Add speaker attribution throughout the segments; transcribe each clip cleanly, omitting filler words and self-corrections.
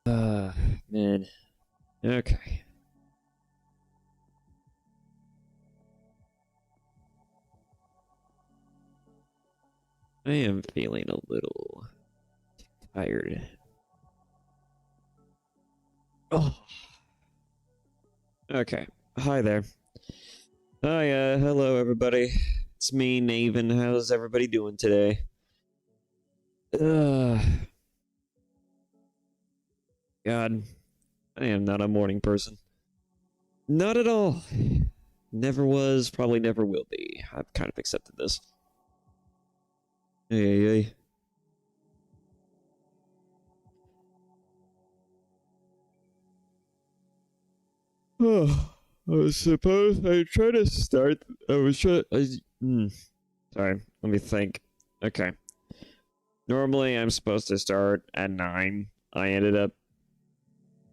Speaker 1: Man. Okay. I am feeling a little tired. Oh. Okay. Hi there. Hi, hello everybody. It's me, Naven. How's everybody doing today? Uh, God, I am not a morning person. Not at all. Never was, probably never will be. I've kind of accepted this. Hey. Oh, I suppose I try to start. Sorry, let me think. Okay. Normally, I'm supposed to start at 9. I ended up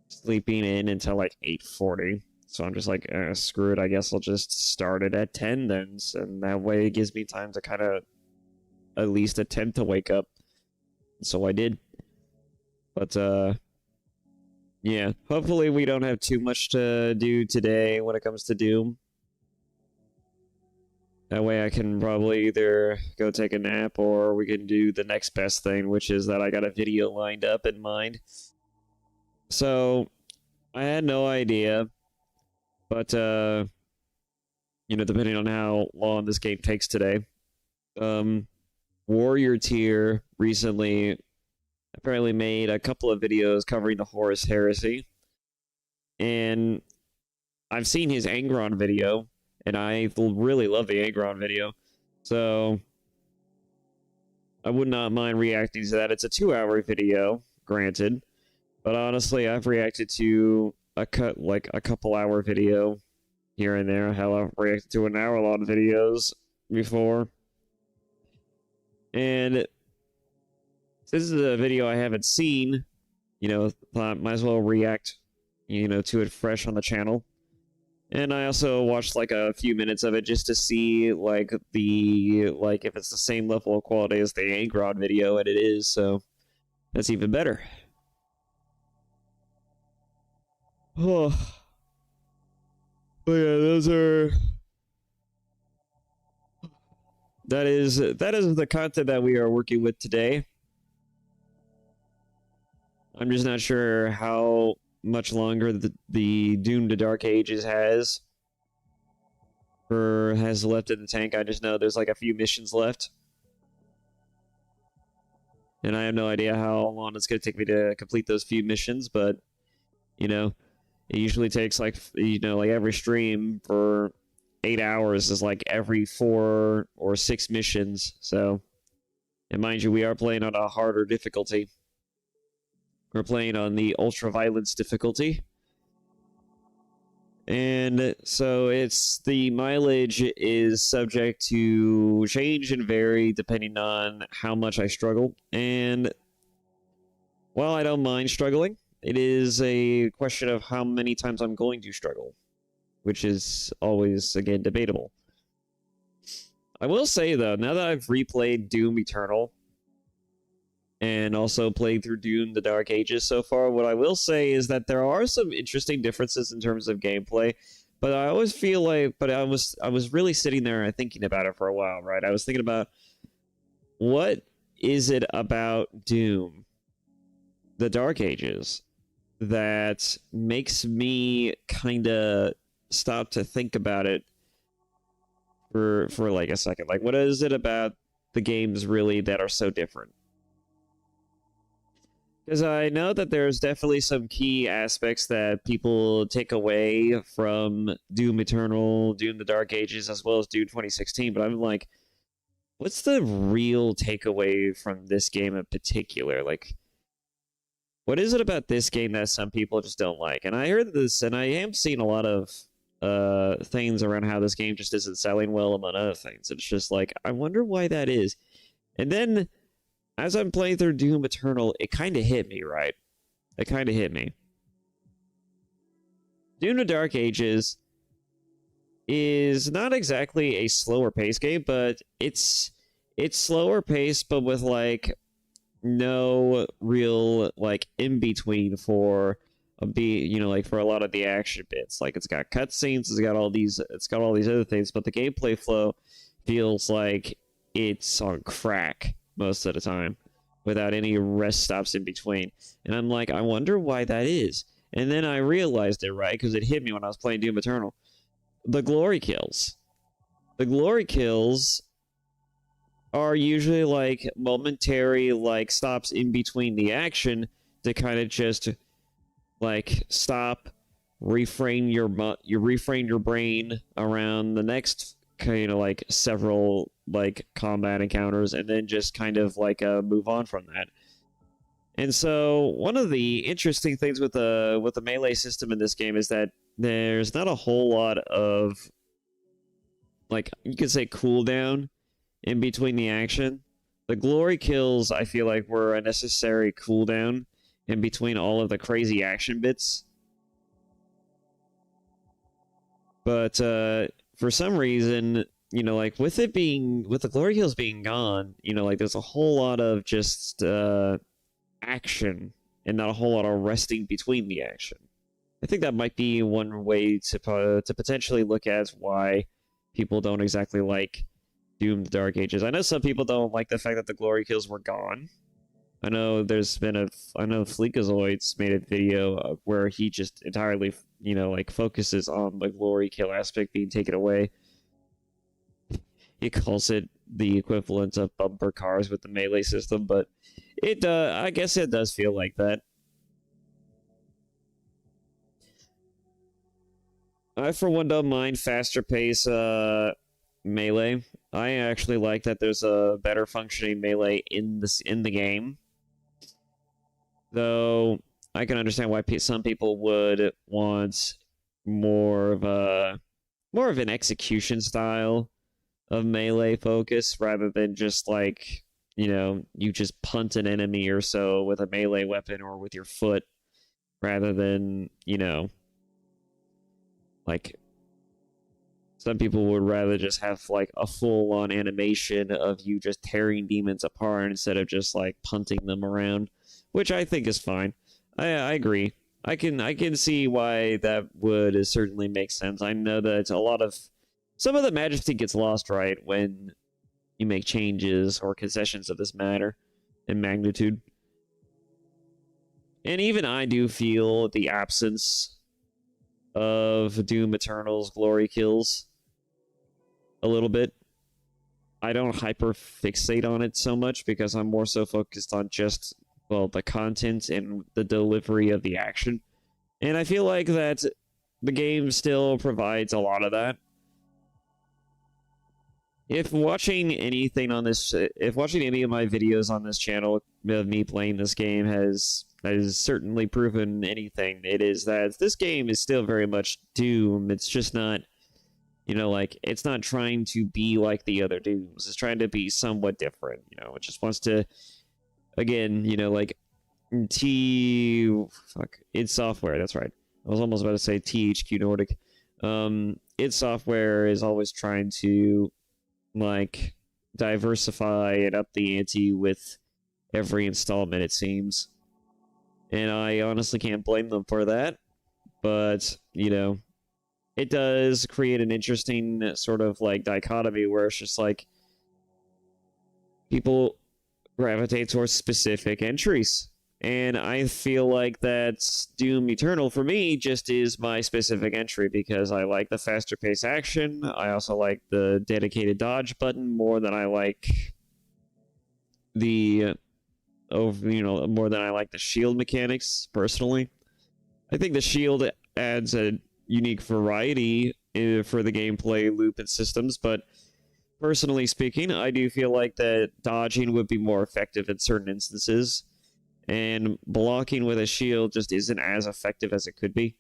Speaker 1: sleeping in until like 8:40. So I'm just like, screw it. I guess I'll just start it at 10 then. And that way it gives me time to kind of at least attempt to wake up. So I did. But, yeah. Hopefully we don't have too much to do today when it comes to Doom. That way I can probably either go take a nap or we can do the next best thing, which is that I got a video lined up in mind. So, I had no idea. But, depending on how long this game takes today, Warrior Tier recently apparently made a couple of videos covering the Horus heresy. And I've seen his Angron video, and I really love the Angron video. So I would not mind reacting to that. It's a 2-hour video, granted. But honestly, I've reacted to a couple-hour video here and there. Hell, I've reacted to an hour-long videos before. And this is a video I haven't seen, thought might as well react, to it fresh on the channel. And I also watched like a few minutes of it just to see if it's the same level of quality as the Angron video, and it is, so that's even better. Oh. But yeah, that is the content that we are working with today. I'm just not sure how much longer the Doom to Dark Ages has left in the tank. I just know there's like a few missions left. And I have no idea how long it's going to take me to complete those few missions, but, it usually takes like every stream for 8 hours is like every 4 or 6 missions. So, and mind you, we are playing on a harder difficulty. We're playing on the Ultra Violence difficulty. And so the mileage is subject to change and vary depending on how much I struggle. And while I don't mind struggling, it is a question of how many times I'm going to struggle, which is always, again, debatable. I will say, though, now that I've replayed Doom Eternal, and also played through Doom the Dark Ages so far, what I will say is that there are some interesting differences in terms of gameplay, but I always feel like, I was really sitting there and thinking about it for a while, right? I was thinking about, what is it about Doom, the Dark Ages, that makes me kind of stop to think about it for like a second? Like, what is it about the games really that are so different? Because I know that there's definitely some key aspects that people take away from Doom Eternal, Doom the Dark Ages, as well as Doom 2016, but I'm like, what's the real takeaway from this game in particular? Like, what is it about this game that some people just don't like? And I heard this, and I am seeing a lot of things around how this game just isn't selling well, among other things. It's just like, I wonder why that is. And then, as I'm playing through Doom Eternal, it kind of hit me, right? It kind of hit me. Doom the Dark Ages is not exactly a slower pace game, but it's slower pace, but with like no real like in between for like for a lot of the action bits. Like it's got cutscenes, it's got all these other things, but the gameplay flow feels like it's on crack most of the time without any rest stops in between. And I'm like, I wonder why that is. And then I realized it, right? Because it hit me when I was playing Doom Eternal. The glory kills. The glory kills are usually like momentary like stops in between the action to kind of just like stop, reframe your brain around the next kind of like several like combat encounters, and then just kind of like move on from that. And so one of the interesting things with the melee system in this game is that there's not a whole lot of like you could say cooldown in between the action. The glory kills I feel like were a necessary cooldown in between all of the crazy action bits. But for some reason, like with the glory kills being gone, like there's a whole lot of just action and not a whole lot of resting between the action. I think that might be one way to potentially look at why people don't exactly like Doom: The Dark Ages. I know some people don't like the fact that the glory kills were gone. I know Fleekazoid's made a video where he just entirely, like focuses on the glory kill aspect being taken away. He calls it the equivalent of bumper cars with the melee system, but I guess it does feel like that. I, for one, don't mind faster pace melee. I actually like that there's a better functioning melee in the game. Though I can understand why some people would want more of an execution style of melee focus rather than just like, you just punt an enemy or so with a melee weapon or with your foot rather than, like some people would rather just have like a full-on animation of you just tearing demons apart instead of just like punting them around, which I think is fine. I agree. I can see why that would certainly make sense. I know that some of the majesty gets lost, right, when you make changes or concessions of this matter and magnitude. And even I do feel the absence of Doom Eternal's glory kills a little bit. I don't hyper fixate on it so much because I'm more so focused on just, well, the content and the delivery of the action. And I feel like that the game still provides a lot of that. If watching any of my videos on this channel of me playing this game has certainly proven anything, it is that this game is still very much Doom. It's just not, like, it's not trying to be like the other Dooms. It's trying to be somewhat different, it just wants to, again, like, id Software, that's right. I was almost about to say THQ Nordic. id Software is always trying to, like, diversify and up the ante with every installment, it seems. And I honestly can't blame them for that. But, it does create an interesting sort of, like, dichotomy where it's just, like, people gravitate towards specific entries. And I feel like that Doom Eternal, for me, just is my specific entry because I like the faster pace action. I also like the dedicated dodge button more than I like more than I like the shield mechanics, personally. I think the shield adds a unique variety for the gameplay loop and systems, but personally speaking, I do feel like that dodging would be more effective in certain instances. And blocking with a shield just isn't as effective as it could be.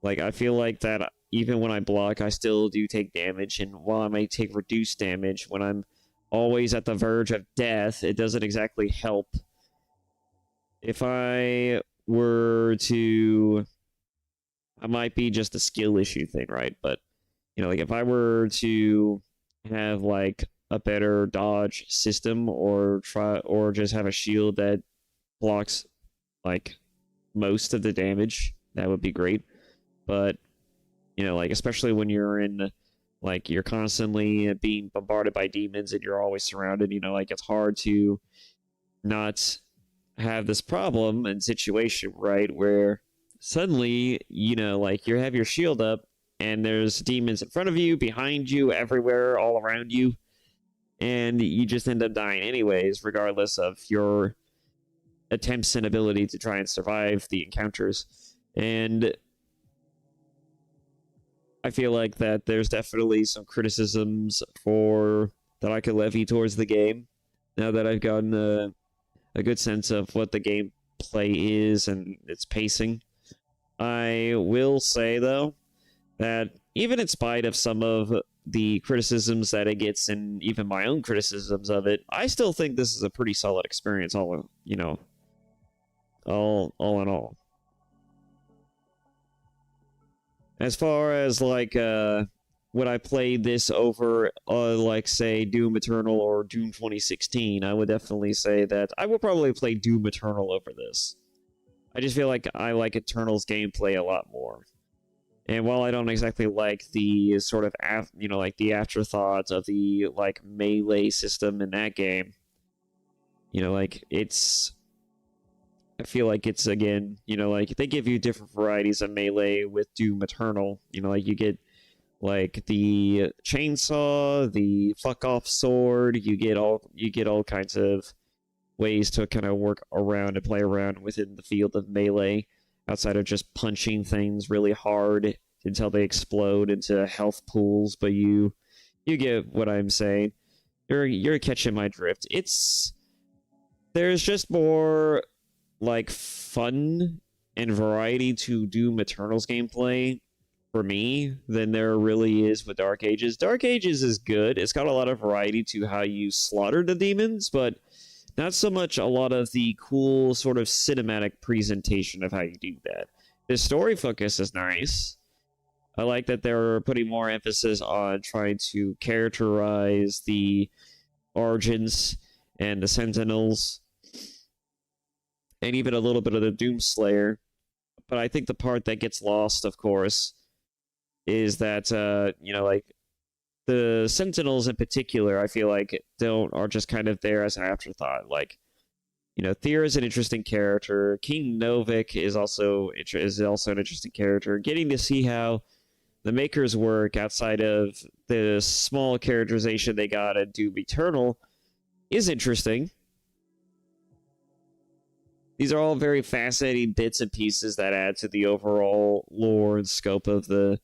Speaker 1: Like, I feel like that even when I block, I still do take damage, and while I might take reduced damage, when I'm always at the verge of death, it doesn't exactly help. If I were to... I might be just a skill issue thing, right? But, like, if I were to have, like, a better dodge system or just have a shield that blocks like most of the damage, that would be great. But you know, like especially when you're in like you're constantly being bombarded by demons and you're always surrounded, you know, like it's hard to not have this problem and situation, right, where suddenly, you know, like you have your shield up and there's demons in front of you, behind you, everywhere, all around you, and you just end up dying anyways, regardless of your attempts and ability to try and survive the encounters. And I feel like that there's definitely some criticisms for that I could levy towards the game now that I've gotten a good sense of what the gameplay is and its pacing. I will say, though, that even in spite of some of the criticisms that it gets and even my own criticisms of it, I still think this is a pretty solid experience, all, you know, all in all. As far as, like, would I play this over, like, say, Doom Eternal or Doom 2016, I would definitely say that I would probably play Doom Eternal over this. I just feel like I like Eternal's gameplay a lot more. And while I don't exactly like the sort of, you know, like the afterthought of the, like, melee system in that game, you know, like, it's... I feel like it's, again, you know, like, they give you different varieties of melee with Doom Eternal. You know, like, you get, like, the chainsaw, the fuck-off sword, you get all kinds of ways to kind of work around and play around within the field of melee, outside of just punching things really hard until they explode into health pools, but you get what I'm saying. You're catching my drift. There's just more, like, fun and variety to Doom Eternal's gameplay for me than there really is with Dark Ages. Dark Ages is good. It's got a lot of variety to how you slaughter the demons, but not so much a lot of the cool sort of cinematic presentation of how you do that. The story focus is nice. I like that they're putting more emphasis on trying to characterize the Origins and the Sentinels, and even a little bit of the Doomslayer. But I think the part that gets lost, of course, is that, you know, like, the Sentinels in particular, I feel like, are just kind of there as an afterthought. Like, you know, Thea is an interesting character. King Novik is also an interesting character. Getting to see how the makers work outside of the small characterization they got at Doom Eternal is interesting. These are all very fascinating bits and pieces that add to the overall lore and scope of the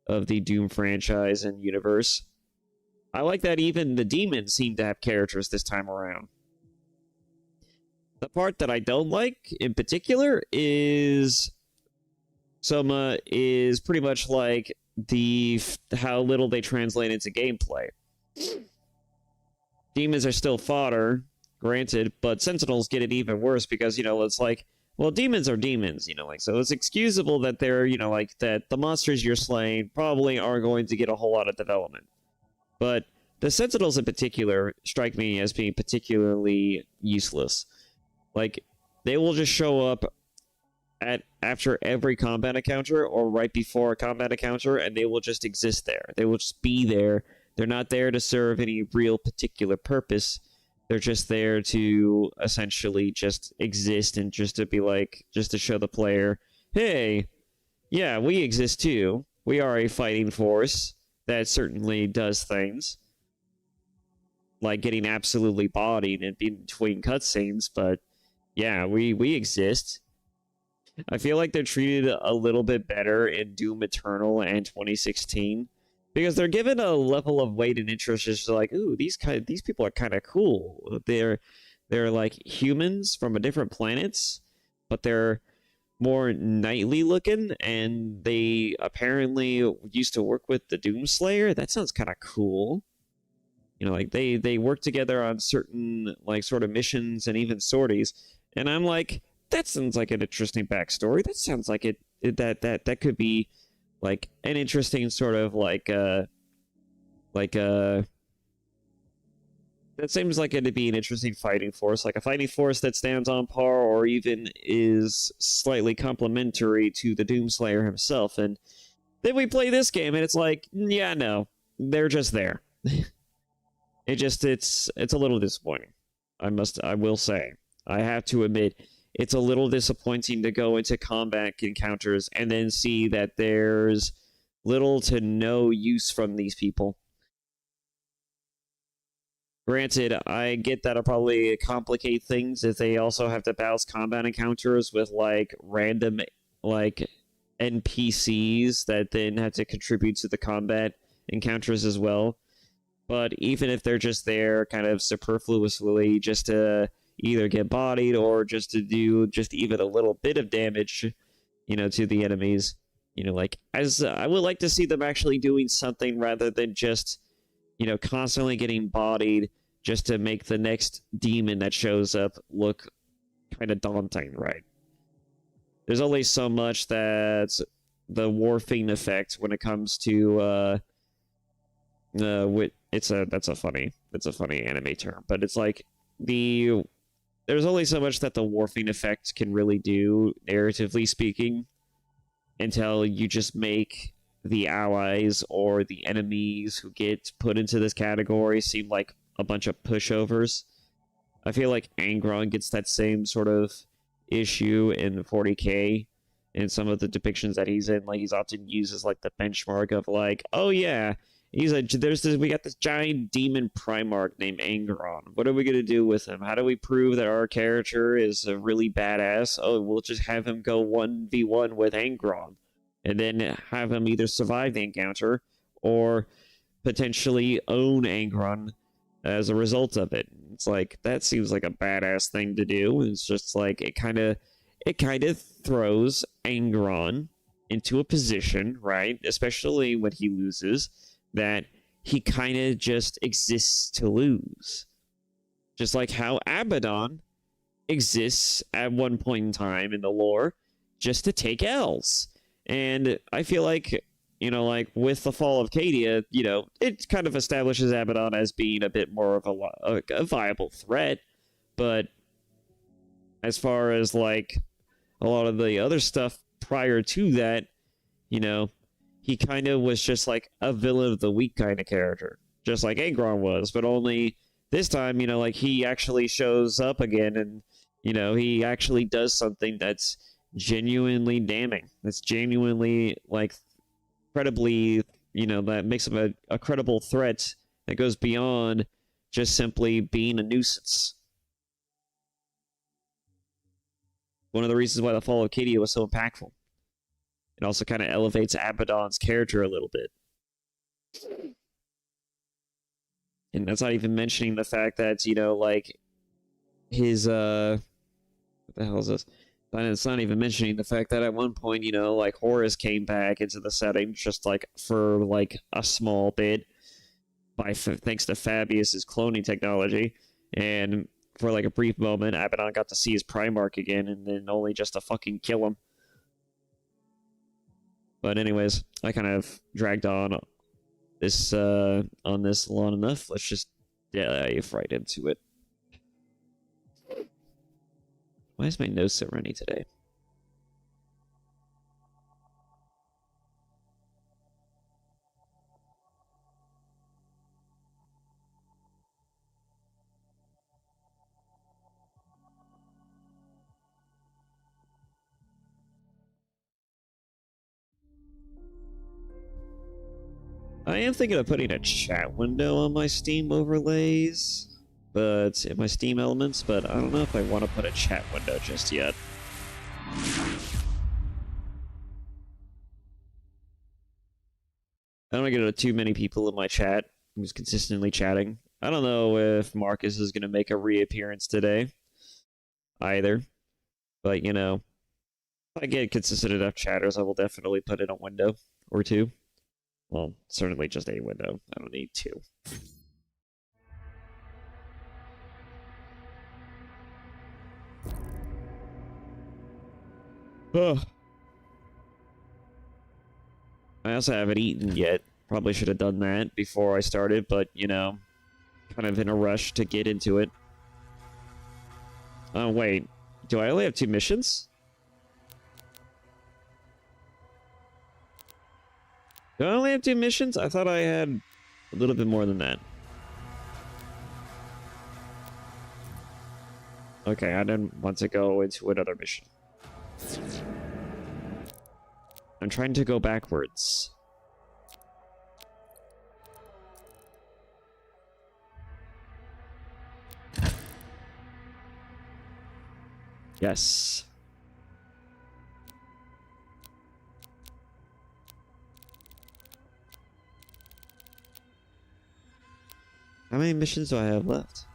Speaker 1: Doom franchise and universe. I like that even the demons seem to have characters this time around. The part that I don't like, in particular, is Soma is pretty much like how little they translate into gameplay. Demons are still fodder, granted, but Sentinels get it even worse because, you know, it's like, well, demons are demons, you know, like, so it's excusable that they're, you know, like, that the monsters you're slaying probably aren't going to get a whole lot of development. But the Sentinels in particular strike me as being particularly useless. Like, they will just show up after every combat encounter or right before a combat encounter, and they will just exist there. They will just be there. They're not there to serve any real particular purpose. They're just there to essentially just exist and just to be like, just to show the player, hey, yeah, we exist too. We are a fighting force that certainly does things. Like getting absolutely bodied in between cutscenes, but yeah, we exist. I feel like they're treated a little bit better in Doom Eternal and 2016. Because they're given a level of weight and interest, just like, ooh, these people are kind of cool. They're like humans from a different planets, but they're more knightly looking, and they apparently used to work with the Doomslayer. That sounds kind of cool. You know, like they work together on certain like sort of missions and even sorties, and I'm like, that sounds like an interesting backstory. That sounds like that could be like an interesting sort of like that seems like it'd be an interesting fighting force, like a fighting force that stands on par or even is slightly complementary to the Doomslayer himself. And then we play this game, and it's like, yeah, no, they're just there. It's a little disappointing. I will say, I have to admit, it's a little disappointing to go into combat encounters and then see that there's little to no use from these people. Granted, I get that'll probably complicate things if they also have to balance combat encounters with, like, random, like, NPCs that then have to contribute to the combat encounters as well. But even if they're just there kind of superfluously just to either get bodied or just to do just even a little bit of damage, you know, to the enemies, you know, like, as I would like to see them actually doing something rather than just, you know, constantly getting bodied just to make the next demon that shows up look kind of daunting, right? There's only so much that the Warfiend effect when it comes to that's a funny anime term, but it's like there's only so much that the Warfiend effect can really do, narratively speaking, until you just make the allies or the enemies who get put into this category seem like a bunch of pushovers. I feel like Angron gets that same sort of issue in 40K in some of the depictions that he's in. Like, he's often used as like the benchmark of like, oh yeah, we got this giant demon Primarch named Angron. What are we gonna do with him? How do we prove that our character is a really badass? Oh, we'll just have him go 1v1 with Angron, and then have him either survive the encounter or potentially own Angron as a result of it. It's like, that seems like a badass thing to do. It's just like, it kind of throws Angron into a position, right, especially when he loses, that he kind of just exists to lose. Just like how Abaddon exists at one point in time in the lore just to take L's. And I feel like, you know, like, with the fall of Cadia, you know, it kind of establishes Abaddon as being a bit more of a viable threat. But as far as, like, a lot of the other stuff prior to that, you know, he kind of was just like a villain of the week kind of character, just like Angron was, but only this time, you know, like, he actually shows up again, and, you know, he actually does something that's genuinely damning. That's genuinely, like, incredibly, you know, that makes him a credible threat that goes beyond just simply being a nuisance. One of the reasons why the fall of Cadia was so impactful. It also kind of elevates Abaddon's character a little bit. And that's not even mentioning the fact that, you know, like, his, what the hell is this? And it's not even mentioning the fact that at one point, you know, like, Horus came back into the setting just, like, for, like, a small bit, thanks to Fabius's cloning technology, and for, like, a brief moment, Abaddon got to see his Primarch again, and then only just to fucking kill him. But anyways, I kind of dragged on this long enough. Let's just dive right into it. Why is my nose so runny today? I am thinking of putting a chat window on my Steam overlays, but in my Steam elements, but I don't know if I want to put a chat window just yet. I don't want to get too many people in my chat who's consistently chatting. I don't know if Marcus is going to make a reappearance today either, but, you know, if I get consistent enough chatters, I will definitely put in a window or two. Well, certainly just a window. I don't need two. Ugh. I also haven't eaten yet. Probably should have done that before I started, but, you know, kind of in a rush to get into it. Oh, wait. Do I only have 2 missions? Do I only have 2 missions? I thought I had a little bit more than that. Okay, I didn't want to go into another mission. I'm trying to go backwards. Yes. How many missions do I have left?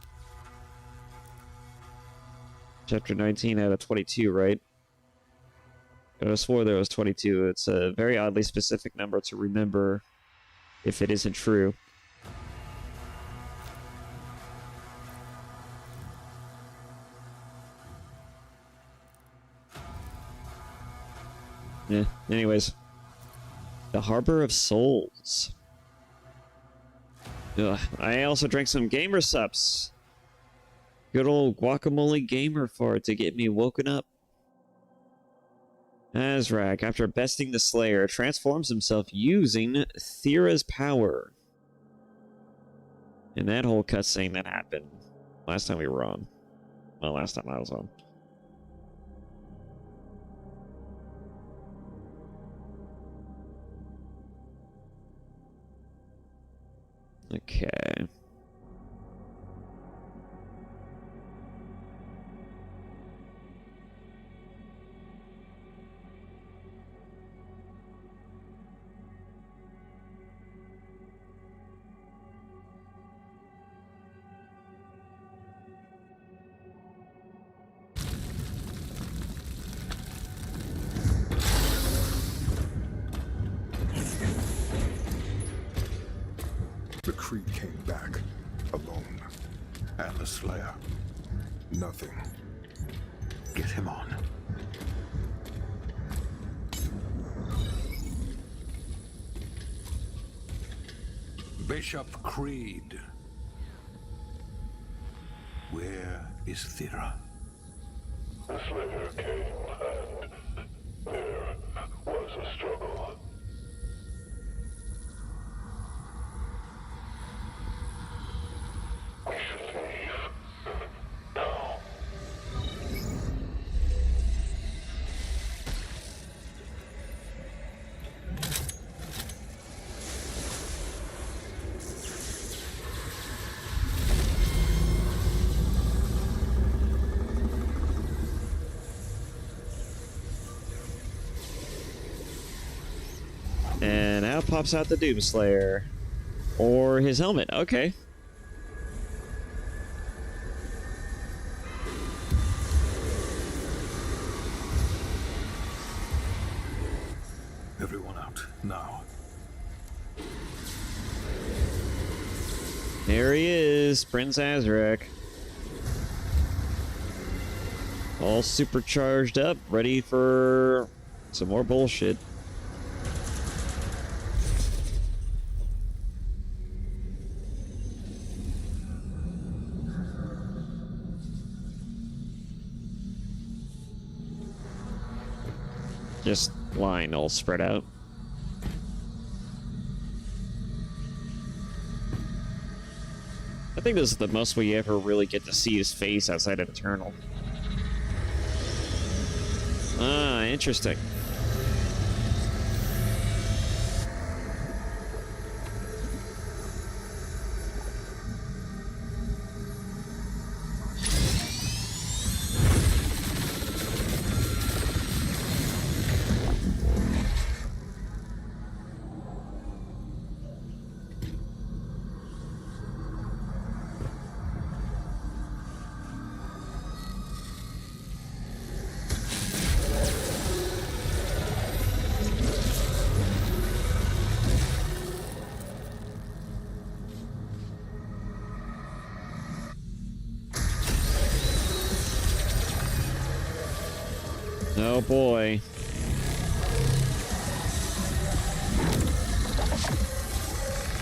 Speaker 1: Chapter 19 out of 22, right? I was swore there was 22. It's a very oddly specific number to remember if it isn't true. Yeah, anyways. The Harbor of Souls. Ugh, I also drank some gamer sups. Good old guacamole gamer fart to get me woken up. Azrak, after besting the Slayer, transforms himself using Thera's power. And that whole cutscene that happened last time we were on. Well, last time I was on. Okay.
Speaker 2: The Creed came back, alone. And the Slayer. Nothing.
Speaker 3: Get him on. Bishop Creed. Where is Thera?
Speaker 4: The Slayer came and there was a struggle. We should leave now.
Speaker 1: And now pops out the Doomslayer. Or his helmet. Okay.
Speaker 3: Everyone out, now.
Speaker 1: There he is, Prince Azrak. All supercharged up, ready for some more bullshit. Just line all spread out. I think this is the most we ever really get to see his face outside of Eternal. Ah, interesting. Oh boy.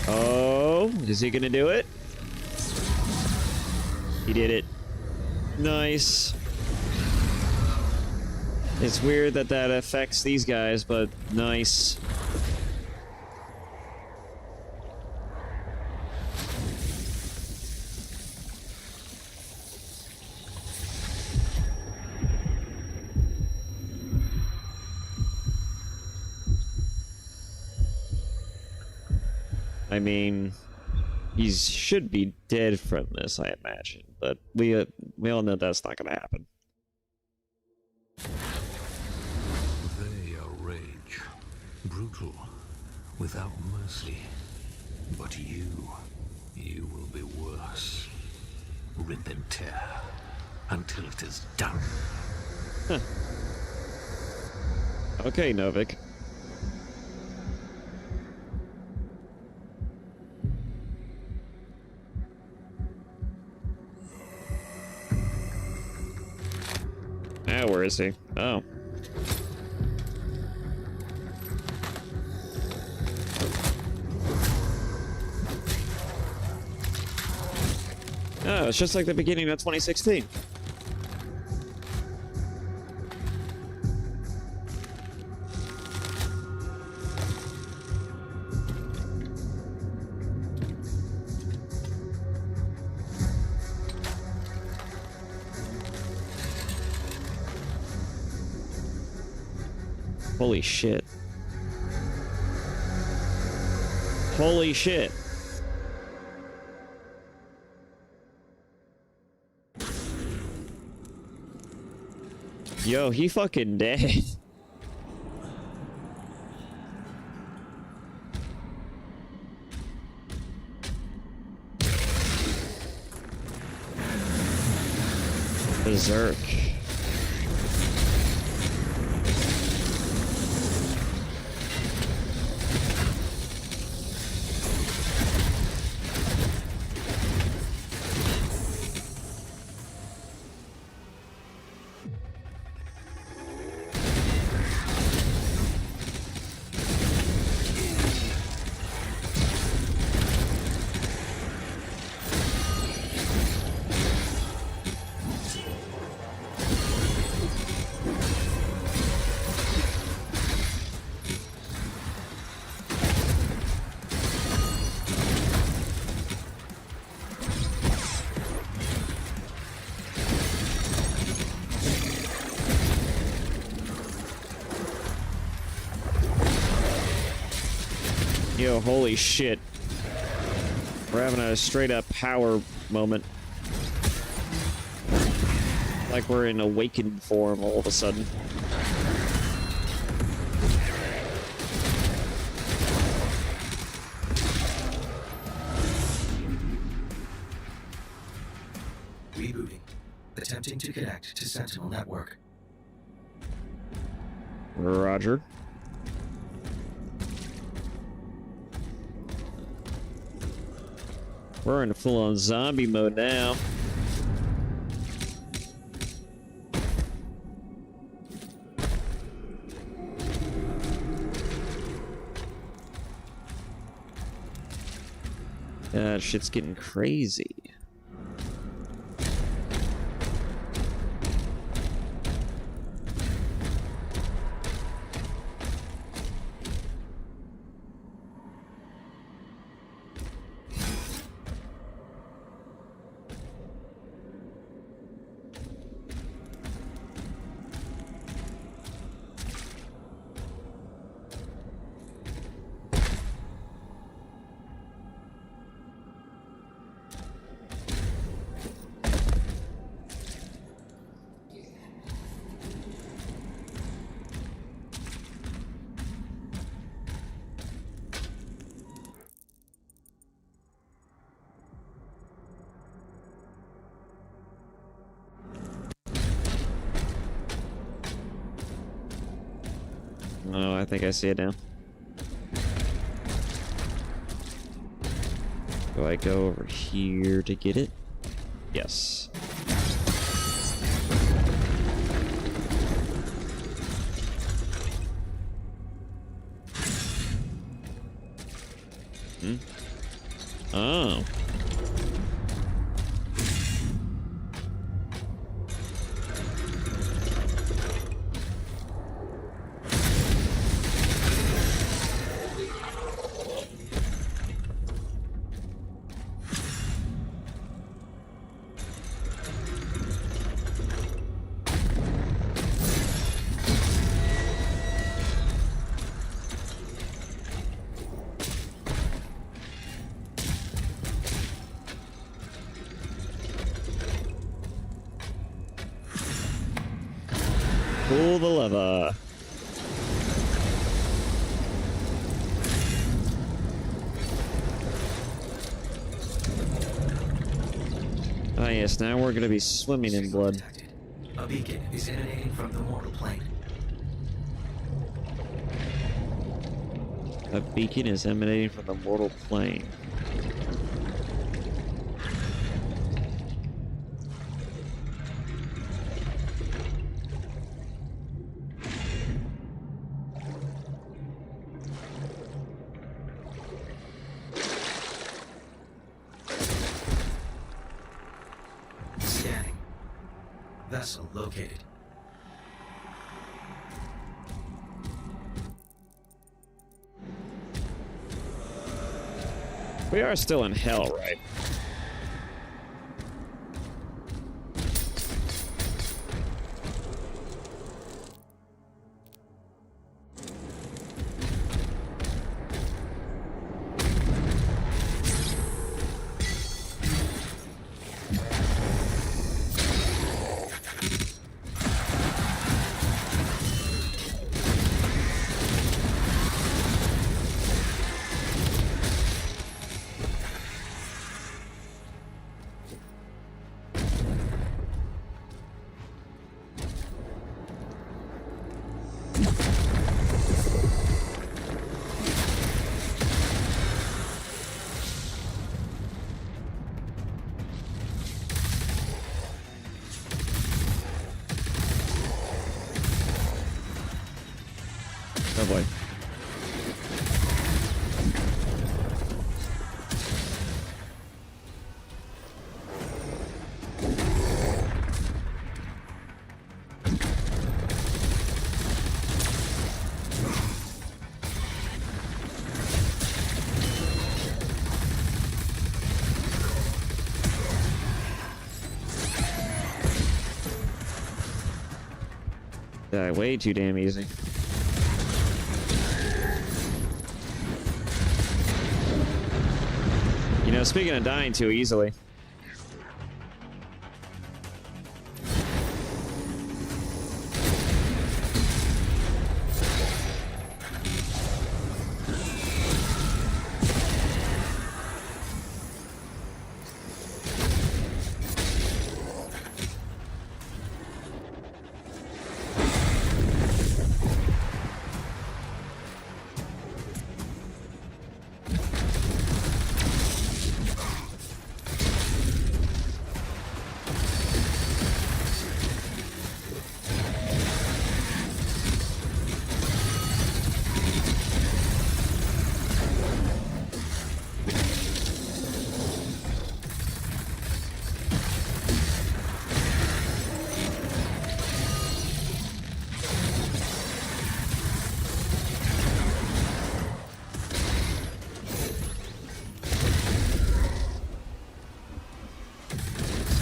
Speaker 1: Oh, is he gonna do it? He did it. Nice. It's weird that that affects these guys, but nice. I mean, he should be dead from this, I imagine, but we all know that's not going to happen.
Speaker 3: They are rage, brutal, without mercy. But you will be worse. Rip and tear until it is done.
Speaker 1: Huh. Okay, Novik. Ah, where is he? Oh. Oh, it's just like the beginning of 2016. Holy shit. Holy shit. Yo, he fucking dead. Berserk. Yo, holy shit. We're having a straight up power moment. Like we're in awakened form all of a sudden.
Speaker 5: Rebooting. Attempting to connect to Sentinel Network.
Speaker 1: Roger. We're in full-on zombie mode now. Shit's getting crazy. Oh, I think I see it now. Do I go over here to get it? Yes. Hmm? Oh. Pull the lever. Ah, yes, now we're gonna be swimming in blood.
Speaker 5: Detected. A beacon is emanating from the mortal plane.
Speaker 1: A beacon is emanating from the mortal plane.
Speaker 5: Scanning. Vessel located.
Speaker 1: We are still in hell, right? Oh boy. Die way too damn easy. You know, speaking of dying too easily.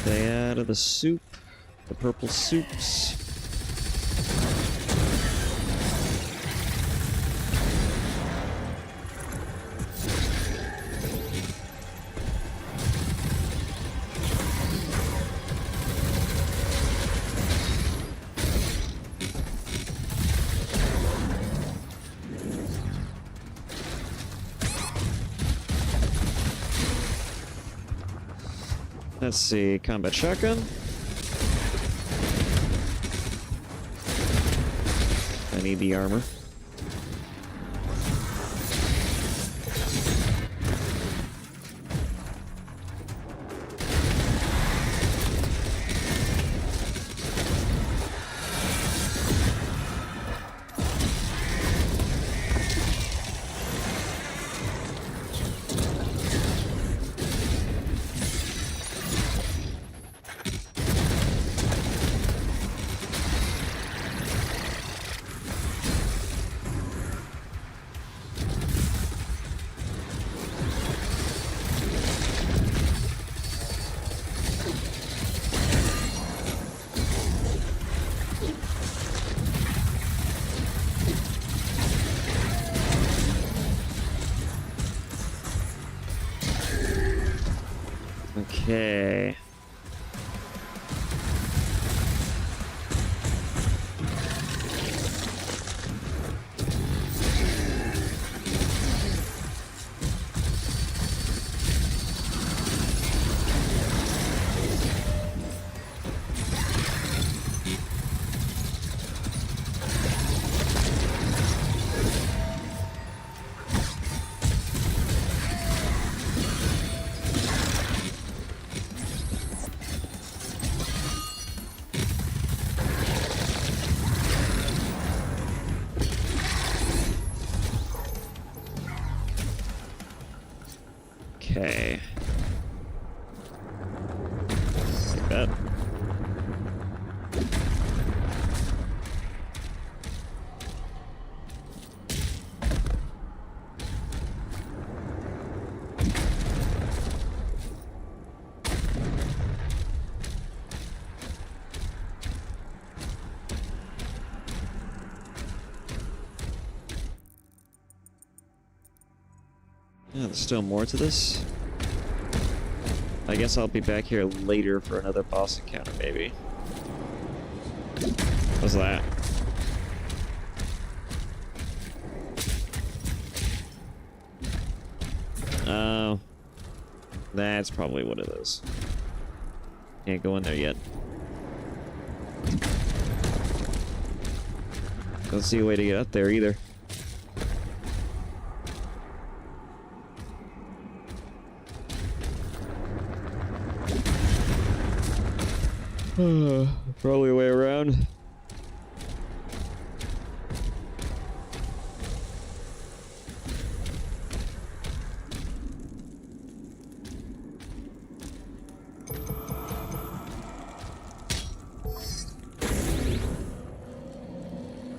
Speaker 1: Stay out of the soup, the purple soups. Let's see, combat shotgun. I need the armor. Okay. Okay. Like that. Yeah, there's still more to this. I guess I'll be back here later for another boss encounter, maybe. What's that? Oh. That's probably what it is. Can't go in there yet. Don't see a way to get up there either. Probably a way around.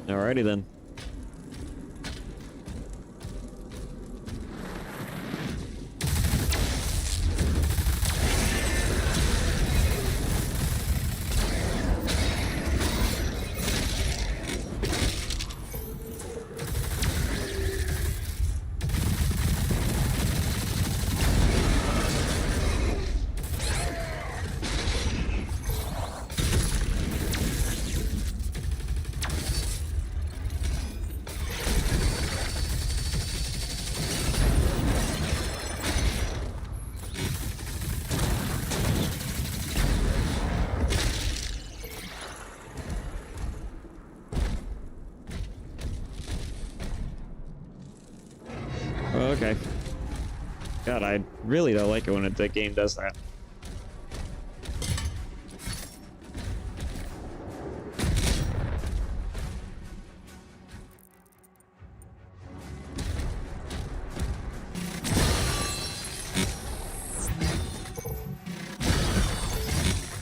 Speaker 1: Alrighty then. Okay. God, I really don't like it when the game does that.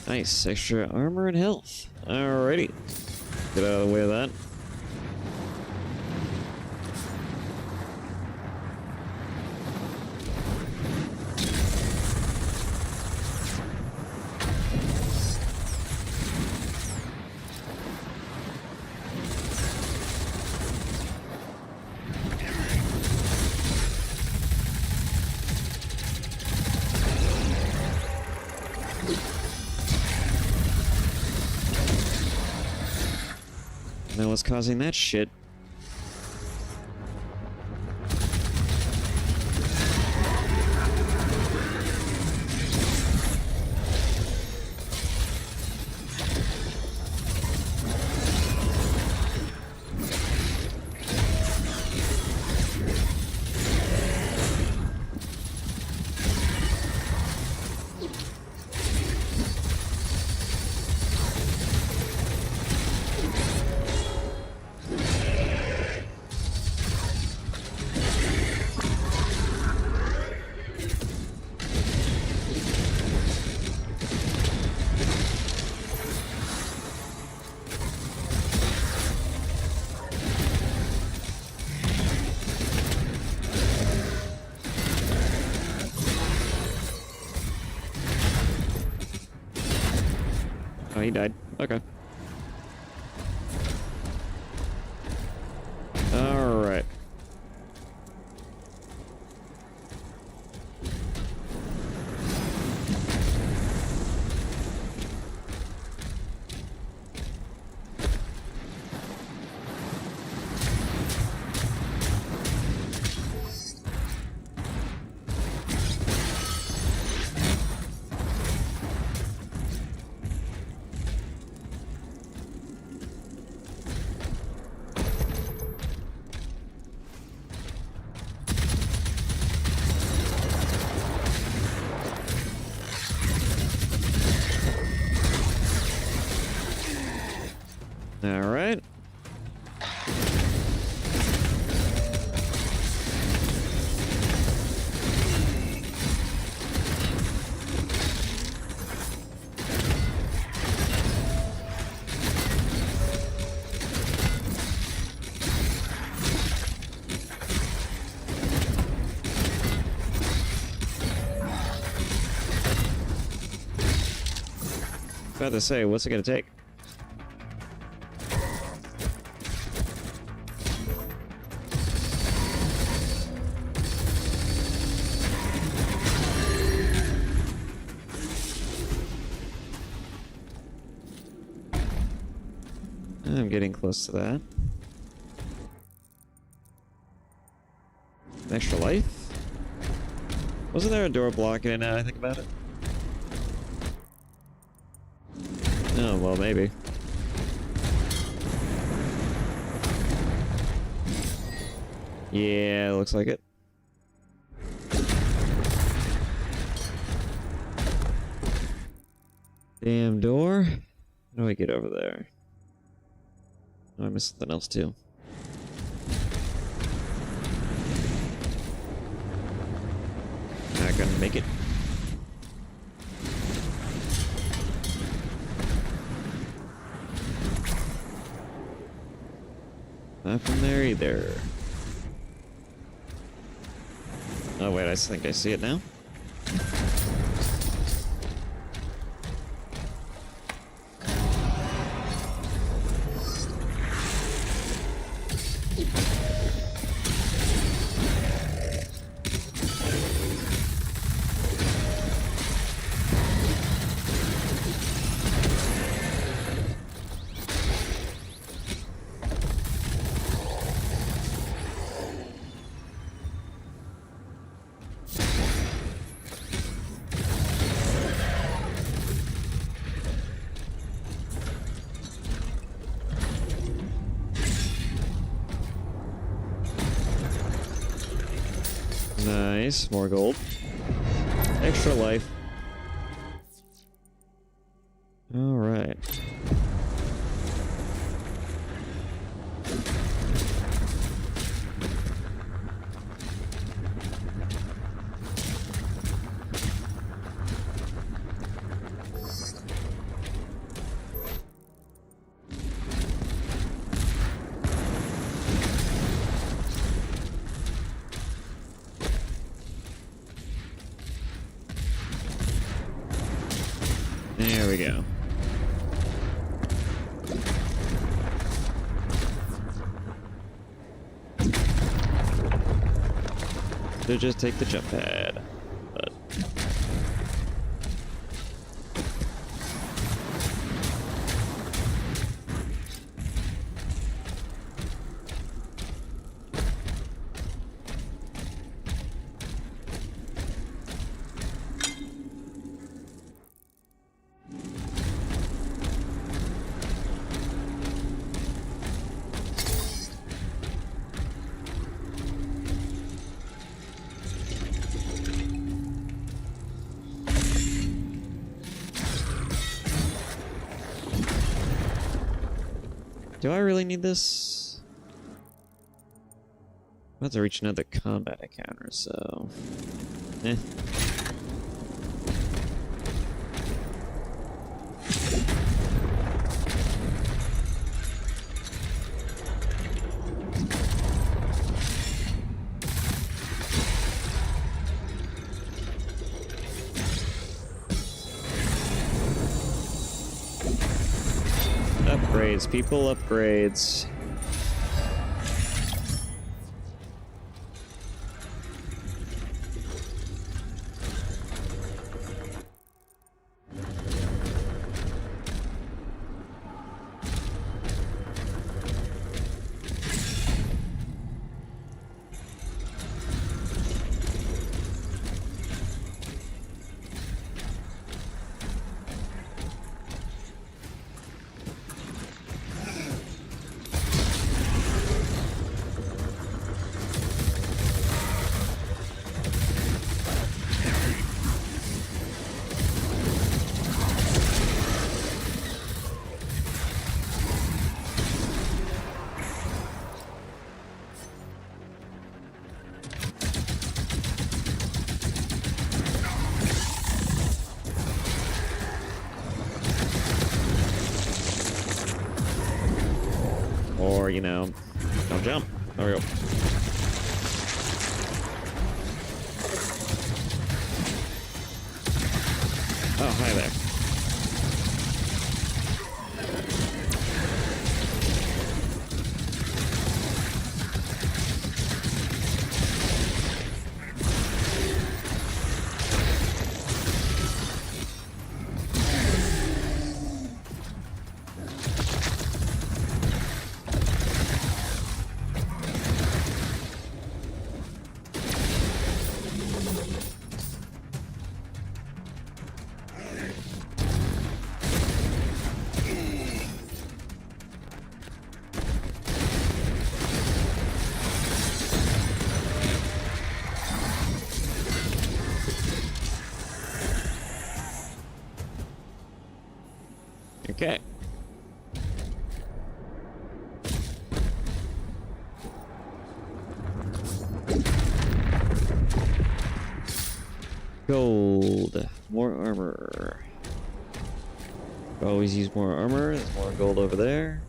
Speaker 1: Nice, extra armor and health. Alrighty. Get out of the way of that. Now what's causing that shit? Oh, he died. Okay. Alright. Alright. About to say, what's it gonna take? I'm getting close to that. An extra life? Wasn't there a door blocking it now I think about it? Oh, well, maybe. Yeah, looks like it. Damn door. How do I get over there? Oh, I missed something else too. Not gonna make it. Not from there either. Oh wait, I think I see it now. Nice, more gold. Extra life. All right. There we go. So just take the jump pad. But do I really need this? I'm about to reach another combat encounter, so... Eh. Upgrades, people, upgrades. Or, you know, don't jump. There we go. Oh, hi there. Okay. Gold. More armor. Always use more armor. There's more gold over there.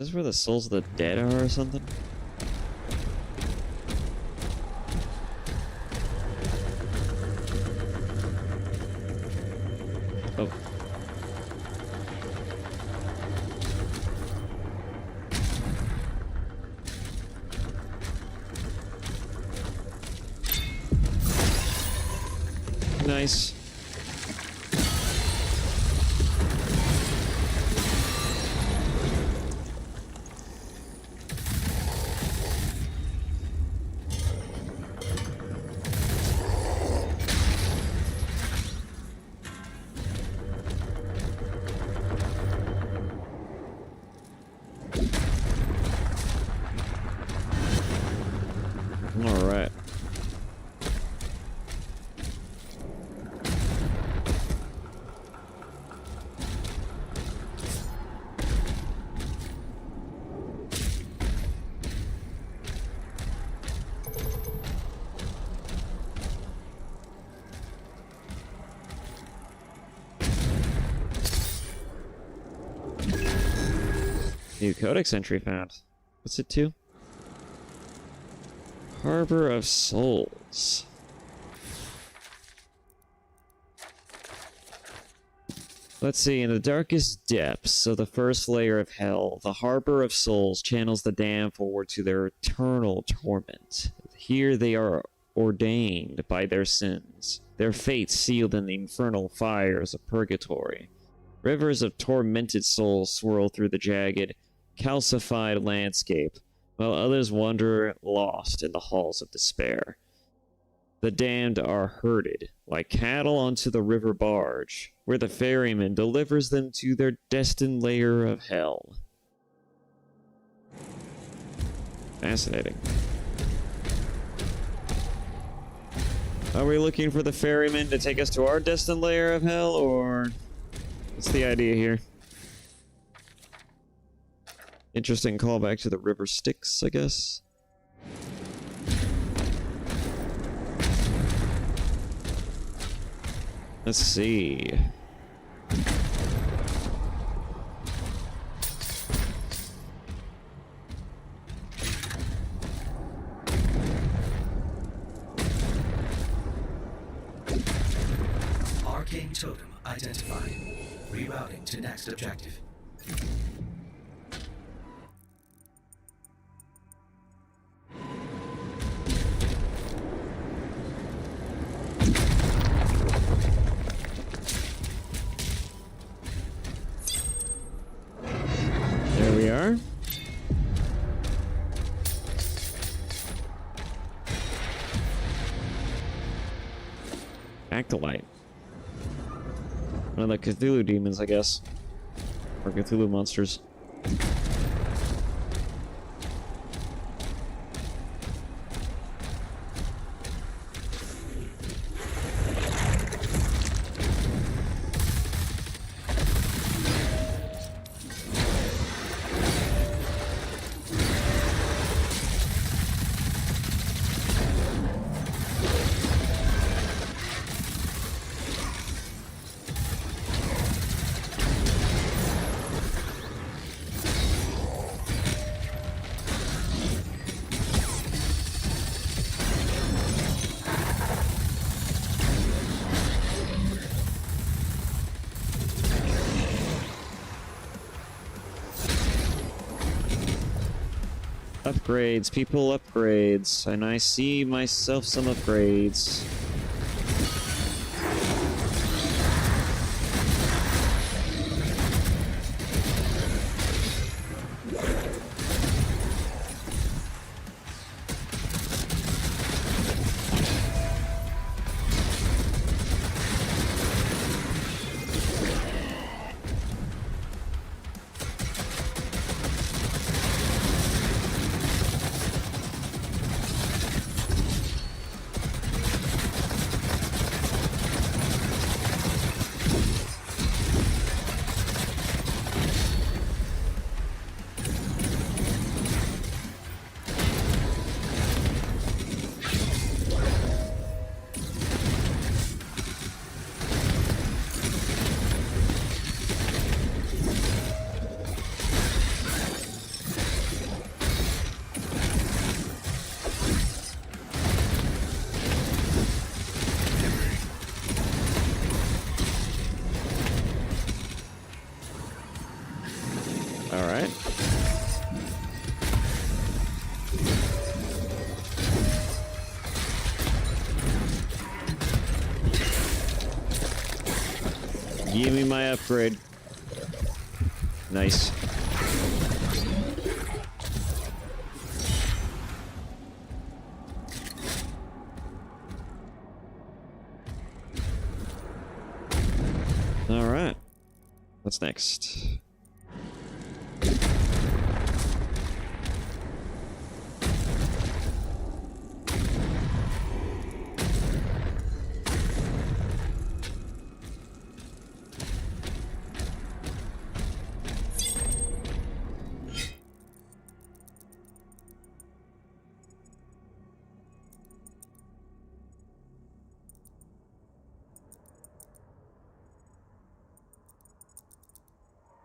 Speaker 1: Is this where the souls of the dead are or something? Oh. Nice. All right. New codex entry found. What's it to? Harbor of Souls. Let's see, in the darkest depths of the first layer of hell, the Harbor of Souls channels the damned forward to their eternal torment. Here they are ordained by their sins, their fates sealed in the infernal fires of purgatory. Rivers of tormented souls swirl through the jagged, calcified landscape, while others wander lost in the halls of despair. The damned are herded like cattle onto the river barge, where the ferryman delivers them to their destined lair of hell. Fascinating. Are we looking for the ferryman to take us to our destined lair of hell, or what's the idea here? Interesting callback to the river Styx, I guess. Let's see.
Speaker 5: Arcane totem identified. Rerouting to next objective.
Speaker 1: There we are. Acolyte. One of the Cthulhu demons, I guess. Or Cthulhu monsters. Upgrades, people, upgrades. And I see myself some upgrades. Alright. Give me my upgrade. Nice. Alright. What's next?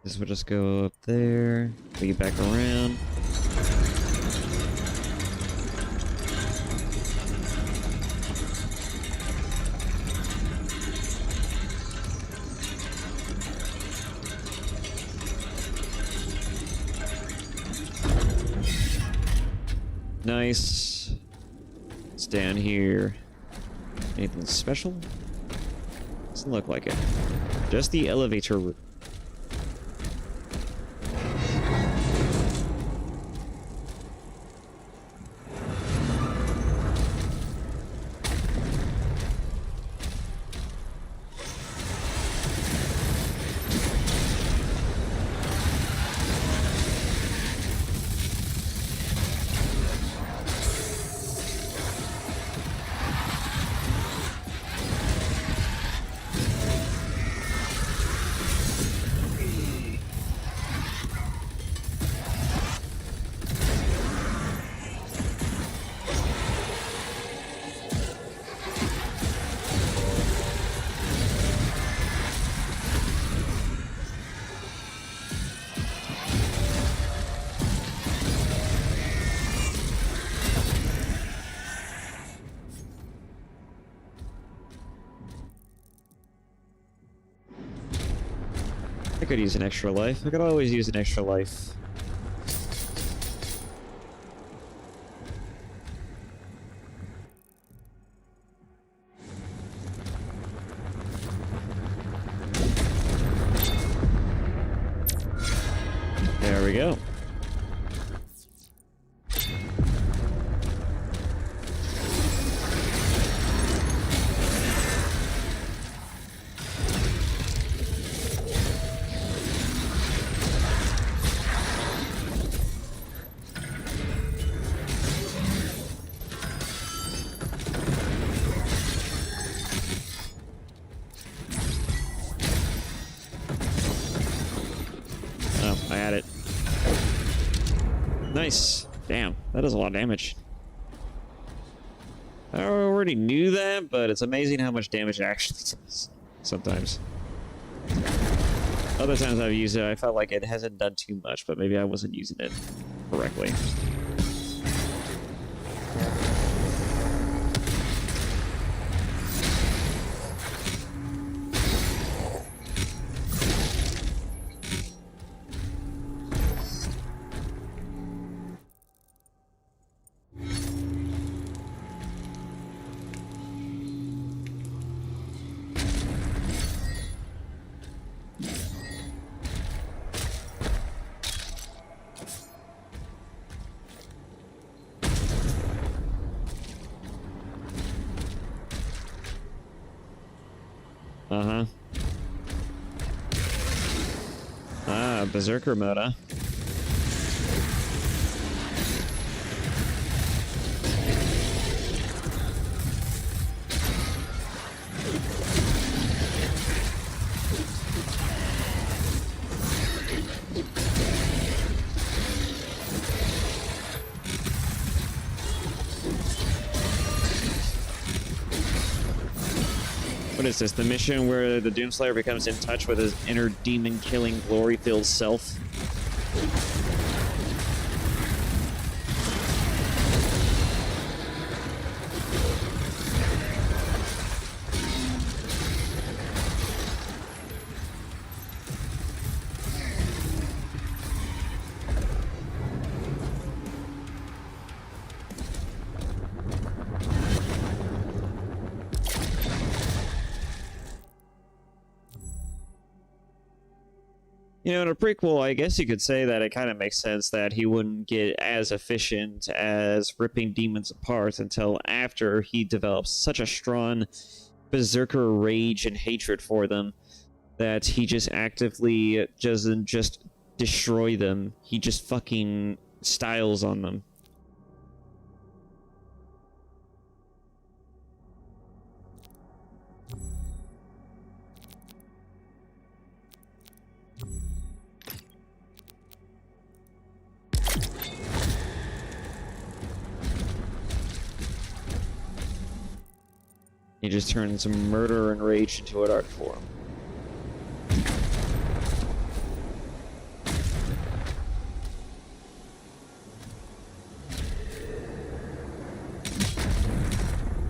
Speaker 1: This will just go up there. We get back around. Nice. It's down here. Anything special? Doesn't look like it. Just the elevator room. I could use an extra life. I could always use an extra life. There we go. I had it. Nice. Damn, that does a lot of damage. I already knew that, but it's amazing how much damage it actually does. Sometimes. Other times I've used it, I felt like it hasn't done too much, but maybe I wasn't using it correctly. Uh-huh. Ah, Berserker mode, huh? What is this? The mission where the Doomslayer becomes in touch with his inner demon-killing, glory-filled self? You know, in a prequel, I guess you could say that it kind of makes sense that he wouldn't get as efficient as ripping demons apart until after he develops such a strong berserker rage and hatred for them that he just actively doesn't just destroy them, he just fucking styles on them. He just turns murder and rage into an art form.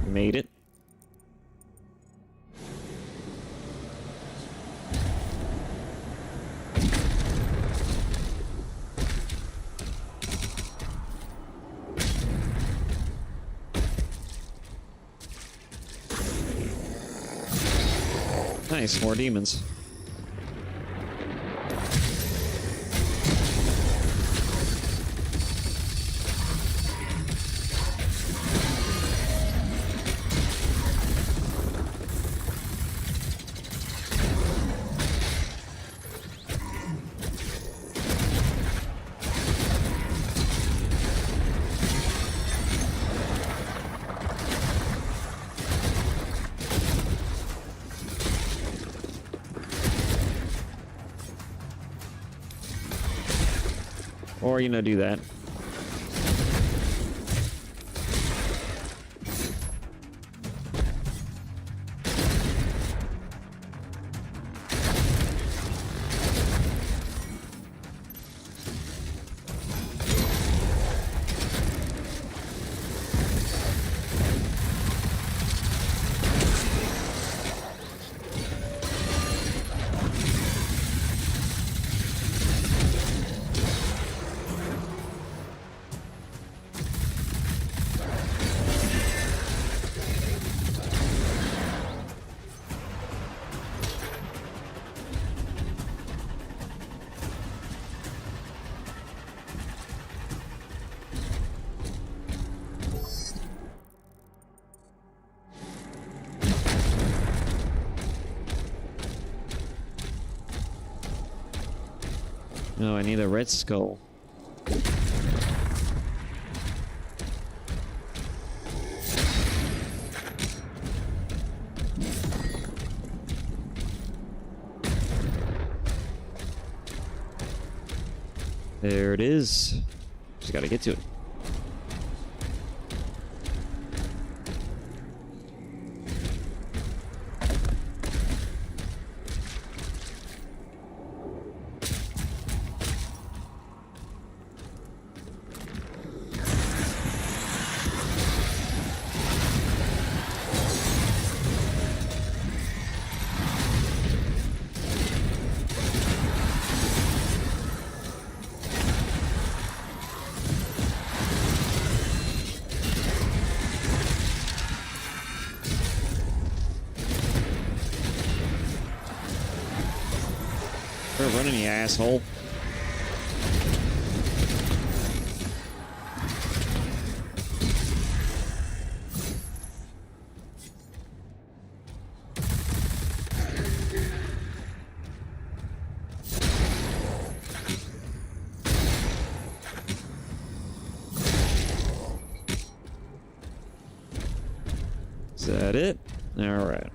Speaker 1: Made it. Nice, more demons. Or, you know, do that. No, I need a red skull. There it is. Just gotta get to it. Quit running, you asshole. Is that it? Alright.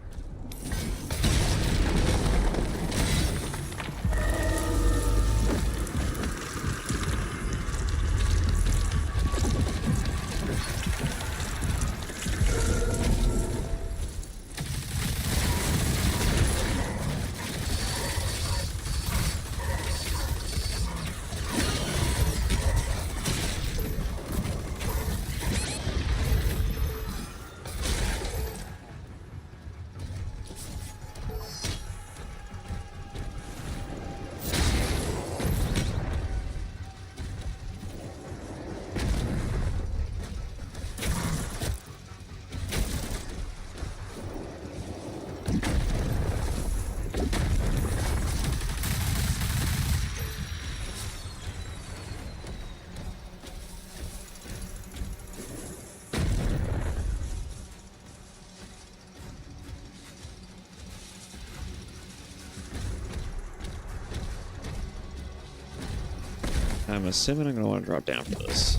Speaker 1: I'm assuming I'm going to want to drop down for this.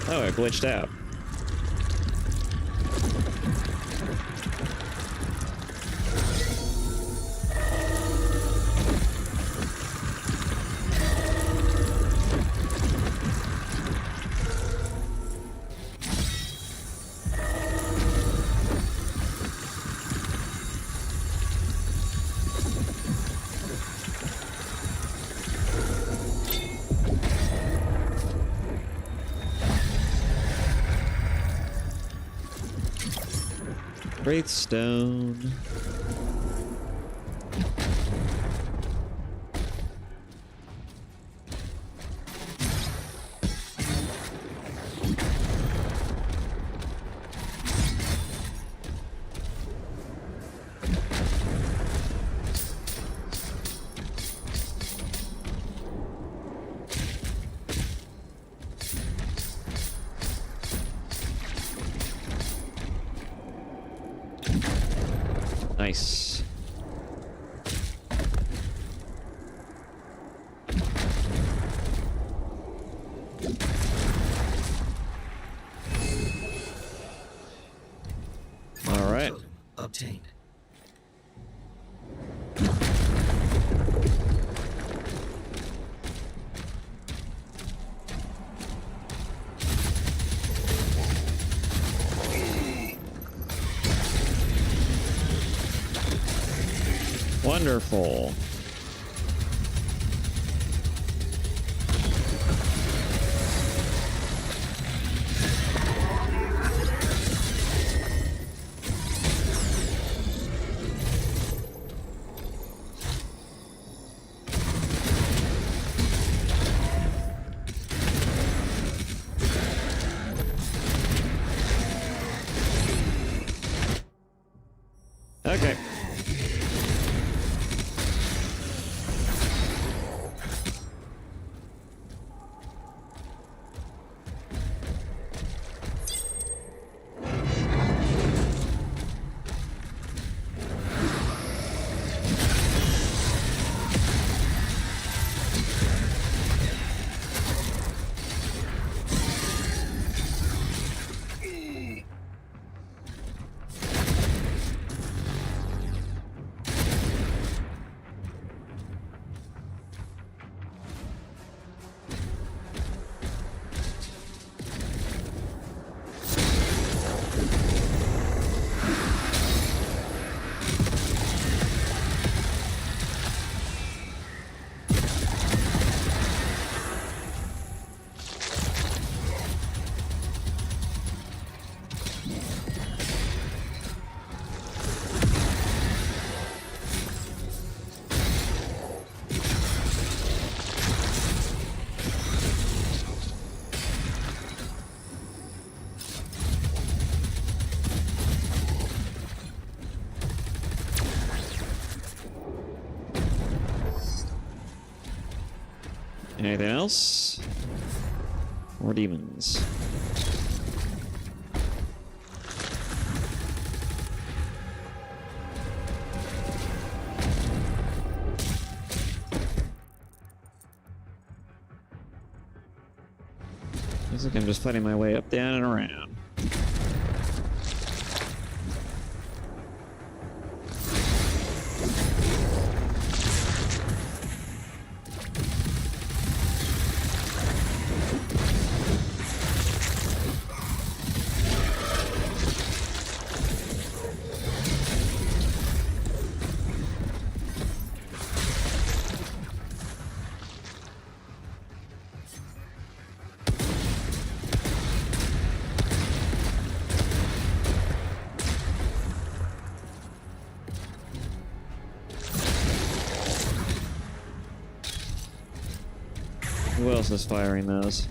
Speaker 1: Oh, it glitched out. Wraithstone. Nice. All right.
Speaker 5: Obtained.
Speaker 1: Wonderful. Okay. Anything else? More demons. Looks like I'm just fighting my way up, down, and around. Who else is firing those?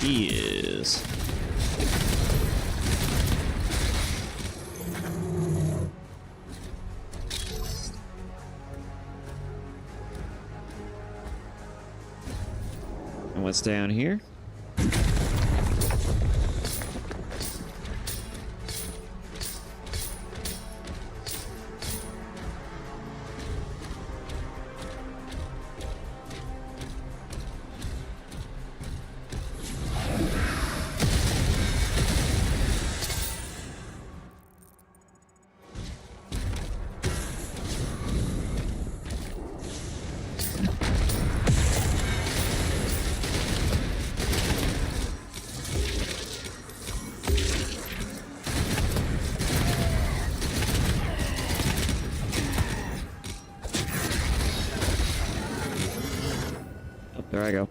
Speaker 1: He is. And what's down here? There I go.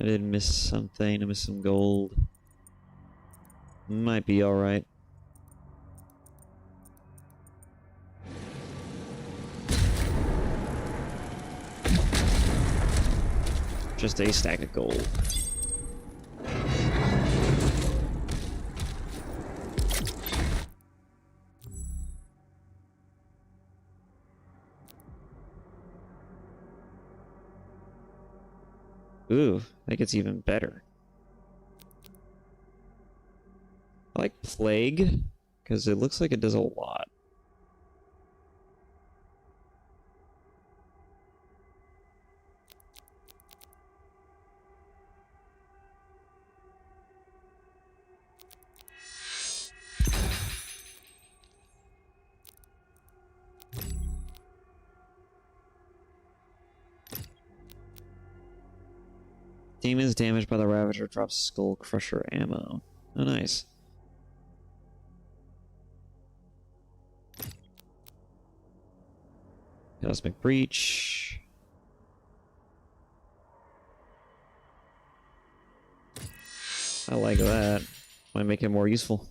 Speaker 1: I did miss something. I missed some gold. Might be alright. Just a stack of gold. Ooh, I think it's even better. I like Plague, because it looks like it does a lot. Demons damaged by the Ravager drops Skull Crusher ammo. Oh, nice. Cosmic Breach. I like that. Might make it more useful.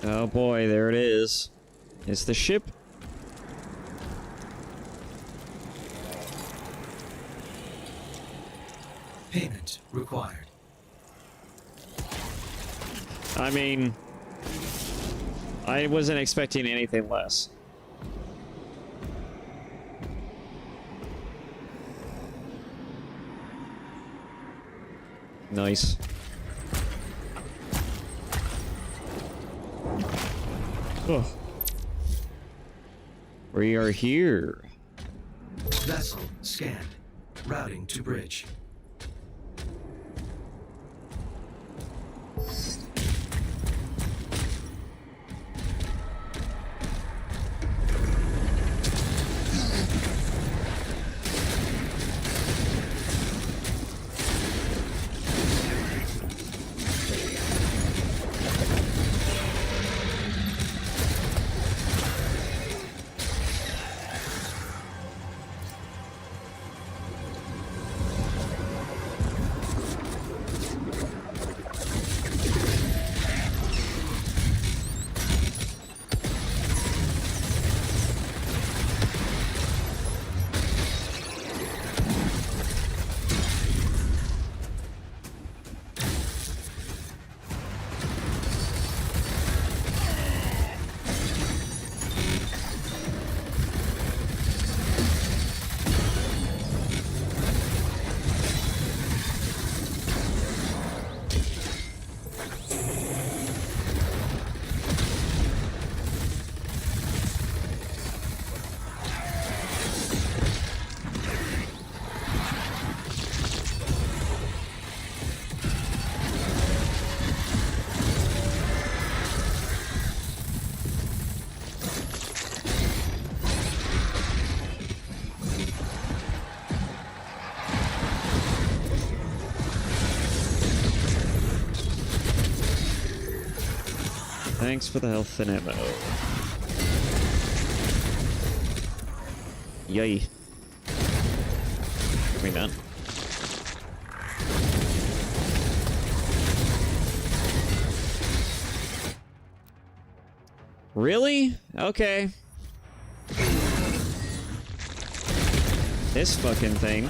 Speaker 1: Oh boy, there it is. It's the ship.
Speaker 5: Payment required.
Speaker 1: I mean, I wasn't expecting anything less. Nice. Oh. We are here.
Speaker 5: Vessel scanned. Routing to bridge.
Speaker 1: Thanks for the health and ammo. Yay. Are we done? Really? Okay. This fucking thing.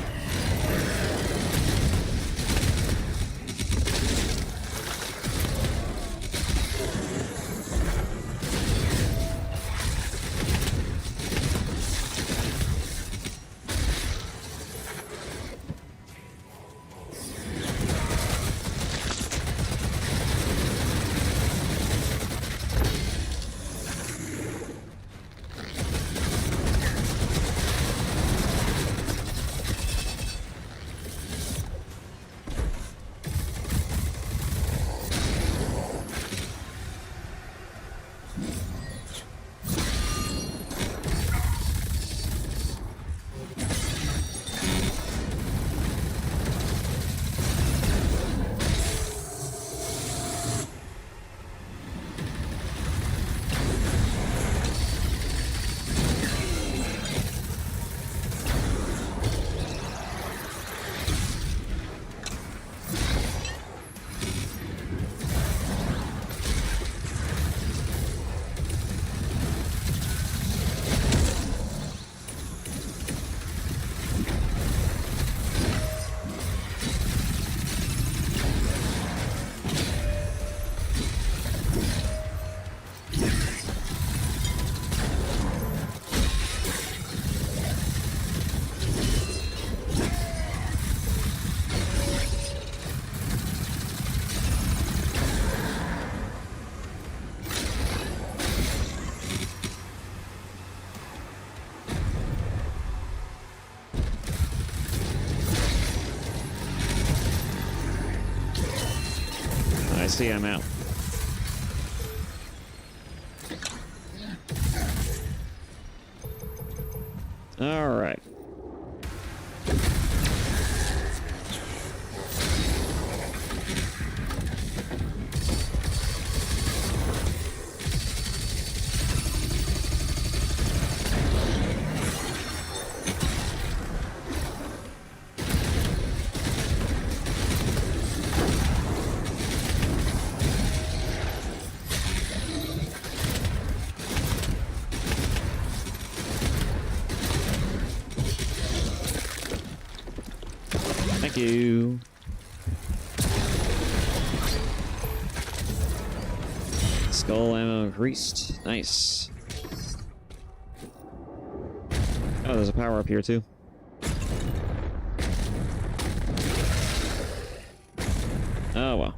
Speaker 1: I see, I'm out. All right. Thank you. Skull ammo increased. Nice. Oh, there's a power up here too. Oh, well.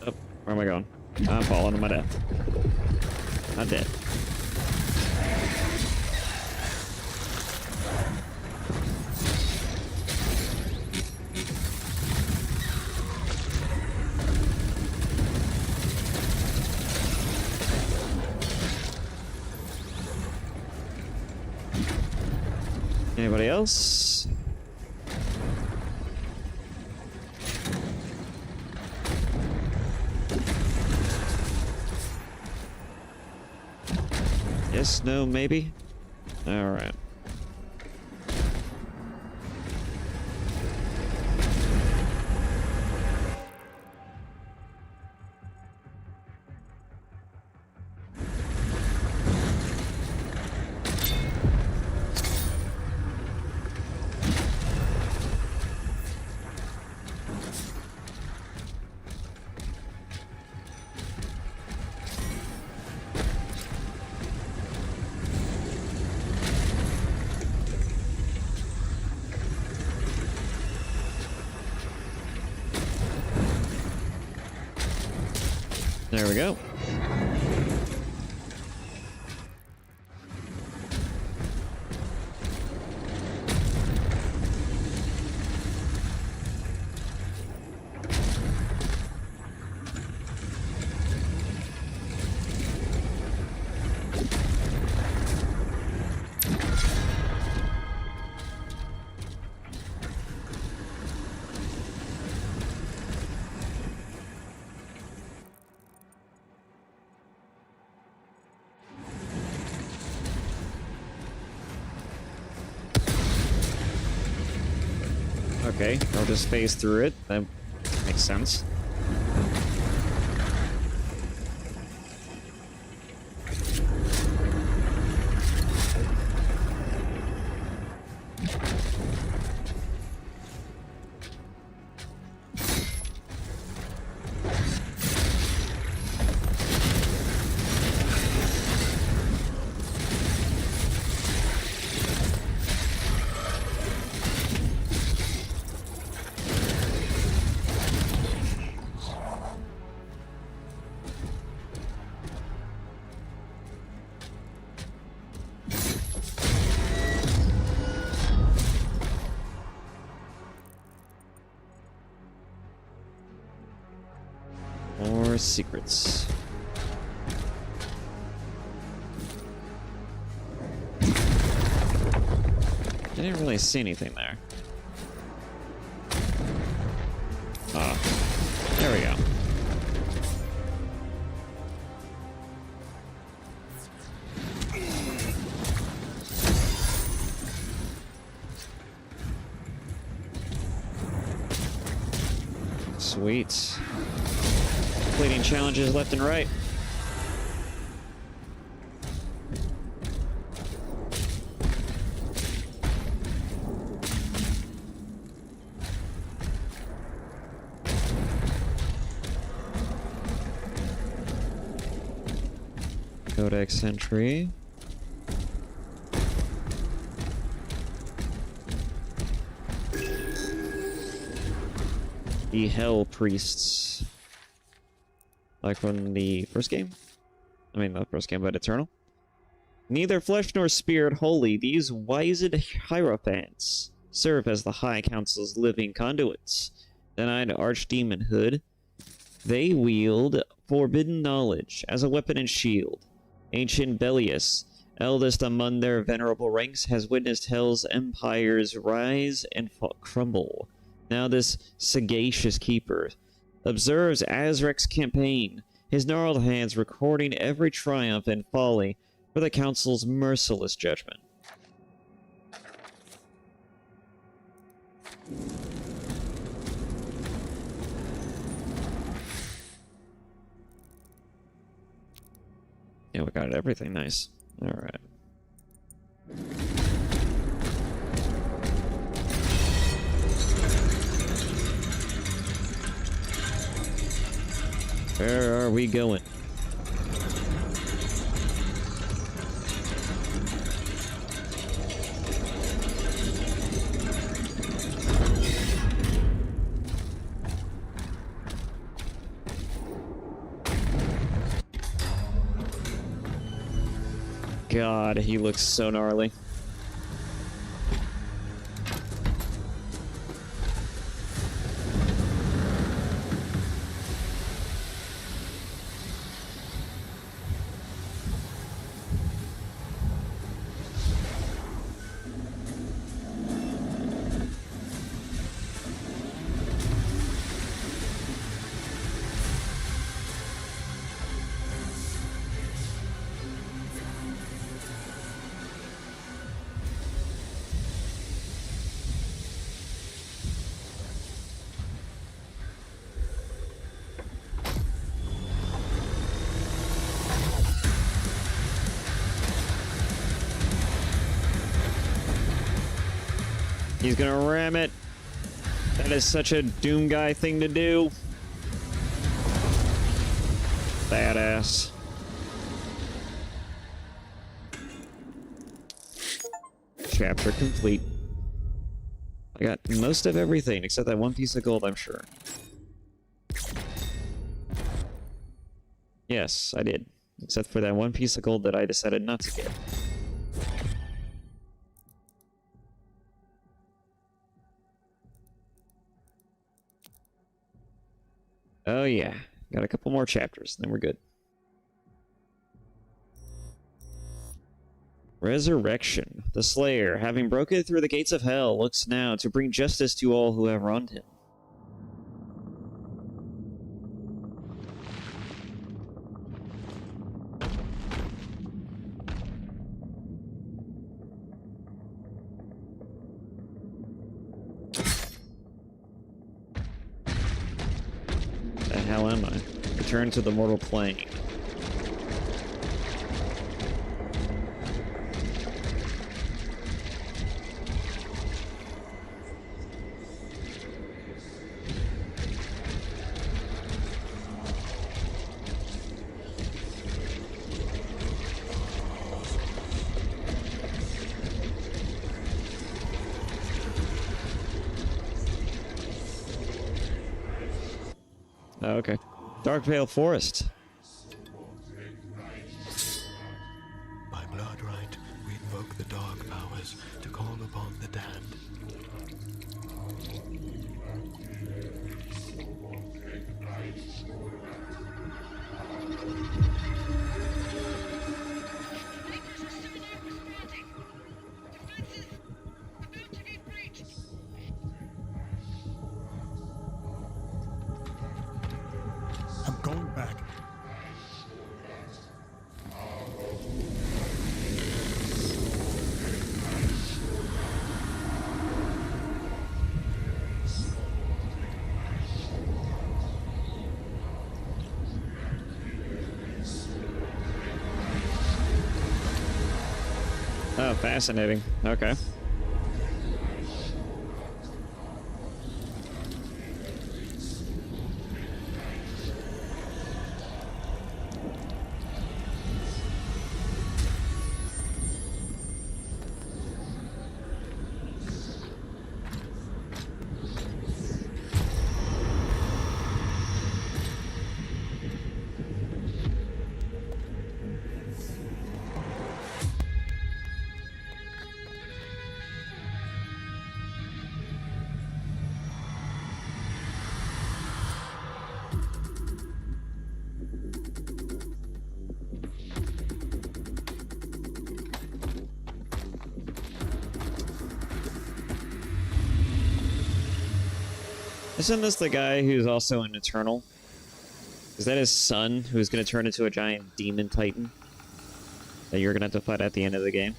Speaker 1: Oh, where am I going? I'm falling to my death. I'm dead. Anybody else? Yes, no, maybe? Alright. There we go. Okay, I'll just phase through it. That makes sense. More secrets. I didn't really see anything there. Oh, there we go. Sweet. Completing challenges left and right. Codex entry. The Hell Priests. Like from the first game? I mean, not the first game, but Eternal. Neither flesh nor spirit holy, these wised hierophants serve as the High Council's living conduits. Denied archdemonhood, they wield forbidden knowledge as a weapon and shield. Ancient Bellius, eldest among their venerable ranks, has witnessed Hell's empires rise and crumble. Now this sagacious keeper observes Azrek's campaign, his gnarled hands recording every triumph and folly for the Council's merciless judgment. Yeah, we got everything nice. Alright. Where are we going? God, he looks so gnarly. He's gonna ram it. That is such a Doom Guy thing to do. Badass. Chapter complete. I got most of everything except that one piece of gold, I'm sure. Yes, I did. Except for that one piece of gold that I decided not to get. Oh yeah, got a couple more chapters, then we're good. Resurrection. The Slayer, having broken through the gates of hell, looks now to bring justice to all who have wronged him. The hell am I? Return to the mortal plane. Oh, okay. Dark Pale Forest.
Speaker 3: By blood right, we invoke the dark powers to call upon the damned.
Speaker 2: I'm going back.
Speaker 1: Oh, fascinating. Okay. Isn't this the guy who's also an Eternal? Is that his son who's going to turn into a giant demon titan? that you're gonna have to fight at the end of the game.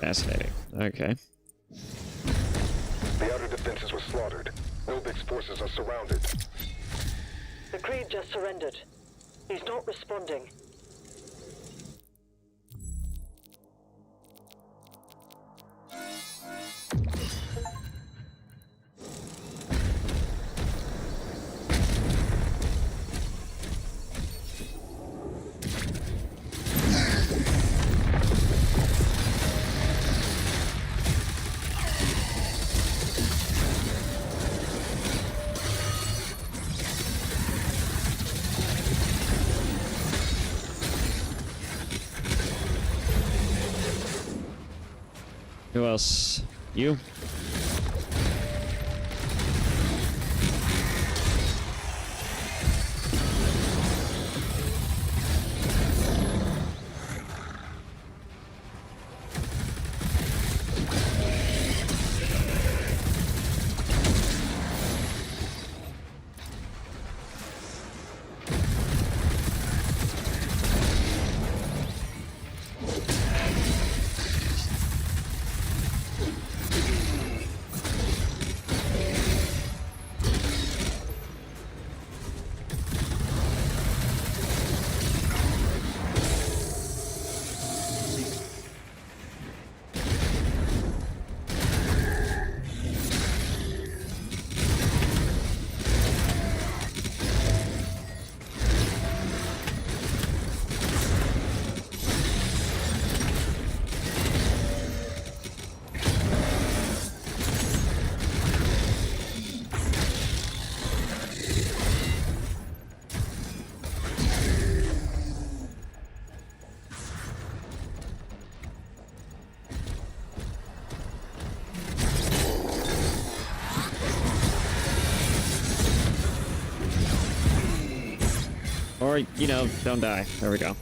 Speaker 1: Fascinating. Okay.
Speaker 2: The outer defenses were slaughtered. Novic's forces are surrounded.
Speaker 6: The Creed just surrendered. He's not responding.
Speaker 1: Who else? You? Or, you know, don't die. There we go.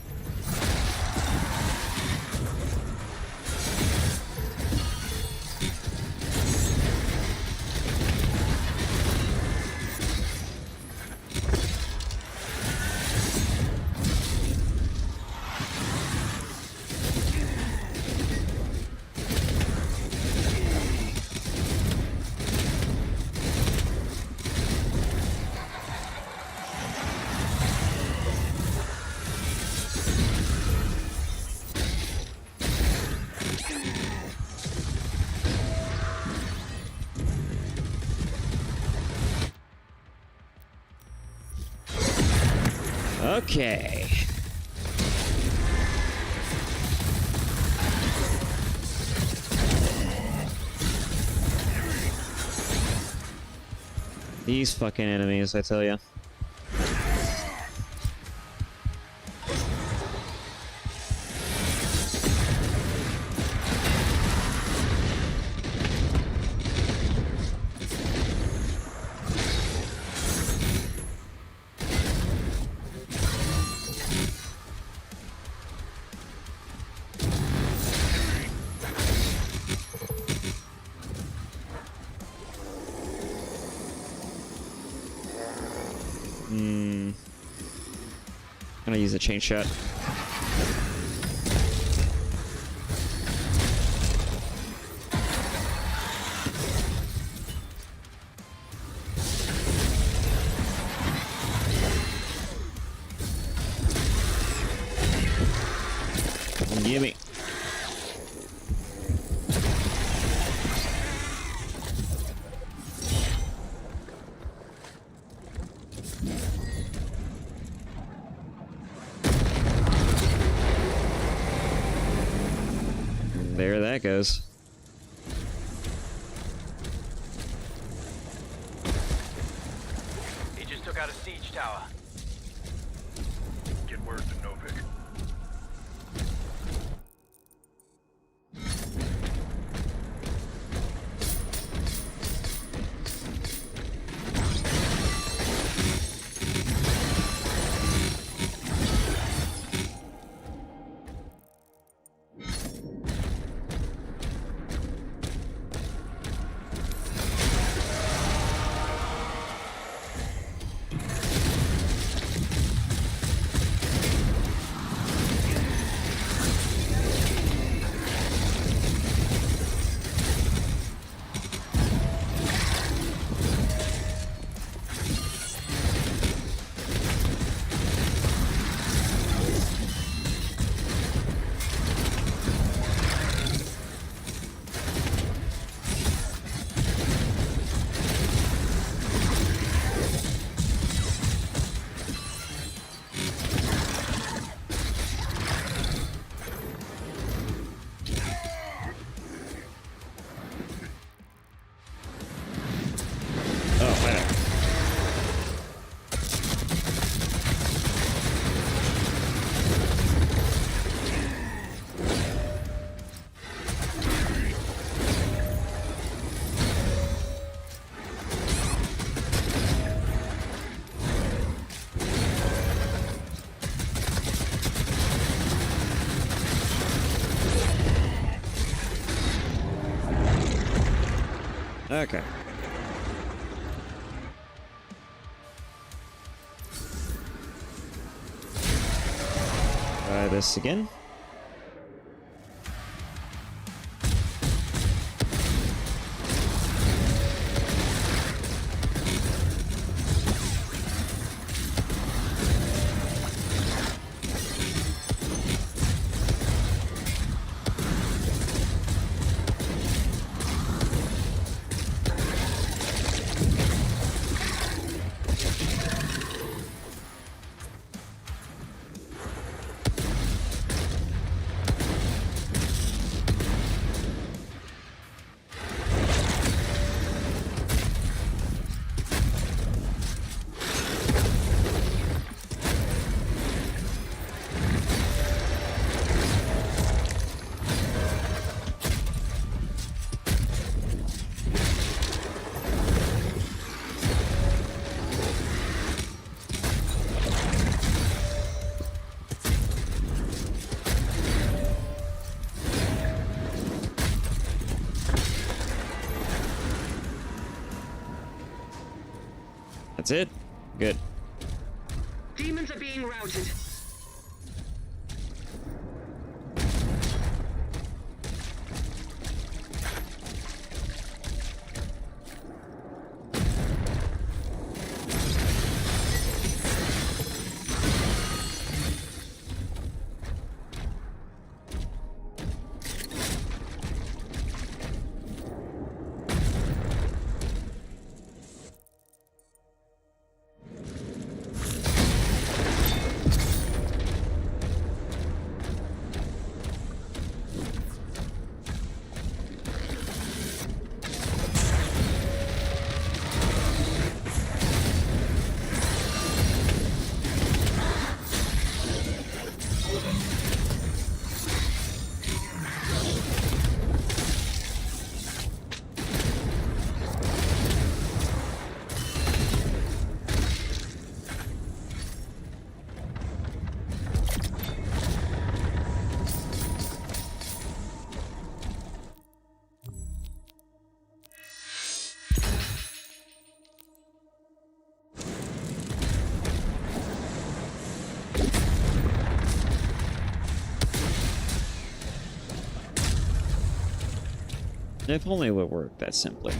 Speaker 1: Okay. These fucking enemies, I tell ya. I'm gonna use a chain shot. Gimme. There that goes.
Speaker 7: He just took out a siege tower.
Speaker 2: Get word to Novik.
Speaker 1: Okay. Try this again. That's it? Good.
Speaker 6: Demons are being routed.
Speaker 1: If only it would work that simply.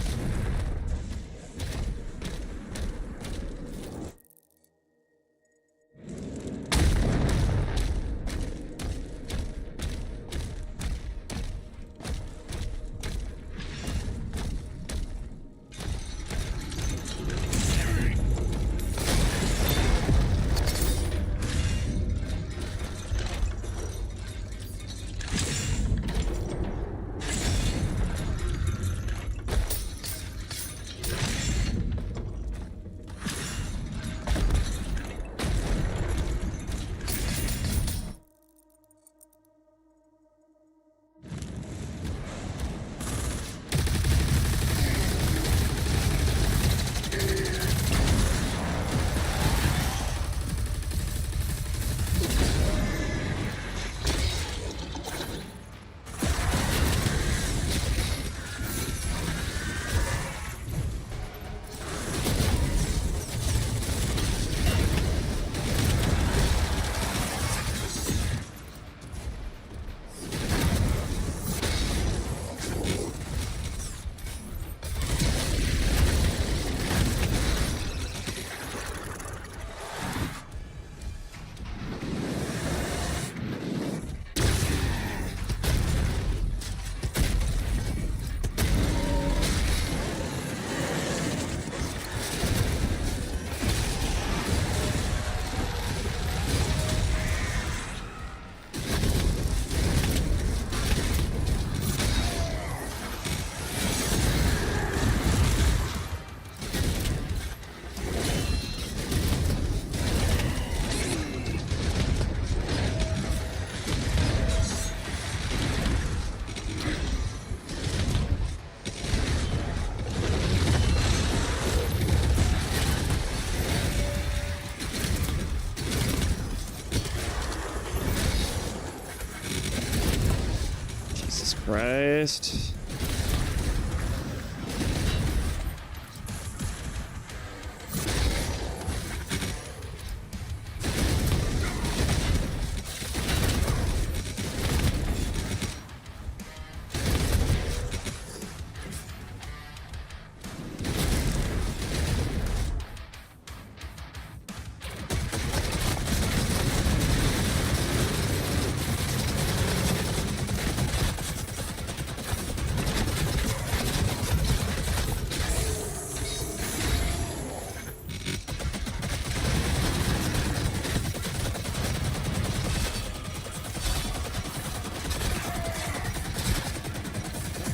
Speaker 1: Christ.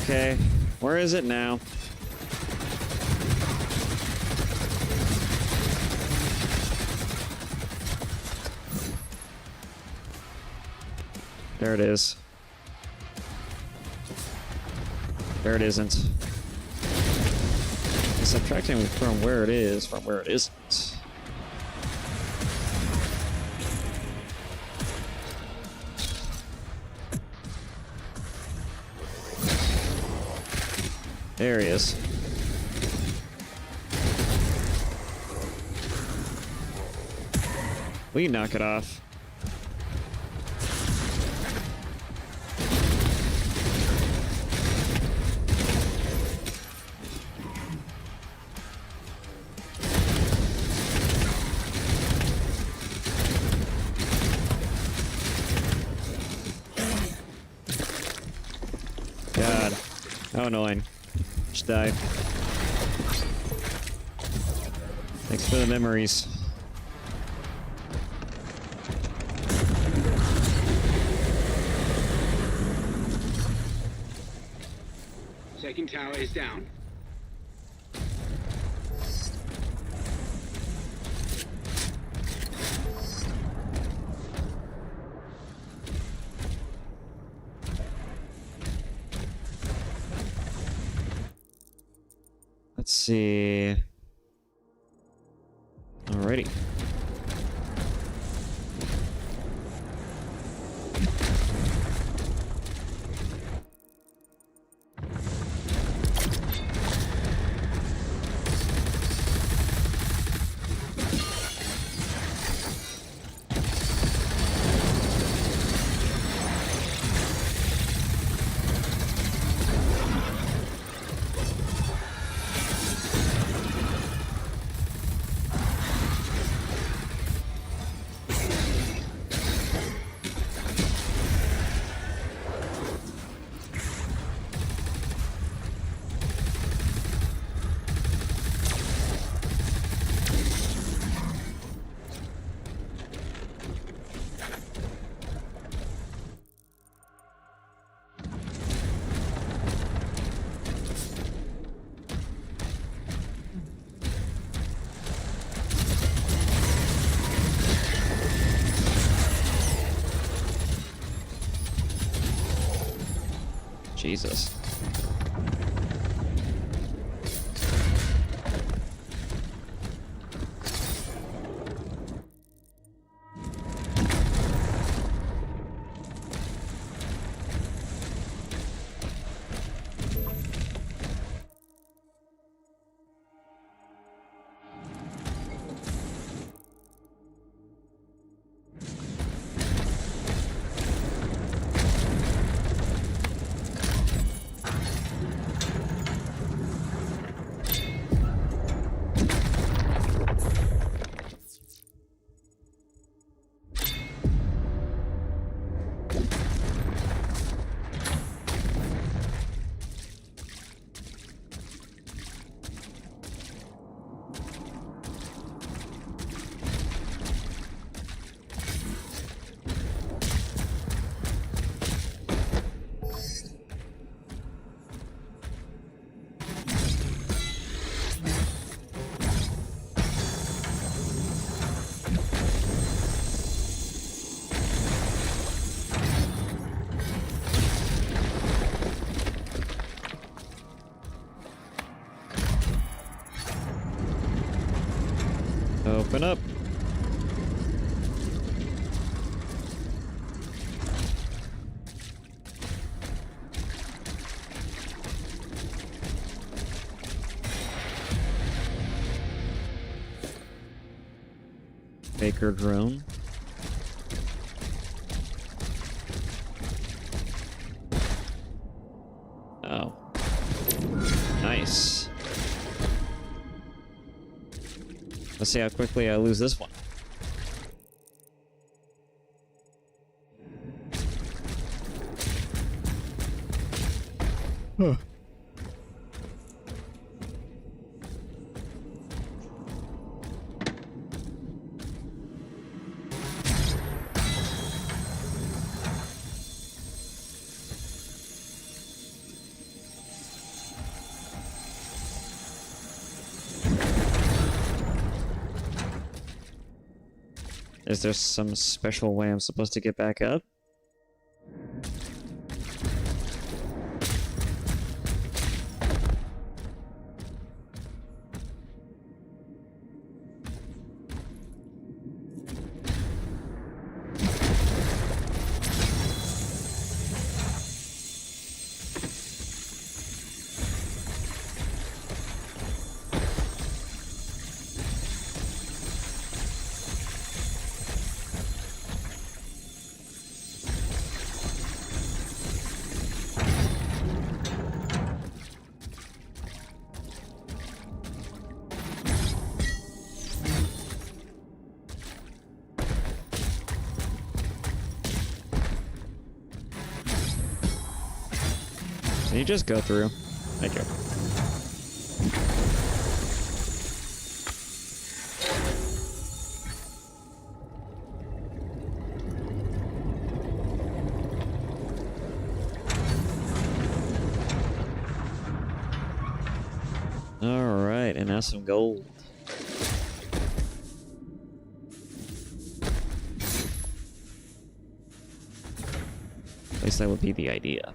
Speaker 1: Okay, where is it now? There it is. There it isn't. It's subtracting from where it is, from where it isn't. There he is. We can knock it off. God. How annoying. Just die. Thanks for the memories.
Speaker 7: Second tower is down.
Speaker 1: Let's see. Alrighty. Jesus. Open up. Baker drone. Oh. Nice. Let's see how quickly I lose this one. Huh. Is there some special way I'm supposed to get back up? Can you just go through? Thank you. Alright, and now some gold. At least that would be the idea.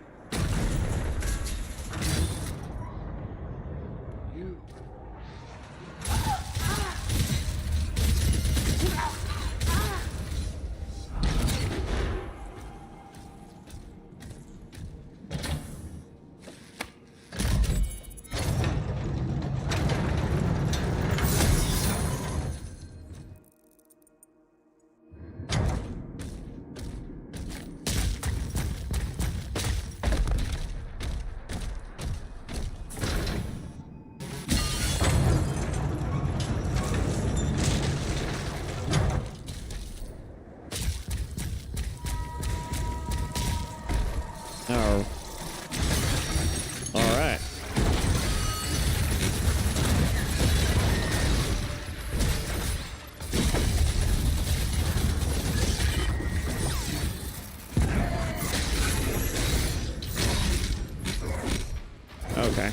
Speaker 1: Oh. Alright. Okay.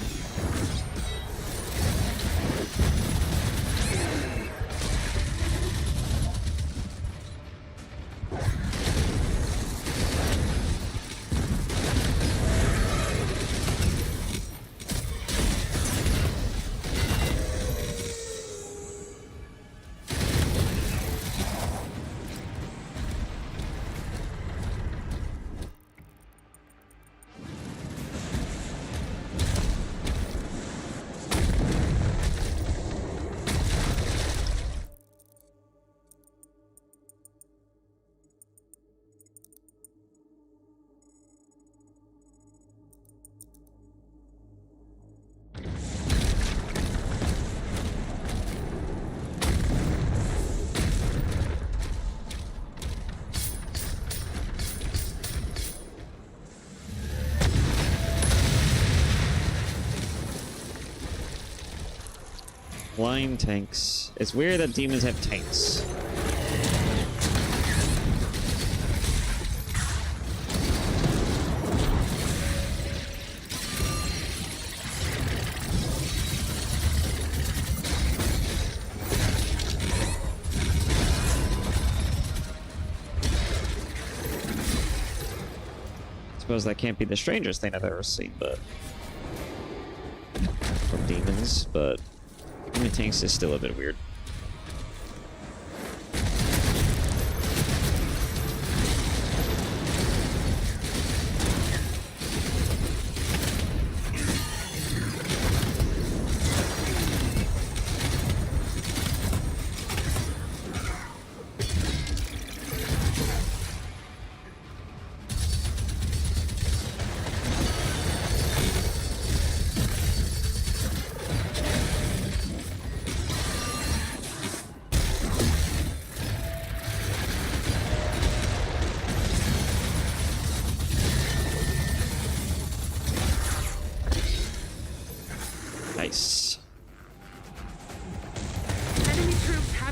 Speaker 1: Flying tanks. It's weird that demons have tanks. Suppose that can't be the strangest thing I've ever seen, but from demons, but demon tanks is still a bit weird.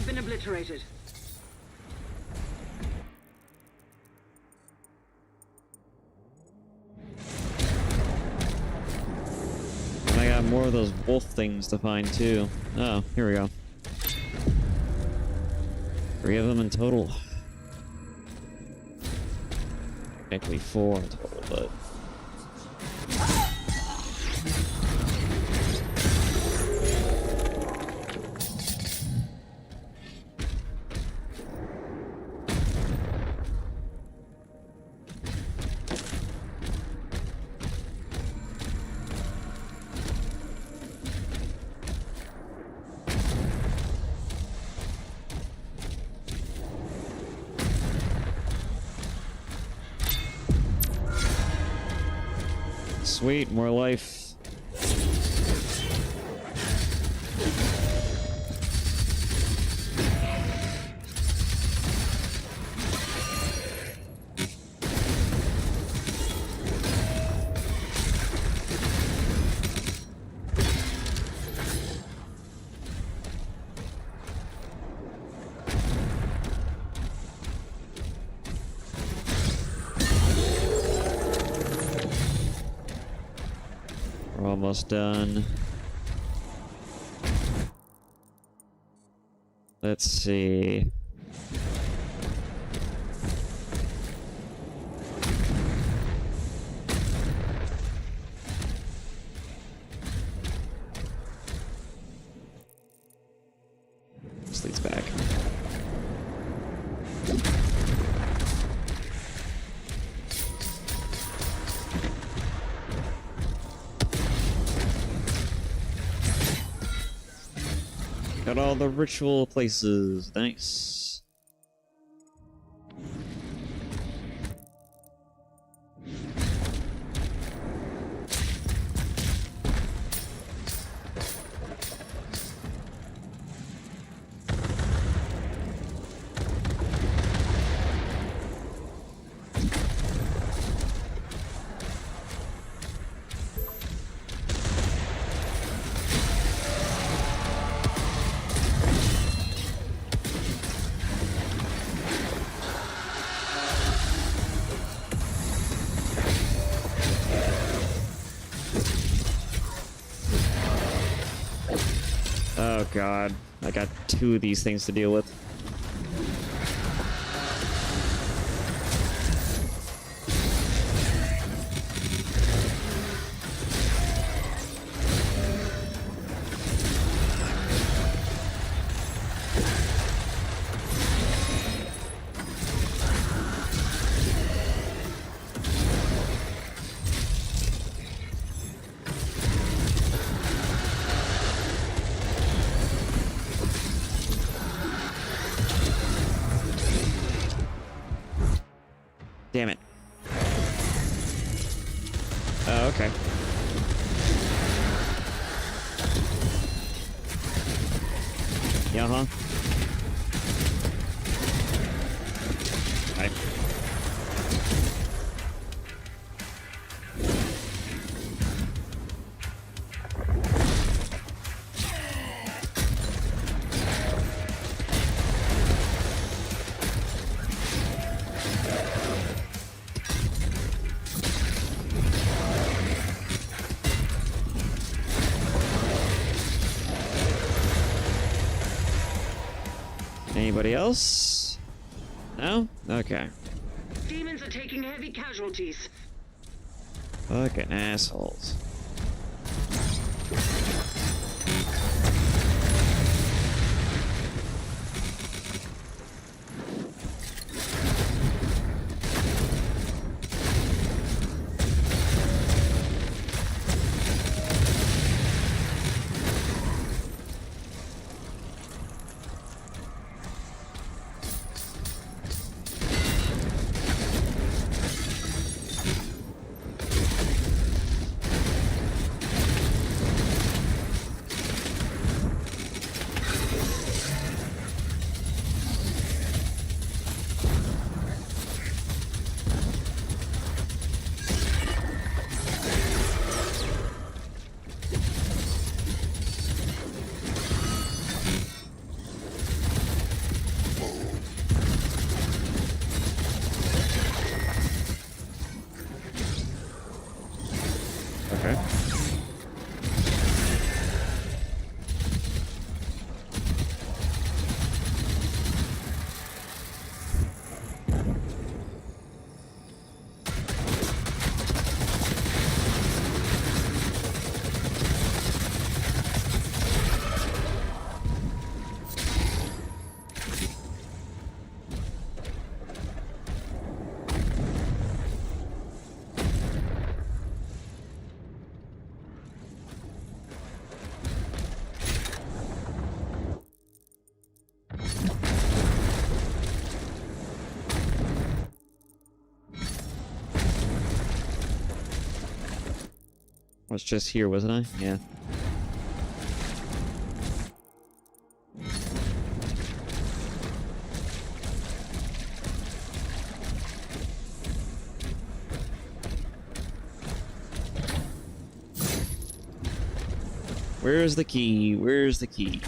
Speaker 6: have been obliterated.
Speaker 1: And I got more of those wolf things to find too. Oh, here we go. 3 of them in total. Technically 4 in total, but... Sweet, more life. We're almost done. Let's see. This leads back. Got all the ritual places. Nice. Oh god, I got 2 of these things to deal with. Damn it. Oh, okay. Yeah, huh? Hi. Anybody else? No? Okay.
Speaker 6: Demons are taking heavy casualties.
Speaker 1: Fucking assholes. was just here, wasn't I? Yeah. Where's the key? Where's the key?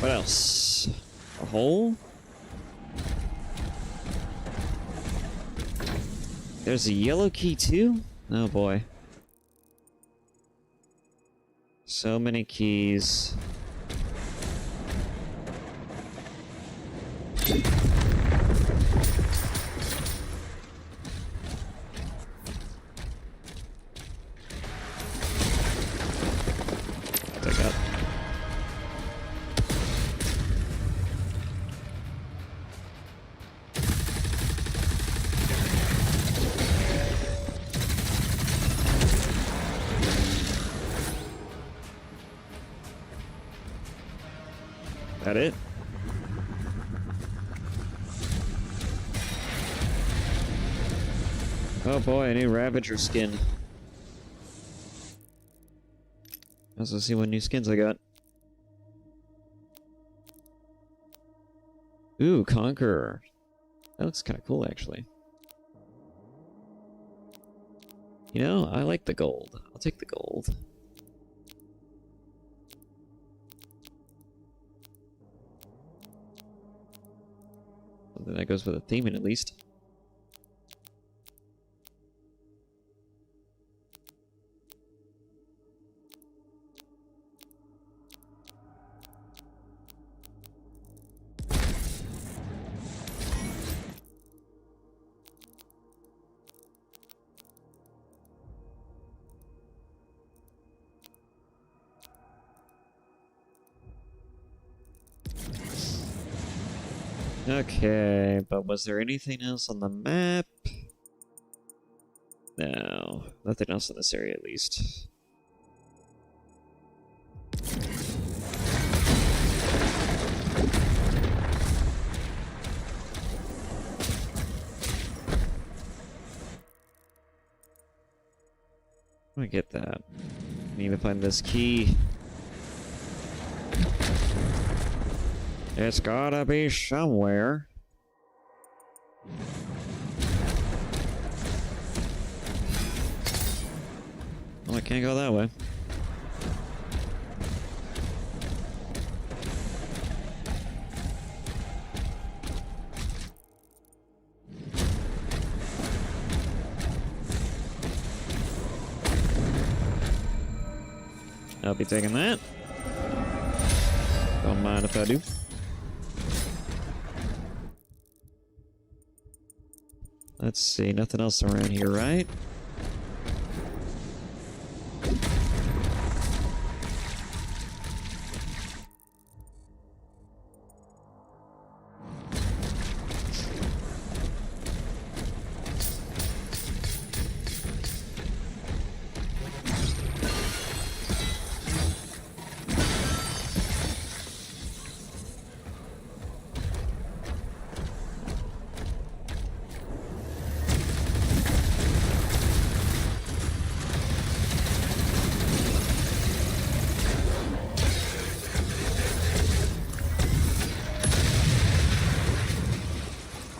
Speaker 1: What else? A hole? There's a yellow key too? Oh boy. So many keys. Take out. That it? Oh boy, a new Ravager skin. Let's see what new skins I got. Ooh, Conqueror. That looks kind of cool, actually. You know, I like the gold. I'll take the gold. Something that goes with a theme, at least. Okay, but was there anything else on the map? No, nothing else in this area at least. I'm gonna get that. Need to find this key. It's gotta be somewhere. Well, I can't go that way. I'll be taking that. Don't mind if I do. Let's see, nothing else around here, right?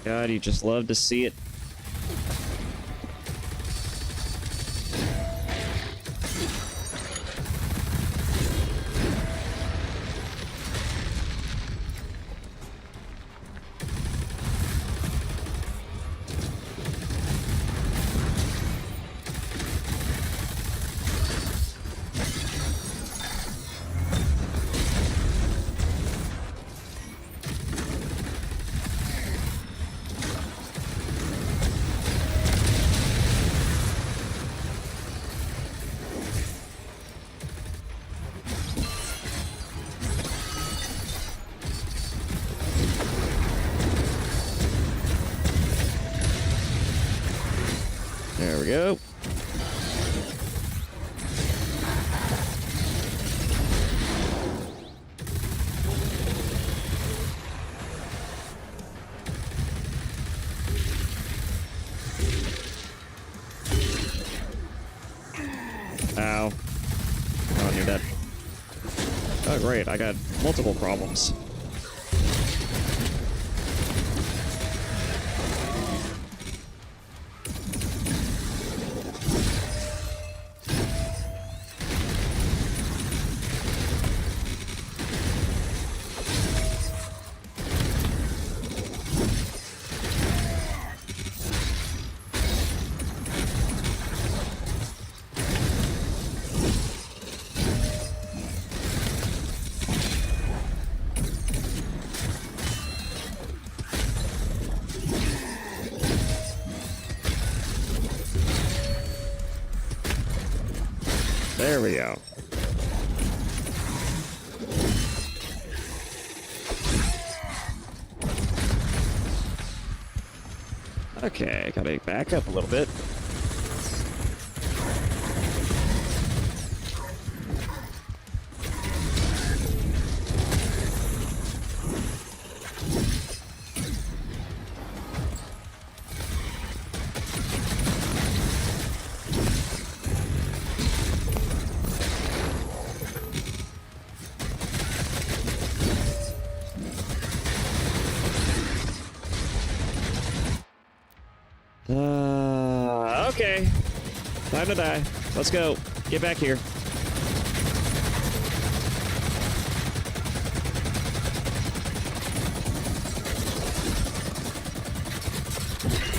Speaker 1: God, you just love to see it. go. Ow. Oh, you're dead. Oh, great. I got multiple problems. There we go. Okay, gotta back up a little bit. Okay. Time to die. Let's go. Get back here.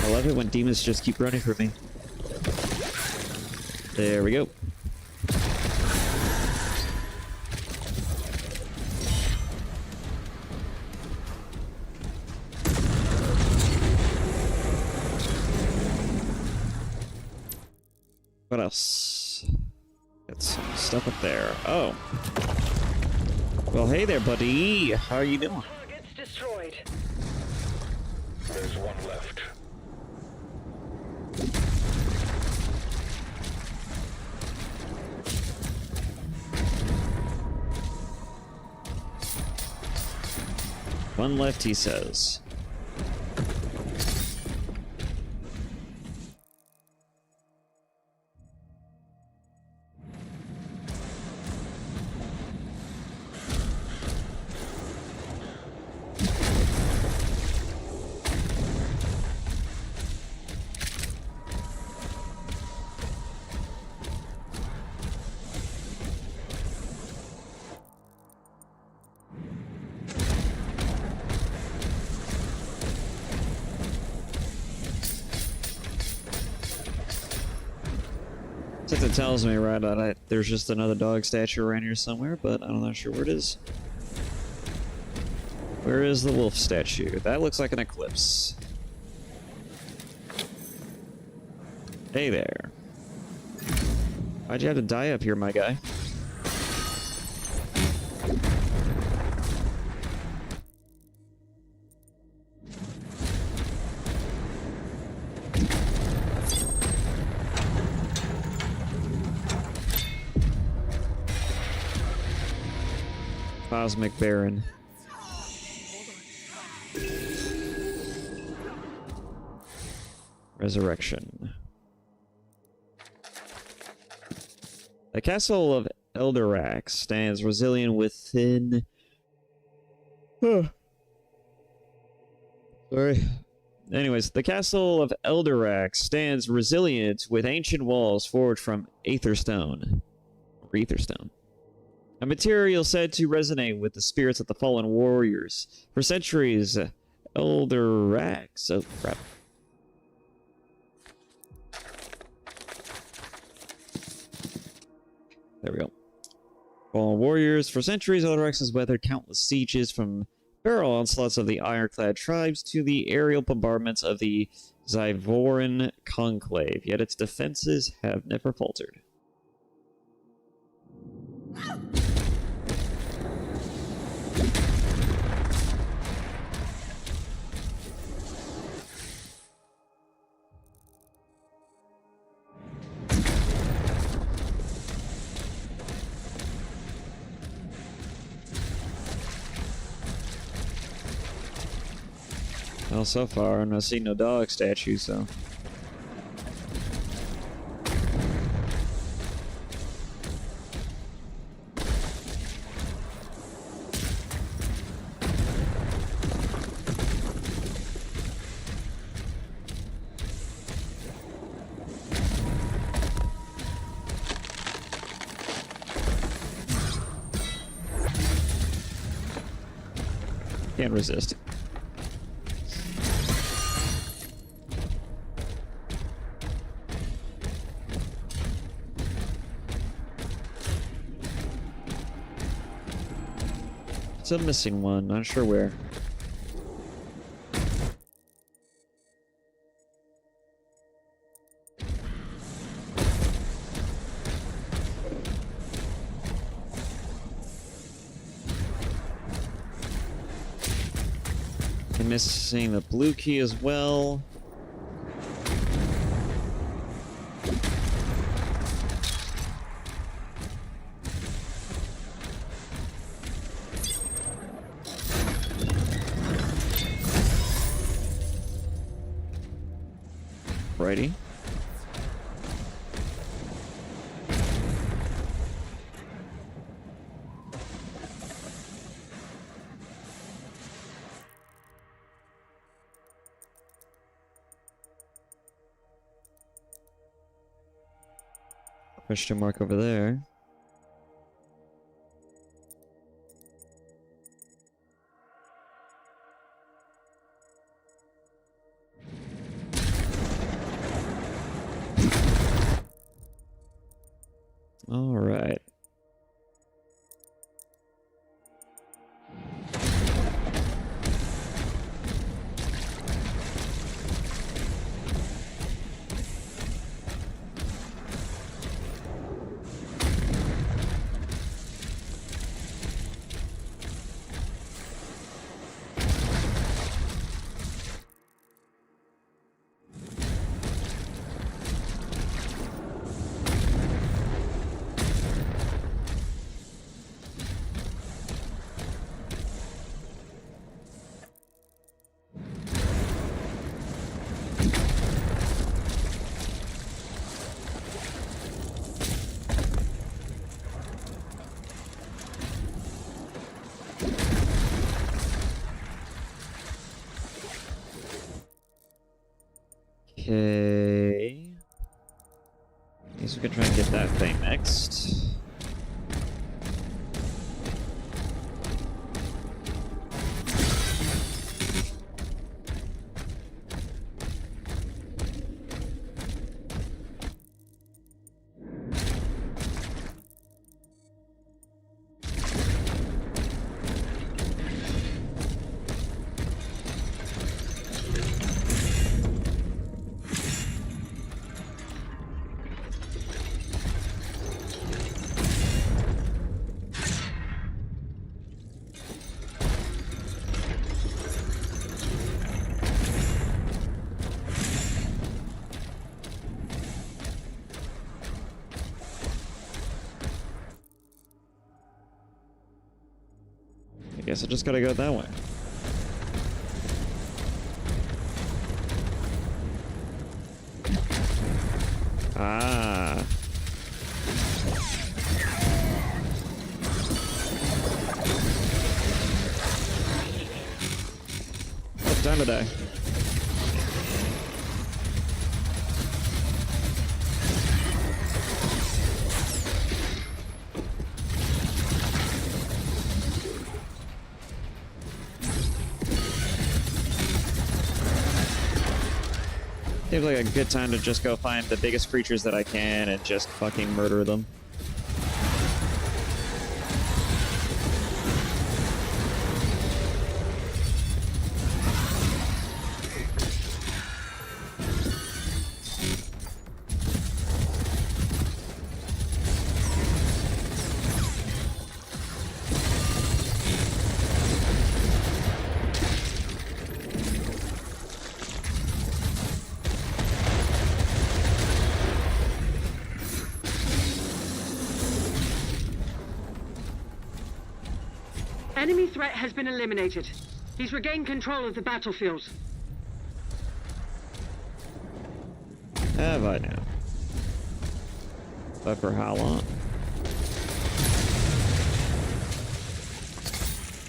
Speaker 1: I love it when demons just keep running from me. There we go. What else? Got some stuff up there. Oh. Well, hey there, buddy. How are you doing?
Speaker 6: Targets destroyed.
Speaker 4: There's one left.
Speaker 1: One left, he says. Since it tells me right that there's just another dog statue around here somewhere, but I'm not sure where it is. Where is the wolf statue? That looks like an eclipse. Hey there. Why'd you have to die up here, my guy? Cosmic Baron. Resurrection. The castle of Elderax stands resilient within... Sorry. Anyways, the castle of Elderax stands resilient with ancient walls forged from Aetherstone. Or Aetherstone. A material said to resonate with the spirits of the fallen warriors. For centuries, Elderax... Oh, crap. There we go. Fallen warriors. For centuries, Elderax has weathered countless sieges from feral onslaughts of the ironclad tribes to the aerial bombardments of the Zyvoran conclave. Yet its defenses have never faltered. Well, so far, and I see no dog statue, so. Can't resist. It's a missing one, not sure where. I'm missing the blue key as well. Righty. Question mark over there. All right. Okay. I guess we can try and get that thing next. Guess I just gotta go that way. Ah. What time to die? Seems like a good time to just go find the biggest creatures that I can and just fucking murder them.
Speaker 6: Enemy threat has been eliminated. He's regained control of the battlefield.
Speaker 1: Have I now? But for how long?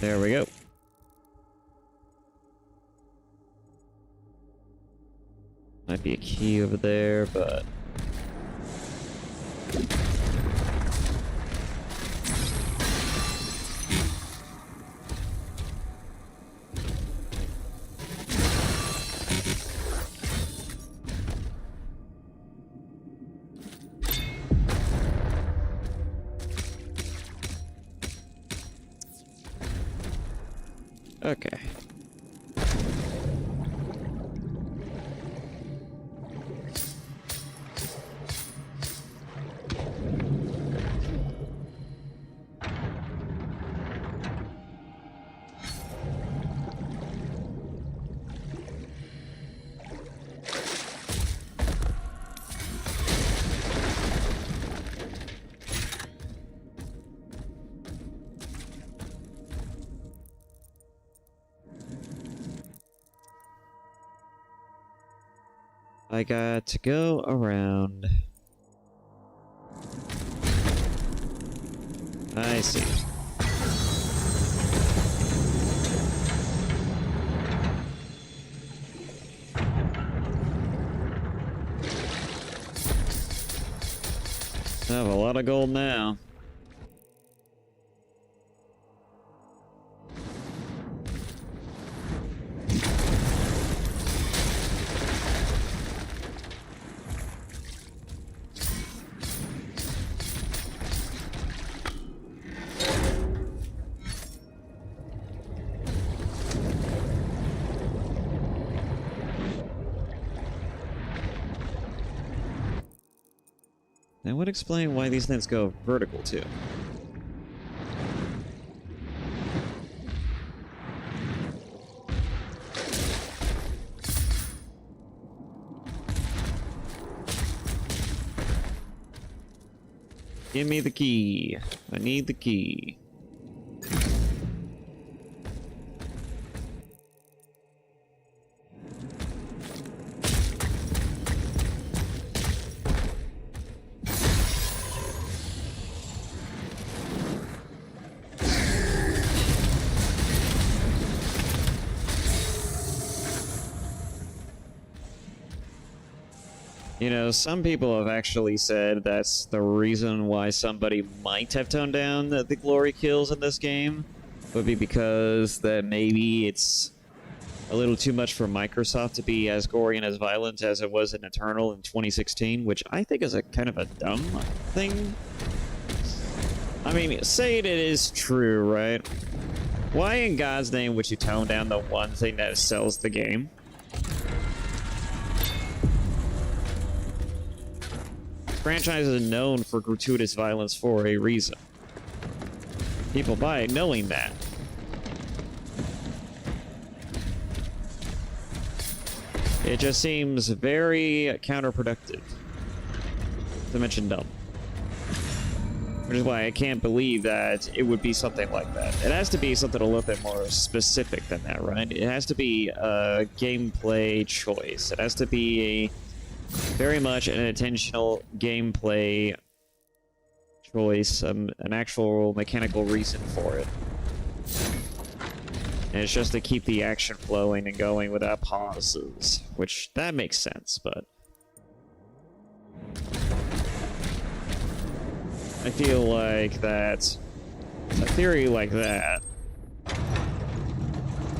Speaker 1: There we go. Might be a key over there, but... Okay. I got to go around. I see. I have a lot of gold now. That would explain why these nets go vertical, too. Give me the key. I need the key. You know, some people have actually said that's the reason why somebody might have toned down the glory kills in this game, would be because that maybe it's a little too much for Microsoft to be as gory and as violent as it was in Eternal in 2016, which I think is a kind of a dumb thing. I mean, say it is true, right? Why in God's name would you tone down the one thing that sells the game? Franchise is known for gratuitous violence for a reason. People buy it knowing that. It just seems very counterproductive. To mention dumb. Which is why I can't believe that it would be something like that. It has to be something a little bit more specific than that, right? It has to be a gameplay choice. It has to be a very much an intentional gameplay choice, an actual mechanical reason for it. And it's just to keep the action flowing and going without pauses, which that makes sense, but I feel like that a theory like that,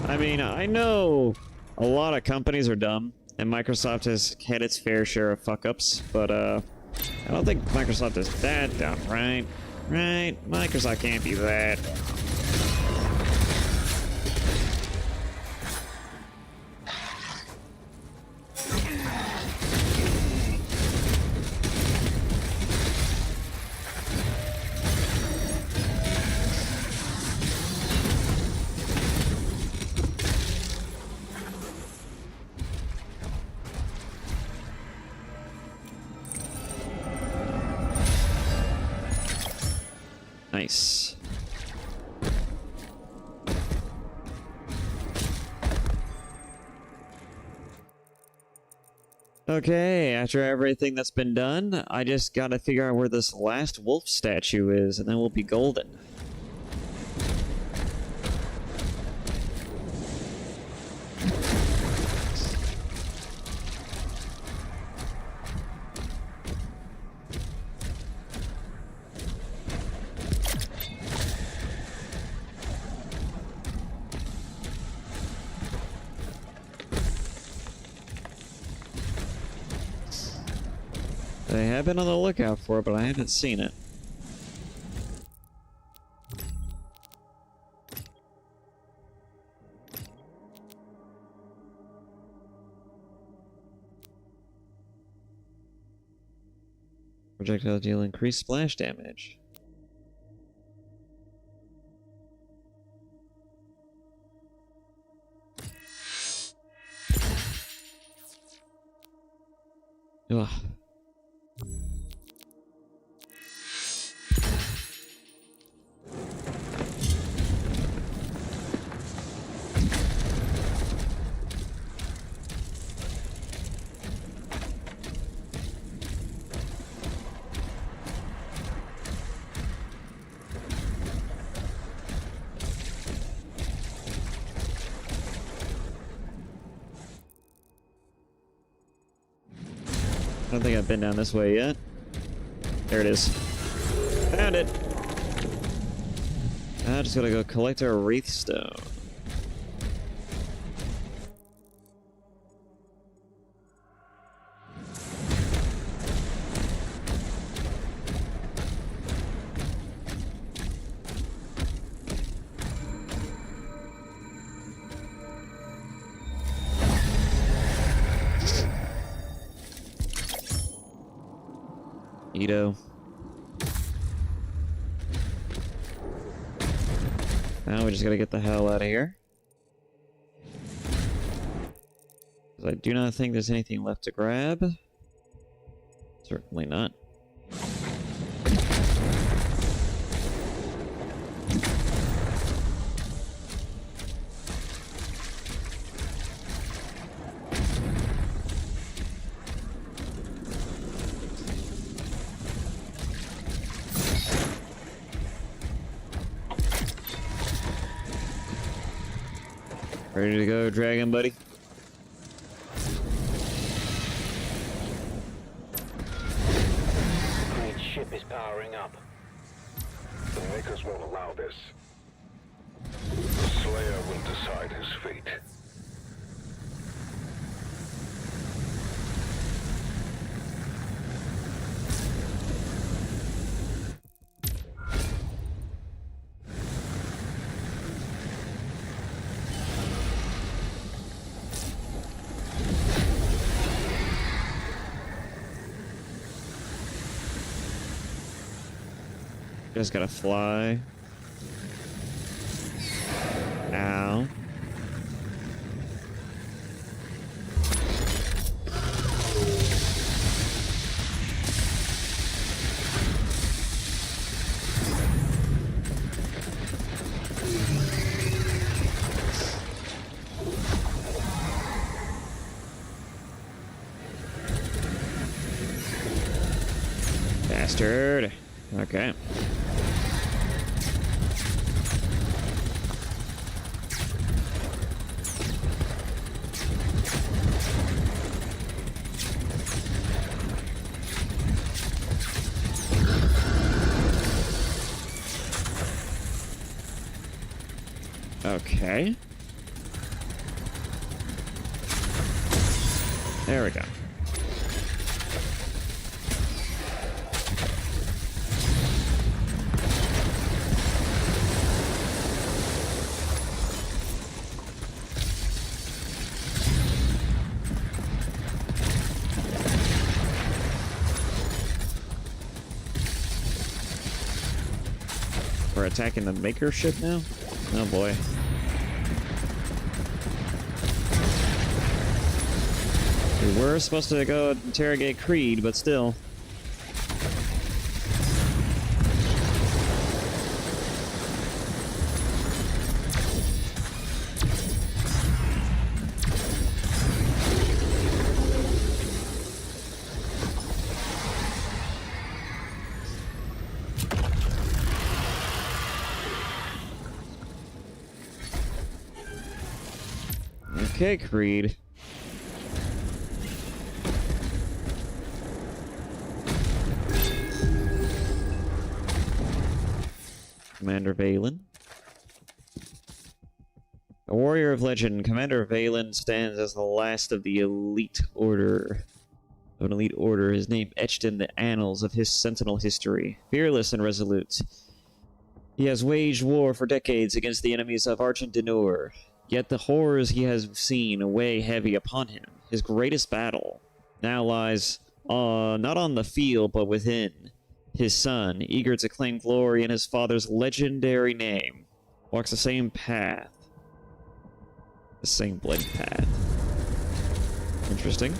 Speaker 1: I mean, I know a lot of companies are dumb, and Microsoft has had its fair share of fuck-ups, but, I don't think Microsoft is that dumb, right? Right? Microsoft can't be that dumb. Nice. Okay, after everything that's been done, I just gotta figure out where this last wolf statue is, and then we'll be golden. I have been on the lookout for it, but I haven't seen it. Projectiles deal increased splash damage. Ugh. I don't think I've been down this way yet. There it is. Found it! I just gotta go collect our Wraith Stone. Ito. Now we just gotta get the hell out of here. 'Cause I do not think there's anything left to grab. Certainly not. Ready to go, dragon buddy?
Speaker 4: Creed's ship is powering up.
Speaker 2: The Makers won't allow this. The Slayer will decide his fate.
Speaker 1: Just gotta fly. Ow. Bastard. Okay. Okay. There we go. We're attacking the Maker ship now? Oh boy. We were supposed to go interrogate Creed, but still. Okay, Creed. Commander Valen. A warrior of legend, Commander Valen stands as the last of the elite order. Of an elite order, his name etched in the annals of his Sentinel history. Fearless and resolute, he has waged war for decades against the enemies of Argent Denur. Yet the horrors he has seen weigh heavy upon him. His greatest battle now lies not on the field, but within. His son, eager to claim glory in his father's legendary name, walks the same path. The same blade path. Interesting.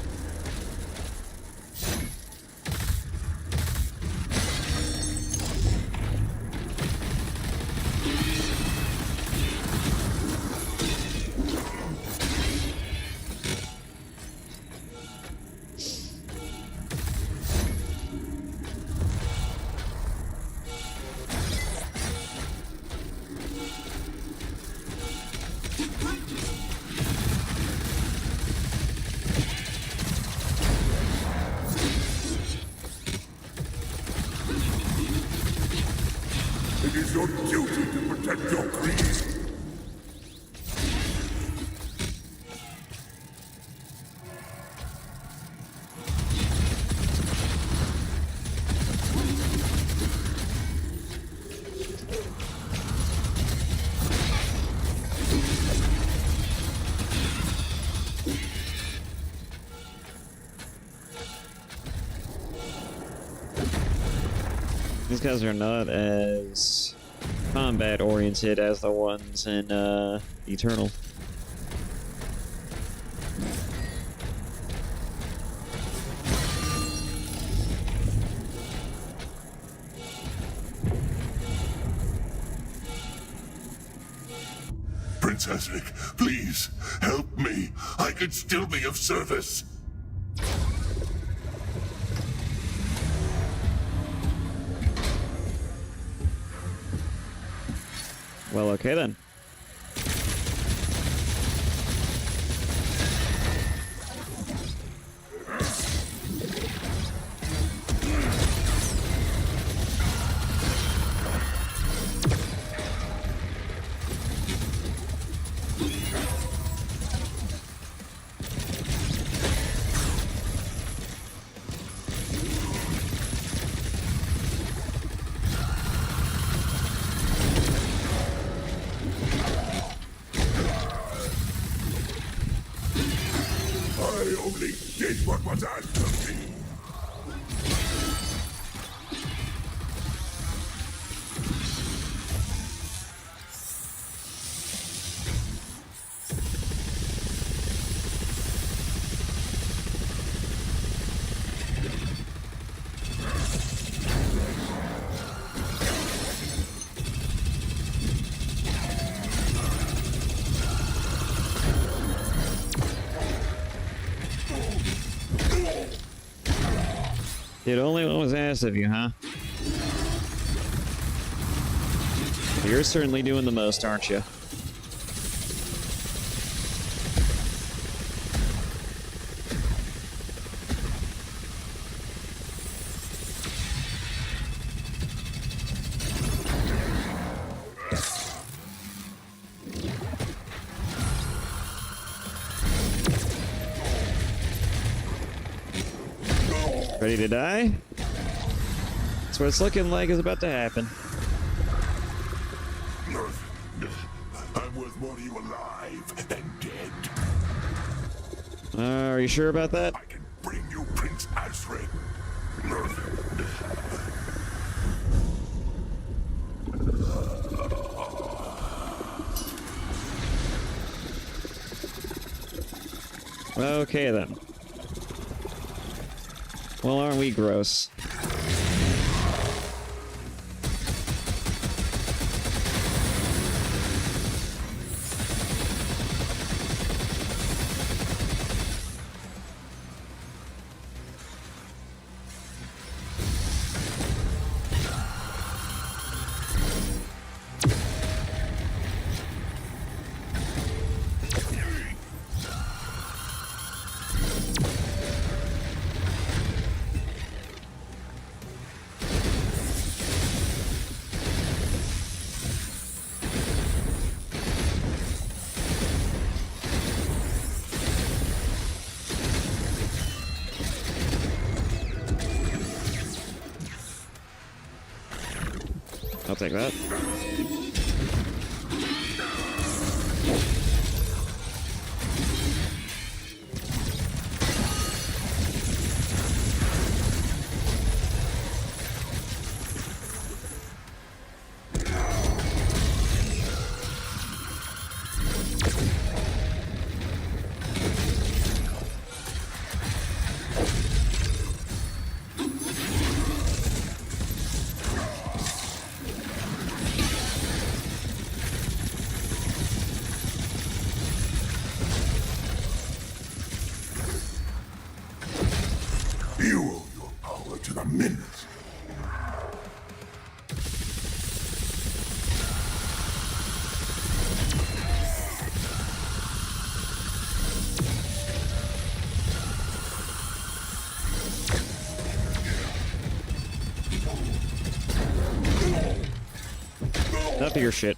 Speaker 2: It is your duty to protect your creed.
Speaker 1: These guys are not as combat oriented as the ones in Eternal.
Speaker 2: Princess Nick, please, help me. I could still be of service.
Speaker 1: Well, okay then.
Speaker 2: I only did what was asked of me.
Speaker 1: It only what was asked of you, huh? You're certainly doing the most, aren't you? Ready to die? That's what it's looking like is about to happen.
Speaker 2: I'm worth more to you alive than dead.
Speaker 1: Are you sure about that?
Speaker 2: I can bring you Prince Asric.
Speaker 1: Okay then. Well, aren't we gross? take that.
Speaker 2: You owe your power to the minutes.
Speaker 1: Enough of your shit.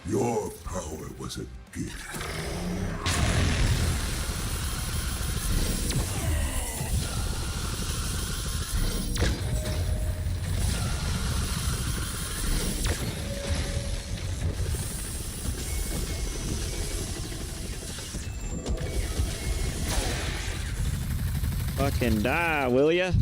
Speaker 2: Your power was a gift.
Speaker 1: Fucking die, will ya?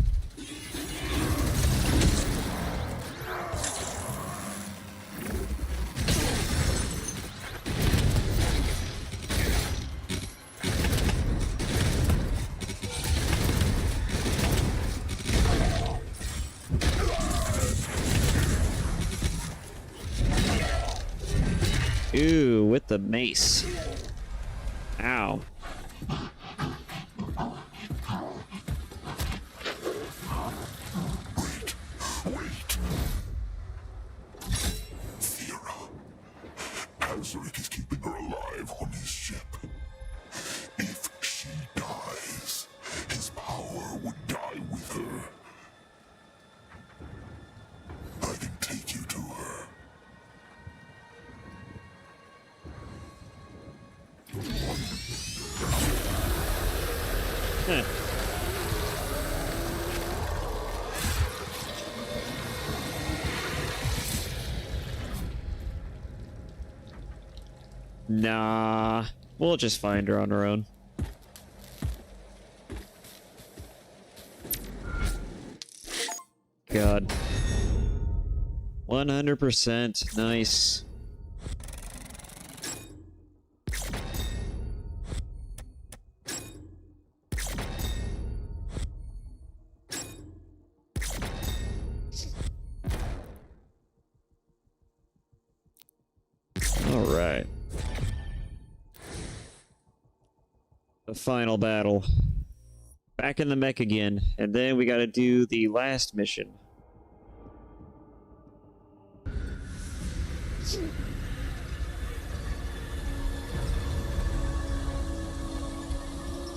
Speaker 1: Ooh, with the mace. Ow.
Speaker 2: Azaric is keeping her alive on his ship. If she dies, his power would die with her. I can take you to her.
Speaker 1: Huh. Nah, we'll just find her on her own. God. 100%. Nice. All right. The final battle. Back in the mech again, and then we gotta do the last mission.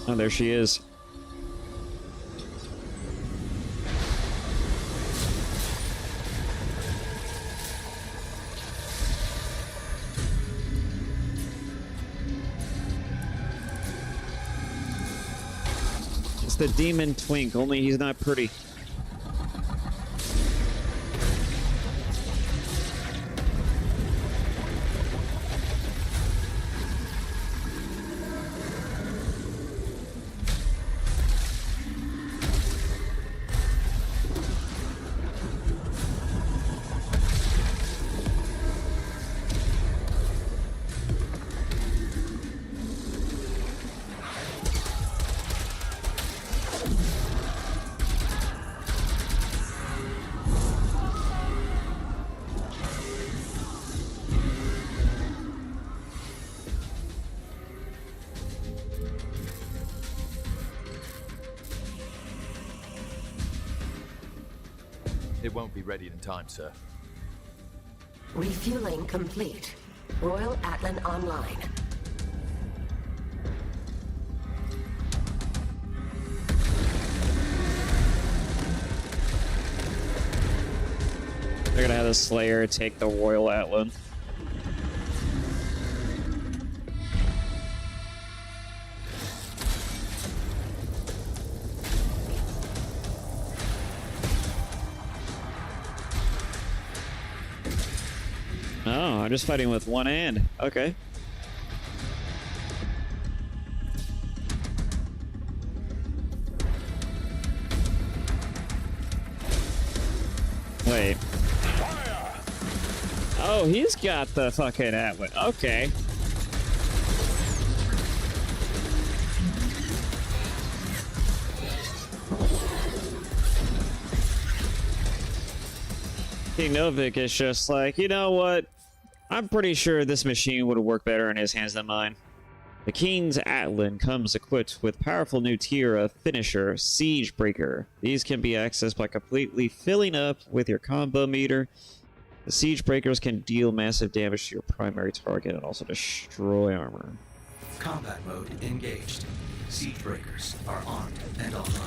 Speaker 1: Oh, there she is. It's the demon twink, only he's not pretty.
Speaker 8: It won't be ready in time, sir.
Speaker 9: Refueling complete. Royal Atlan online.
Speaker 1: They're gonna have the Slayer take the Royal Atlan. Oh, I'm just fighting with one hand. Okay. Wait. Oh, he's got the fucking Atlan. Okay. King Novik is just like, you know what? I'm pretty sure this machine would work better in his hands than mine. The King's Atlan comes equipped with powerful new tier of finisher, Siege Breaker. These can be accessed by completely filling up with your combo meter. The Siege Breakers can deal massive damage to your primary target and also destroy armor.
Speaker 5: Combat mode engaged. Siege breakers are armed and online.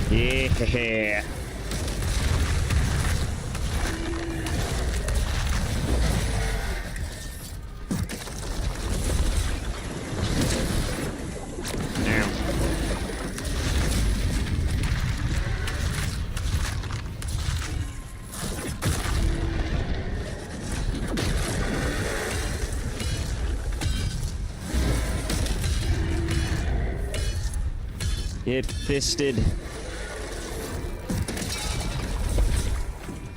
Speaker 1: Yeah. Get fisted.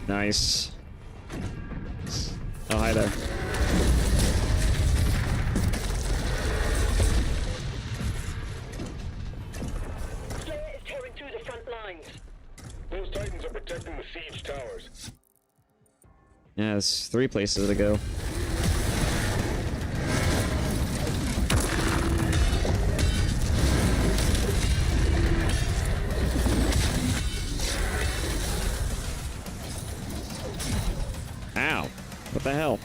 Speaker 1: Nice. Oh, hi there.
Speaker 6: Slayer is tearing through the front lines.
Speaker 2: Those Titans are protecting the siege towers.
Speaker 1: Yeah, there's 3 places to go. Ow. What the hell?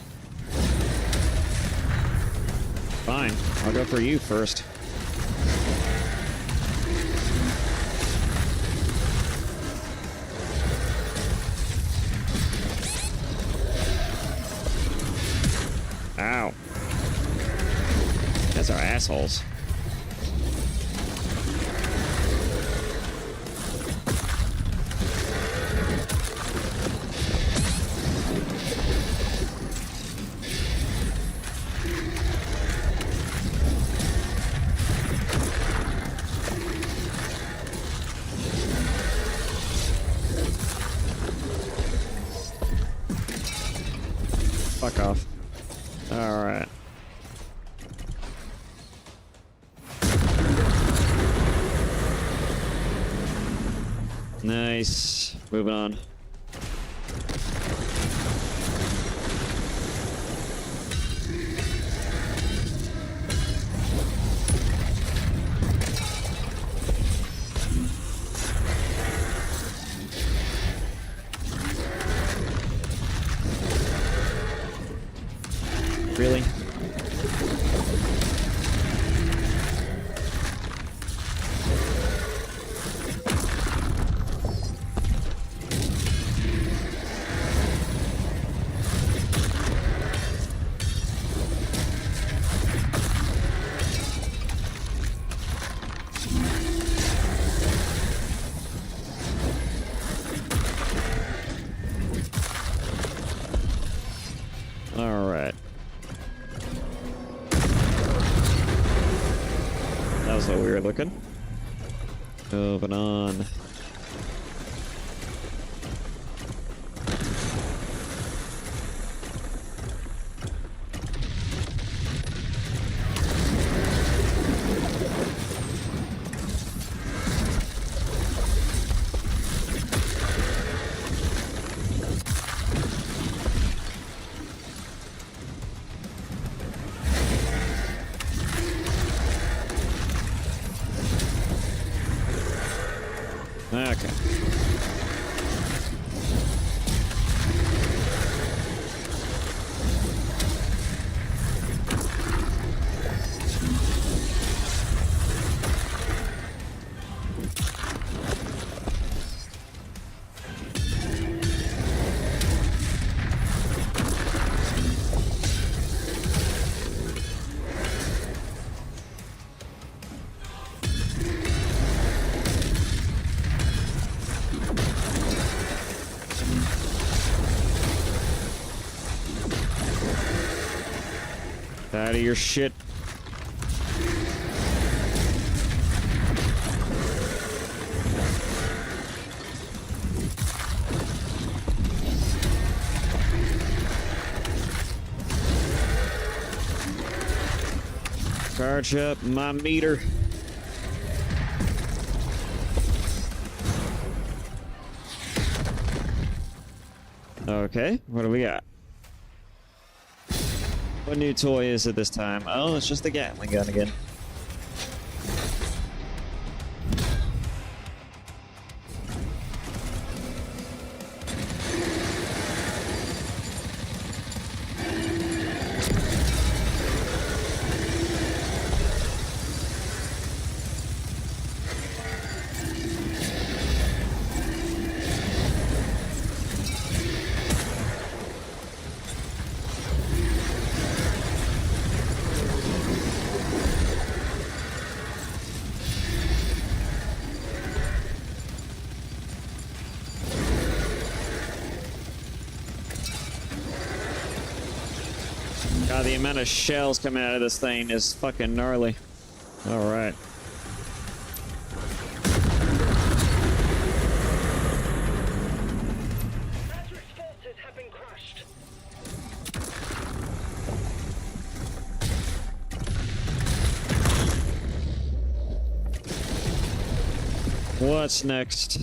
Speaker 1: Fine. I'll go for you first. Ow. That's our assholes. Fuck off. Alright. Nice. Moving on. Really? All right. That was so weird looking. Moving on. Okay. Out of your shit. Charge up my meter. Okay, what do we got? What new toy is it this time? Oh, it's just the Gatling gun again. God, the amount of shells coming out of this thing is fucking gnarly. Alright.
Speaker 6: Patrick's forces have been crushed.
Speaker 1: What's next?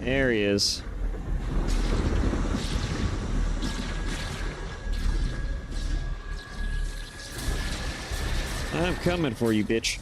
Speaker 1: There he is. I'm coming for you, bitch.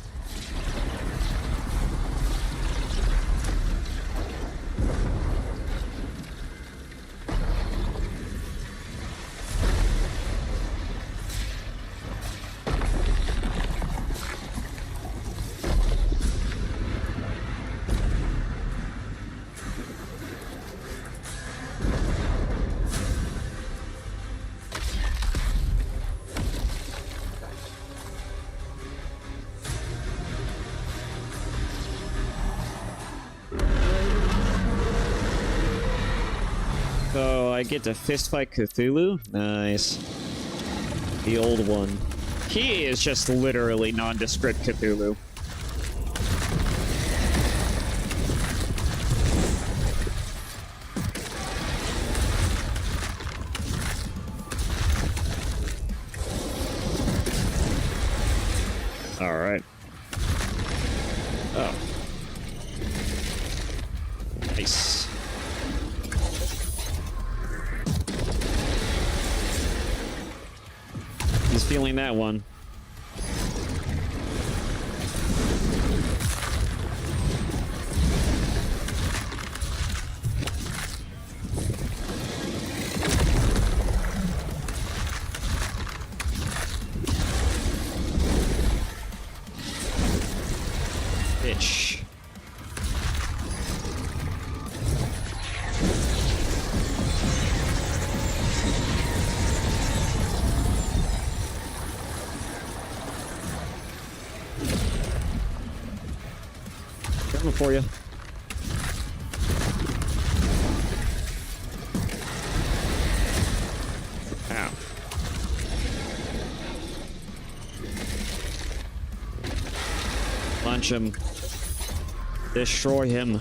Speaker 1: So I get to fistfight Cthulhu? Nice. The old one. He is just literally nondescript Cthulhu. Alright. Oh. Nice. He's feeling that one. Bitch. Coming for you. Ow. Punch him. Destroy him.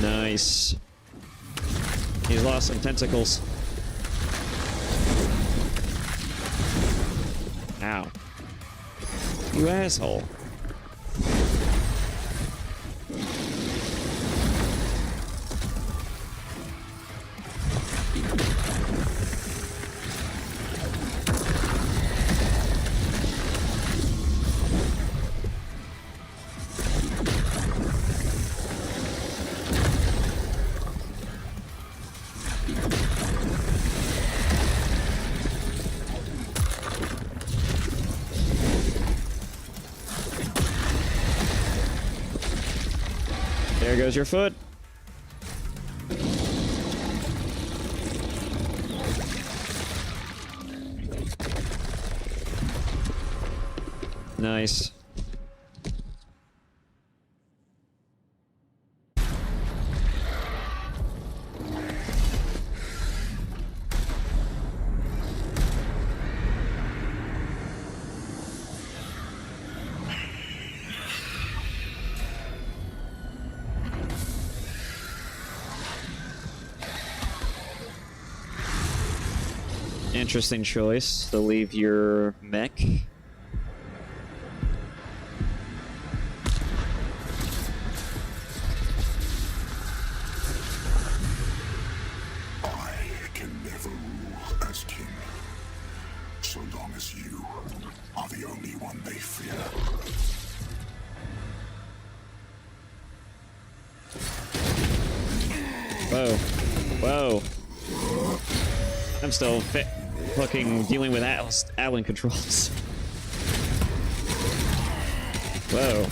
Speaker 1: Nice. He's lost some tentacles. Ow. You asshole. There goes your foot. Nice. Interesting choice to leave your mech.
Speaker 2: I can never rule as king, so long as you are the only one they fear.
Speaker 1: Whoa. Whoa. I'm still fucking dealing with Allen controls. Whoa.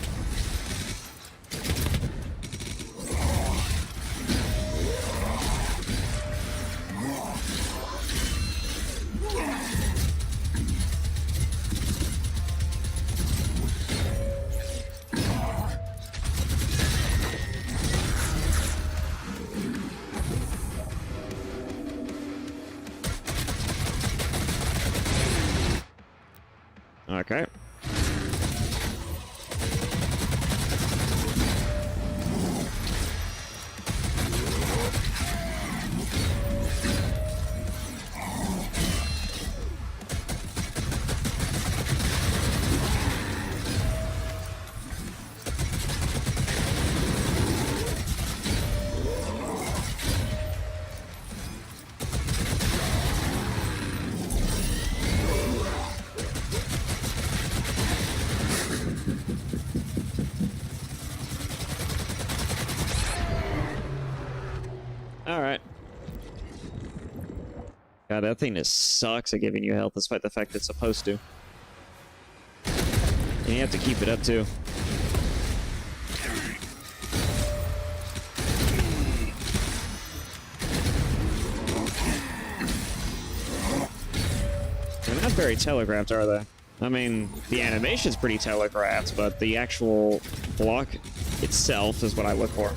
Speaker 1: Okay. Alright. God, that thing just sucks at giving you health despite the fact it's supposed to. And you have to keep it up too. They're not very telegraphed, are they? I mean, the animation's pretty telegraphed, but the actual block itself is what I look for.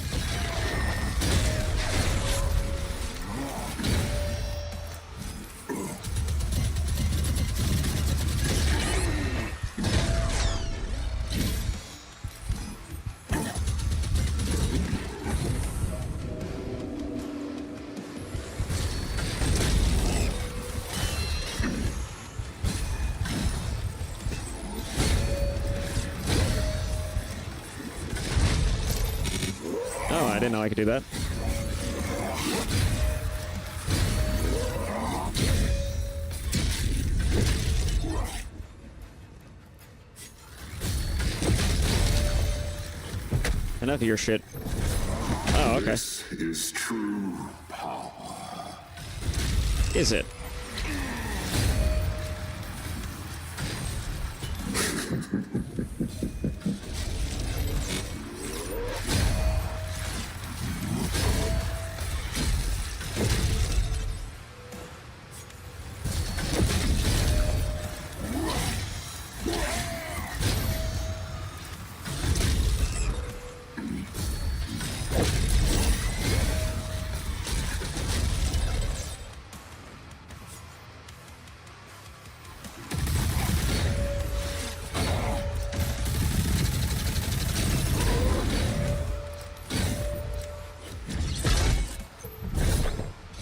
Speaker 1: Oh, I didn't know I could do that. Enough of your shit. Oh, okay.
Speaker 2: This is true power.
Speaker 1: Is it?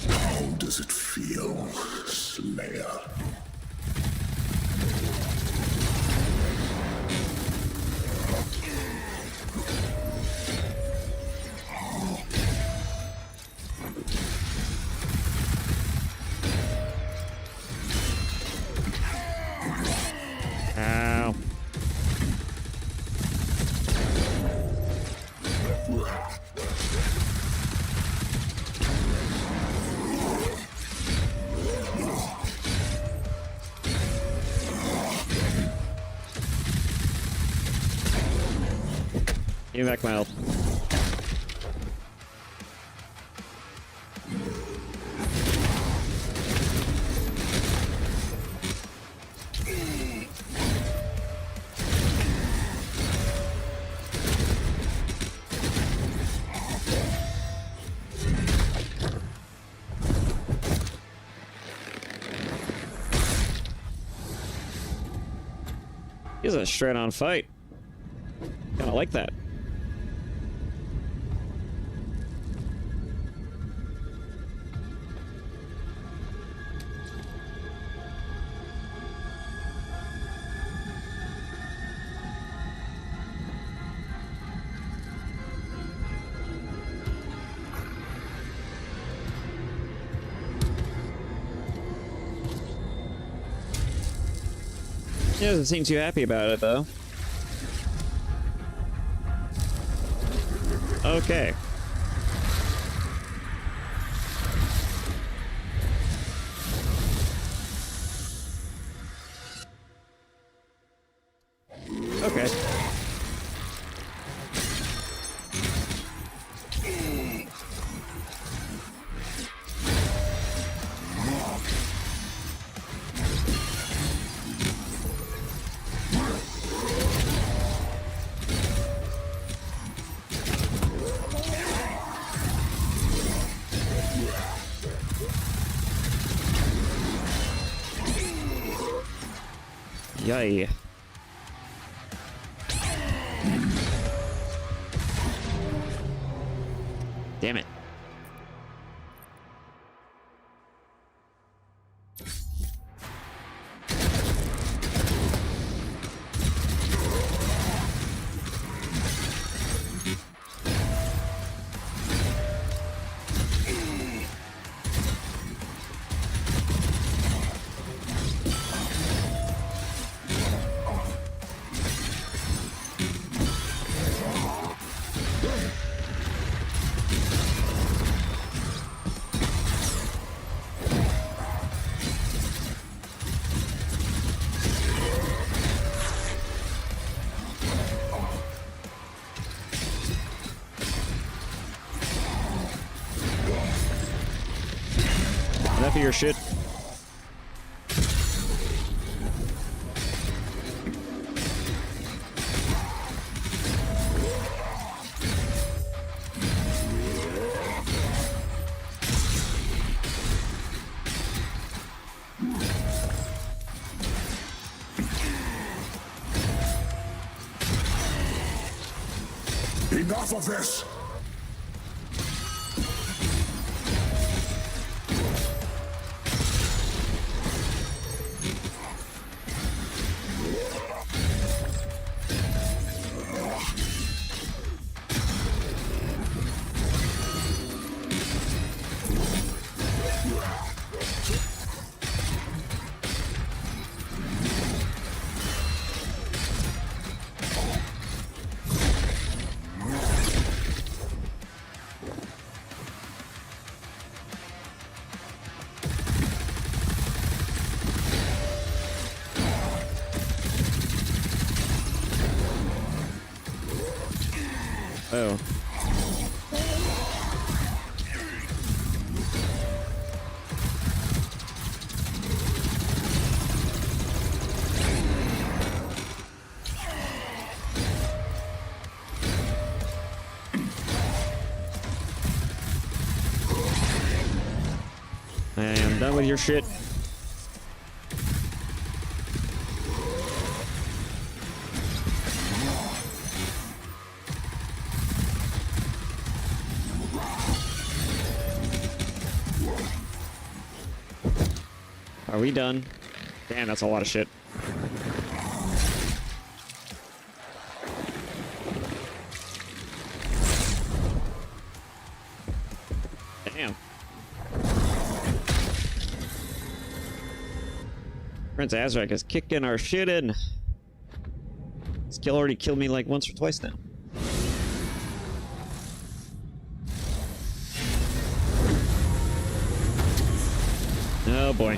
Speaker 2: How does it feel, Slayer?
Speaker 1: Ow. Give me back my health. He's a straight-on fight. Kinda like that. He doesn't seem too happy about it, though. Okay. Okay. Yay. Damn it. Enough of your shit.
Speaker 2: Enough of this!
Speaker 1: Oh. I am done with your shit. Are we done? Damn, that's a lot of shit. Damn. Prince Azrak is kicking our shit in. This kill already killed me like once or twice now. Oh boy.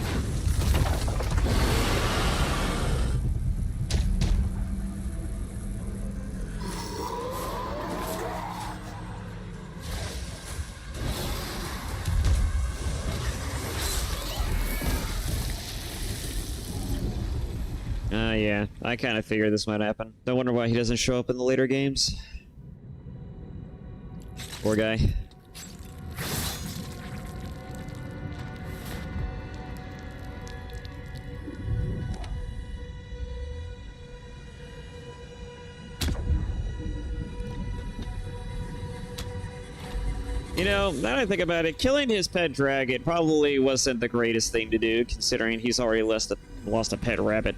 Speaker 1: Yeah, I kind of figured this might happen. I wonder why he doesn't show up in the later games. Poor guy. You know, now that I think about it, killing his pet dragon probably wasn't the greatest thing to do, considering he's already lost a pet rabbit.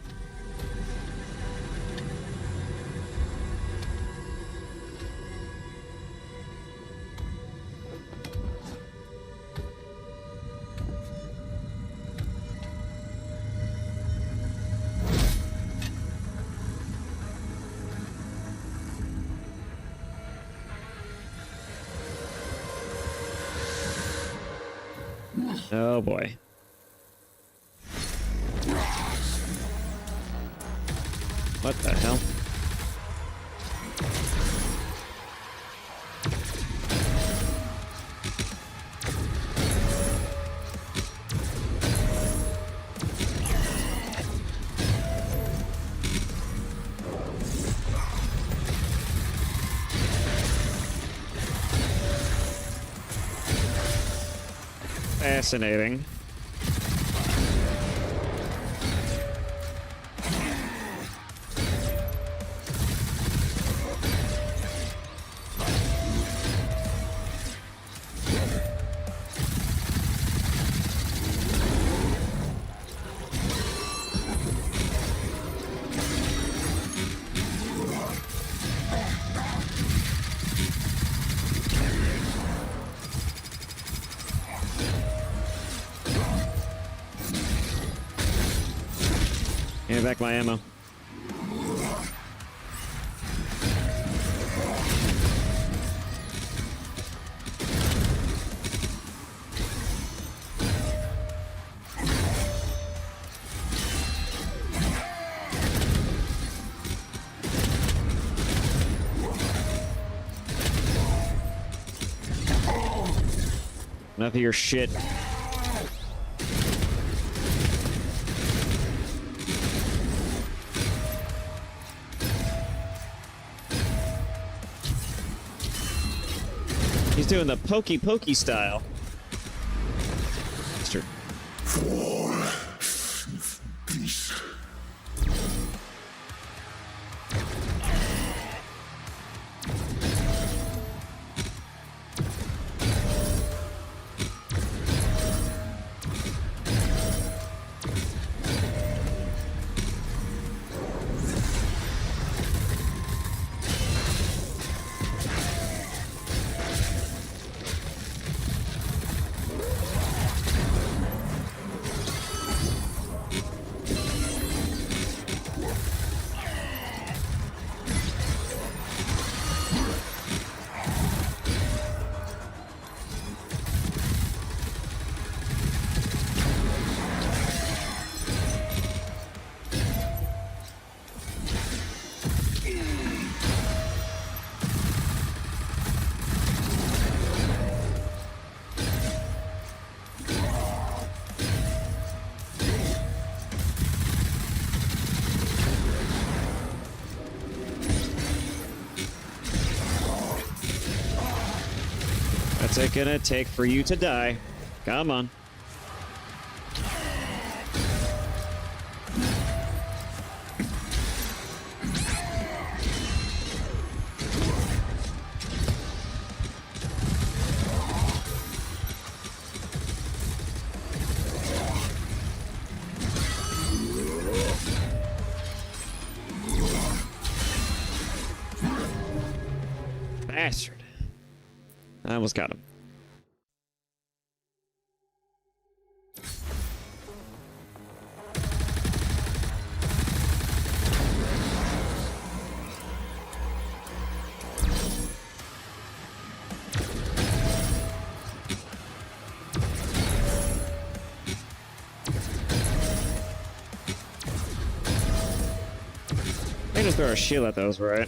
Speaker 1: Oh boy. What the hell? Fascinating. Give me back my ammo. Enough of your shit. He's doing the pokey pokey style. Bastard.
Speaker 2: For peace.
Speaker 1: What's it gonna take for you to die? Come on. Bastard. I almost got him. I just throw a shield at those, right?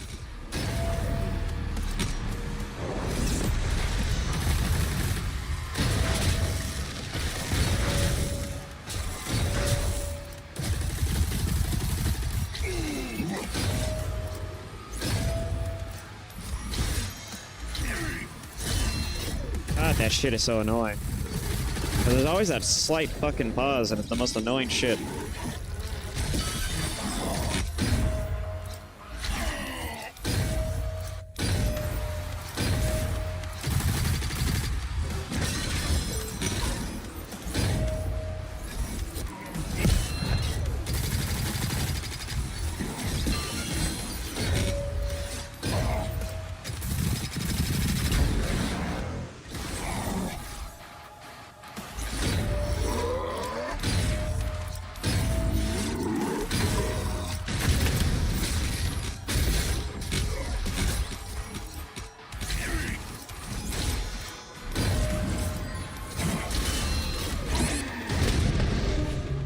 Speaker 1: God, that shit is so annoying. 'Cause there's always that slight fucking pause, and it's the most annoying shit.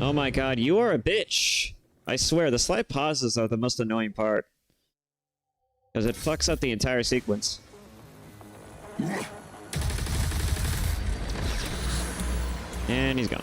Speaker 1: Oh my god, you are a bitch. I swear, the slight pauses are the most annoying part. Because it fucks up the entire sequence. And he's gone.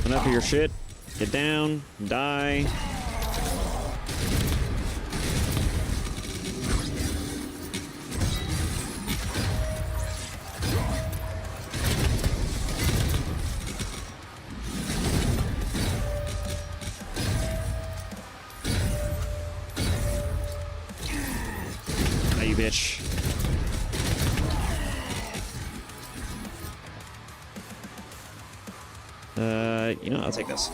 Speaker 1: Enough of your shit. Get down. Die. Ah, you bitch. You know, I'll take this.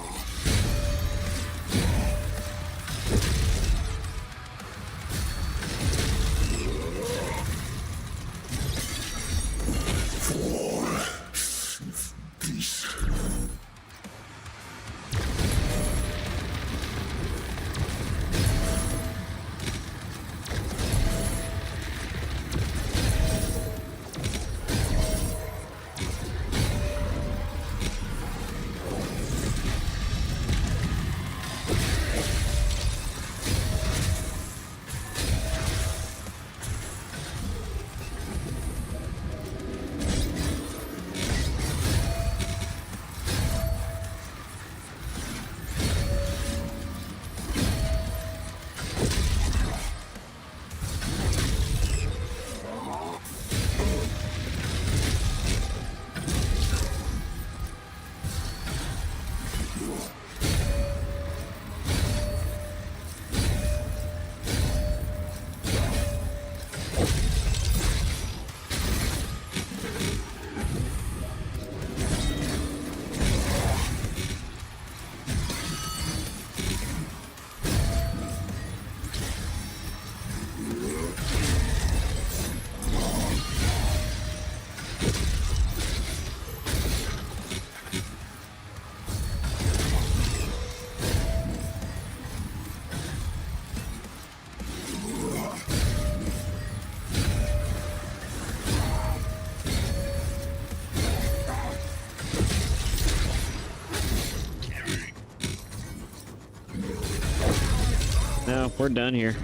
Speaker 1: No, we're done here.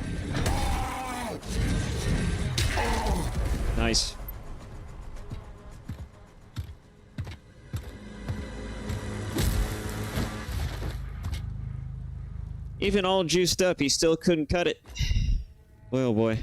Speaker 1: Nice. Even all juiced up, he still couldn't cut it. Oh boy.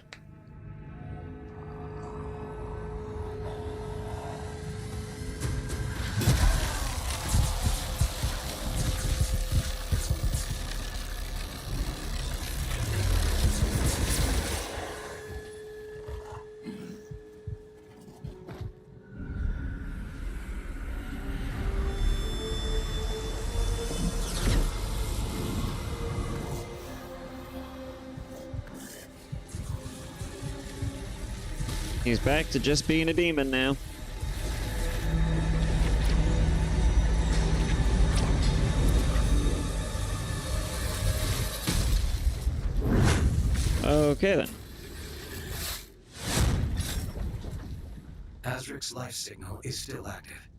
Speaker 1: He's back to just being a demon now. Okay then.
Speaker 5: Azric's life signal is still active.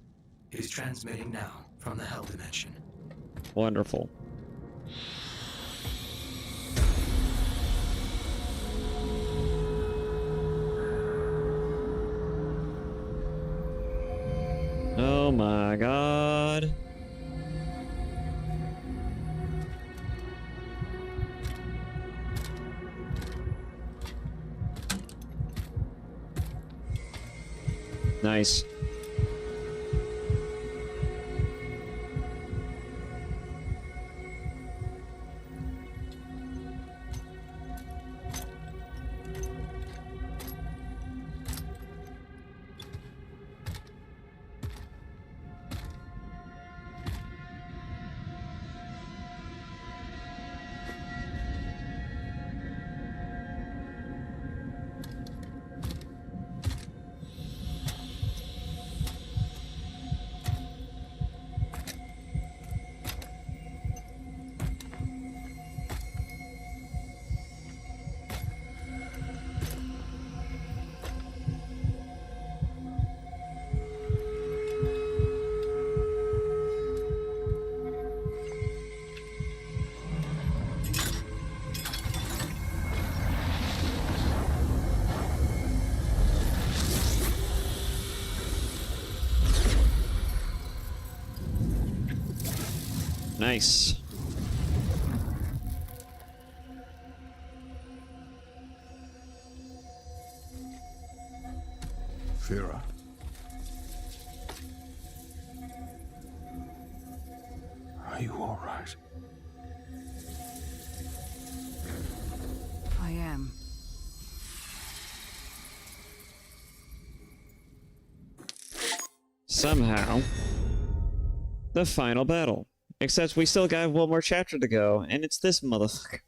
Speaker 5: It is transmitting now from the Hell Dimension.
Speaker 1: Wonderful. Oh Oh my god. Nice. Nice.
Speaker 2: Fira. Are you all right?
Speaker 9: I am.
Speaker 1: Somehow, the final battle. Except we still got one more chapter to go, and it's this motherfucker.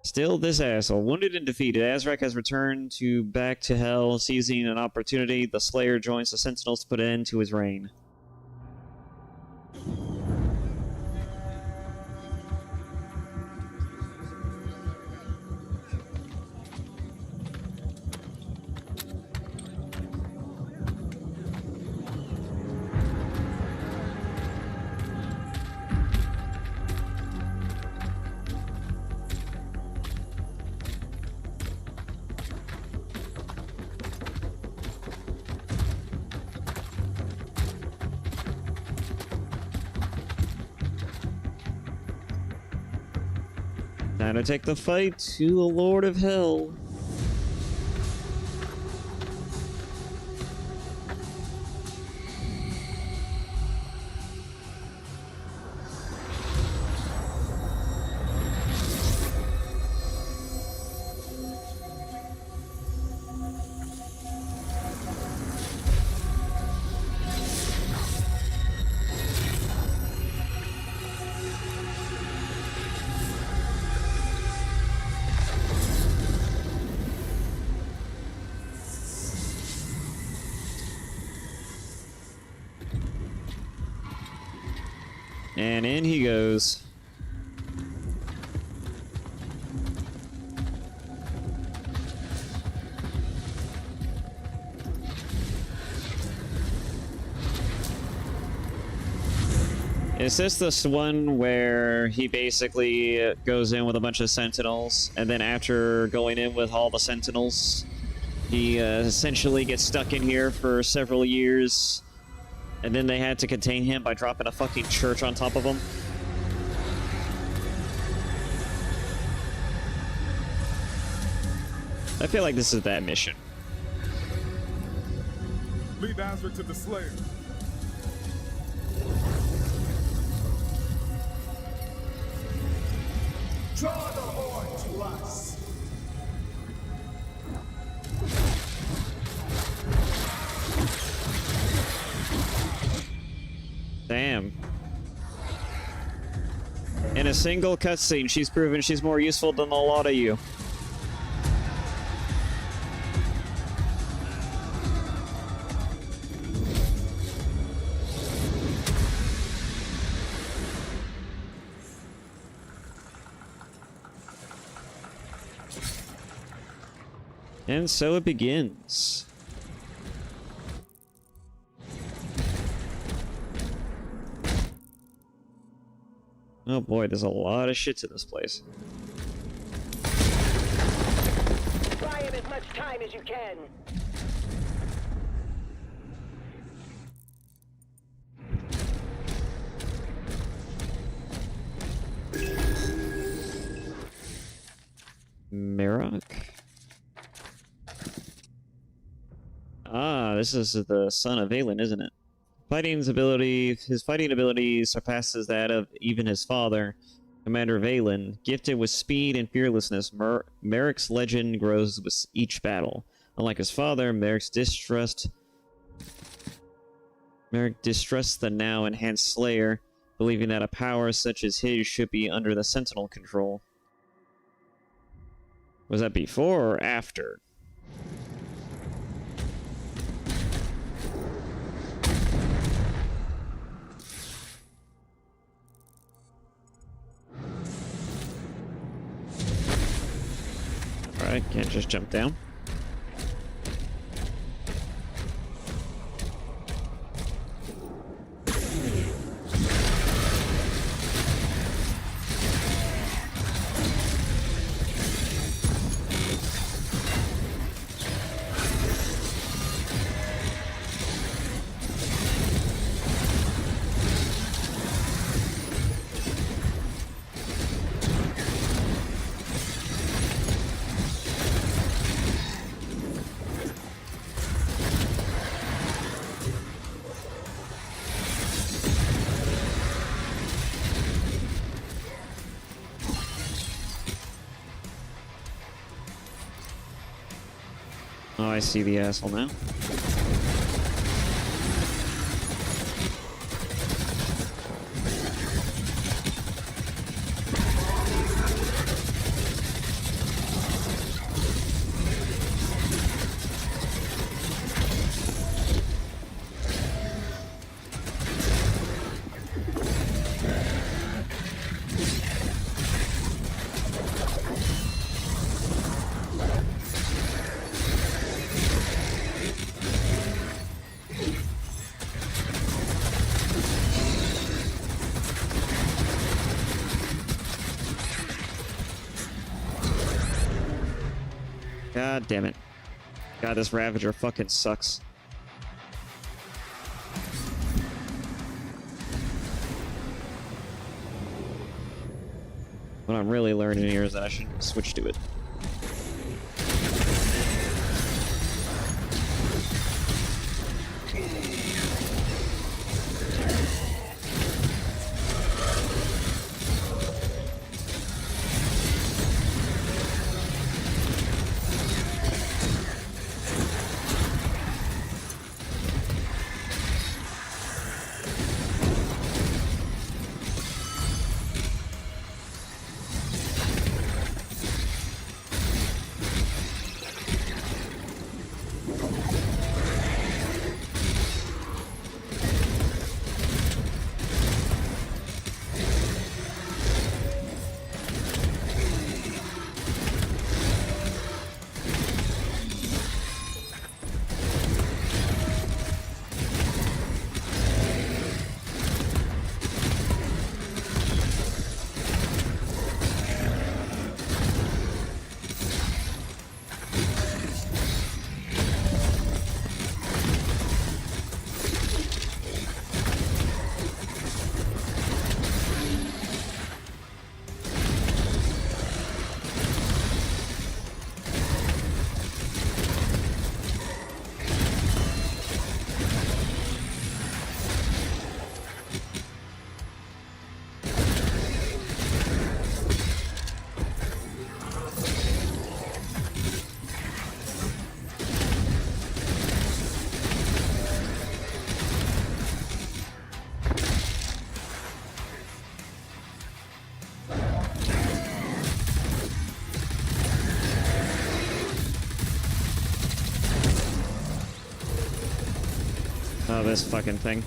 Speaker 1: Still this asshole. Wounded and defeated, Azrak has returned back to hell. Seizing an opportunity, the Slayer joins the Sentinels to put an end to his reign. Time to take the fight to the Lord of Hell. And in he goes. Is this one where he basically goes in with a bunch of sentinels, and then after going in with all the sentinels, he essentially gets stuck in here for several years, and then they had to contain him by dropping a fucking church on top of him? I feel like this is that mission.
Speaker 2: Lead Azra to the Slayer. Draw the horde to us.
Speaker 1: Damn. In a single cutscene, she's proven she's more useful than a lot of you. And so it begins. Oh boy, there's a lot of shit to this place.
Speaker 6: Buy him as much time as you can.
Speaker 1: this is the son of Valen, isn't it? His fighting ability surpasses that of even his father, Commander Valen. Gifted with speed and fearlessness, Merrick's legend grows with each battle. Unlike his father, Merrick distrusts the now enhanced Slayer, believing that a power such as his should be under the Sentinel control. Was that before or after? Alright, can't just jump down. Oh, I see the asshole now. God damn it. God, this Ravager fucking sucks. What I'm really learning here is that I shouldn't switch to it. Oh, this fucking thing.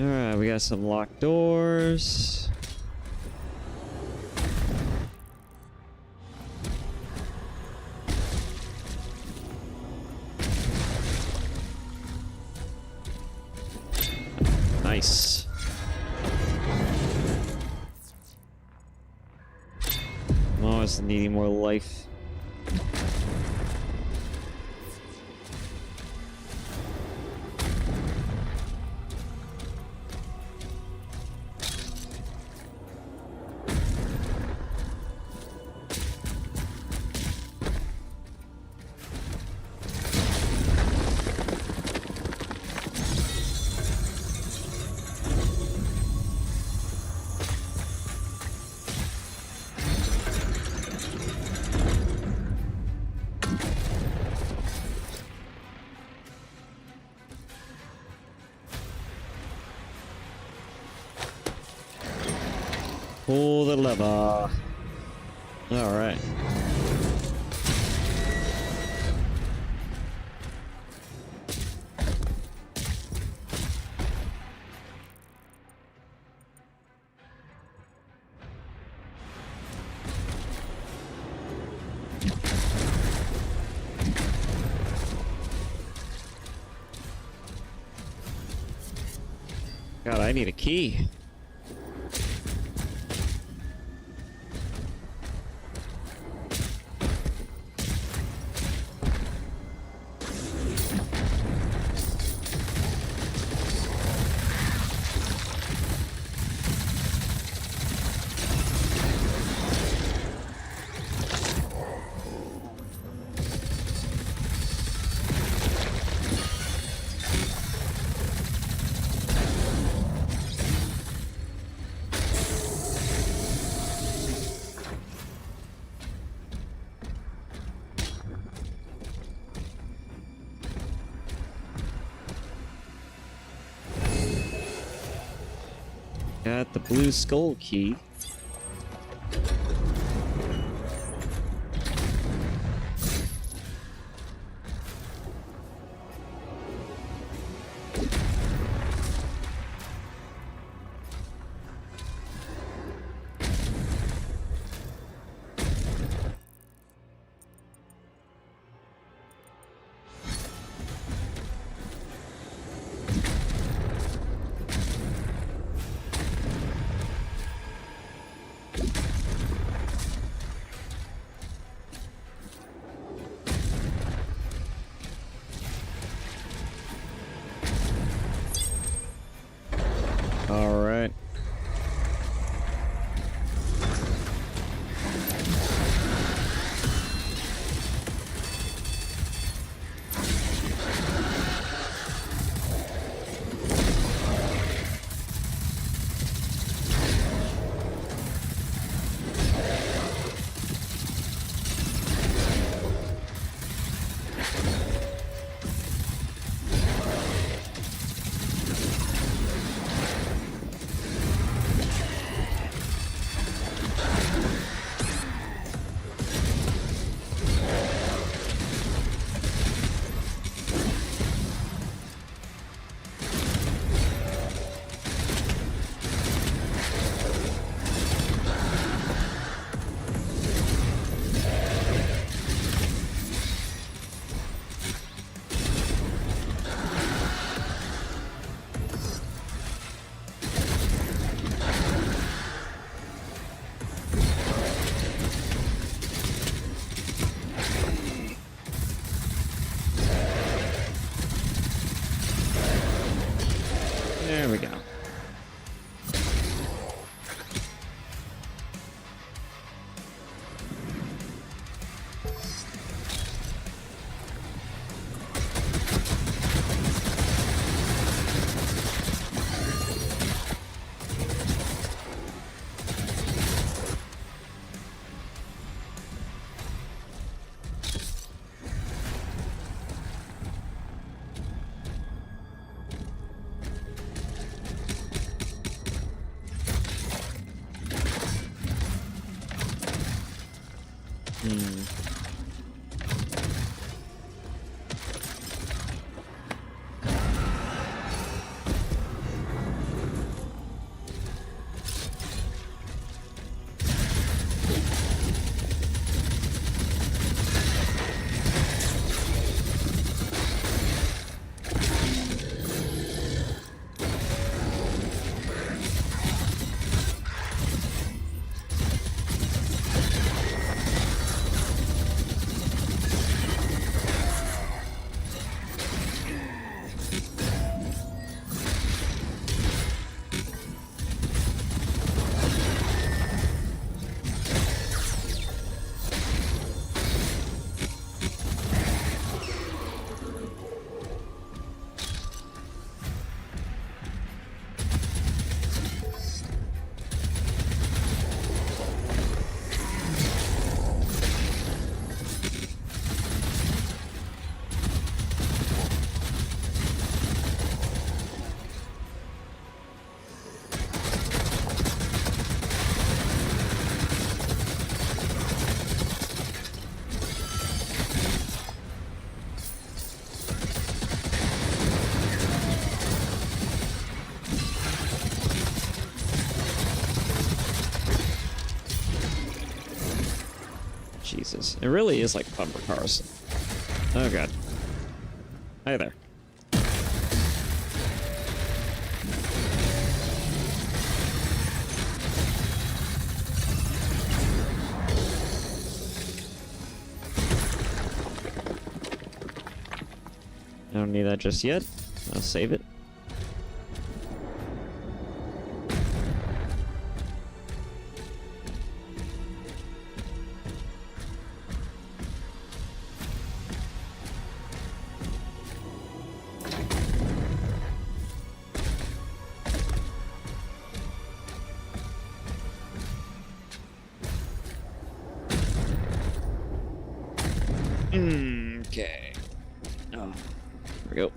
Speaker 1: Alright, we got some locked doors. Nice. I'm always needing more life. Pull the lever. Alright. God, I need a key. Got the blue skull key. All right. There we go. Jesus. It really is like bumper cars. Oh god. Hi there. I don't need that just yet. I'll save it. Okay. Oh, there we go.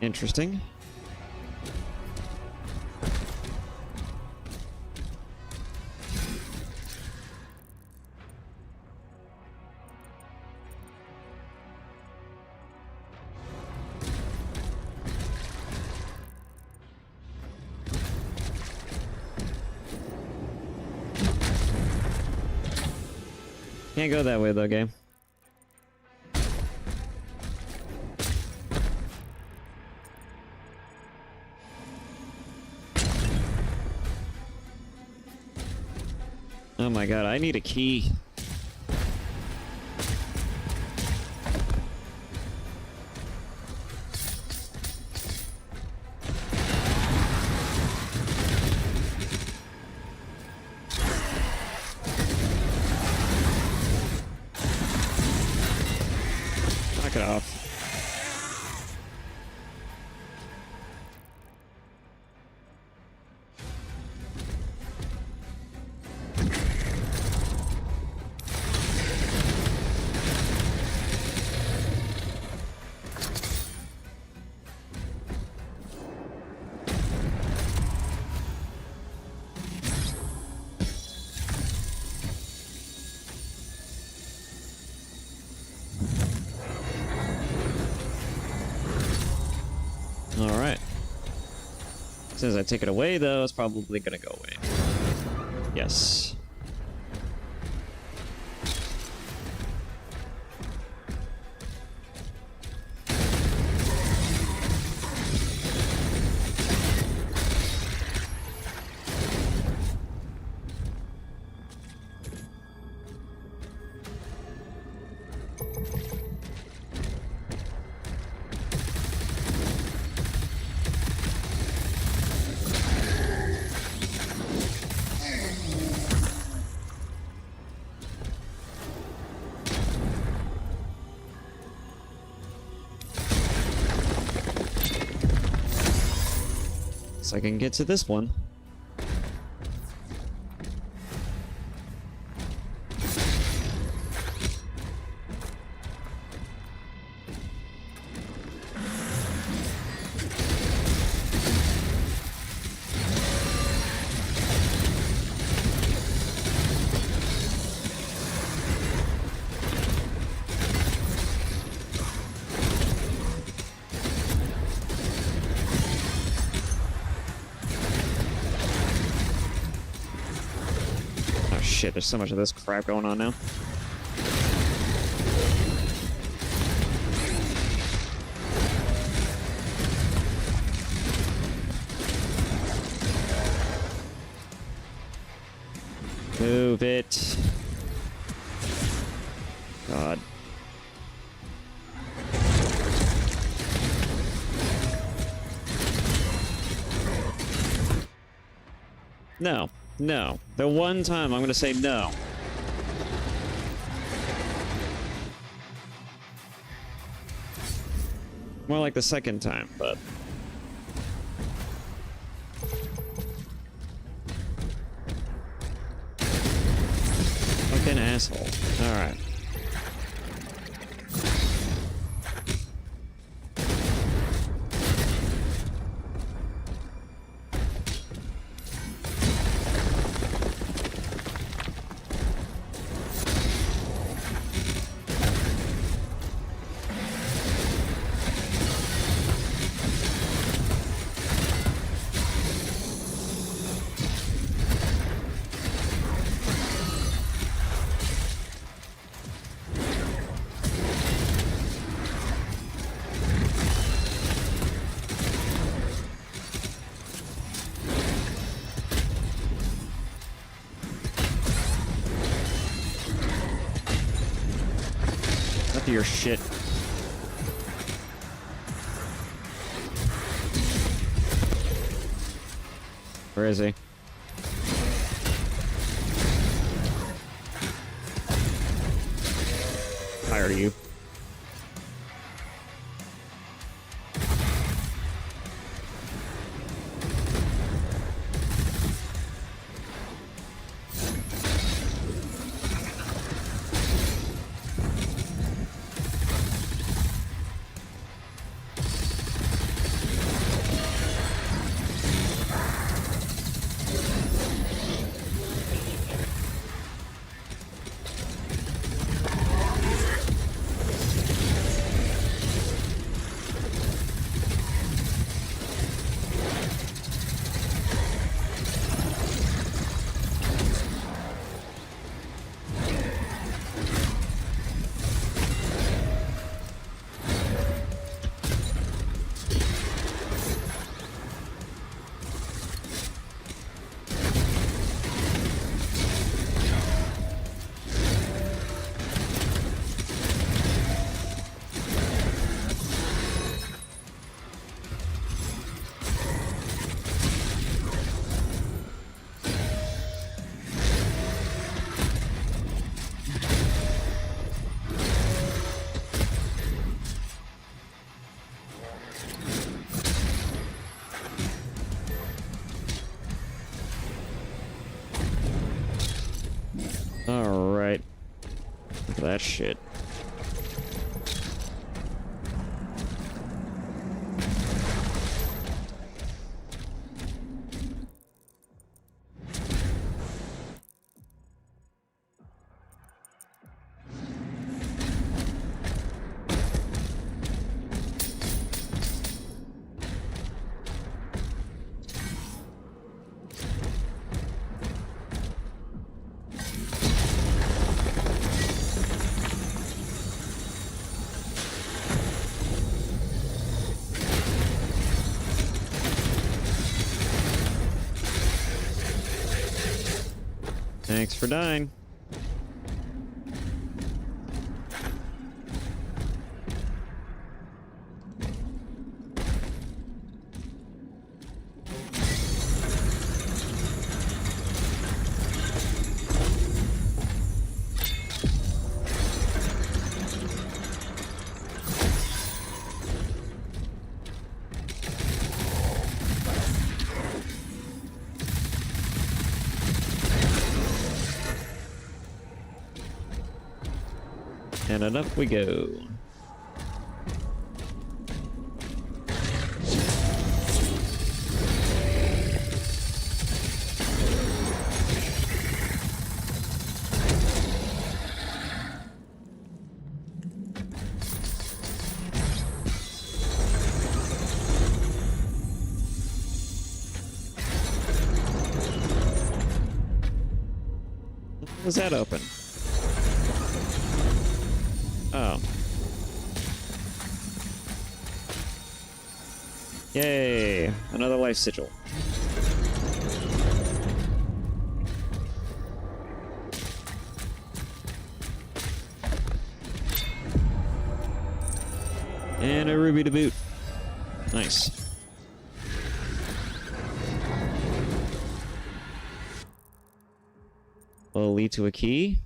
Speaker 1: Interesting. Can't go that way though, game. Oh my god, I need a key. Knock it off. Alright. As soon as I take it away, though, it's probably gonna go away. Yes. So I can get to this one. Shit, there's so much of this crap going on now. Move it. God. No. No. The one time I'm gonna say no. More like the second time, but... Fucking asshole. Alright. to your shit. Where is he? Tired of you. Alright. Look at that shit. Thanks for dying. And up we go. Was that open? Oh. Yay! Another life sigil. And a ruby to boot. Nice. Will lead to a key?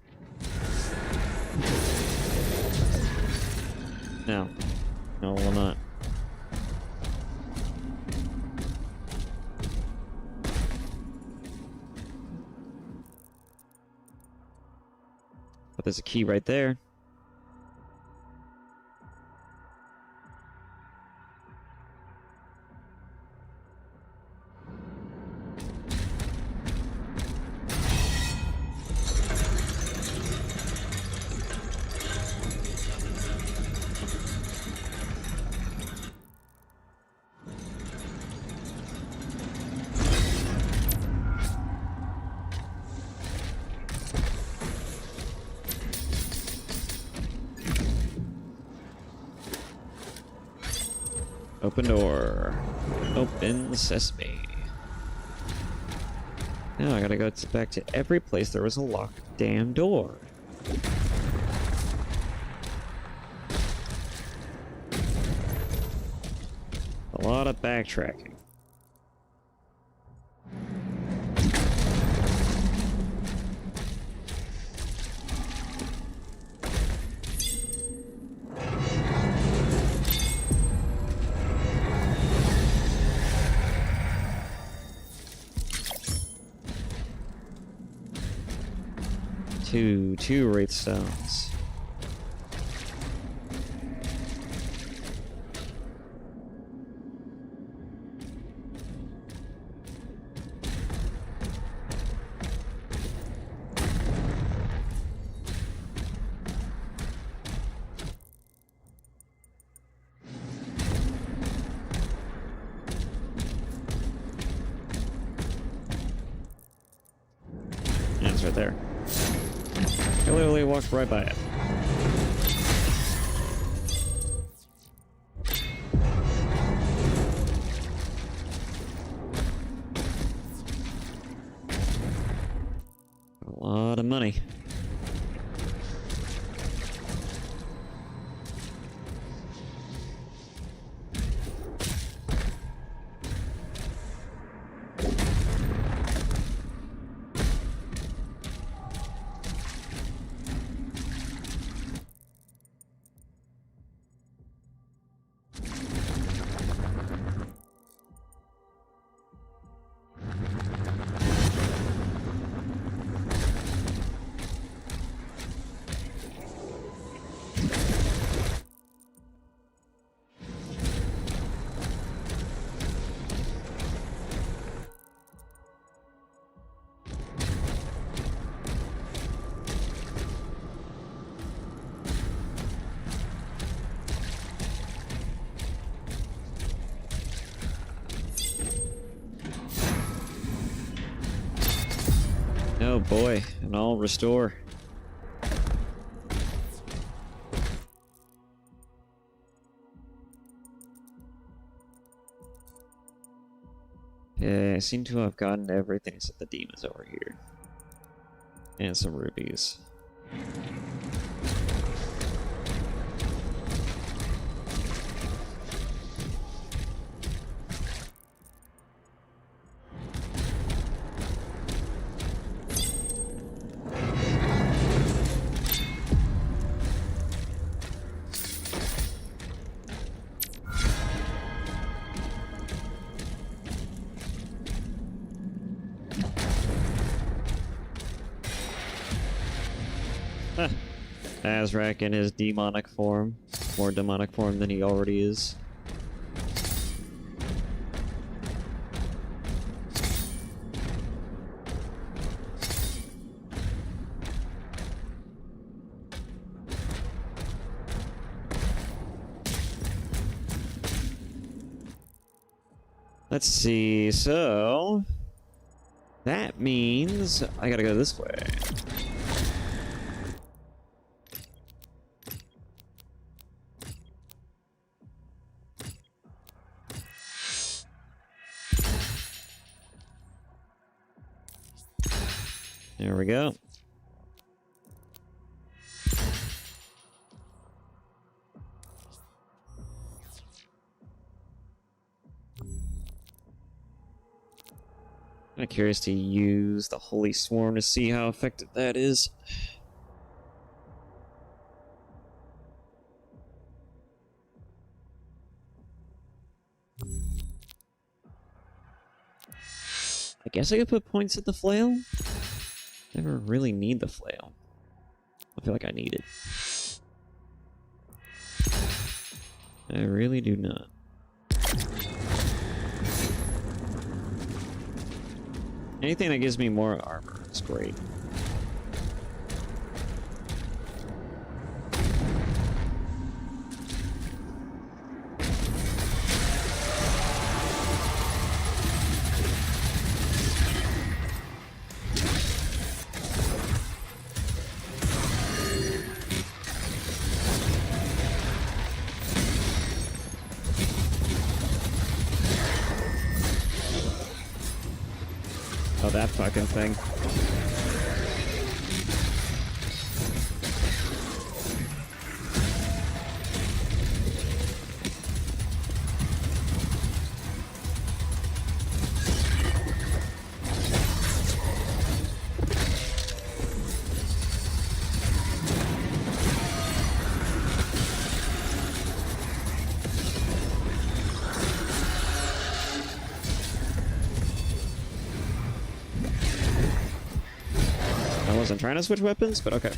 Speaker 1: No. No, it will not. But there's a key right there. Open door. Open sesame. Now I gotta go back to every place there was a locked damn door. A lot of backtracking. Two wraith stones. Yeah, it's right there. I literally walked right by it. A lot of money. Oh boy, and I'll restore. Yeah, I seem to have gotten everything except the demons over here. And some rubies. Huh. Azrak in his demonic form. More demonic form than he already is. Let's see, so... that means I gotta go this way. There we go. I'm curious to use the Holy Swarm to see how effective that is. I guess I could put points at the flail. Never really need the flail. I feel like I need it. I really do not. Anything that gives me more armor is great. Oh, that fucking thing. I wasn't trying to switch weapons, but okay.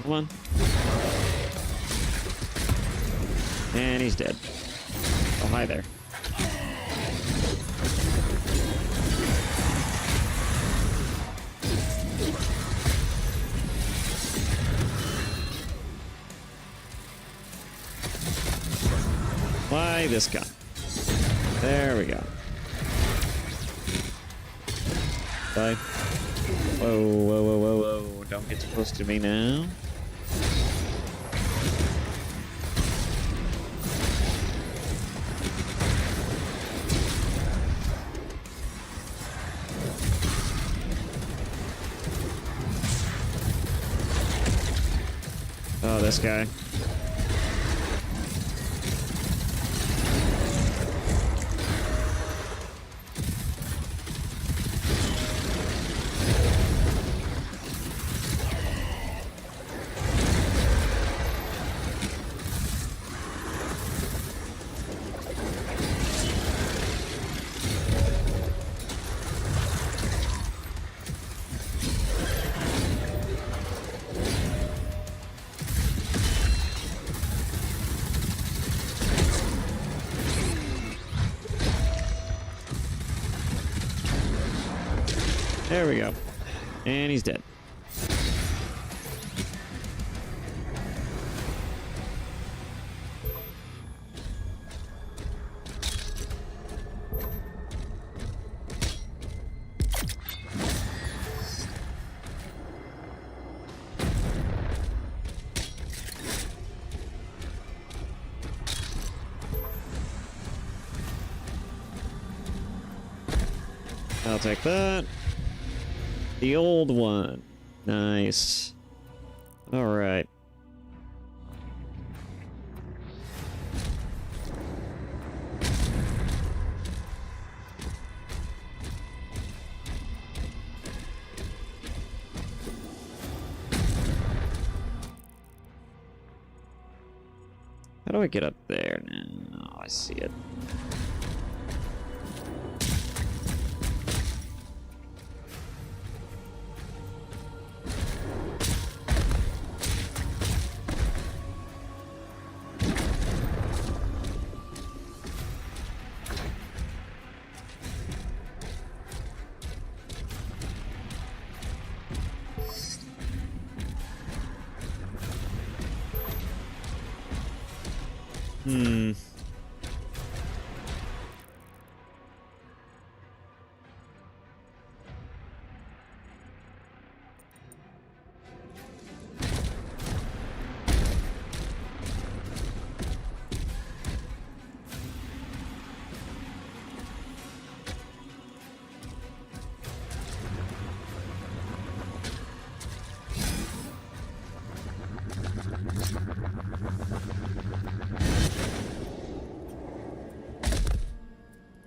Speaker 1: Come on. And he's dead. Oh, hi there. Why this gun? There we go. Bye. Whoa, whoa, whoa, whoa, whoa. Don't get too close to me now. Oh, this guy. There we go. And he's dead. I'll take that. The old one. Nice. All right. How do I get up there now? I see it.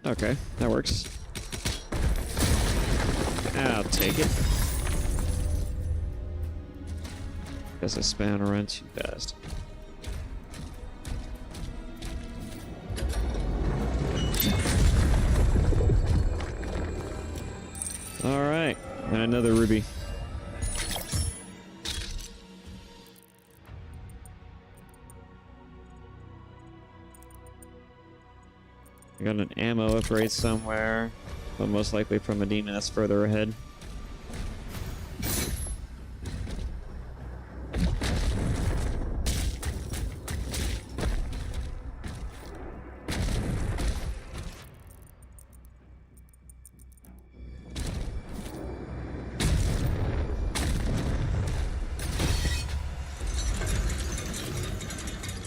Speaker 1: Okay, that works. I'll take it. Guess I span around too fast. Alright, and another ruby. I got an ammo upgrade somewhere, but most likely from a demon that's further ahead.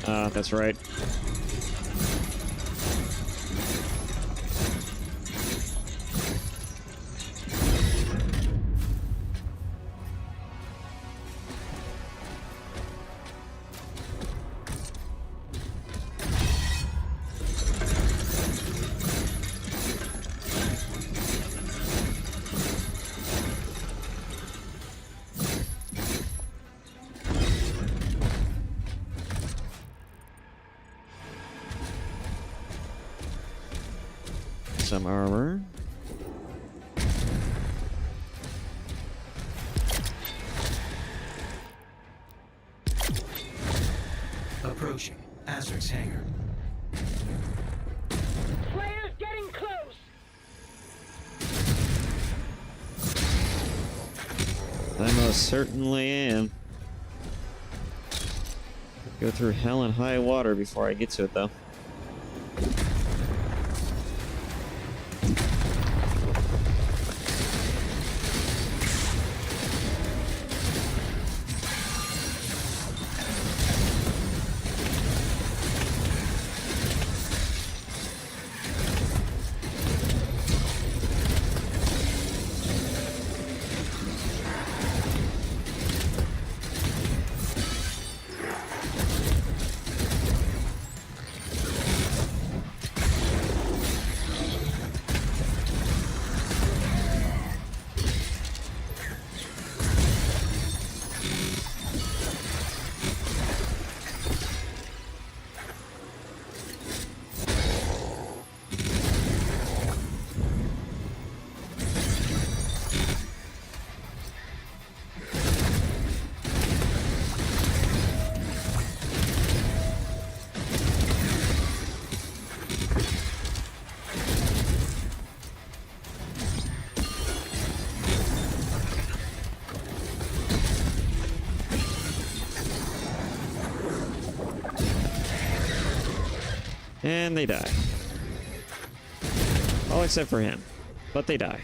Speaker 1: Ah, that's right. Some armor.
Speaker 5: Approaching Azric's hangar.
Speaker 6: Players getting close!
Speaker 1: I most certainly am. Go through hell and high water before I get to it, though. And they die. All except for him. But they die.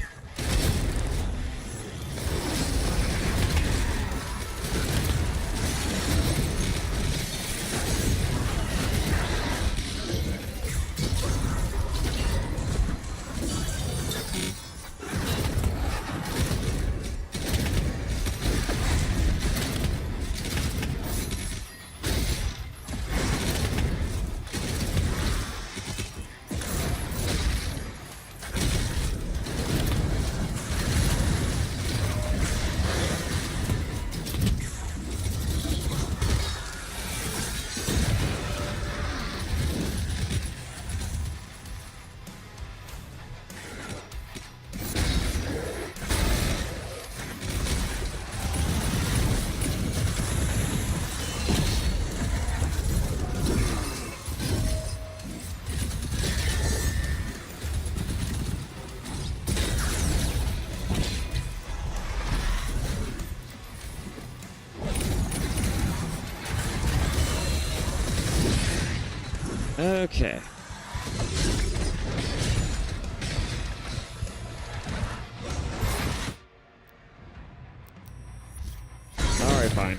Speaker 1: Okay. Alright, fine.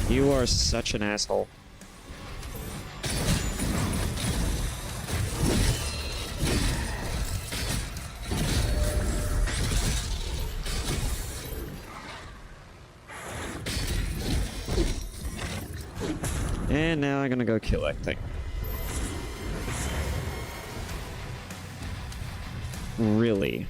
Speaker 1: You are such an asshole. And now I'm gonna go kill that thing. Really?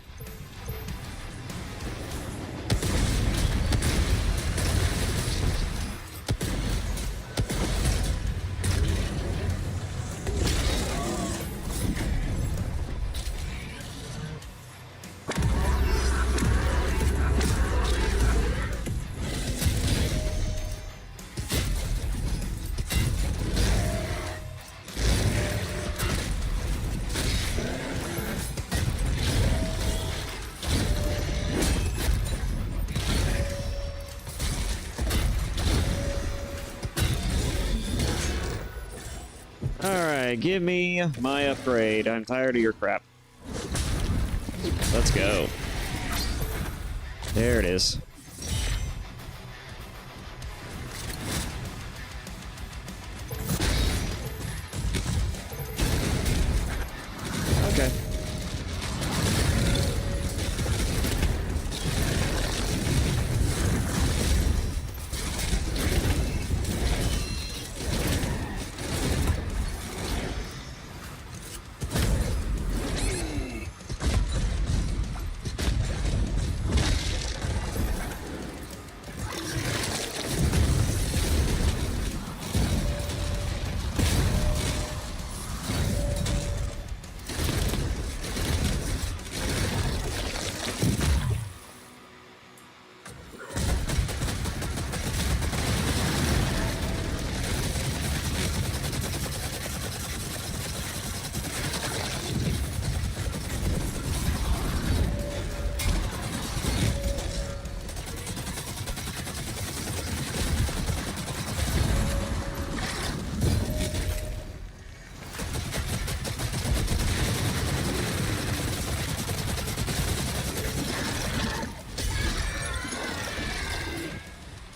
Speaker 1: Alright, give me my upgrade. I'm tired of your crap. Let's go. There it is. Okay.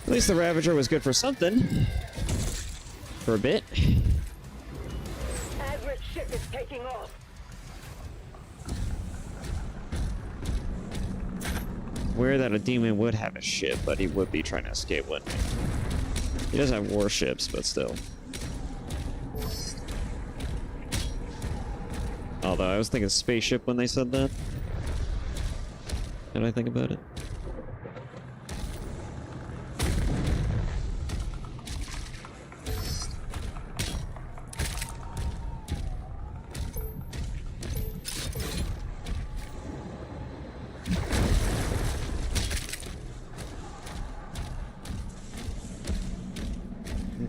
Speaker 1: At least the Ravager was good for something. For a bit.
Speaker 6: Adrit's ship is taking off.
Speaker 1: Where that a demon would have a ship, but he would be trying to escape, wouldn't he? He does have warships, but still. Although I was thinking spaceship when they said that. Did I think about it?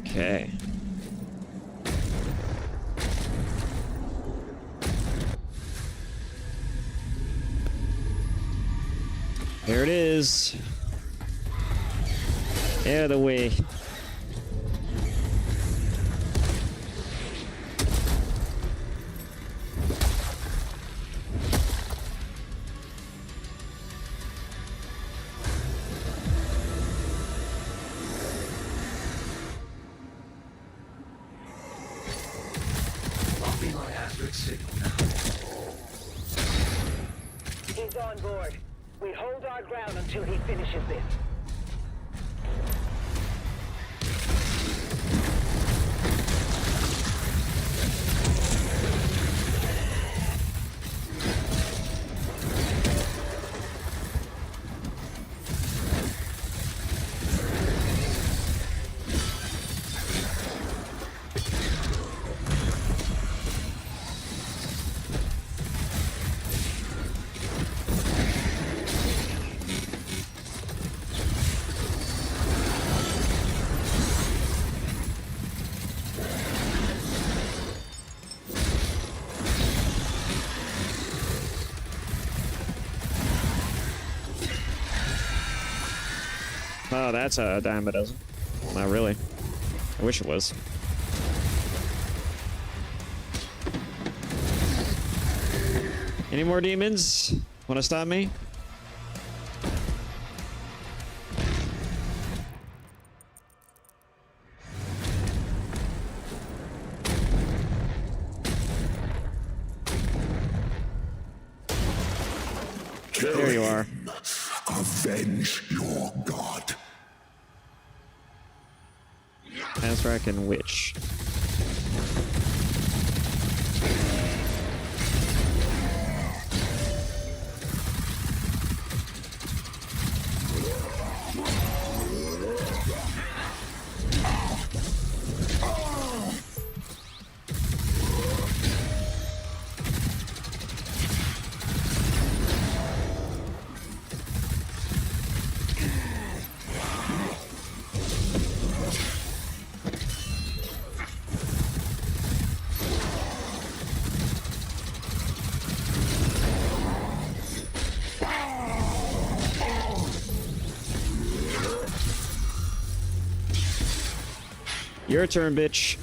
Speaker 1: Okay. There it is. Out of the way.
Speaker 5: Locking on Asterix signal now.
Speaker 6: He's on board. We hold our ground until he finishes this.
Speaker 1: Oh, that's a dime a dozen. Not really. I wish it was. Any more demons? Want to stop me? There you are.
Speaker 2: Avenge your god.
Speaker 1: Azrak and Witch. Your turn, bitch.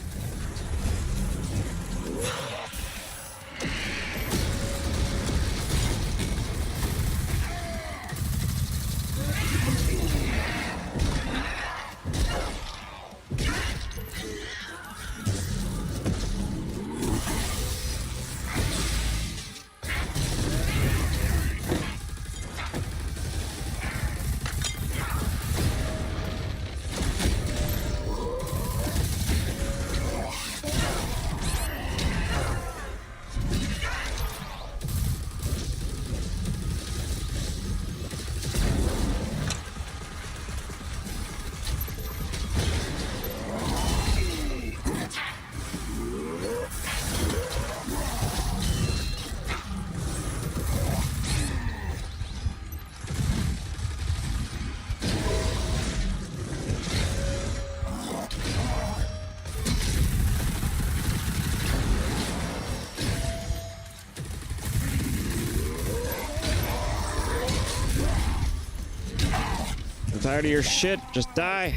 Speaker 1: tired of your shit. Just die.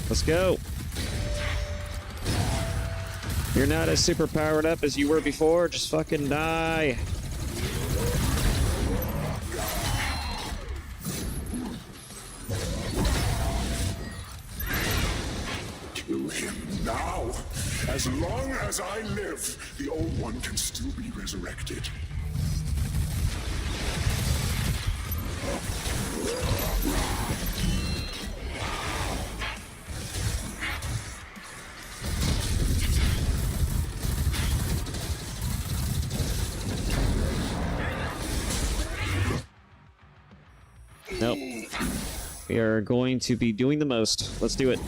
Speaker 1: Let's go. You're not as super powered up as you were before. Just fucking die.
Speaker 2: Kill him now. As long as I live, the Old One can still be resurrected.
Speaker 1: Nope. We are going to be doing the most. Let's do it.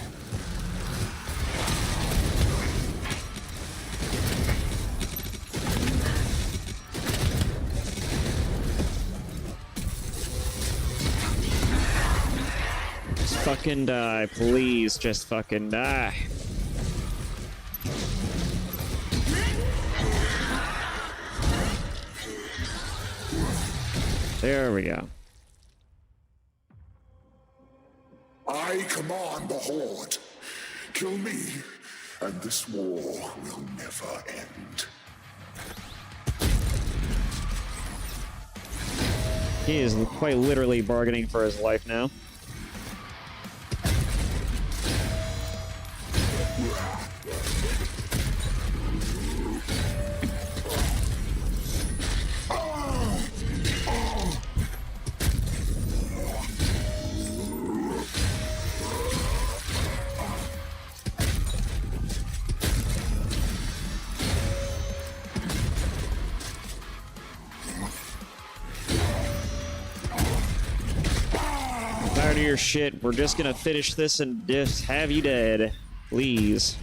Speaker 1: Just fucking die, please. Just fucking die. There we go.
Speaker 2: I command the Horde. Kill me, and this war will never end.
Speaker 1: He is quite literally bargaining for his life now. Tired of your shit. We're just gonna finish this and just have you dead. Please.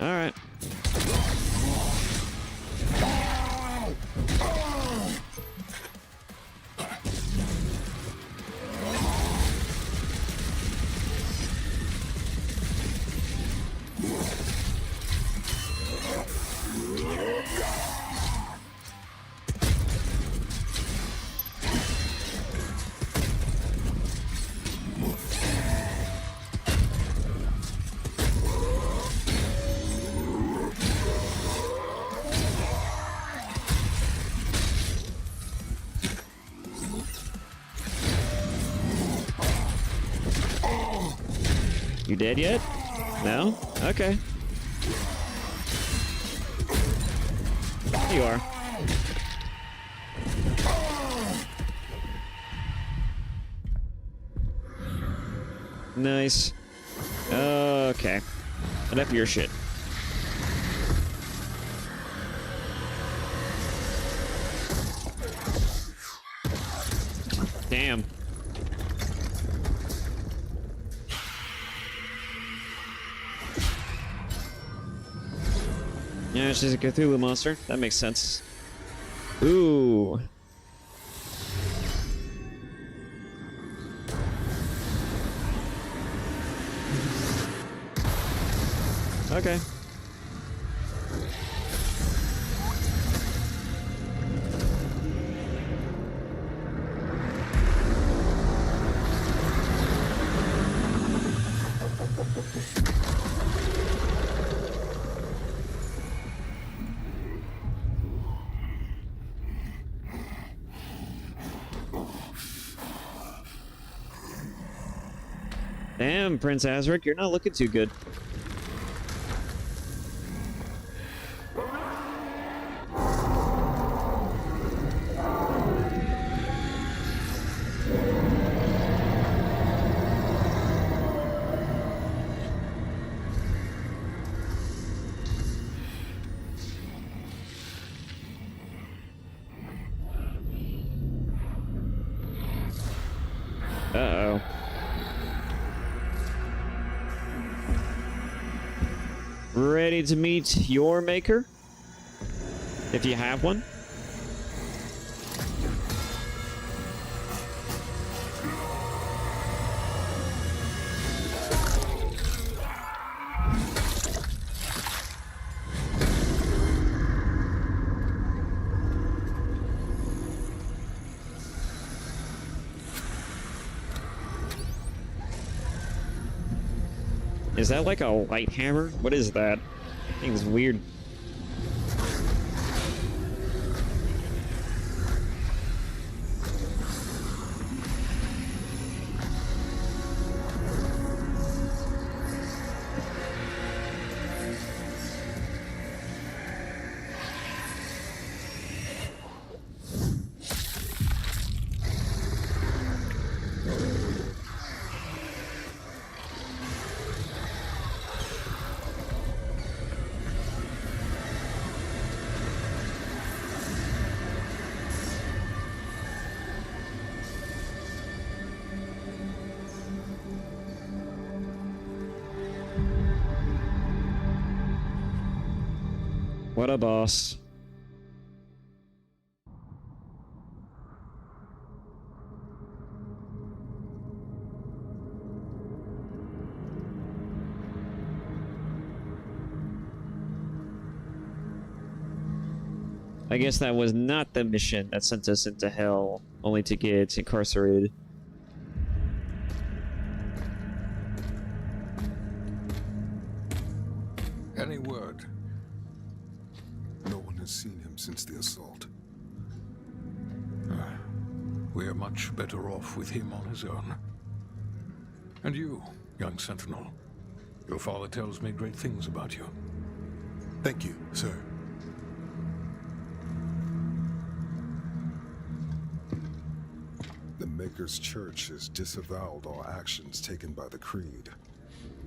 Speaker 1: Alright. You dead yet? No? Okay. You are. Nice. Okay. Enough of your shit. Damn. Yeah, she's a Cthulhu monster. That makes sense. Ooh. Okay. Damn, Prince Azric, you're not looking too good. Uh-oh. Ready to meet your maker? If you have one? Is that like a light hammer? What is that? Thing's weird. What a boss. I guess that was not the mission that sent us into hell, only to get incarcerated.
Speaker 2: Any word? No one has seen him since the assault.
Speaker 9: We are much better off with him on his own. And you, young Sentinel. Your father tells me great things about you.
Speaker 2: Thank you, sir. The Maker's Church has disavowed all actions taken by the Creed.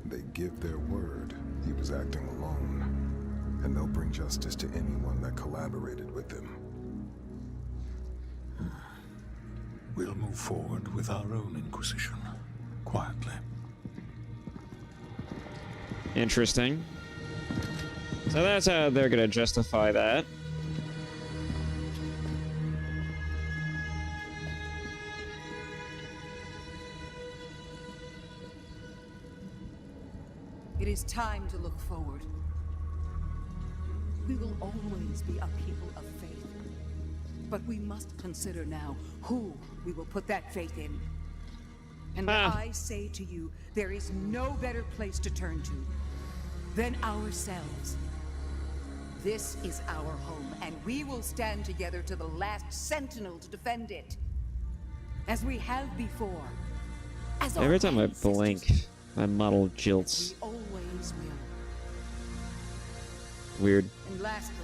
Speaker 2: They give their word he was acting alone, and they'll bring justice to anyone that collaborated with him.
Speaker 9: We'll move forward with our own Inquisition, quietly.
Speaker 1: Interesting. So that's how they're gonna justify that.
Speaker 10: It is time to look forward. We will always be a people of faith. But we must consider now who we will put that faith in. And I say to you, there is no better place to turn to than ourselves. This is our home, and we will stand together to the last sentinel to defend it. As we have before. As
Speaker 1: Every time I blink, my model jilts.
Speaker 10: We always will.
Speaker 1: Weird.
Speaker 10: And lastly,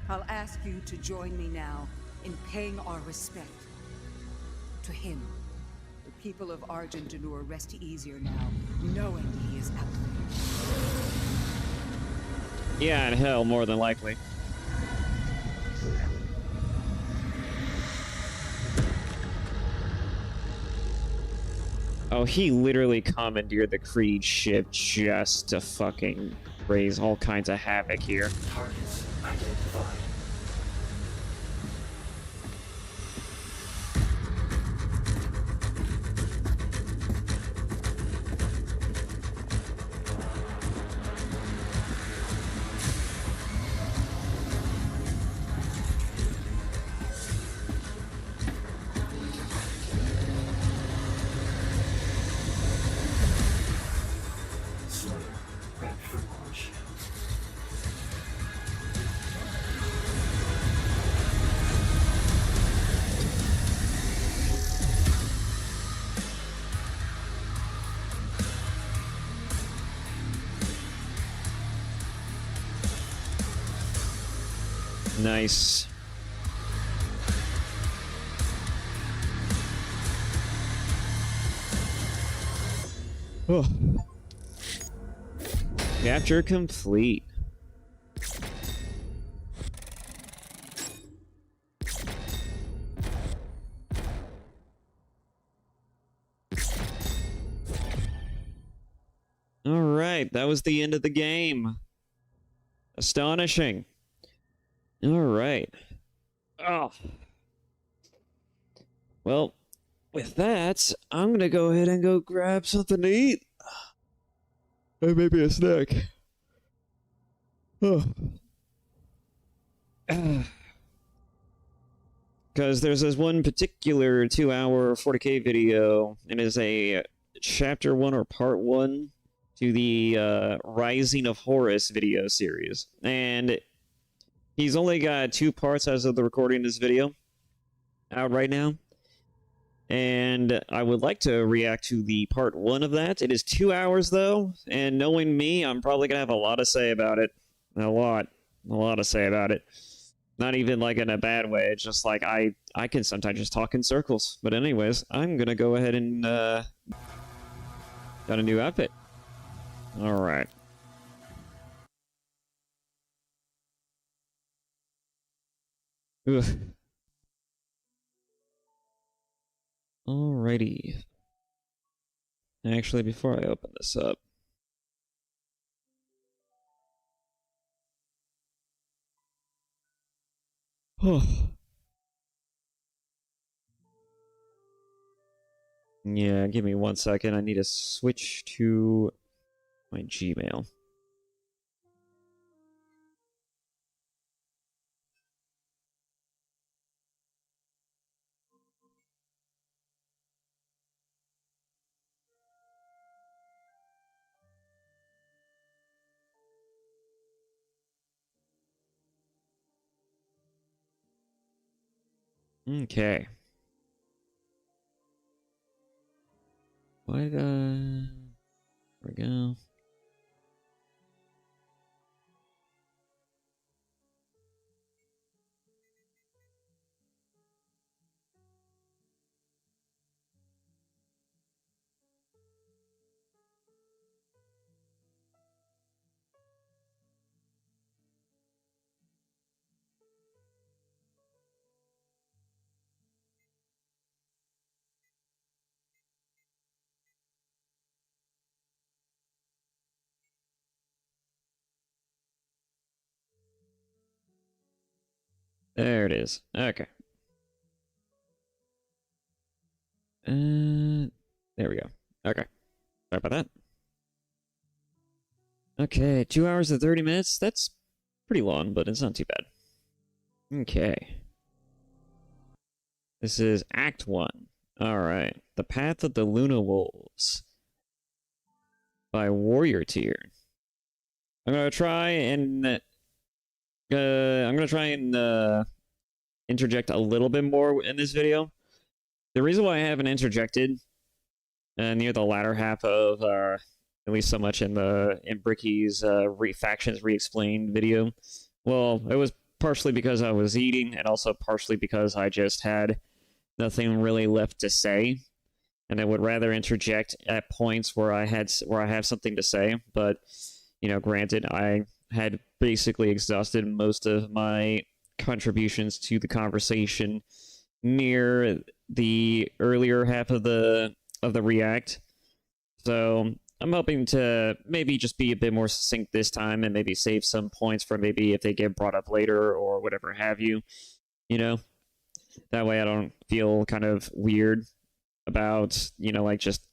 Speaker 10: I'll ask you to join me now in paying our respect to him. The people of Argentanur rest easier now, knowing he is out there.
Speaker 1: Yeah, in hell, more than likely. Oh, he literally commandeered the Creed ship just to fucking raise all kinds of havoc here.
Speaker 5: Targets identified.
Speaker 1: Nice. Oh. Capture complete. All right, that was the end of the game. Astonishing. All right. Oh. Well, with that, I'm going to go ahead and go grab something to eat. Or maybe a snack. Oh. Because there's this one particular 2-hour 40K video, and it's a chapter 1 or part 1 to the Rising of Horus video series. And he's only got 2 parts as of the recording of this video out right now. And I would like to react to the part 1 of that. It is 2 hours, though, and knowing me, I'm probably going to have a lot to say about it. A lot to say about it. Not even, like, in a bad way. It's just, like, I can sometimes just talk in circles. But anyways, I'm going to go ahead and, got a new outfit. Alright. Alrighty. Actually, before I open this up, yeah, give me 1 second. I need to switch to my Gmail. Okay. There we go. There it is. Okay. There we go. Okay. Sorry about that. Okay, 2 hours and 30 minutes. That's pretty long, but it's not too bad. Okay. This is Act 1. Alright. The Path of the Luna Wolves. By Warrior Tier. I'm gonna try and interject a little bit more in this video. The reason why I haven't interjected near the latter half of at least so much in Bricky's Factions Re-Explained video, well, it was partially because I was eating, and also partially because I just had nothing really left to say, and I would rather interject at points where I have something to say. But you know, granted, I had basically exhausted most of my contributions to the conversation near the earlier half of the React. So I'm hoping to maybe just be a bit more succinct this time and maybe save some points for maybe if they get brought up later or whatever have you. You know? That way I don't feel kind of weird about, you know, like just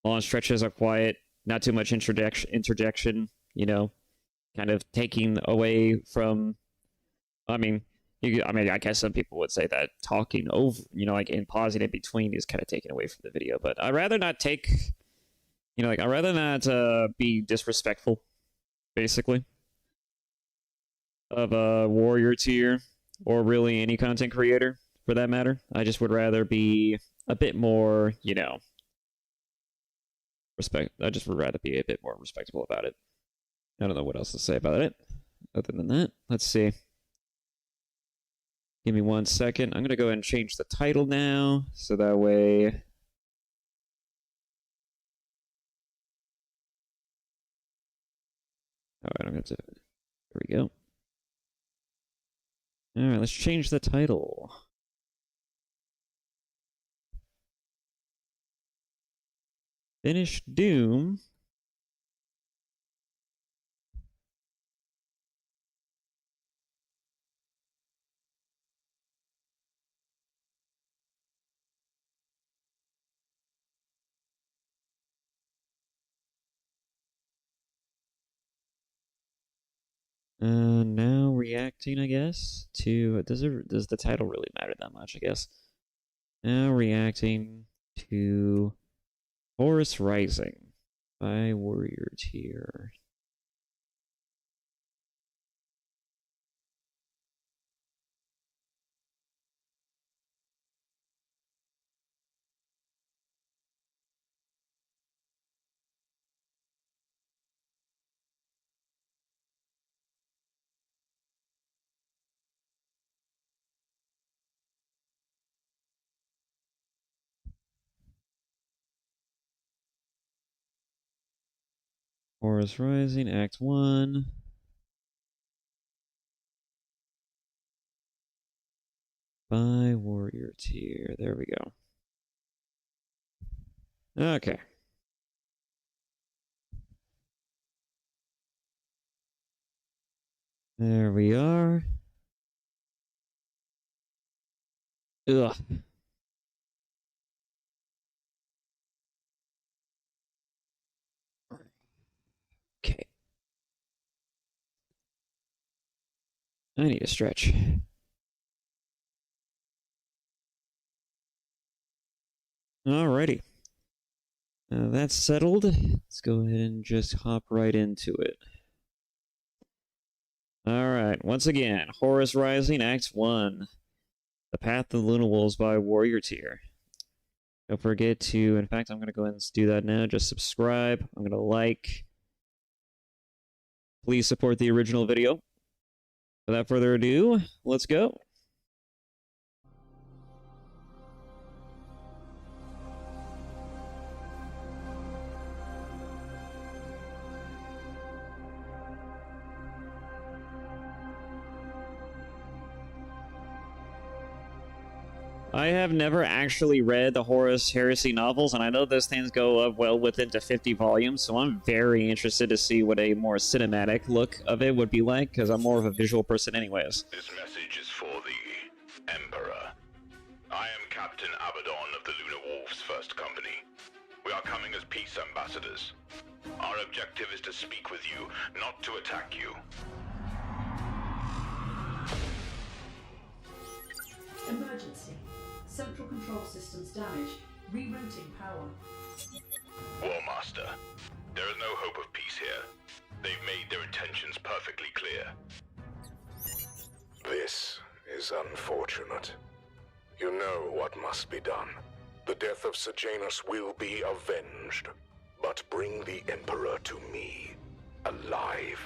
Speaker 1: long stretches of quiet, not too much interjection, you know, kind of taking away from, I mean, I guess some people would say that talking over, you know, like in pausing in between is kind of taken away from the video, but I'd rather not take, you know, like, I'd rather not be disrespectful, basically, of a Warrior Tier, or really any content creator, for that matter. I just would rather be a bit more, you know, I just would rather be a bit more respectable about it. I don't know what else to say about it, other than that. Let's see. Give me 1 second. I'm going to go ahead and change the title now, so that way... Alright, I'm going to... There we go. Alright, let's change the title. Finish Doom. Now reacting, I guess, to... Does the title really matter that much, I guess? Now reacting to Horus Rising. By warrior tier. Horus Rising, Act 1. By warrior tier. There we go. Okay. There we are. Ugh. Okay. I need a stretch. Alrighty. Now that's settled. Let's go ahead and just hop right into it. Alright, once again, Horus Rising, Act 1. The Path of the Luna Wolves by Warrior Tier. Don't forget to, in fact, I'm going to go ahead and do that now. Just subscribe. I'm going to like. Please support the original video. Without further ado, let's go. I have never actually read the Horus Heresy novels, and I know those things go up well within to 50 volumes, so I'm very interested to see what a more cinematic look of it would be like, because I'm more of a visual person anyways.
Speaker 11: This message is for the Emperor. I am Captain Abaddon of the Lunar Wolves First Company. We are coming as peace ambassadors. Our objective is to speak with you, not to attack you.
Speaker 12: Emergency. Central control systems damaged. Rerouting power.
Speaker 11: War Master, there is no hope of peace here. They've made their intentions perfectly clear.
Speaker 13: This is unfortunate. You know what must be done. The death of Sejanus will be avenged. But bring the Emperor to me, alive.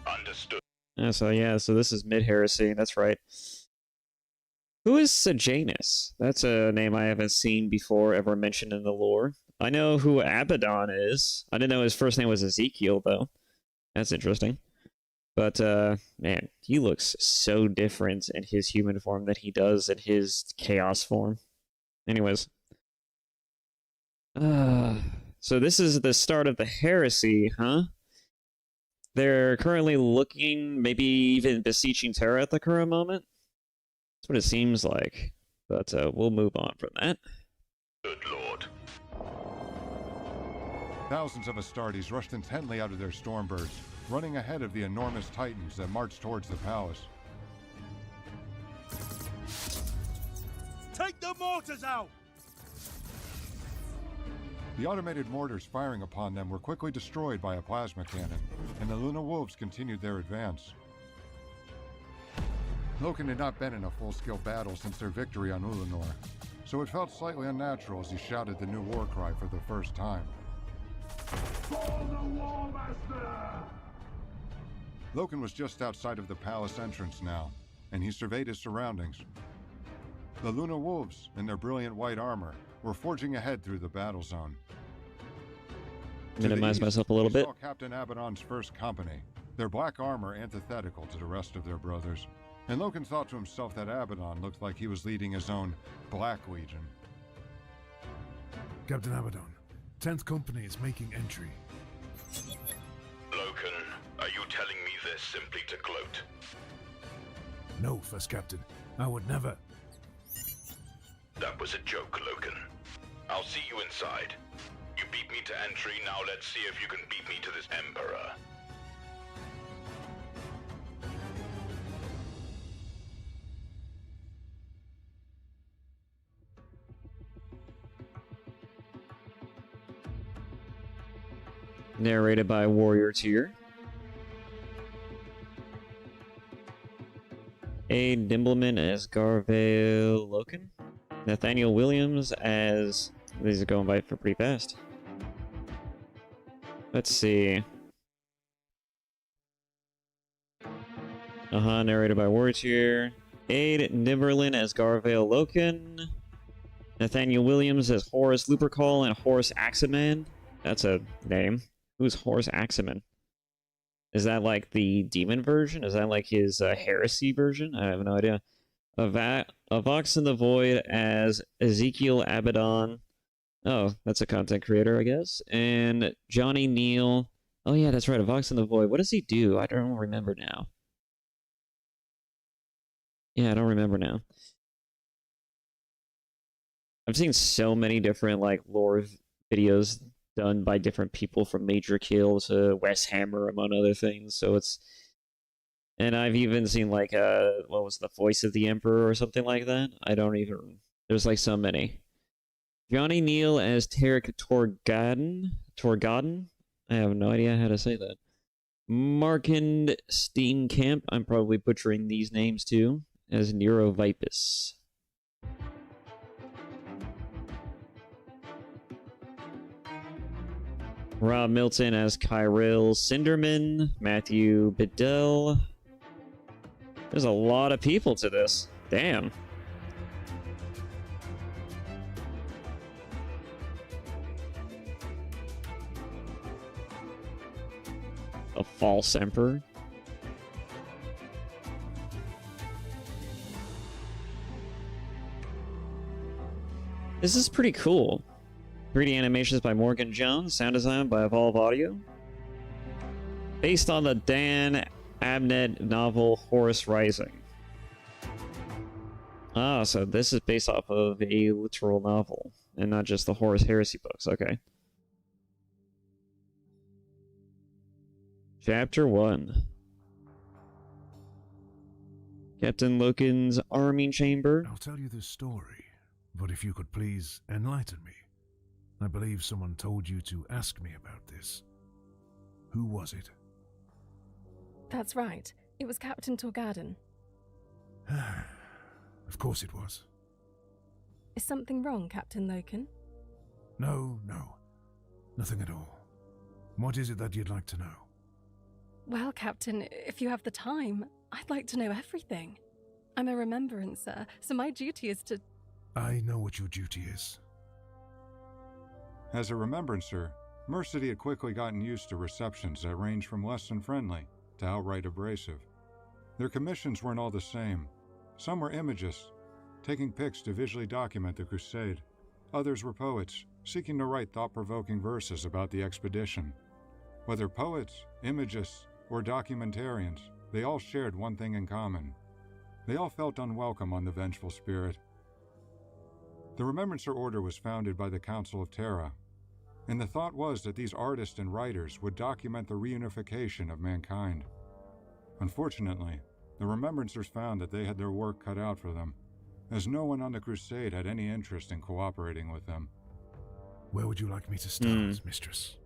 Speaker 11: Understood.
Speaker 1: So this is mid-heresy, that's right. Who is Sejanus? That's a name I haven't seen before ever mentioned in the lore. I know who Abaddon is. I didn't know his first name was Ezekiel, though. That's interesting. But, man, he looks so different in his human form than he does in his chaos form. Anyways. So this is the start of the heresy, huh? They're currently looking, maybe even beseeching Terra at the current moment? That's what it seems like, but we'll move on from that.
Speaker 11: Good Lord.
Speaker 14: Thousands of Astartes rushed intently out of their stormbirds, running ahead of the enormous titans that marched towards the palace.
Speaker 15: Take the mortars out!
Speaker 14: The automated mortars firing upon them were quickly destroyed by a plasma cannon, and the Luna Wolves continued their advance. Loken had not been in a full-scale battle since their victory on Ulanor, so it felt slightly unnatural as he shouted the new war cry for the first time.
Speaker 15: For the War Master!
Speaker 14: Loken was just outside of the palace entrance now, and he surveyed his surroundings. The Luna Wolves, in their brilliant white armor, were forging ahead through the battle zone.
Speaker 1: Minimize myself a little bit.
Speaker 14: Saw Captain Abaddon's first company, their black armor antithetical to the rest of their brothers. And Loken thought to himself that Abaddon looked like he was leading his own Black Legion.
Speaker 15: Captain Abaddon, 10th Company is making entry.
Speaker 11: Loken, are you telling me this simply to gloat?
Speaker 15: No, First Captain. I would never.
Speaker 11: That was a joke, Loken. I'll see you inside. You beat me to entry, now let's see if you can beat me to this Emperor.
Speaker 1: Narrated by Warrior Tier. A. Dimbleman as Garvale Loken. Nathaniel Williams as... These are going by for pretty fast. Let's see. Narrated by Warrior Tier. Aid Nimberlin as Garvale Loken. Nathaniel Williams as Horus Lupercal and Horus Aximan. That's a name. Who's Horus Aximan? Is that like the demon version? Is that like his heresy version? I have no idea. A Vox in the Void as Ezekiel Abaddon. Oh, that's a content creator, I guess. And Johnny Neal. Oh yeah, that's right. A Vox in the Void. What does he do? I don't remember now. Yeah, I don't remember now. I've seen so many different like lore videos done by different people, from Major Kill to Wes Hammer, among other things. So it's, and I've even seen like what was the Voice of the Emperor or something like that. I don't even. There's like so many. Johnny Neal as Tarek Torgodden. I have no idea how to say that. Markand Steenkamp. I'm probably butchering these names too. As Nero Vipus. Rob Milton as Kyril Cinderman. Matthew Bedell. There's a lot of people to this. Damn. A false emperor. This is pretty cool. 3D animations by Morgan Jones, sound design by Evolve Audio. Based on the Dan Abnett novel Horus Rising. Ah, so this is based off of a literal novel, and not just the Horus Heresy books, okay. Chapter 1. Captain Loken's arming chamber.
Speaker 15: I'll tell you this story, but if you could please enlighten me. I believe someone told you to ask me about this. Who was it?
Speaker 16: That's right. It was Captain Torgadden.
Speaker 15: Of course it was.
Speaker 16: Is something wrong, Captain Loken?
Speaker 15: No. Nothing at all. What is it that you'd like to know?
Speaker 16: Well, Captain, if you have the time, I'd like to know everything. I'm a remembrancer, so my duty is to...
Speaker 15: I know what your duty is.
Speaker 14: As a remembrancer, Mercedy had quickly gotten used to receptions that ranged from less than friendly to outright abrasive. Their commissions weren't all the same. Some were imagists, taking pics to visually document the crusade. Others were poets, seeking to write thought-provoking verses about the expedition. Whether poets, imagists, or documentarians, they all shared one thing in common. They all felt unwelcome on the Vengeful Spirit. The Remembrancer Order was founded by the Council of Terra, and the thought was that these artists and writers would document the reunification of mankind. Unfortunately, the Remembrancers found that they had their work cut out for them, as no one on the crusade had any interest in cooperating with them.
Speaker 15: Where would you like me to start, Mistress?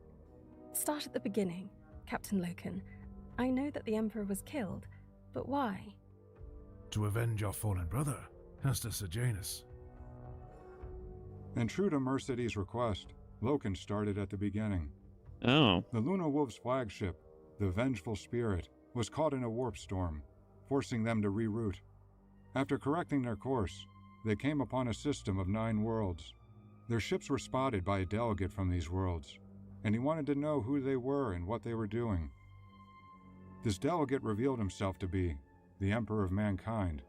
Speaker 16: Start at the beginning, Captain Loken. I know that the Emperor was killed, but why?
Speaker 15: To avenge our fallen brother, Hester Sejanus.
Speaker 14: And true to Mercedes' request, Loken started at the beginning.
Speaker 1: Oh.
Speaker 14: The Luna Wolves' flagship, the Vengeful Spirit, was caught in a warp storm, forcing them to reroute. After correcting their course, they came upon a system of 9 worlds. Their ships were spotted by a delegate from these worlds, and he wanted to know who they were and what they were doing. This delegate revealed himself to be the Emperor of Mankind.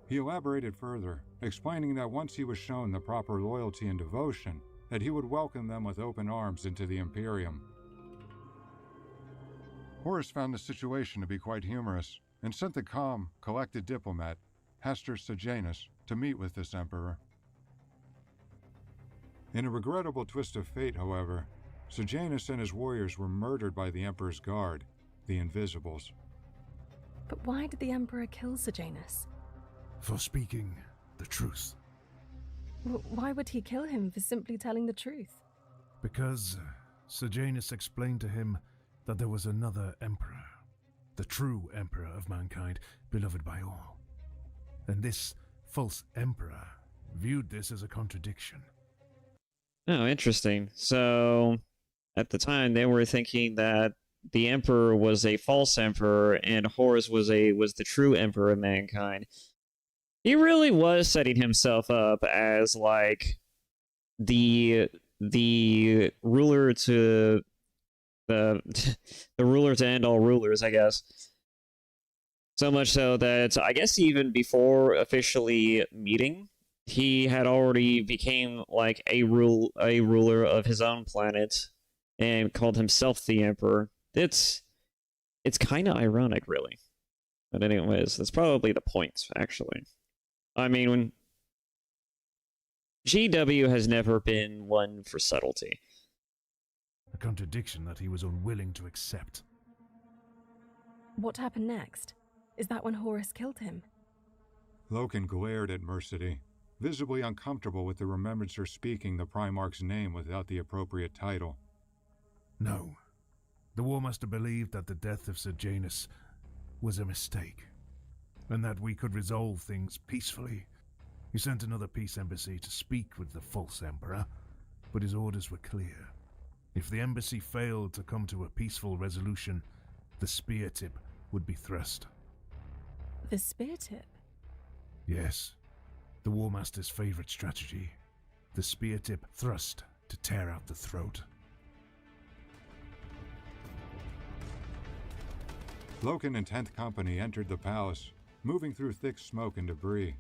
Speaker 14: He elaborated further, explaining that once he was shown the proper loyalty and devotion, that he would welcome them with open arms into the Imperium. Horus found the situation to be quite humorous, and sent the calm, collected diplomat, Hester Sejanus, to meet with this emperor. In a regrettable twist of fate, however, Sejanus and his warriors were murdered by the Emperor's guard, the Invisibles.
Speaker 16: But why did the Emperor kill Sejanus?
Speaker 15: For speaking the truth.
Speaker 16: Why would he kill him for simply telling the truth?
Speaker 15: Because Sejanus explained to him that there was another emperor, the true emperor of mankind, beloved by all. And this false emperor viewed this as a contradiction.
Speaker 1: Oh, interesting. So, at the time, they were thinking that the emperor was a false emperor, and Horus was the true emperor of mankind. He really was setting himself up as like the ruler to the the ruler to end all rulers, I guess. So much so that I guess even before officially meeting, he had already became like a ruler of his own planet and called himself the emperor. It's kind of ironic, really. But anyways, that's probably the point, actually. I mean, when GW has never been one for subtlety.
Speaker 15: A contradiction that he was unwilling to accept.
Speaker 16: What happened next? Is that when Horus killed him?
Speaker 14: Loken glared at Mercedy, visibly uncomfortable with the remembrancer speaking the Primarch's name without the appropriate title.
Speaker 15: No. The War Master believed that the death of Sejanus was a mistake, and that we could resolve things peacefully. He sent another peace embassy to speak with the false emperor, but his orders were clear. If the embassy failed to come to a peaceful resolution, the spear tip would be thrust.
Speaker 16: The spear tip?
Speaker 15: Yes. The War Master's favorite strategy. The spear tip thrust to tear out the throat.
Speaker 14: Loken and 10th Company entered the palace, moving through thick smoke and debris.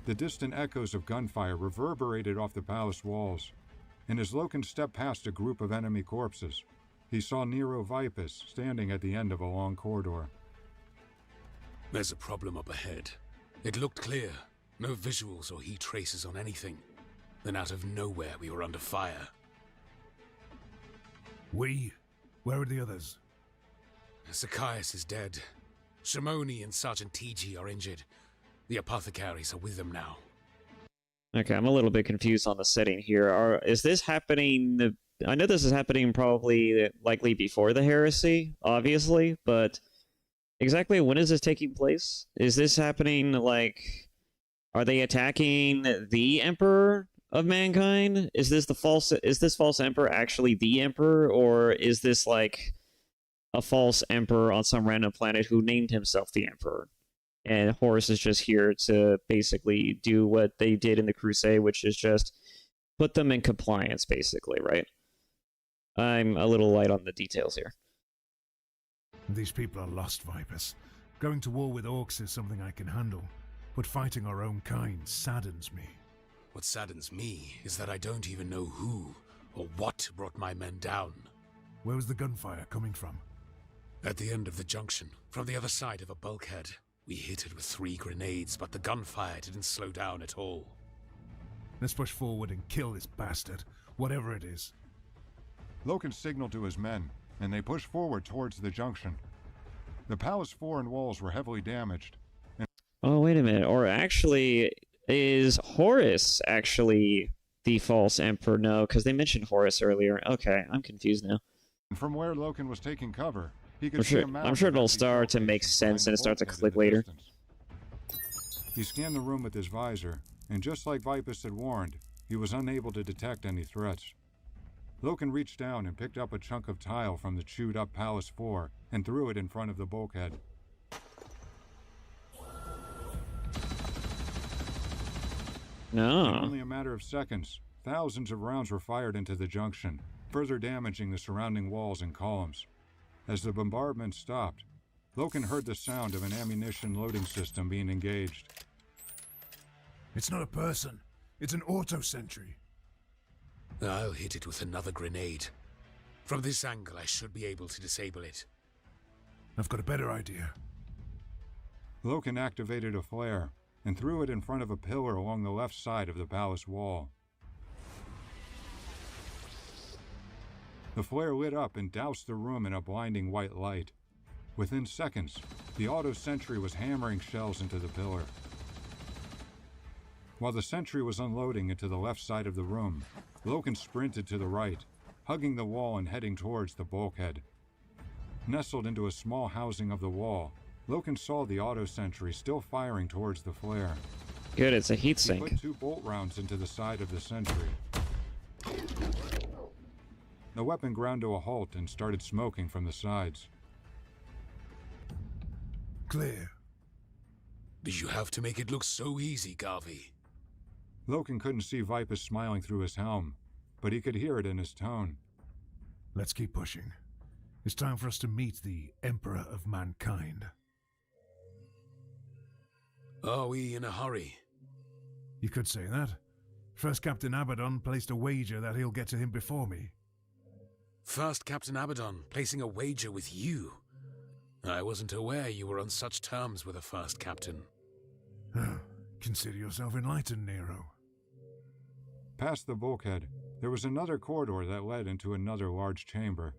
Speaker 14: The distant echoes of gunfire reverberated off the palace walls, and as Loken stepped past a group of enemy corpses, he saw Nero Vipus standing at the end of a long corridor.
Speaker 17: There's a problem up ahead. It looked clear. No visuals or heat traces on anything. Then out of nowhere we were under fire.
Speaker 15: We? Where are the others?
Speaker 17: Zacchaeus is dead. Shimoni and Sergeant TG are injured. The apothecaries are with them now.
Speaker 1: Okay, I'm a little bit confused on the setting here. Is this happening... I know this is happening probably likely before the heresy, obviously, but exactly when is this taking place? Is this happening, like... Are they attacking the Emperor of mankind? Is this false Emperor actually the Emperor, or is this, like, a false Emperor on some random planet who named himself the Emperor? And Horus is just here to basically do what they did in the Crusade, which is just put them in compliance, basically, right? I'm a little light on the details here.
Speaker 15: These people are lost, Vipers. Going to war with orcs is something I can handle, but fighting our own kind saddens me.
Speaker 17: What saddens me is that I don't even know who or what brought my men down.
Speaker 15: Where was the gunfire coming from?
Speaker 17: At the end of the junction, from the other side of a bulkhead. We hit it with 3 grenades, but the gunfire didn't slow down at all.
Speaker 15: Let's push forward and kill this bastard, whatever it is.
Speaker 14: Loken signaled to his men, and they pushed forward towards the junction. The palace floor and walls were heavily damaged.
Speaker 1: Oh, wait a minute. Or actually, is Horus actually the false emperor? No, because they mentioned Horus earlier. Okay, I'm confused now.
Speaker 14: From where Loken was taking cover, he could
Speaker 1: I'm sure it'll start to make sense and it starts to click later.
Speaker 14: He scanned the room with his visor, and just like Vipus had warned, he was unable to detect any threats. Loken reached down and picked up a chunk of tile from the chewed-up palace floor and threw it in front of the bulkhead.
Speaker 1: No.
Speaker 14: In only a matter of seconds, thousands of rounds were fired into the junction, further damaging the surrounding walls and columns. As the bombardment stopped, Loken heard the sound of an ammunition loading system being engaged.
Speaker 15: It's not a person. It's an auto-sentry.
Speaker 17: I'll hit it with another grenade. From this angle, I should be able to disable it.
Speaker 15: I've got a better idea.
Speaker 14: Loken activated a flare and threw it in front of a pillar along the left side of the palace wall. The flare lit up and doused the room in a blinding white light. Within seconds, the auto-sentry was hammering shells into the pillar. While the sentry was unloading into the left side of the room, Loken sprinted to the right, hugging the wall and heading towards the bulkhead. Nestled into a small housing of the wall, Loken saw the auto sentry still firing towards the flare.
Speaker 1: Good, it's a heat
Speaker 14: He
Speaker 1: sink.
Speaker 14: put 2 bolt rounds into the side of the sentry. The weapon ground to a halt and started smoking from the sides.
Speaker 15: Clear.
Speaker 17: Did you have to make it look so easy, Garvey?
Speaker 14: Loken couldn't see Vipus smiling through his helm, but he could hear it in his tone.
Speaker 15: Let's keep pushing. It's time for us to meet the Emperor of Mankind.
Speaker 17: Are we in a hurry?
Speaker 15: You could say that. First Captain Abaddon placed a wager that he'll get to him before me.
Speaker 17: First Captain Abaddon placing a wager with you? I wasn't aware you were on such terms with a First Captain.
Speaker 15: Consider yourself enlightened, Nero.
Speaker 14: Past the bulkhead, there was another corridor that led into another large chamber.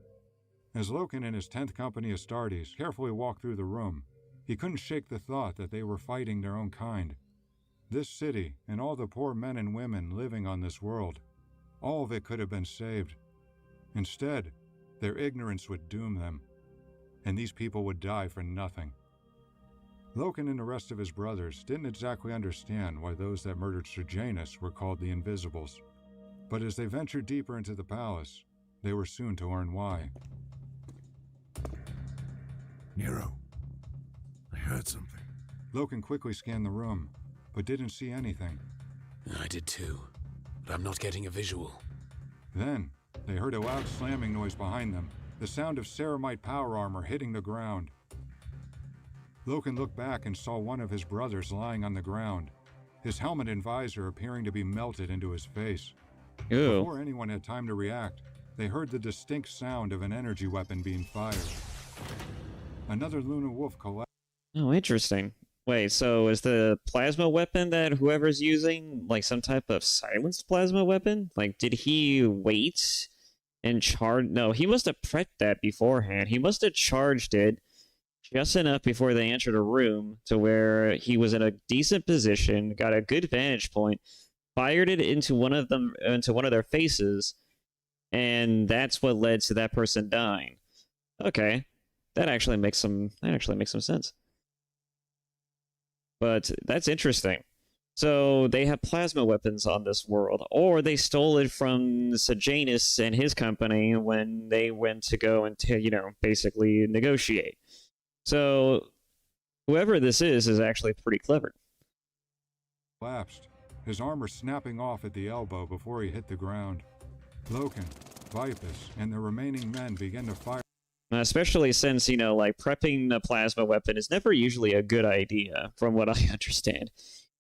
Speaker 14: As Loken and his 10th Company Astartes carefully walked through the room, he couldn't shake the thought that they were fighting their own kind. This city, and all the poor men and women living on this world, all of it could have been saved. Instead, their ignorance would doom them, and these people would die for nothing. Loken and the rest of his brothers didn't exactly understand why those that murdered Sejanus were called the Invisibles, but as they ventured deeper into the palace, they were soon to learn why.
Speaker 15: Nero, I heard something.
Speaker 14: Loken quickly scanned the room, but didn't see anything.
Speaker 17: I did too, but I'm not getting a visual.
Speaker 14: Then, they heard a loud slamming noise behind them, the sound of ceramite power armor hitting the ground. Loken looked back and saw one of his brothers lying on the ground, his helmet and visor appearing to be melted into his face.
Speaker 1: Ew.
Speaker 14: Before anyone had time to react, they heard the distinct sound of an energy weapon being fired. Another Luna Wolf collapsed.
Speaker 1: Oh, interesting. Wait, so is the plasma weapon that whoever's using like some type of silenced plasma weapon? Like, did he wait and charge? No, he must have prepped that beforehand. He must have charged it just enough before they entered a room to where he was in a decent position, got a good vantage point, fired it into one of their faces, and that's what led to that person dying. Okay, that actually makes some sense. But that's interesting. So they have plasma weapons on this world, or they stole it from Sejanus and his company when they went to go and basically negotiate. So whoever this is actually pretty clever.
Speaker 14: Collapsed, his armor snapping off at the elbow before he hit the ground. Loken, Vipus, and the remaining men began to fire.
Speaker 1: Especially since, prepping a plasma weapon is never usually a good idea, from what I understand.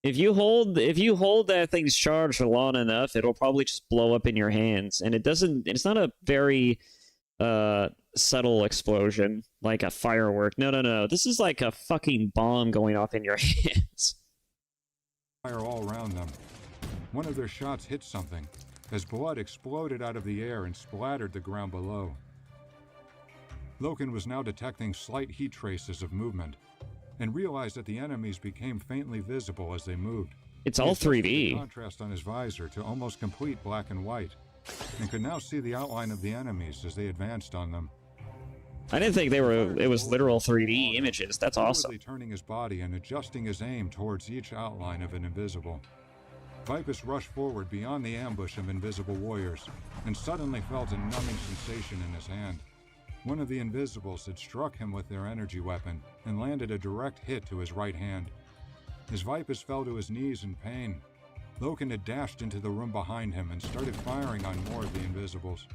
Speaker 1: If you hold that thing's charged long enough, it'll probably just blow up in your hands, and it's not a very subtle explosion, like a firework. No. This is like a fucking bomb going off in your hands.
Speaker 14: Fire all around them. One of their shots hit something, as blood exploded out of the air and splattered the ground below. Loken was now detecting slight heat traces of movement, and realized that the enemies became faintly visible as they moved.
Speaker 1: It's all 3D.
Speaker 14: The contrast on his visor to almost complete black and white, and could now see the outline of the enemies as they advanced on them.
Speaker 1: I didn't think it was literal 3D images. That's awesome.
Speaker 14: Turning his body and adjusting his aim towards each outline of an invisible. Vipus rushed forward beyond the ambush of invisible warriors, and suddenly felt a numbing sensation in his hand. One of the Invisibles had struck him with their energy weapon and landed a direct hit to his right hand. As Vipus fell to his knees in pain, Loken had dashed into the room behind him and started firing on more of the Invisibles.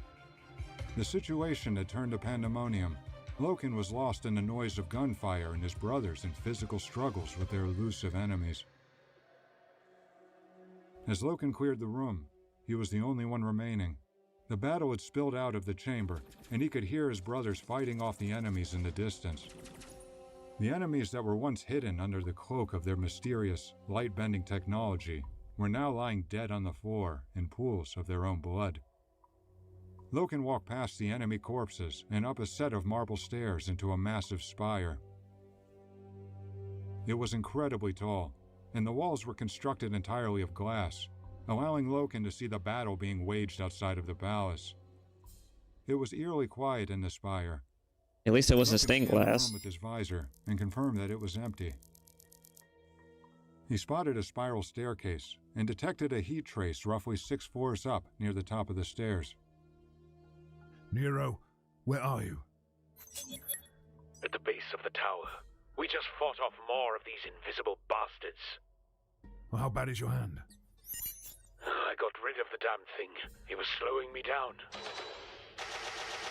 Speaker 14: The situation had turned to pandemonium. Loken was lost in the noise of gunfire and his brothers in physical struggles with their elusive enemies. As Loken cleared the room, he was the only one remaining. The battle had spilled out of the chamber, and he could hear his brothers fighting off the enemies in the distance. The enemies that were once hidden under the cloak of their mysterious, light-bending technology were now lying dead on the floor in pools of their own blood. Loken walked past the enemy corpses and up a set of marble stairs into a massive spire. It was incredibly tall, and the walls were constructed entirely of glass, allowing Loken to see the battle being waged outside of the palace. It was eerily quiet in the spire.
Speaker 1: At least it wasn't
Speaker 14: Loken
Speaker 1: stained
Speaker 14: scanned the
Speaker 1: glass.
Speaker 14: room with his visor and confirmed that it was empty. He spotted a spiral staircase and detected a heat trace roughly 6 floors up near the top of the stairs.
Speaker 15: Nero, where are you?
Speaker 18: At the base of the tower. We just fought off more of these invisible bastards.
Speaker 15: Well, how bad is your hand?
Speaker 18: I got rid of the damn thing. It was slowing me down.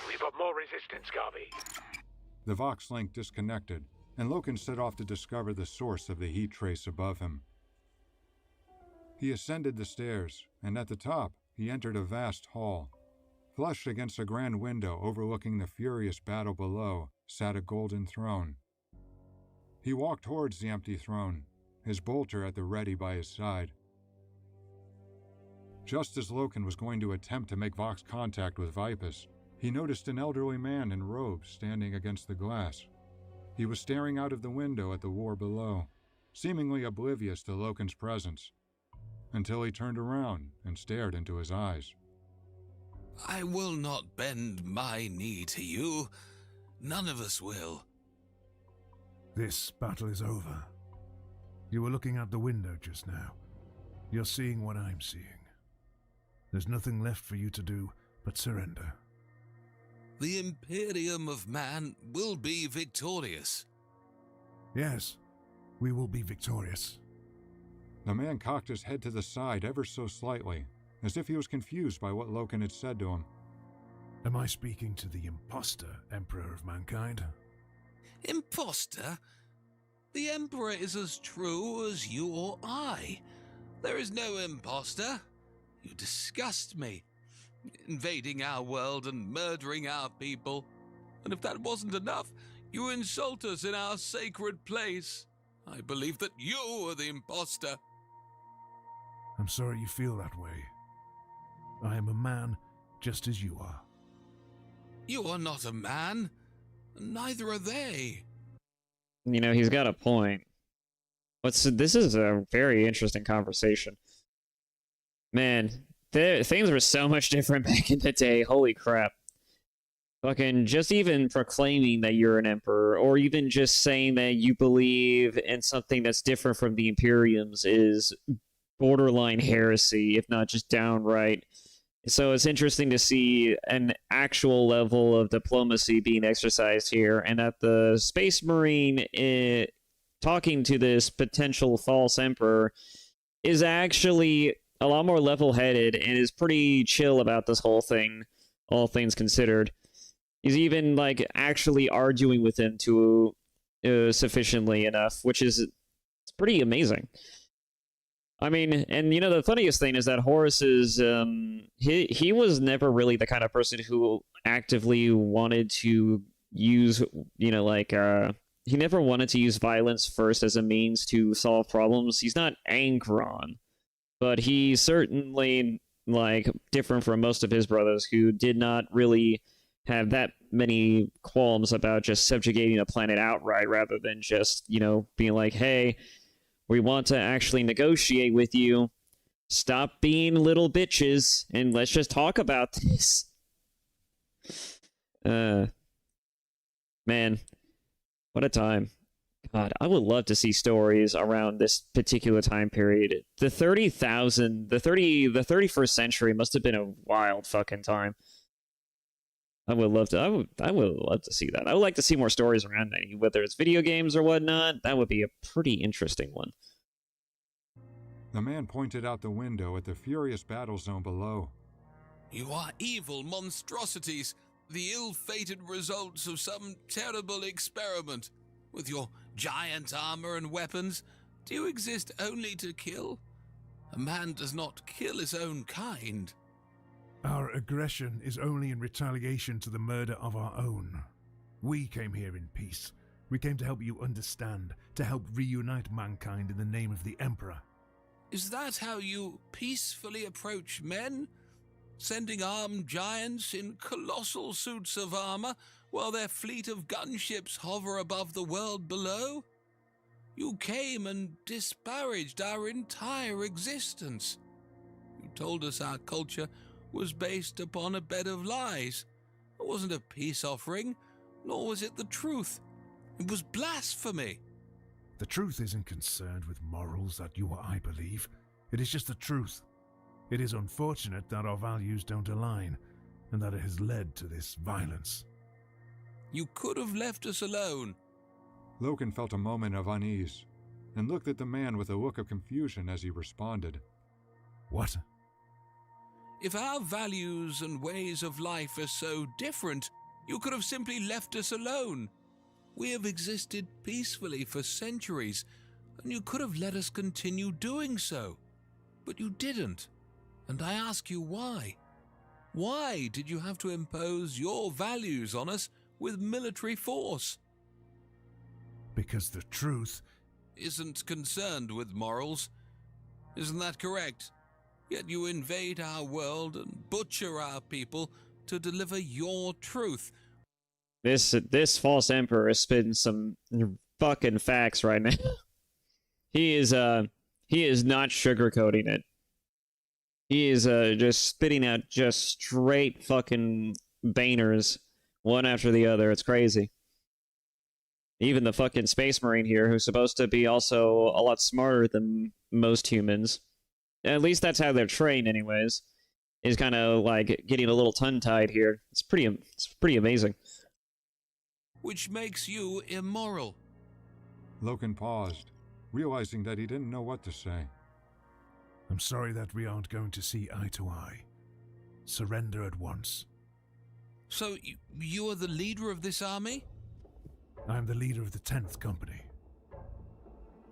Speaker 18: We've got more resistance, Garvey.
Speaker 14: The Vox link disconnected, and Loken set off to discover the source of the heat trace above him. He ascended the stairs, and at the top, he entered a vast hall. Flush against a grand window overlooking the furious battle below sat a golden throne. He walked towards the empty throne, his bolter at the ready by his side. Just as Loken was going to attempt to make Vox contact with Vipus, he noticed an elderly man in robes standing against the glass. He was staring out of the window at the war below, seemingly oblivious to Loken's presence, until he turned around and stared into his eyes.
Speaker 19: I will not bend my knee to you. None of us will.
Speaker 15: This battle is over. You were looking out the window just now. You're seeing what I'm seeing. There's nothing left for you to do but surrender.
Speaker 19: The Imperium of Man will be victorious.
Speaker 15: Yes, we will be victorious.
Speaker 14: The man cocked his head to the side ever so slightly, as if he was confused by what Loken had said to him.
Speaker 15: Am I speaking to the imposter, Emperor of Mankind?
Speaker 19: Imposter? The Emperor is as true as you or I. There is no imposter. You disgust me. Invading our world and murdering our people. And if that wasn't enough, you insult us in our sacred place. I believe that you are the imposter.
Speaker 15: I'm sorry you feel that way. I am a man just as you are.
Speaker 19: You are not a man. Neither are they.
Speaker 1: You know, he's got a point. This is a very interesting conversation. Man, things were so much different back in the day. Holy crap. Fucking just even proclaiming that you're an emperor, or even just saying that you believe in something that's different from the Imperiums is borderline heresy, if not just downright. So it's interesting to see an actual level of diplomacy being exercised here, and that the Space Marine talking to this potential false emperor is actually a lot more level-headed and is pretty chill about this whole thing, all things considered. He's even, like, actually arguing with him to sufficiently enough, which is it's pretty amazing. I mean, and you know, the funniest thing is that Horus is, he was never really the kind of person who actively wanted to use, you know, like, he never wanted to use violence first as a means to solve problems. He's not Angron, but he's certainly, like, different from most of his brothers who did not really have that many qualms about just subjugating a planet outright rather than just, you know, being like, hey, we want to actually negotiate with you. Stop being little bitches and let's just talk about this. Man, what a time. God, I would love to see stories around this particular time period. The 31st century must have been a wild fucking time. I would love to. I would love to see that. I would like to see more stories around that, whether it's video games or whatnot. That would be a pretty interesting one.
Speaker 14: The man pointed out the window at the furious battle zone below.
Speaker 19: You are evil monstrosities, the ill-fated results of some terrible experiment. With your giant armor and weapons, do you exist only to kill? A man does not kill his own kind.
Speaker 15: Our aggression is only in retaliation to the murder of our own. We came here in peace. We came to help you understand, to help reunite mankind in the name of the Emperor.
Speaker 19: Is that how you peacefully approach men? Sending armed giants in colossal suits of armor while their fleet of gunships hover above the world below? You came and disparaged our entire existence. You told us our culture was based upon a bed of lies, It wasn't a peace offering, nor was it the truth. It was blasphemy.
Speaker 15: The truth isn't concerned with morals that you or I believe. It is just the truth. It is unfortunate that our values don't align, and that it has led to this violence.
Speaker 19: You could have left us alone.
Speaker 14: Loken felt a moment of unease, and looked at the man with a look of confusion as he responded.
Speaker 15: What?
Speaker 19: If our values and ways of life are so different, you could have simply left us alone. We have existed peacefully for centuries, and you could have let us continue doing so. But you didn't. And I ask you why? Why did you have to impose your values on us with military force?
Speaker 15: Because the truth
Speaker 19: isn't concerned with morals. Isn't that correct? Yet you invade our world and butcher our people to deliver your truth.
Speaker 1: This false emperor is spitting some fucking facts right now. He is not sugarcoating it. He is just spitting out just straight fucking banners, one after the other. It's crazy. Even the fucking space marine here, who's supposed to be also a lot smarter than most humans, at least that's how they're trained anyways, is kind of like getting a little tongue-tied here. It's pretty amazing.
Speaker 19: Which makes you immoral.
Speaker 14: Loken paused, realizing that he didn't know what to say.
Speaker 15: I'm sorry that we aren't going to see eye to eye. Surrender at once.
Speaker 19: So, you are the leader of this army?
Speaker 15: I'm the leader of the 10th Company.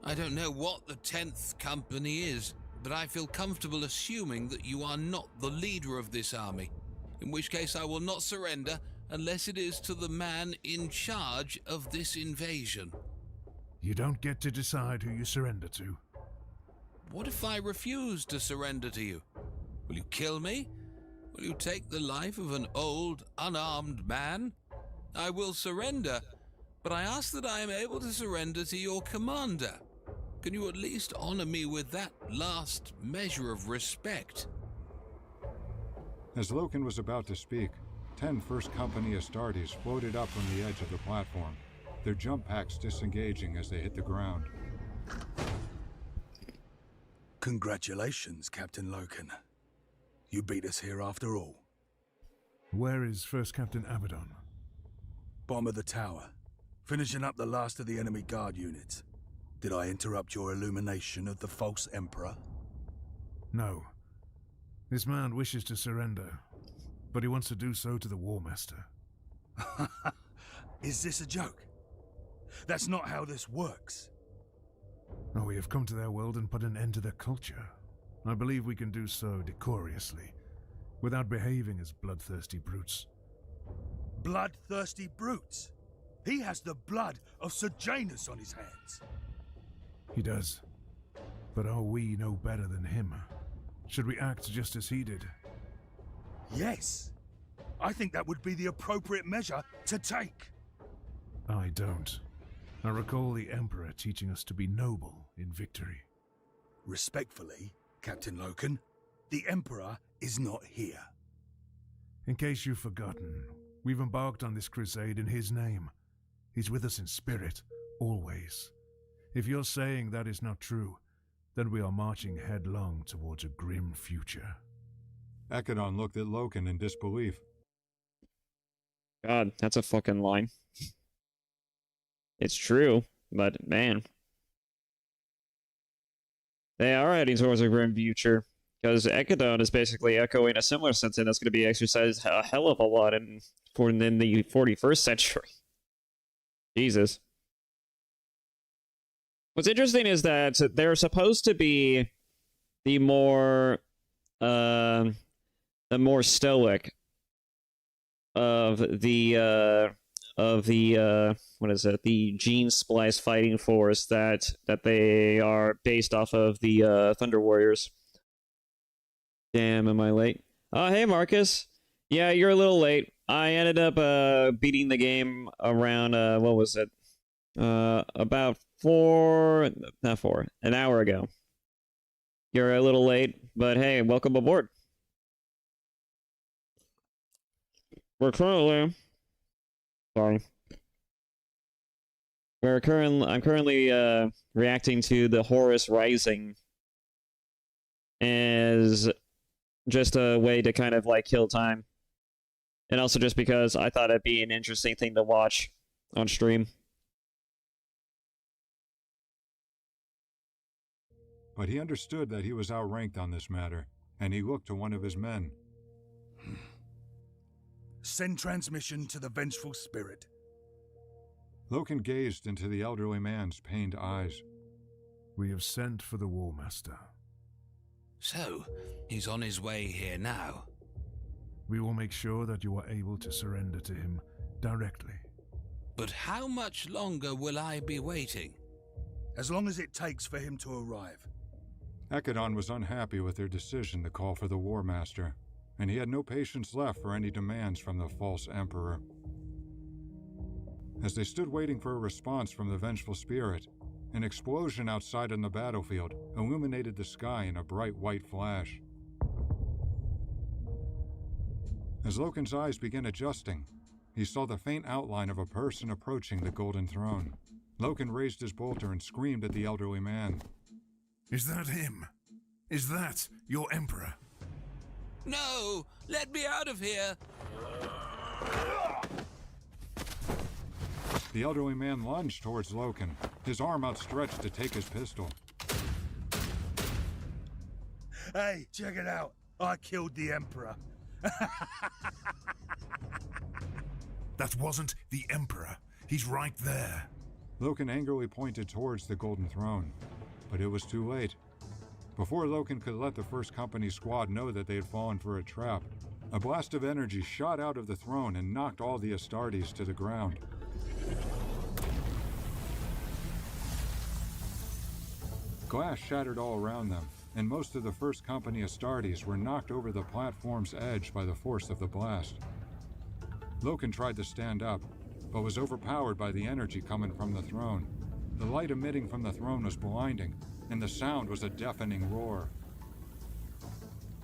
Speaker 19: I don't know what the 10th Company is, but I feel comfortable assuming that you are not the leader of this army, in which case I will not surrender unless it is to the man in charge of this invasion.
Speaker 15: You don't get to decide who you surrender to.
Speaker 19: What if I refuse to surrender to you? Will you kill me? Will you take the life of an old, unarmed man? I will surrender, but I ask that I am able to surrender to your commander. Can you at least honor me with that last measure of respect?
Speaker 14: As Loken was about to speak, 10 First Company Astartes floated up from the edge of the platform, their jump packs disengaging as they hit the ground.
Speaker 20: Congratulations, Captain Loken. You beat us here after all.
Speaker 15: Where is First Captain Abaddon?
Speaker 20: Bomb of the tower. Finishing up the last of the enemy guard units. Did I interrupt your illumination of the false Emperor?
Speaker 15: No. This man wishes to surrender, but he wants to do so to the War Master.
Speaker 20: Is this a joke? That's not how this works.
Speaker 15: No, we have come to their world and put an end to their culture. I believe we can do so decorously, without behaving as bloodthirsty brutes.
Speaker 20: Bloodthirsty brutes? He has the blood of Sejanus on his hands.
Speaker 15: He does. But are we no better than him? Should we act just as he did?
Speaker 20: Yes. I think that would be the appropriate measure to take.
Speaker 15: I don't. I recall the Emperor teaching us to be noble in victory.
Speaker 20: Respectfully, Captain Loken, the Emperor is not here.
Speaker 15: In case you've forgotten, we've embarked on this crusade in his name. He's with us in spirit, always. If you're saying that is not true, then we are marching headlong towards a grim future.
Speaker 14: Ekadon looked at Loken in disbelief.
Speaker 1: God, that's a fucking line. It's true, but man. They are heading towards a grim future, because Ekadon is basically echoing a similar sentiment that's going to be exercised a hell of a lot in the 41st century. Jesus. What's interesting is that they're supposed to be the more stoic of the the gene splice fighting force that they are based off of the Thunder Warriors. Damn, am I late? Oh, hey Marcus. Yeah, you're a little late. I ended up beating the game around what was it? About an hour ago. You're a little late, but hey, welcome aboard. We're currently... Sorry. I'm currently reacting to the Horus Rising as just a way to kind of like kill time. And also just because I thought it'd be an interesting thing to watch on stream.
Speaker 14: But he understood that he was outranked on this matter, and he looked to one of his men.
Speaker 20: Send transmission to the vengeful spirit.
Speaker 14: Loken gazed into the elderly man's pained eyes.
Speaker 15: We have sent for the War Master.
Speaker 19: So, he's on his way here now.
Speaker 15: We will make sure that you are able to surrender to him directly.
Speaker 19: But how much longer will I be waiting?
Speaker 20: As long as it takes for him to arrive.
Speaker 14: Ekadon was unhappy with their decision to call for the War Master, and he had no patience left for any demands from the false Emperor. As they stood waiting for a response from the vengeful spirit, an explosion outside on the battlefield illuminated the sky in a bright white flash. As Loken's eyes began adjusting, he saw the faint outline of a person approaching the Golden Throne. Loken raised his bolter and screamed at the elderly man.
Speaker 15: Is that him? Is that your Emperor?
Speaker 19: No! Let me out of here!
Speaker 14: The elderly man lunged towards Loken, his arm outstretched to take his pistol.
Speaker 20: Hey, check it out. I killed the Emperor.
Speaker 15: That wasn't the Emperor. He's right there.
Speaker 14: Loken angrily pointed towards the Golden Throne, but it was too late. Before Loken could let the First Company squad know that they had fallen for a trap, a blast of energy shot out of the throne and knocked all the Astartes to the ground. Glass shattered all around them, and most of the First Company Astartes were knocked over the platform's edge by the force of the blast. Loken tried to stand up, but was overpowered by the energy coming from the throne. The light emitting from the throne was blinding, and the sound was a deafening roar.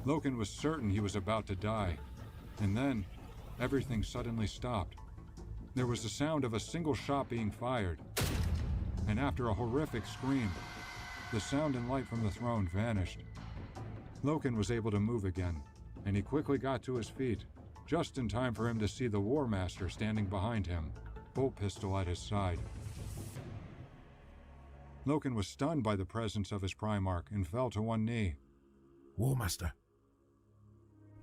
Speaker 14: Loken was certain he was about to die, and then everything suddenly stopped. There was the sound of a single shot being fired, and after a horrific scream, the sound and light from the throne vanished. Loken was able to move again, and he quickly got to his feet, just in time for him to see the War Master standing behind him, bolt pistol at his side. Loken was stunned by the presence of his Primarch and fell to one knee.
Speaker 15: War Master.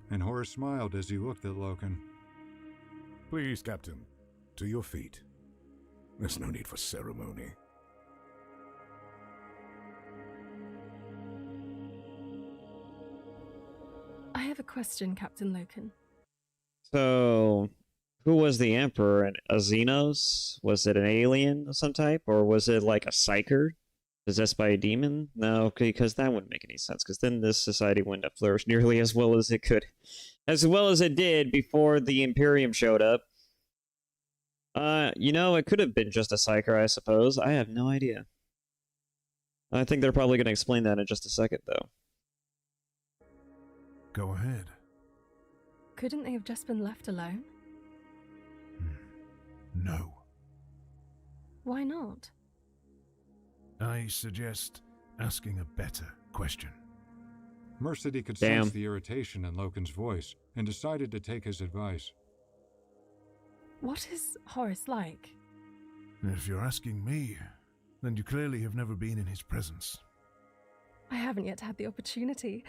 Speaker 14: And Horus smiled as he looked at Loken.
Speaker 13: Please, Captain, to your feet. There's no need for ceremony.
Speaker 16: I have a question, Captain Loken.
Speaker 1: So, who was the Emperor? A Xenos? Was it an alien of some type? Or was it like a psyker? Possessed by a demon? No, because that wouldn't make any sense, because then this society wouldn't have flourished nearly as well as it could. As well as it did before the Imperium showed up. You know, it could have been just a psyker, I suppose. I have no idea. I think they're probably going to explain that in just a second, though.
Speaker 15: Go ahead.
Speaker 16: Couldn't they have just been left alone?
Speaker 15: No.
Speaker 16: Why not?
Speaker 15: I suggest asking a better question.
Speaker 14: Mercedy could sense the irritation in Loken's voice and decided to take his advice.
Speaker 16: What is Horus like?
Speaker 15: If you're asking me, then you clearly have never been in his presence.
Speaker 16: I haven't yet had the opportunity,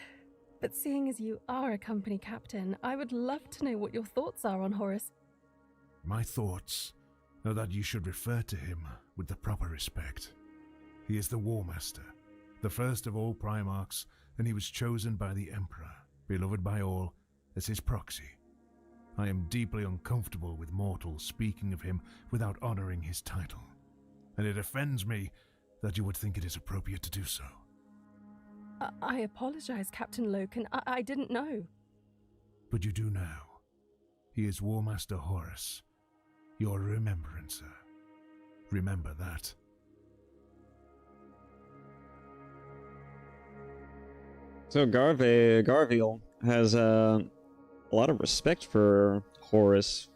Speaker 16: but seeing as you are a company captain, I would love to know what your thoughts are on Horus.
Speaker 15: My thoughts are that you should refer to him with the proper respect. He is the War Master, the first of all Primarchs, and he was chosen by the Emperor, beloved by all, as his proxy. I am deeply uncomfortable with mortals speaking of him without honoring his title, and it offends me that you would think it is appropriate to do so.
Speaker 16: I apologize, Captain Loken. I didn't know.
Speaker 15: But you do now. He is War Master Horus, your remembrancer. Remember that.
Speaker 1: So Garviel has a lot of respect for Horus.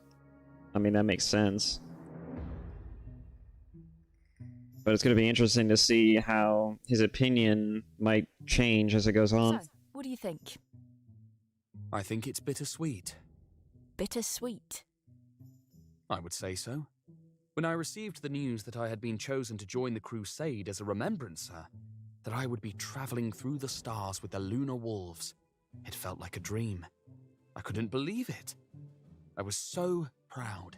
Speaker 1: I mean, that makes sense. But it's going to be interesting to see how his opinion might change as it goes on.
Speaker 2: So, what do you think?
Speaker 21: I think it's bittersweet.
Speaker 2: Bittersweet?
Speaker 21: I would say so. When I received the news that I had been chosen to join the crusade as a remembrancer, that I would be traveling through the stars with the Lunar Wolves, it felt like a dream. I couldn't believe it. I was so proud.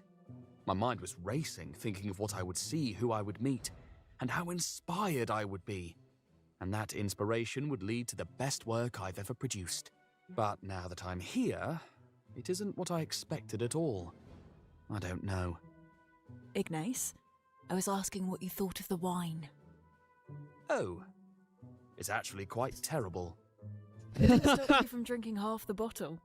Speaker 21: My mind was racing, thinking of what I would see, who I would meet, and how inspired I would be. And that inspiration would lead to the best work I've ever produced. But now that I'm here, it isn't what I expected at all. I don't know.
Speaker 2: Ignace, I was asking what you thought of the wine.
Speaker 21: Oh, it's actually quite terrible.
Speaker 2: It didn't stop you from drinking half the bottle.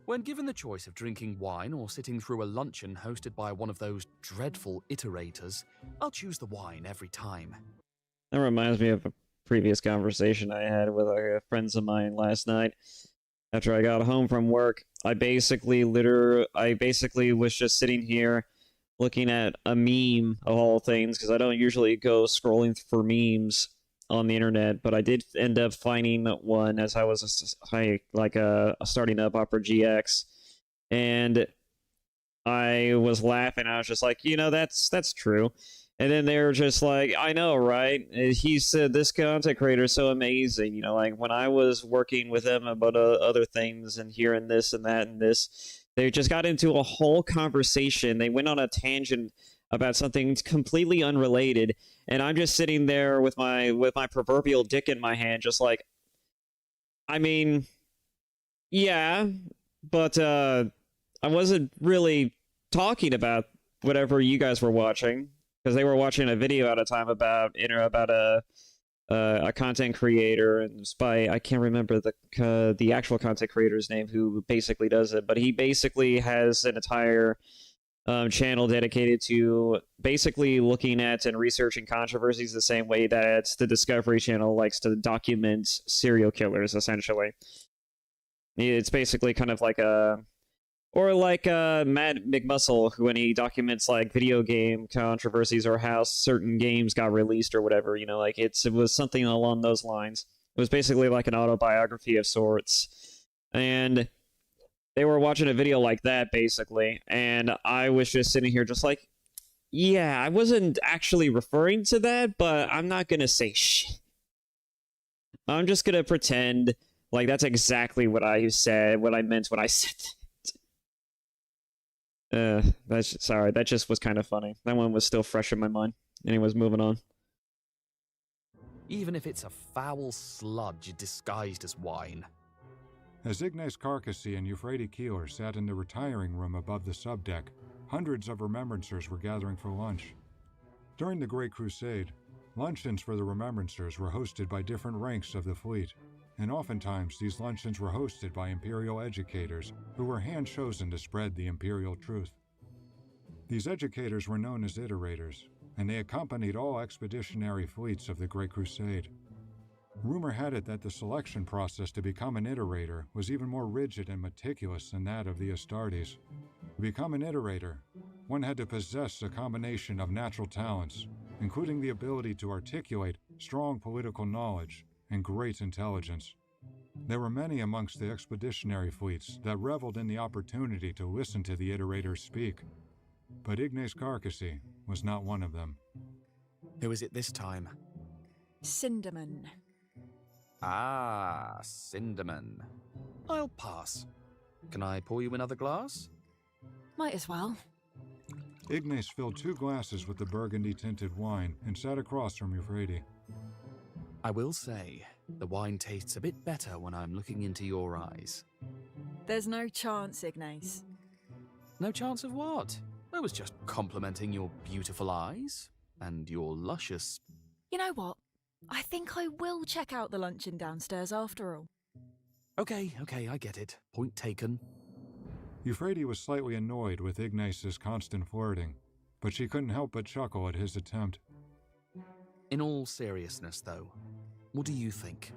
Speaker 21: When given the choice of drinking wine or sitting through a luncheon hosted by one of those dreadful iterators, I'll choose the wine every time.
Speaker 1: That reminds me of a previous conversation I had with friends of mine last night. After I got home from work, I basically was just sitting here looking at a meme of all things, because I don't usually go scrolling for memes on the internet, but I did end up finding one as I was starting up Opera GX, and I was laughing. I was just like, that's true. And then they were just like, I know, right? He said this content creator is so amazing. Like when I was working with them about other things and hearing this and that and this, they just got into a whole conversation. They went on a tangent about something completely unrelated, and I'm just sitting there with my proverbial dick in my hand, just like, I mean, yeah, but I wasn't really talking about whatever you guys were watching, because they were watching a video at a time about a content creator, and I can't remember the actual content creator's name who basically does it, but he basically has an entire channel dedicated to basically looking at and researching controversies the same way that the Discovery Channel likes to document serial killers, essentially. It's basically kind of like Matt McMuscle, when he documents like video game controversies or how certain games got released or whatever, it was something along those lines. It was basically like an autobiography of sorts. And they were watching a video like that, basically, and I was just sitting here just like, yeah, I wasn't actually referring to that, but I'm not gonna say shit. I'm just gonna pretend like that's exactly what I said, what I meant when I said that. Sorry, that just was kind of funny. That one was still fresh in my mind. Anyways, moving on.
Speaker 21: Even if it's a foul sludge disguised as wine.
Speaker 14: As Ignace Carcassy and Euphrates Keeler sat in the retiring room above the subdeck, hundreds of remembrancers were gathering for lunch. During the Great Crusade, luncheons for the remembrancers were hosted by different ranks of the fleet, and oftentimes these luncheons were hosted by Imperial educators who were hand-chosen to spread the Imperial truth. These educators were known as iterators, and they accompanied all expeditionary fleets of the Great Crusade. Rumor had it that the selection process to become an iterator was even more rigid and meticulous than that of the Astartes. To become an iterator, one had to possess a combination of natural talents, including the ability to articulate strong political knowledge and great intelligence. There were many amongst the expeditionary fleets that reveled in the opportunity to listen to the iterators speak, but Ignace Carcassy was not one of them.
Speaker 21: Who is it this time?
Speaker 2: Cinderman.
Speaker 21: Ah, Cinderman. I'll pass. Can I pour you another glass?
Speaker 2: Might as well.
Speaker 14: Ignace filled 2 glasses with the burgundy-tinted wine and sat across from Euphrates.
Speaker 21: I will say, the wine tastes a bit better when I'm looking into your eyes.
Speaker 2: There's no chance, Ignace.
Speaker 21: No chance of what? I was just complimenting your beautiful eyes and your luscious...
Speaker 2: You know what? I think I will check out the luncheon downstairs after all.
Speaker 21: Okay, I get it. Point taken.
Speaker 14: Euphrates was slightly annoyed with Ignace's constant flirting, but she couldn't help but chuckle at his attempt.
Speaker 21: In all seriousness, though, what do you think?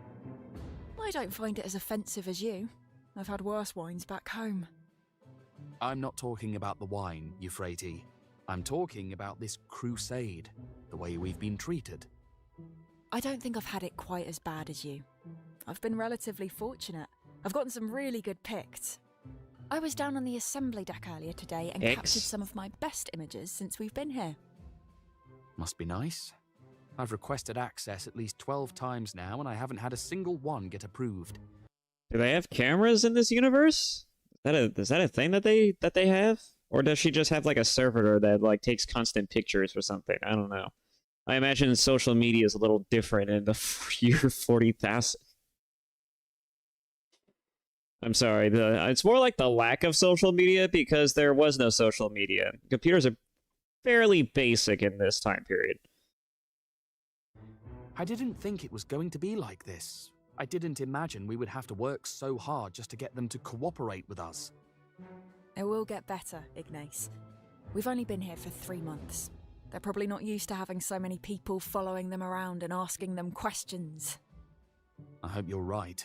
Speaker 2: I don't find it as offensive as you.
Speaker 3: I've had worse wines back home.
Speaker 21: I'm not talking about the wine, Euphrates. I'm talking about this crusade, the way we've been treated.
Speaker 3: I don't think I've had it quite as bad as you. I've been relatively fortunate. I've gotten some really good pics. I was down on the assembly deck earlier today and captured some of my best images since we've been here.
Speaker 21: Must be nice. I've requested access at least 12 times now, and I haven't had a single one get approved.
Speaker 1: Do they have cameras in this universe? Is that a thing that they have? Or does she just have like a server that like takes constant pictures or something? I don't know. I imagine social media is a little different in the year 40,000. I'm sorry, it's more like the lack of social media because there was no social media. Computers are fairly basic in this time period.
Speaker 21: I didn't think it was going to be like this. I didn't imagine we would have to work so hard just to get them to cooperate with us.
Speaker 3: It will get better, Ignace. We've only been here for 3 months. They're probably not used to having so many people following them around and asking them questions.
Speaker 21: I hope you're right.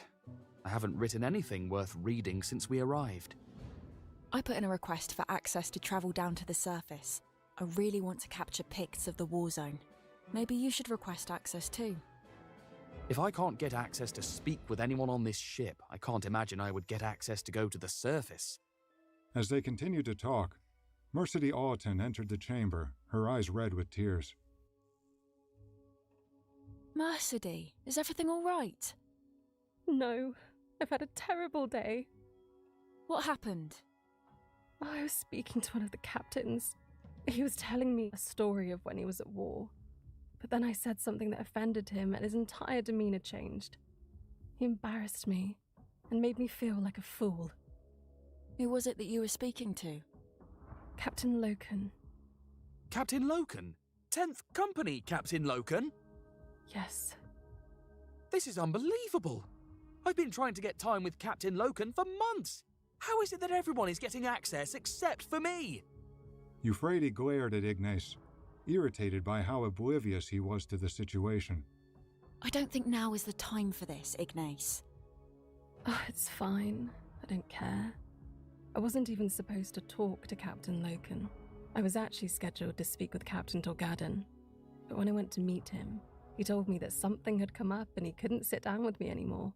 Speaker 21: I haven't written anything worth reading since we arrived.
Speaker 3: I put in a request for access to travel down to the surface. I really want to capture pics of the war zone. Maybe you should request access too.
Speaker 21: If I can't get access to speak with anyone on this ship, I can't imagine I would get access to go to the surface.
Speaker 14: As they continued to talk, Mercedes Alton entered the chamber, her eyes red with tears.
Speaker 3: Mercedes, is everything all right?
Speaker 16: No, I've had a terrible day.
Speaker 3: What happened?
Speaker 16: I was speaking to one of the captains. He was telling me a story of when he was at war. But then I said something that offended him and his entire demeanor changed. He embarrassed me and made me feel like a fool.
Speaker 3: Who was it that you were speaking to?
Speaker 16: Captain Loken.
Speaker 21: Captain Loken? 10th Company, Captain Loken?
Speaker 16: Yes.
Speaker 21: This is unbelievable. I've been trying to get time with Captain Loken for months. How is it that everyone is getting access except for me?
Speaker 14: Euphrates glared at Ignace, irritated by how oblivious he was to the situation.
Speaker 3: I don't think now is the time for this, Ignace.
Speaker 16: Oh, it's fine. I don't care. I wasn't even supposed to talk to Captain Loken. I was actually scheduled to speak with Captain Torgadon. But when I went to meet him, he told me that something had come up and he couldn't sit down with me anymore.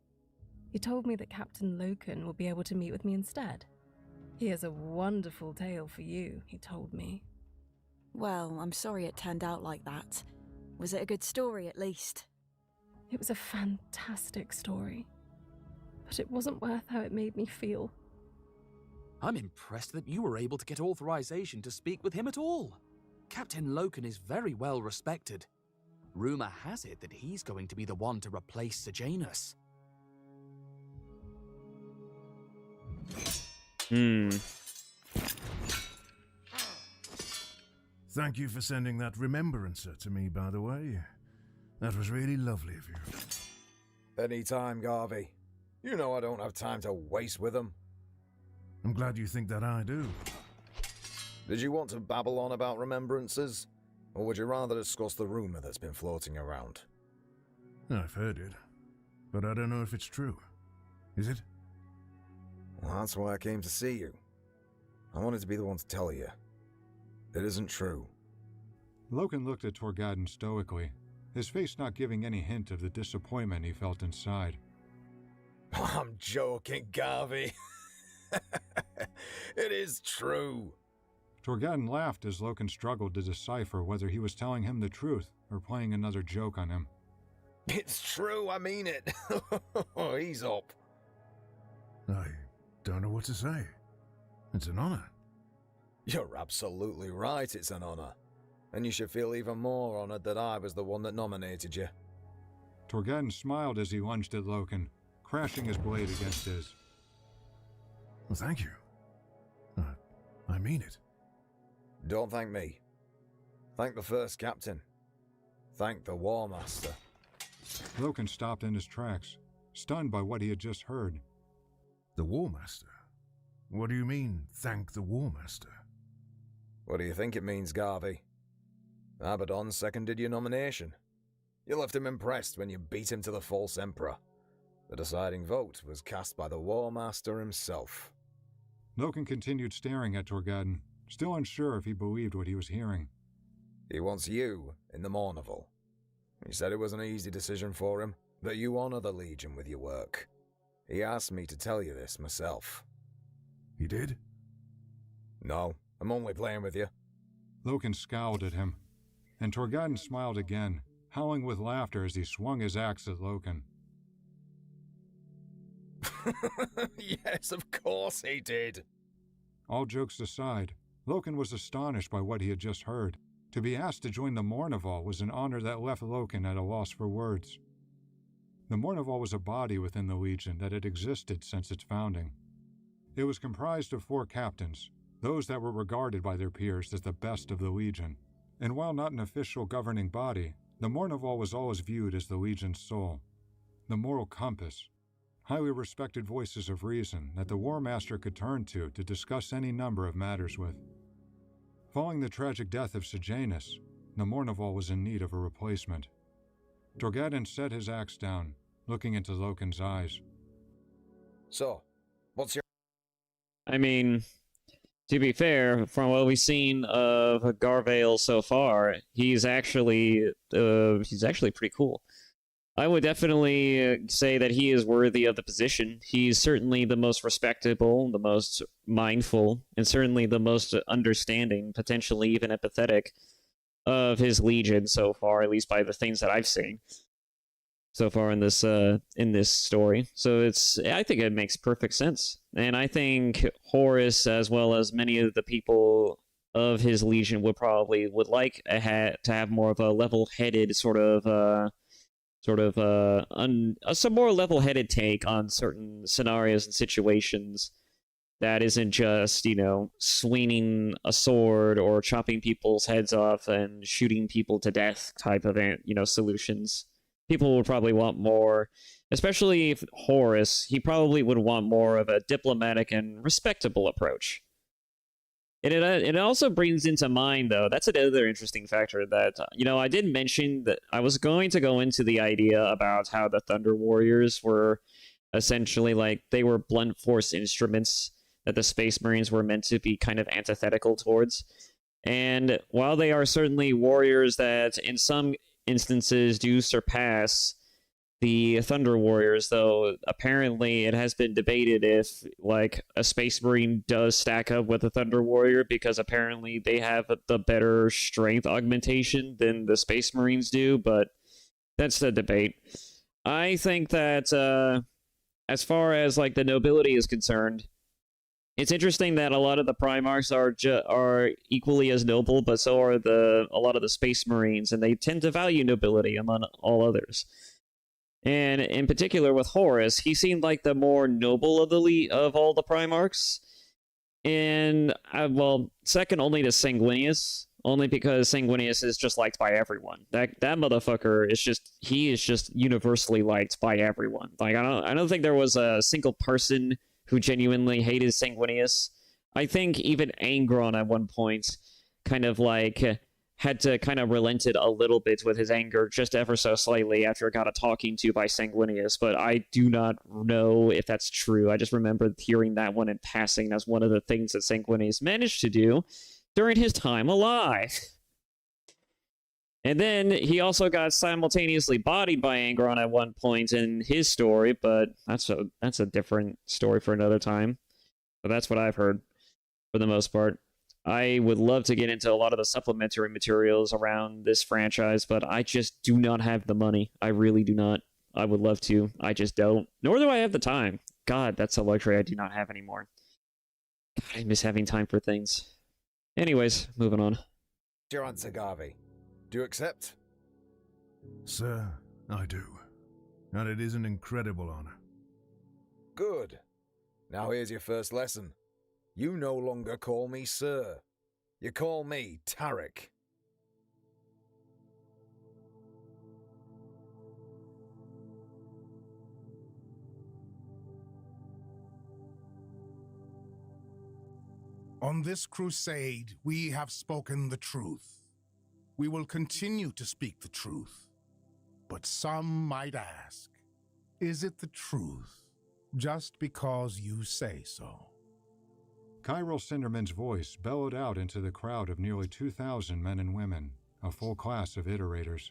Speaker 16: He told me that Captain Loken will be able to meet with me instead. He has a wonderful tale for you, he told me.
Speaker 3: Well, I'm sorry it turned out like that. Was it a good story, at least?
Speaker 16: It was a fantastic story. But it wasn't worth how it made me feel.
Speaker 21: I'm impressed that you were able to get authorization to speak with him at all. Captain Loken is very well respected. Rumor has it that he's going to be the one to replace Sejanus.
Speaker 15: Thank you for sending that remembrancer to me, by the way. That was really lovely of you.
Speaker 22: Anytime, Garvey. You know I don't have time to waste with them.
Speaker 15: I'm glad you think that I do.
Speaker 22: Did you want to babble on about remembrances? Or would you rather discuss the rumor that's been floating around?
Speaker 15: I've heard it, but I don't know if it's true. Is it?
Speaker 22: Well, that's why I came to see you. I wanted to be the one to tell you. It isn't true.
Speaker 14: Loken looked at Torgadon stoically, his face not giving any hint of the disappointment he felt inside.
Speaker 22: I'm joking, Garvey. It is true.
Speaker 14: Torgadon laughed as Loken struggled to decipher whether he was telling him the truth or playing another joke on him.
Speaker 22: It's true, I mean it. Ease up.
Speaker 15: I don't know what to say. It's an honor.
Speaker 22: You're absolutely right, it's an honor. And you should feel even more honored that I was the one that nominated you.
Speaker 14: Torgadon smiled as he lunged at Loken, crashing his blade against his.
Speaker 15: Well, thank you. I mean it.
Speaker 22: Don't thank me. Thank the first captain. Thank the War Master.
Speaker 14: Loken stopped in his tracks, stunned by what he had just heard.
Speaker 15: The War Master? What do you mean, thank the War Master?
Speaker 22: What do you think it means, Garvey? Abaddon seconded your nomination. You left him impressed when you beat him to the false emperor. The deciding vote was cast by the War Master himself.
Speaker 14: Loken continued staring at Torgadden, still unsure if he believed what he was hearing.
Speaker 22: He wants you in the Mournival. He said it was an easy decision for him, that you honor the Legion with your work. He asked me to tell you this myself.
Speaker 15: He did?
Speaker 22: No, I'm only playing with you.
Speaker 14: Loken scowled at him, and Torgadden smiled again, howling with laughter as he swung his axe at Loken.
Speaker 22: Yes, of course he did.
Speaker 14: All jokes aside, Loken was astonished by what he had just heard. To be asked to join the Mournival was an honor that left Loken at a loss for words. The Mournival was a body within the Legion that had existed since its founding. It was comprised of 4 captains, those that were regarded by their peers as the best of the Legion. And while not an official governing body, the Mournival was always viewed as the Legion's soul, the moral compass, highly respected voices of reason that the War Master could turn to discuss any number of matters with. Following the tragic death of Sejanus, the Mournival was in need of a replacement. Torgadden set his axe down, looking into Loken's eyes.
Speaker 22: So, what's your...
Speaker 1: I mean, to be fair, from what we've seen of Garvale so far, he's actually pretty cool. I would definitely say that he is worthy of the position. He's certainly the most respectable, the most mindful, and certainly the most understanding, potentially even empathetic, of his Legion so far, at least by the things that I've seen so far in this story. So I think it makes perfect sense. And I think Horus, as well as many of the people of his Legion, would like to have more of a level-headed some more level-headed take on certain scenarios and situations that isn't just, swinging a sword or chopping people's heads off and shooting people to death type of, solutions. People would probably want more, especially if Horus, he probably would want more of a diplomatic and respectable approach. And it also brings into mind, though, that's another interesting factor that, I did mention that I was going to go into the idea about how the Thunder Warriors were essentially they were blunt force instruments that the Space Marines were meant to be kind of antithetical towards. And while they are certainly warriors that in some instances do surpass the Thunder Warriors, though, apparently it has been debated if, a Space Marine does stack up with a Thunder Warrior, because apparently they have the better strength augmentation than the Space Marines do, but that's the debate. I think that, as far as, the nobility is concerned, it's interesting that a lot of the Primarchs are equally as noble, but so are a lot of the Space Marines, and they tend to value nobility among all others. And in particular with Horus, he seemed like the more noble of all the Primarchs. And, second only to Sanguinius, only because Sanguinius is just liked by everyone. That motherfucker is just universally liked by everyone. I don't think there was a single person who genuinely hated Sanguinius. I think even Angron at one point kind of had to kind of relented a little bit with his anger just ever so slightly after it got a talking to by Sanguinius, but I do not know if that's true. I just remember hearing that one in passing as one of the things that Sanguinius managed to do during his time alive. And then he also got simultaneously bodied by Angron at one point in his story, but that's a different story for another time. But that's what I've heard for the most part. I would love to get into a lot of the supplementary materials around this franchise, but I just do not have the money. I really do not. I would love to. I just don't. Nor do I have the time. God, that's a luxury I do not have anymore. God, I miss having time for things. Anyways, moving on.
Speaker 22: Your answer, Garvey. Do you accept?
Speaker 15: Sir, I do. And it is an incredible honor.
Speaker 22: Good. Now here's your first lesson. You no longer call me Sir. You call me Tarek.
Speaker 4: On this crusade, we have spoken the truth. We will continue to speak the truth. But some might ask, Is it the truth, just because you say so?
Speaker 14: Kyril Cinderman's voice bellowed out into the crowd of nearly 2,000 men and women, a full class of iterators.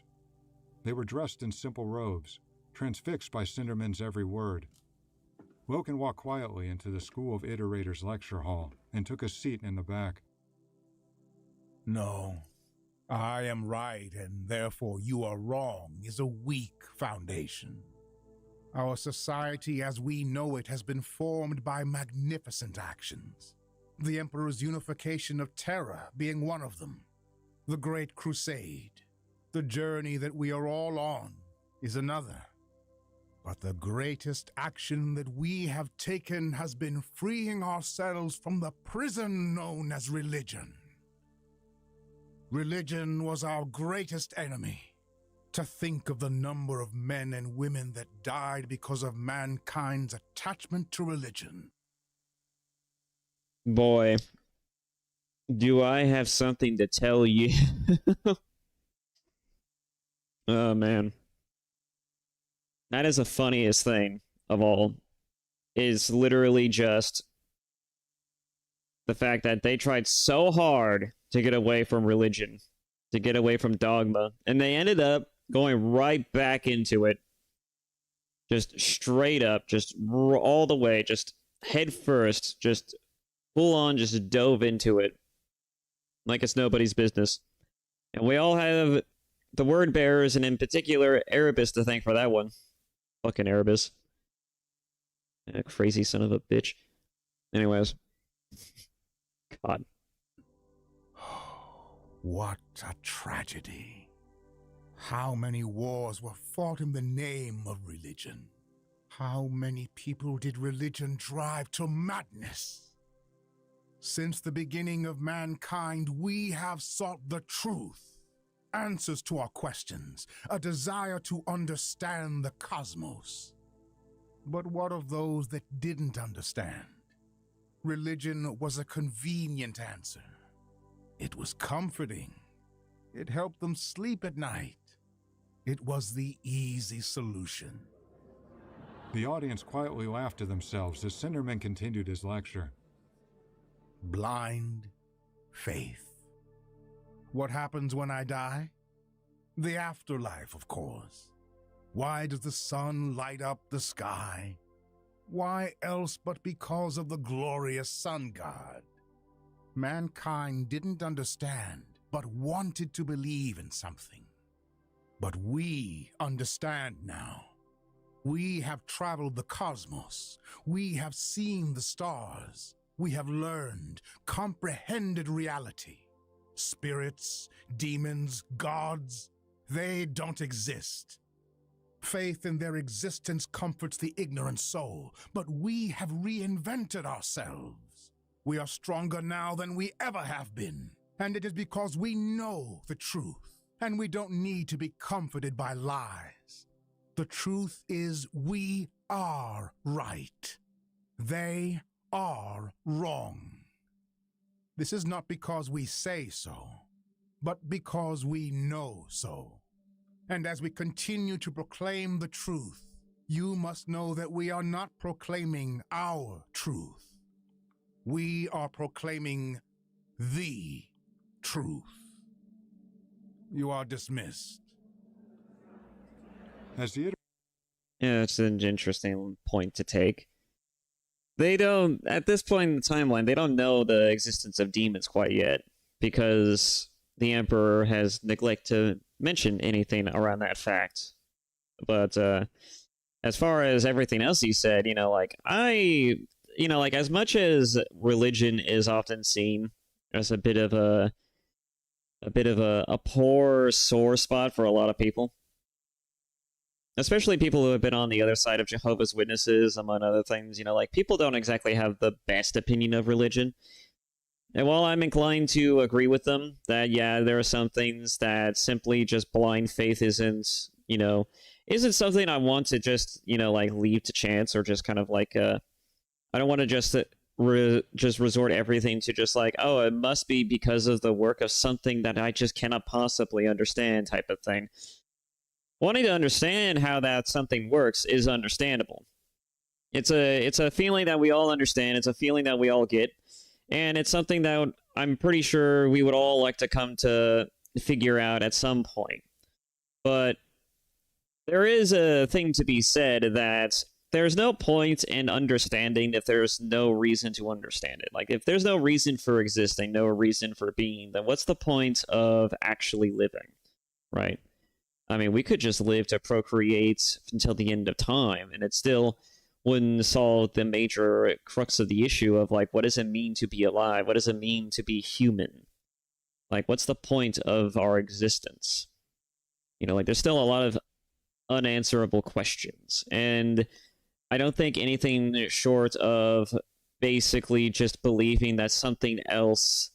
Speaker 14: They were dressed in simple robes, transfixed by Cinderman's every word. Loken walked quietly into the School of Iterators lecture hall and took a seat in the back.
Speaker 4: No, I am right, and therefore you are wrong is a weak foundation. Our society as we know it has been formed by magnificent actions. The Emperor's unification of Terra being one of them. The Great Crusade, the journey that we are all on, is another. But the greatest action that we have taken has been freeing ourselves from the prison known as religion. Religion was our greatest enemy. To think of the number of men and women that died because of mankind's attachment to religion.
Speaker 1: Boy, do I have something to tell you. Oh, man. That is the funniest thing of all. Is literally just the fact that they tried so hard to get away from religion, to get away from dogma, and they ended up going right back into it. Just straight up, just all the way, just head first, just full on, just dove into it. Like it's nobody's business. And we all have the word bearers, and in particular, Erebus, to thank for that one. Fucking Erebus. Yeah, crazy son of a bitch. Anyways. God.
Speaker 4: What a tragedy. How many wars were fought in the name of religion? How many people did religion drive to madness? Since the beginning of mankind, we have sought the truth, answers to our questions, a desire to understand the cosmos. But what of those that didn't understand? Religion was a convenient answer. It was comforting. It helped them sleep at night. It was the easy solution.
Speaker 14: The audience quietly laughed to themselves as Cinderman continued his lecture.
Speaker 4: Blind faith. What happens when I die? The afterlife, of course. Why does the sun light up the sky? Why else but because of the glorious sun god? Mankind didn't understand, but wanted to believe in something. But we understand now. We have traveled the cosmos. We have seen the stars. We have learned, comprehended reality. Spirits, demons, gods, they don't exist. Faith in their existence comforts the ignorant soul, but we have reinvented ourselves. We are stronger now than we ever have been, and it is because we know the truth, and we don't need to be comforted by lies. The truth is we are right. They are wrong. This is not because we say so, but because we know so. And as we continue to proclaim the truth, you must know that we are not proclaiming our truth. We are proclaiming the truth. You are dismissed.
Speaker 14: As the
Speaker 1: Yeah, it's an interesting point to take. They don't, at this point in the timeline, they don't know the existence of demons quite yet, because the Emperor has neglected to mention anything around that fact. But as far as everything else he said, as much as religion is often seen as a bit of a poor sore spot for a lot of people, especially people who have been on the other side of Jehovah's Witnesses, among other things, people don't exactly have the best opinion of religion. And while I'm inclined to agree with them that, yeah, there are some things that simply just blind faith isn't something I want to just, leave to chance, or just kind of I don't want to just resort everything to just it must be because of the work of something that I just cannot possibly understand type of thing. wanting to understand how that something works is understandable. It's a feeling that we all understand. It's a feeling that we all get, and it's something that I'm pretty sure we would all like to come to figure out at some point. But there is a thing to be said that there's no point in understanding if there's no reason to understand it. Like, if there's no reason for existing, no reason for being, then what's the point of actually living, right? I mean, we could just live to procreate until the end of time, and it still wouldn't solve the major crux of the issue of, like, what does it mean to be alive? What does it mean to be human? Like, what's the point of our existence? You know, like, there's still a lot of unanswerable questions, and I don't think anything short of basically just believing that something else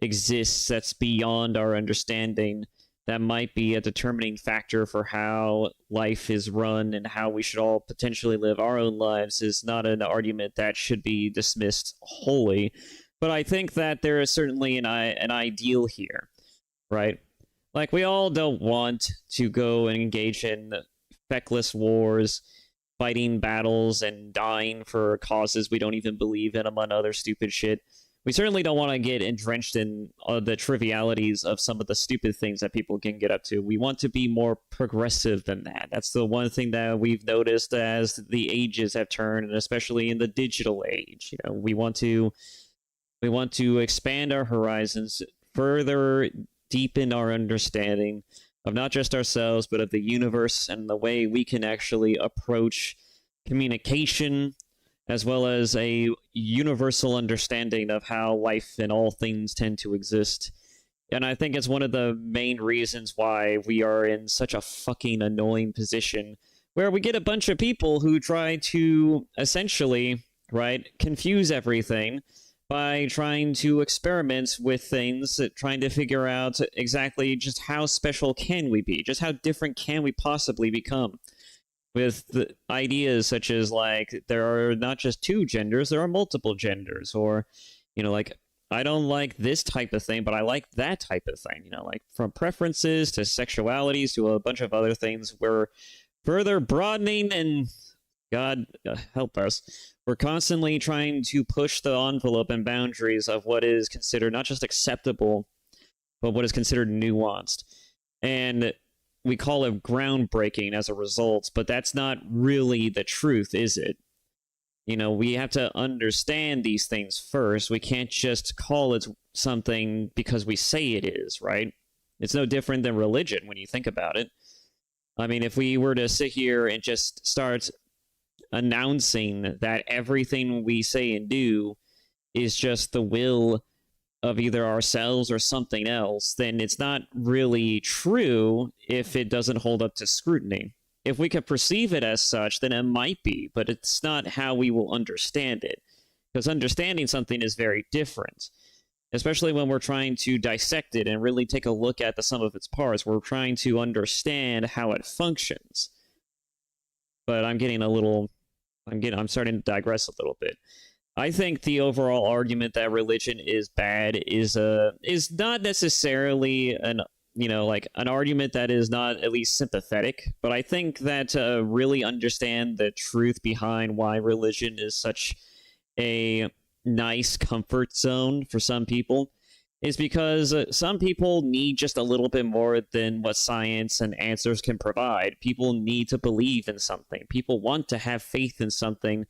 Speaker 1: exists that's beyond our understanding that might be a determining factor for how life is run and how we should all potentially live our own lives is not an argument that should be dismissed wholly. But I think that there is certainly an ideal here, right? Like, we all don't want to go and engage in feckless wars, fighting battles and dying for causes we don't even believe in, among other stupid shit. We certainly don't want to get drenched in the trivialities of some of the stupid things that people can get up to. We want to be more progressive than that. That's the one thing that we've noticed as the ages have turned, and especially in the digital age. You know, we want to expand our horizons, further deepen our understanding of not just ourselves, but of the universe and the way we can actually approach communication, as well as a universal understanding of how life and all things tend to exist. And I think it's one of the main reasons why we are in such a fucking annoying position, where we get a bunch of people who try to essentially, right, confuse everything by trying to experiment with things, trying to figure out exactly just how special can we be, just how different can we possibly become. With the ideas such as, like, there are not just two genders, there are multiple genders, or, you know, like, I don't like this type of thing, but I like that type of thing, you know, like, from preferences to sexualities to a bunch of other things. We're further broadening, and God help us, we're constantly trying to push the envelope and boundaries of what is considered not just acceptable, but what is considered nuanced. And we call it groundbreaking as a result, but that's not really the truth, is it? You know, we have to understand these things first. We can't just call it something because we say it is, right? It's no different than religion when you think about it. I mean, if we were to sit here and just start announcing that everything we say and do is just the will of either ourselves or something else, then it's not really true if it doesn't hold up to scrutiny. If we could perceive it as such, then it might be, but it's not how we will understand it. Because understanding something is very different, especially when we're trying to dissect it and really take a look at the sum of its parts. We're trying to understand how it functions. But I'm starting to digress a little bit. I think the overall argument that religion is bad is not necessarily an argument that is not at least sympathetic, but I think that to really understand the truth behind why religion is such a nice comfort zone for some people is because some people need just a little bit more than what science and answers can provide. People need to believe in something. People want to have faith in something,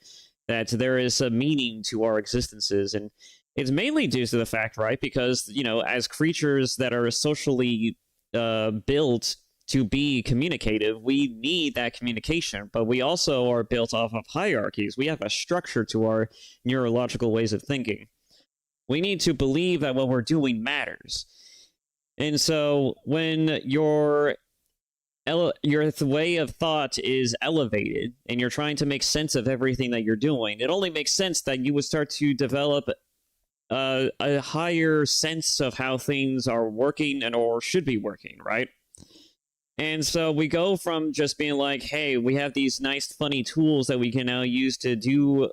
Speaker 1: that there is a meaning to our existences. And it's mainly due to the fact, right, because, you know, as creatures that are socially built to be communicative, we need that communication, but we also are built off of hierarchies. We have a structure to our neurological ways of thinking. We need to believe that what we're doing matters. And so when your way of thought is elevated and you're trying to make sense of everything that you're doing, it only makes sense that you would start to develop a higher sense of how things are working and or should be working, right? And so we go from just being like, hey, we have these nice funny tools that we can now use to do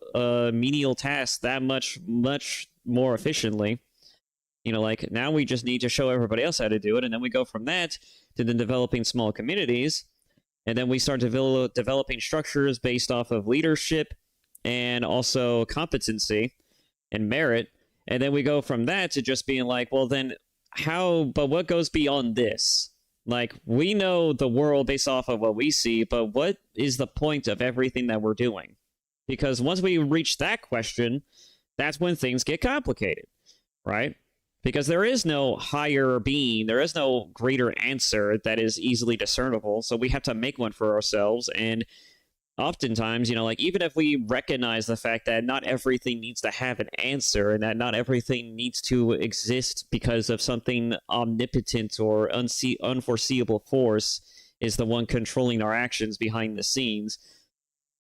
Speaker 1: menial tasks that much more efficiently. You know, like, now we just need to show everybody else how to do it, and then we go from that to then developing small communities, And then we start developing structures based off of leadership and also competency and merit. And then we go from that to just being like, well, then but what goes beyond this? Like, we know the world based off of what we see, but what is the point of everything that we're doing? Because once we reach that question, that's when things get complicated, right? Because there is no higher being, there is no greater answer that is easily discernible, so we have to make one for ourselves. And oftentimes, like, even if we recognize the fact that not everything needs to have an answer and that not everything needs to exist because of something omnipotent or unforeseeable force is the one controlling our actions behind the scenes,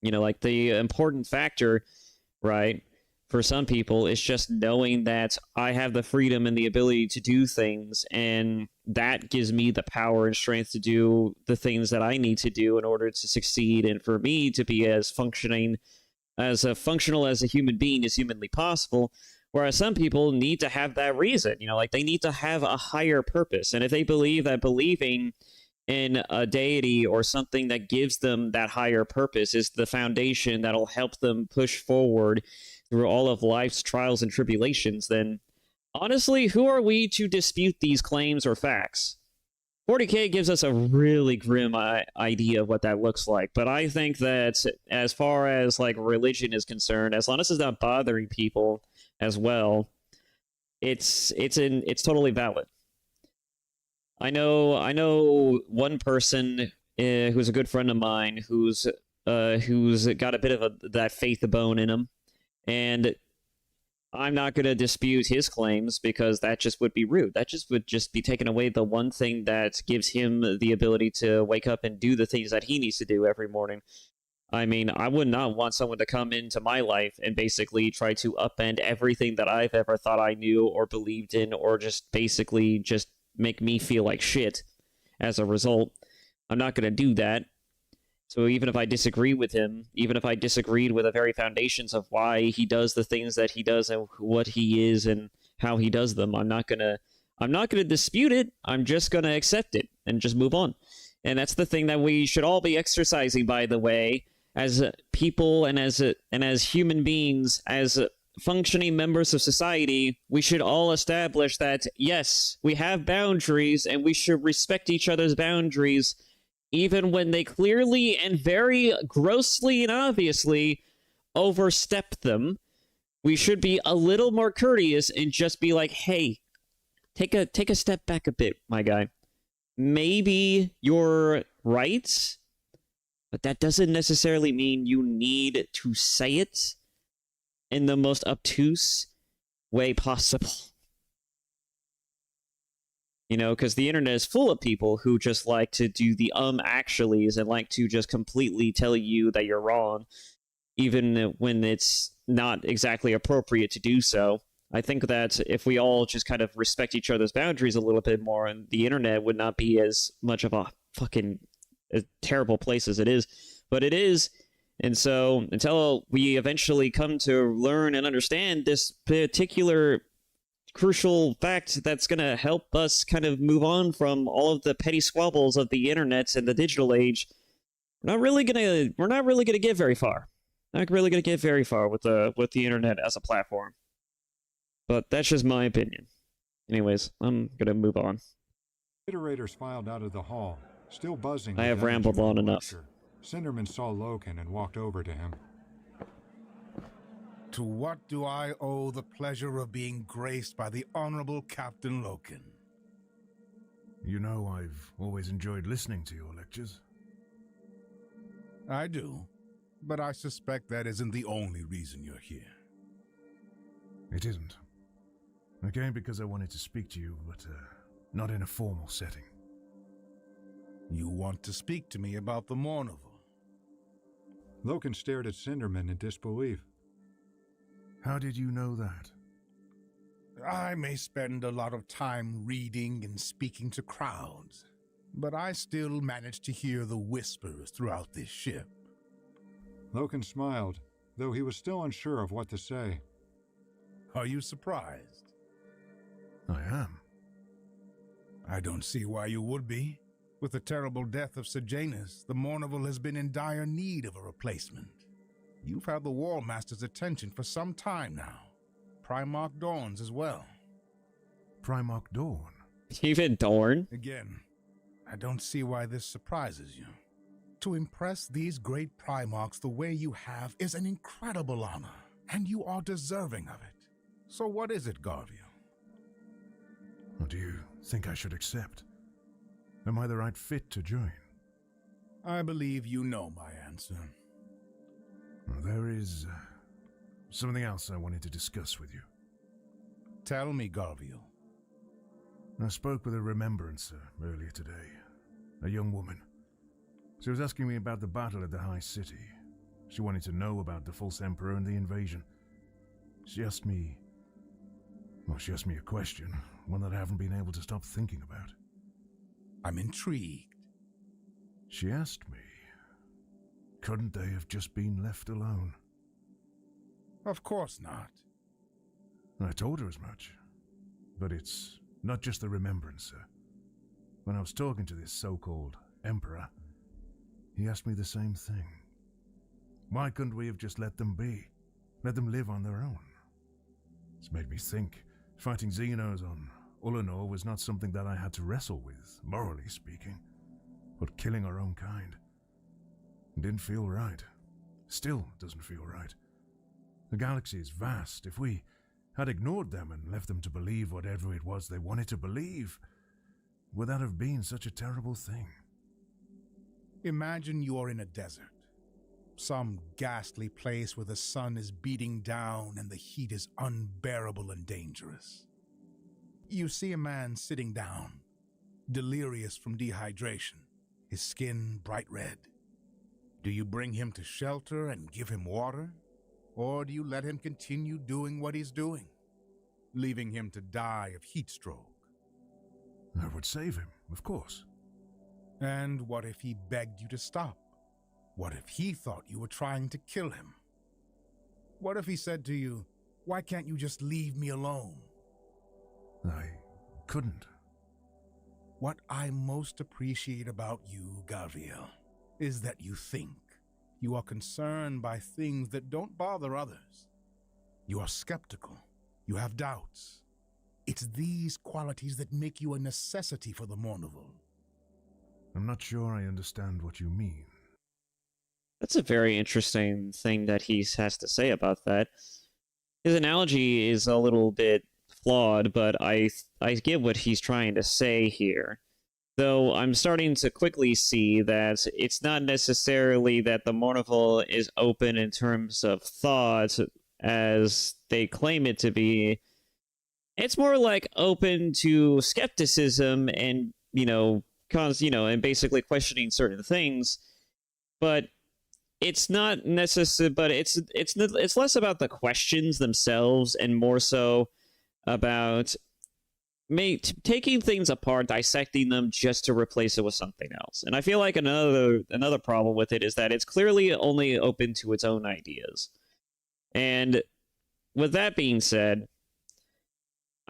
Speaker 1: like, the important factor, right, for some people is just knowing that I have the freedom and the ability to do things, and that gives me the power and strength to do the things that I need to do in order to succeed, and for me to be as functional as a human being as humanly possible. Whereas some people need to have that reason, like, they need to have a higher purpose. And if they believe that believing in a deity or something that gives them that higher purpose is the foundation that'll help them push forward through all of life's trials and tribulations, then honestly, who are we to dispute these claims or facts? 40K gives us a really grim idea of what that looks like, but I think that as far as, like, religion is concerned, as long as it's not bothering people as well, it's totally valid. I know one person who's a good friend of mine who's got a bit of that faith bone in him. And I'm not going to dispute his claims because that just would be rude. That would just be taking away the one thing that gives him the ability to wake up and do the things that he needs to do every morning. I mean, I would not want someone to come into my life and basically try to upend everything that I've ever thought I knew or believed in, or just basically just make me feel like shit as a result. I'm not going to do that. So even if I disagree with him, even if I disagreed with the very foundations of why he does the things that he does and what he is and how he does them, I'm not gonna dispute it. I'm just gonna accept it and just move on. And that's the thing that we should all be exercising, by the way, as people and as human beings, as functioning members of society. We should all establish that, yes, we have boundaries and we should respect each other's boundaries, even when they clearly and very grossly and obviously overstep them. We should be a little more courteous and just be like, hey, take a step back a bit, my guy. Maybe you're right, but that doesn't necessarily mean you need to say it in the most obtuse way possible. Because the internet is full of people who just like to do the actuallys and like to just completely tell you that you're wrong, even when it's not exactly appropriate to do so. I think that if we all just kind of respect each other's boundaries a little bit more, and the internet would not be as much of a fucking terrible place as it is. But it is. And so until we eventually come to learn and understand this particular crucial fact that's going to help us kind of move on from all of the petty squabbles of the internet and the digital age, we're not really going to get very far. Not really going to get very far with the internet as a platform. But that's just my opinion. Anyways, I'm going to move on.
Speaker 14: Iterators filed out of the hall, still buzzing.
Speaker 1: I have rambled on enough.
Speaker 14: Cinderman saw Loken and walked over to him.
Speaker 4: To what do I owe the pleasure of being graced by the Honorable Captain Loken?
Speaker 15: You know, I've always enjoyed listening to your lectures.
Speaker 4: I do, but I suspect that isn't the only reason you're here.
Speaker 15: It isn't. I came because I wanted to speak to you, but not in a formal setting.
Speaker 4: You want to speak to me about the Mournival?
Speaker 14: Loken stared at Cinderman in disbelief.
Speaker 15: How did you know that?
Speaker 4: I may spend a lot of time reading and speaking to crowds, but I still manage to hear the whispers throughout this ship.
Speaker 14: Loken smiled, though he was still unsure of what to say.
Speaker 4: Are you surprised?
Speaker 15: I am.
Speaker 4: I don't see why you would be. With the terrible death of Sejanus, the Mournival has been in dire need of a replacement. You've had the War Master's attention for some time now. Primarch Dorn's as well.
Speaker 15: Primarch Dorn?
Speaker 1: Even Dorn?
Speaker 4: Again, I don't see why this surprises you. To impress these great Primarchs the way you have is an incredible honor, and you are deserving of it. So what is it, Garvio?
Speaker 15: Or do you think I should accept? Am I the right fit to join?
Speaker 4: I believe you know my answer.
Speaker 15: Well, there is something else I wanted to discuss with you.
Speaker 4: Tell me, Garvio.
Speaker 15: I spoke with a remembrancer earlier today, a young woman. She was asking me about the battle at the High City. She wanted to know about the false emperor and the invasion. She asked me a question, one that I haven't been able to stop thinking about.
Speaker 4: I'm intrigued.
Speaker 15: She asked me, couldn't they have just been left alone?
Speaker 4: Of course not.
Speaker 15: I told her as much. But it's not just the remembrancer. When I was talking to this so-called emperor, he asked me the same thing. Why couldn't we have just let them be? Let them live on their own? It's made me think fighting Xenos on Ulanor was not something that I had to wrestle with, morally speaking. But killing our own kind. It didn't feel right. Still doesn't feel right. The galaxy is vast. If we had ignored them and left them to believe whatever it was they wanted to believe, would that have been such a terrible thing?
Speaker 4: Imagine you're in a desert. Some ghastly place where the sun is beating down and the heat is unbearable and dangerous. You see a man sitting down, delirious from dehydration, his skin bright red. Do you bring him to shelter and give him water? Or do you let him continue doing what he's doing, leaving him to die of heat stroke?
Speaker 15: I would save him, of course.
Speaker 4: And what if he begged you to stop? What if he thought you were trying to kill him? What if he said to you, "Why can't you just leave me alone?"
Speaker 15: I couldn't.
Speaker 4: What I most appreciate about you, Gabriel, is that you think. You are concerned by things that don't bother others. You are skeptical. You have doubts. It's these qualities that make you a necessity for the Mournival.
Speaker 15: I'm not sure I understand what you mean.
Speaker 1: That's a very interesting thing that he has to say about that. His analogy is a little bit flawed, but I get what he's trying to say here. Though I'm starting to quickly see that it's not necessarily that the Mournival is open in terms of thought as they claim it to be. It's more like open to skepticism and, and basically questioning certain things. But it's not necessary, but it's less about the questions themselves and more so about taking things apart, dissecting them just to replace it with something else. And I feel like another problem with it is that it's clearly only open to its own ideas. And with that being said,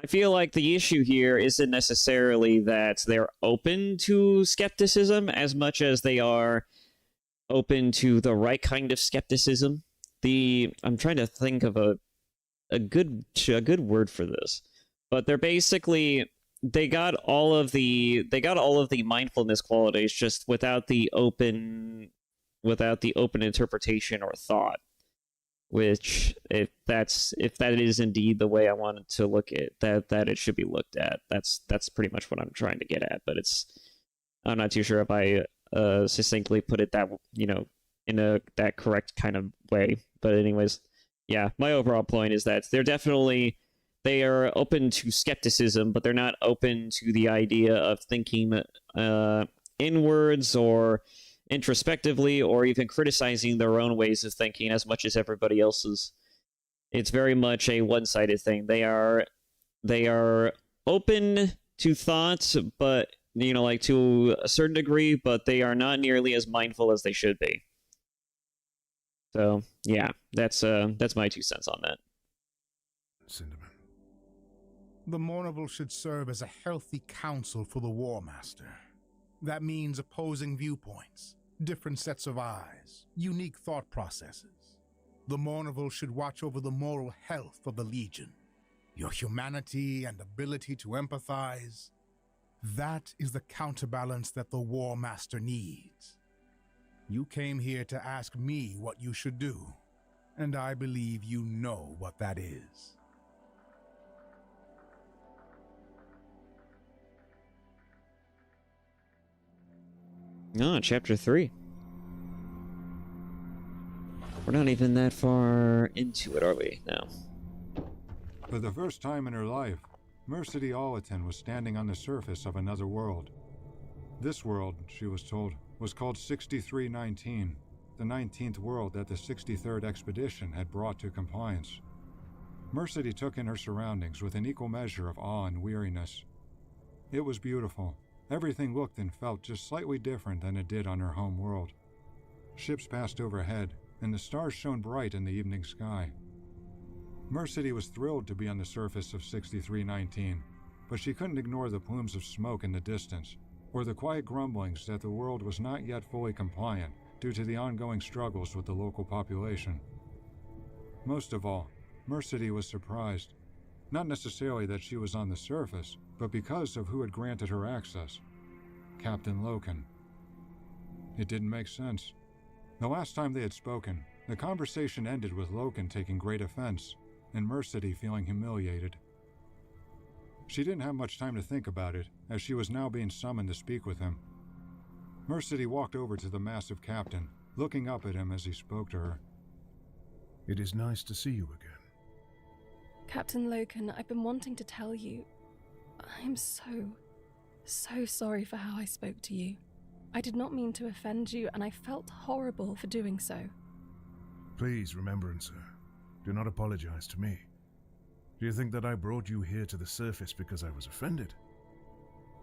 Speaker 1: I feel like the issue here isn't necessarily that they're open to skepticism as much as they are open to the right kind of skepticism. I'm trying to think of a good word for this. But they're basically they got all of the mindfulness qualities just without the open interpretation or thought. Which if that is indeed the way I wanted to look at that it should be looked at. That's pretty much what I'm trying to get at. But I'm not too sure if I succinctly put it that in that correct kind of way. But anyways, yeah, my overall point is that they are open to skepticism, but they're not open to the idea of thinking inwards or introspectively or even criticizing their own ways of thinking as much as everybody else's. It's very much a one-sided thing. They are open to thoughts, but to a certain degree, but they are not nearly as mindful as they should be. So yeah, that's my 2 cents on that.
Speaker 15: Cinnamon.
Speaker 4: The Mournival should serve as a healthy counsel for the War Master. That means opposing viewpoints, different sets of eyes, unique thought processes. The Mournival should watch over the moral health of the Legion. Your humanity and ability to empathize. That is the counterbalance that the War Master needs. You came here to ask me what you should do, and I believe you know what that is.
Speaker 1: Oh, chapter 3. We're not even that far into it, are we? No.
Speaker 14: For the first time in her life, Mercedy Allaton was standing on the surface of another world. This world, she was told, was called 6319, the 19th world that the 63rd expedition had brought to compliance. Mercedy took in her surroundings with an equal measure of awe and weariness. It was beautiful. Everything looked and felt just slightly different than it did on her home world. Ships passed overhead, and the stars shone bright in the evening sky. Mercedy was thrilled to be on the surface of 6319, but she couldn't ignore the plumes of smoke in the distance, or the quiet grumblings that the world was not yet fully compliant due to the ongoing struggles with the local population. Most of all, Mercedy was surprised, not necessarily that she was on the surface, but because of who had granted her access, Captain Loken. It didn't make sense. The last time they had spoken, the conversation ended with Loken taking great offense, and Mercedy feeling humiliated. She didn't have much time to think about it, as she was now being summoned to speak with him. Mercedy walked over to the massive captain, looking up at him as he spoke to her.
Speaker 15: It is nice to see you again.
Speaker 16: Captain Loken, I've been wanting to tell you, I'm so sorry for how I spoke to you. I did not mean to offend you, and I felt horrible for doing so.
Speaker 15: Please, Remembrancer, do not apologize to me. Do you think that I brought you here to the surface because I was offended?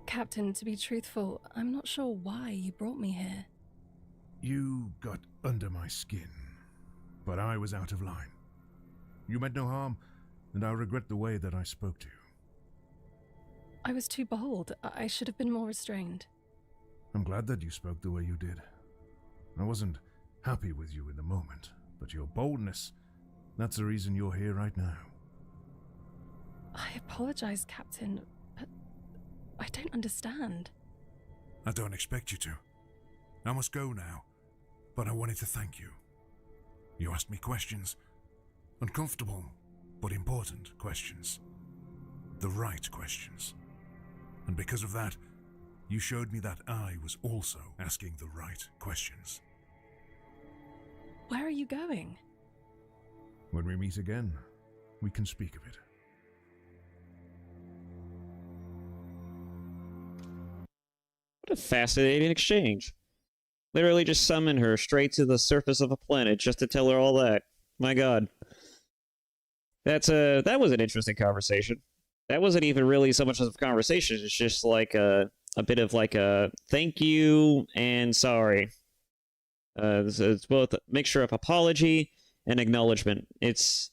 Speaker 16: Captain, to be truthful, I'm not sure why you brought me here.
Speaker 15: You got under my skin, but I was out of line. You meant no harm, and I regret the way that I spoke to you.
Speaker 16: I was too bold. I should have been more restrained.
Speaker 15: I'm glad that you spoke the way you did. I wasn't happy with you in the moment, but your boldness, that's the reason you're here right now.
Speaker 16: I apologize, Captain, but I don't understand.
Speaker 15: I don't expect you to. I must go now, but I wanted to thank you. You asked me questions. Uncomfortable, but important questions. The right questions. And because of that, you showed me that I was also asking the right questions.
Speaker 16: Where are you going?
Speaker 15: When we meet again, we can speak of it.
Speaker 1: What a fascinating exchange. Literally just summoned her straight to the surface of a planet just to tell her all that. My god. That was an interesting conversation. That wasn't even really so much of a conversation, it's just like a bit of like a thank you and sorry. It's both a mixture of apology and acknowledgement. That's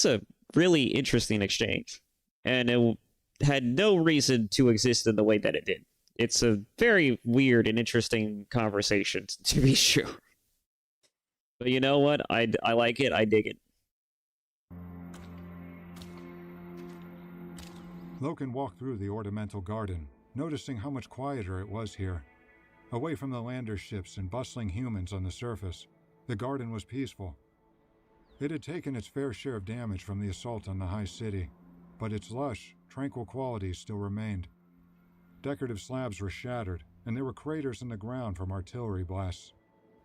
Speaker 1: a really interesting exchange. And it had no reason to exist in the way that it did. It's a very weird and interesting conversation, to be sure. But you know what? I like it. I dig it.
Speaker 14: Loken walked through the ornamental garden, noticing how much quieter it was here. Away from the lander ships and bustling humans on the surface, the garden was peaceful. It had taken its fair share of damage from the assault on the high city, but its lush, tranquil qualities still remained. Decorative slabs were shattered, and there were craters in the ground from artillery blasts.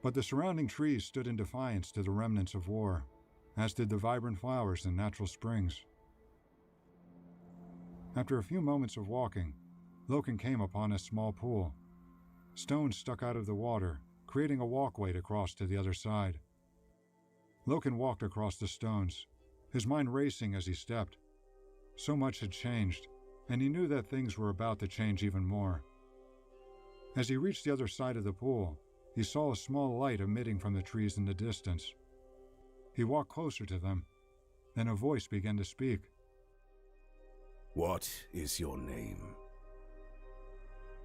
Speaker 14: But the surrounding trees stood in defiance to the remnants of war, as did the vibrant flowers and natural springs. After a few moments of walking, Loken came upon a small pool. Stones stuck out of the water, creating a walkway to cross to the other side. Loken walked across the stones, his mind racing as he stepped. So much had changed, and he knew that things were about to change even more. As he reached the other side of the pool, he saw a small light emitting from the trees in the distance. He walked closer to them, then a voice began to speak.
Speaker 20: What is your name?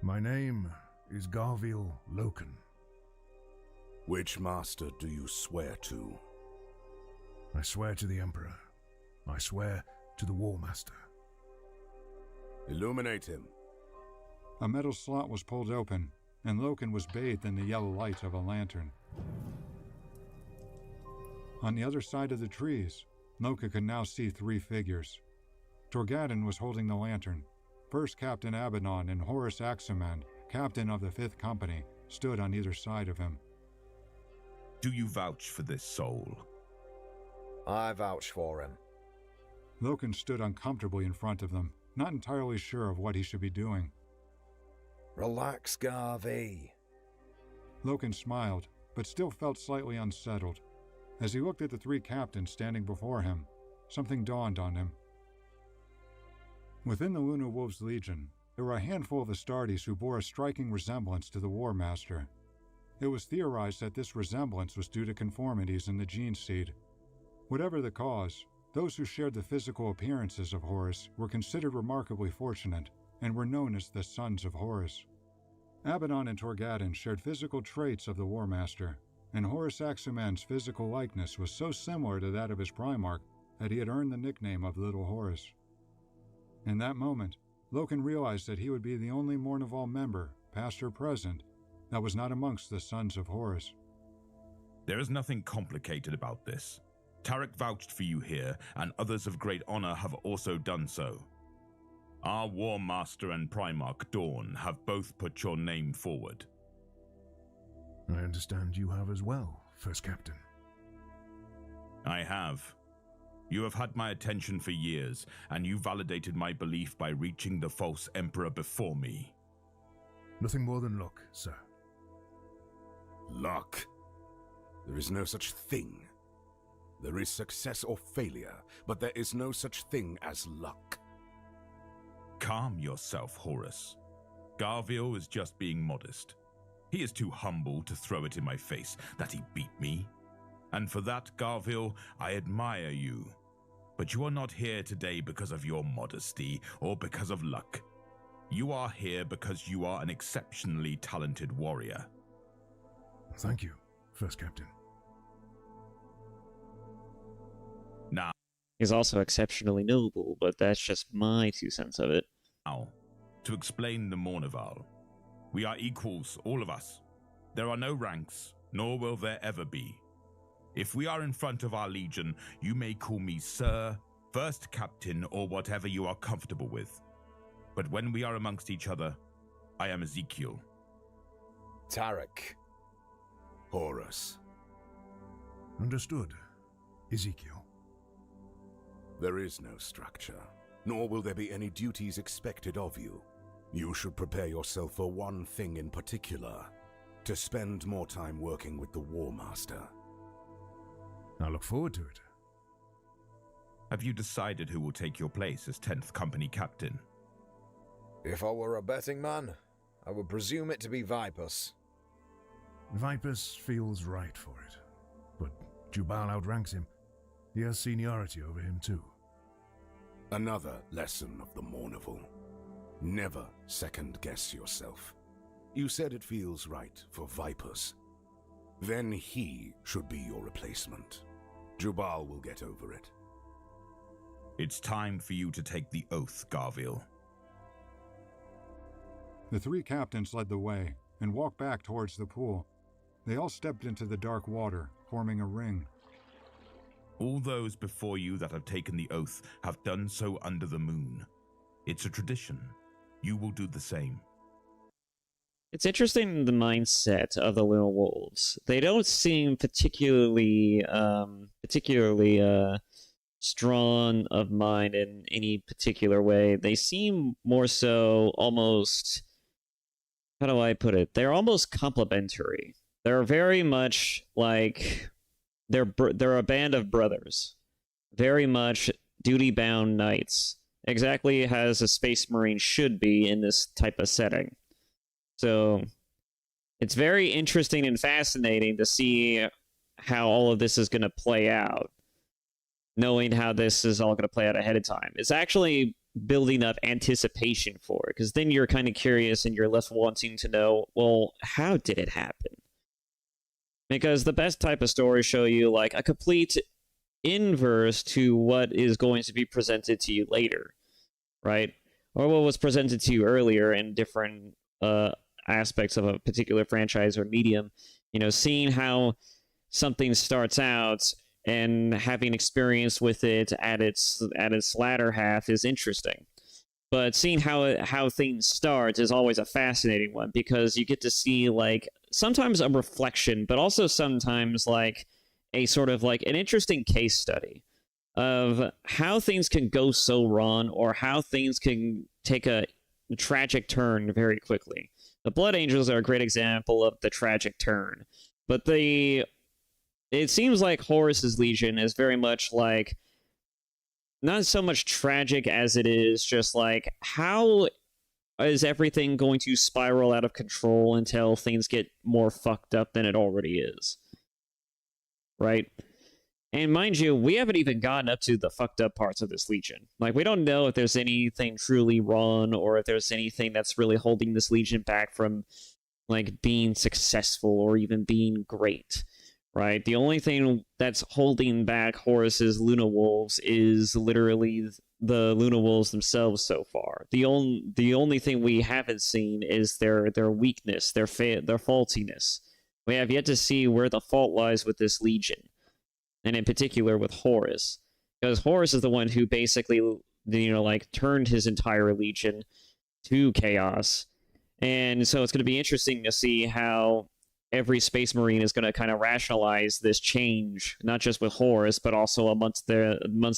Speaker 15: My name is Garviel Loken.
Speaker 20: Which master do you swear to?
Speaker 15: I swear to the Emperor. I swear to the War Master.
Speaker 20: Illuminate him.
Speaker 14: A metal slot was pulled open, and Loken was bathed in the yellow light of a lantern. On the other side of the trees, Loken could now see 3 figures. Torgadon was holding the lantern. First Captain Abaddon and Horus Aximand, captain of the 5th Company, stood on either side of him.
Speaker 11: Do you vouch for this soul?
Speaker 22: I vouch for him.
Speaker 14: Loken stood uncomfortably in front of them, not entirely sure of what he should be doing.
Speaker 22: Relax, Garvey.
Speaker 14: Loken smiled, but still felt slightly unsettled. As he looked at the 3 captains standing before him, something dawned on him. Within the Lunar Wolves Legion, there were a handful of Astartes who bore a striking resemblance to the War Master. It was theorized that this resemblance was due to conformities in the gene seed. Whatever the cause, those who shared the physical appearances of Horus were considered remarkably fortunate and were known as the Sons of Horus. Abaddon and Torgadon shared physical traits of the War Master, and Horus Aximand's physical likeness was so similar to that of his Primarch that he had earned the nickname of Little Horus. In that moment, Loken realized that he would be the only Mournival member, past or present, that was not amongst the Sons of Horus.
Speaker 11: There is nothing complicated about this. Tarek vouched for you here, and others of great honor have also done so. Our War Master and Primarch, Dawn, have both put your name forward.
Speaker 15: I understand you have as well, First Captain.
Speaker 11: I have. You have had my attention for years, and you validated my belief by reaching the false Emperor before me.
Speaker 15: Nothing more than luck, sir.
Speaker 20: Luck? There is no such thing. There is success or failure, but there is no such thing as luck.
Speaker 11: Calm yourself, Horus. Garviel is just being modest. He is too humble to throw it in my face that he beat me. And for that, Garviel, I admire you. But you are not here today because of your modesty or because of luck. You are here because you are an exceptionally talented warrior.
Speaker 15: Thank you, First Captain.
Speaker 11: Now,
Speaker 1: He's also exceptionally noble, but that's just my 2 cents of it.
Speaker 11: Now, to explain the Mournival. We are equals, all of us. There are no ranks, nor will there ever be. If we are in front of our legion, you may call me Sir, First Captain, or whatever you are comfortable with. But when we are amongst each other, I am Ezekiel.
Speaker 22: Tarek.
Speaker 20: Horus.
Speaker 15: Understood, Ezekiel.
Speaker 20: There is no structure, nor will there be any duties expected of you. You should prepare yourself for one thing in particular, to spend more time working with the War Master.
Speaker 15: I look forward to it.
Speaker 11: Have you decided who will take your place as 10th Company Captain?
Speaker 22: If I were a betting man, I would presume it to be Vipus.
Speaker 15: Vipus feels right for it, but Jubal outranks him. He has seniority over him too.
Speaker 20: Another lesson of the Mournival. Never second-guess yourself. You said it feels right for Vipus. Then he should be your replacement. Jubal will get over it.
Speaker 11: It's time for you to take the oath, Garviel.
Speaker 14: The 3 captains led the way and walked back towards the pool. They all stepped into the dark water, forming a ring.
Speaker 11: All those before you that have taken the oath have done so under the moon. It's a tradition. You will do the same.
Speaker 1: It's interesting, the mindset of the Lunar Wolves. They don't seem particularly strong of mind in any particular way. They seem more so almost, how do I put it? They're almost complementary. They're very much like, they're a band of brothers. Very much duty-bound knights. Exactly as a Space Marine should be in this type of setting. So, it's very interesting and fascinating to see how all of this is going to play out. Knowing how this is all going to play out ahead of time. It's actually building up anticipation for it, because then you're kind of curious and you're left wanting to know, well, how did it happen? Because the best type of stories show you like a complete inverse to what is going to be presented to you later, right? Or what was presented to you earlier in different aspects of a particular franchise or medium. You know, seeing how something starts out and having experience with it at its latter half is interesting. But seeing how things start is always a fascinating one, because you get to see like sometimes a reflection, but also sometimes like a sort of like an interesting case study of how things can go so wrong, or how things can take a tragic turn very quickly. The Blood Angels are a great example of the tragic turn, but it seems like Horus's Legion is very much like not so much tragic as it is just like, how is everything going to spiral out of control until things get more fucked up than it already is? Right? And mind you, we haven't even gotten up to the fucked up parts of this Legion. Like, we don't know if there's anything truly wrong, or if there's anything that's really holding this Legion back from, like, being successful or even being great. Right? The only thing that's holding back Horus's Luna Wolves is literally the Luna Wolves themselves so far. The only thing we haven't seen is their weakness, their faultiness. We have yet to see where the fault lies with this Legion, and in particular with Horus, because Horus is the one who basically, you know, like turned his entire Legion to chaos, and so it's going to be interesting to see how every Space Marine is going to kind of rationalize this change, not just with Horus, but also amongst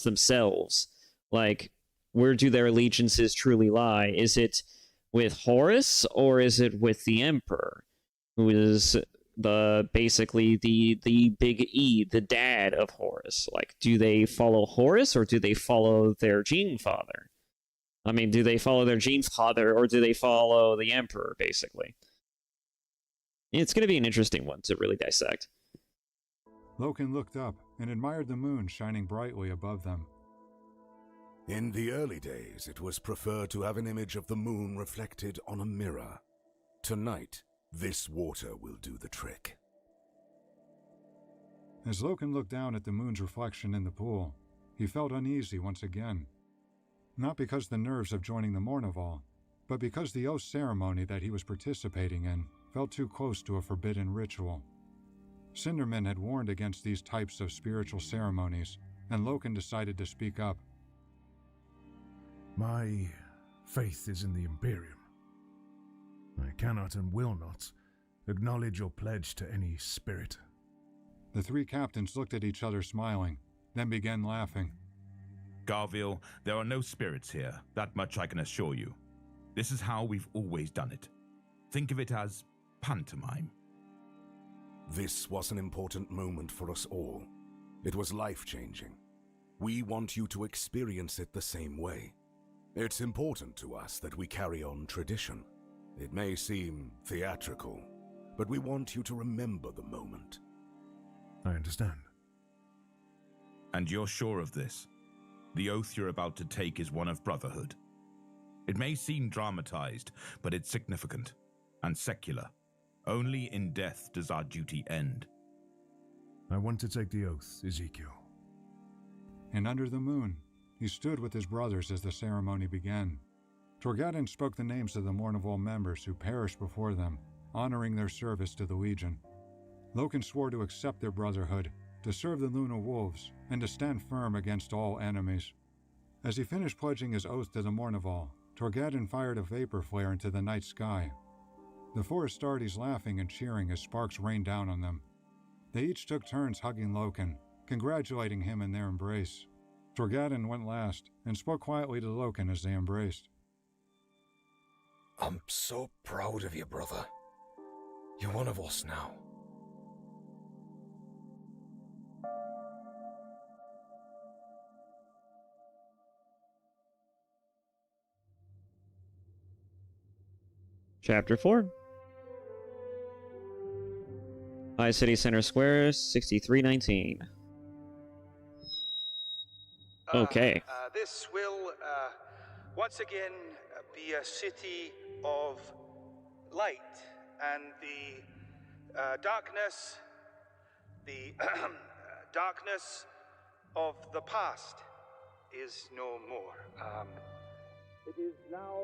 Speaker 1: themselves. Like, where do their allegiances truly lie? Is it with Horus, or is it with the Emperor, who is basically the big E, the dad of Horus? Like, do they follow Horus, or do they follow their Gene Father? I mean, do they follow their Gene Father, or do they follow the Emperor, basically? It's going to be an interesting one to really dissect.
Speaker 14: Loken looked up and admired the moon shining brightly above them.
Speaker 13: In the early days, it was preferred to have an image of the moon reflected on a mirror. Tonight, this water will do the trick.
Speaker 14: As Loken looked down at the moon's reflection in the pool, he felt uneasy once again. Not because the nerves of joining the Mournival, but because the oath ceremony that he was participating in felt too close to a forbidden ritual. Cinderman had warned against these types of spiritual ceremonies, and Loken decided to speak up.
Speaker 15: My faith is in the Imperium. I cannot and will not acknowledge your pledge to any spirit.
Speaker 14: The three captains looked at each other smiling, then began laughing.
Speaker 7: Garville, there are no spirits here, that much I can assure you. This is how we've always done it. Think of it as pantomime.
Speaker 13: This was an important moment for us all. It was life-changing. We want you to experience it the same way. It's important to us that we carry on tradition. It may seem theatrical, but we want you to remember the moment.
Speaker 15: I understand.
Speaker 7: And you're sure of this? The oath you're about to take is one of brotherhood. It may seem dramatized, but it's significant and secular. Only in death does our duty end.
Speaker 15: I want to take the oath, Ezekiel.
Speaker 14: And under the moon, he stood with his brothers as the ceremony began. Torgadon spoke the names of the Mournival members who perished before them, honoring their service to the Legion. Loken swore to accept their brotherhood, to serve the Luna Wolves, and to stand firm against all enemies. As he finished pledging his oath to the Mournival, Torgadon fired a vapor flare into the night sky. The four Astartes laughing and cheering as sparks rained down on them. They each took turns hugging Loken, congratulating him in their embrace. Torgadon went last and spoke quietly to Loken as they embraced.
Speaker 22: I'm so proud of you, brother. You're one of us now.
Speaker 1: Chapter 4. High City Center Square, 6319. Okay.
Speaker 8: This will
Speaker 6: once again be a city of light, and the darkness, the darkness of the past is no more. It is now...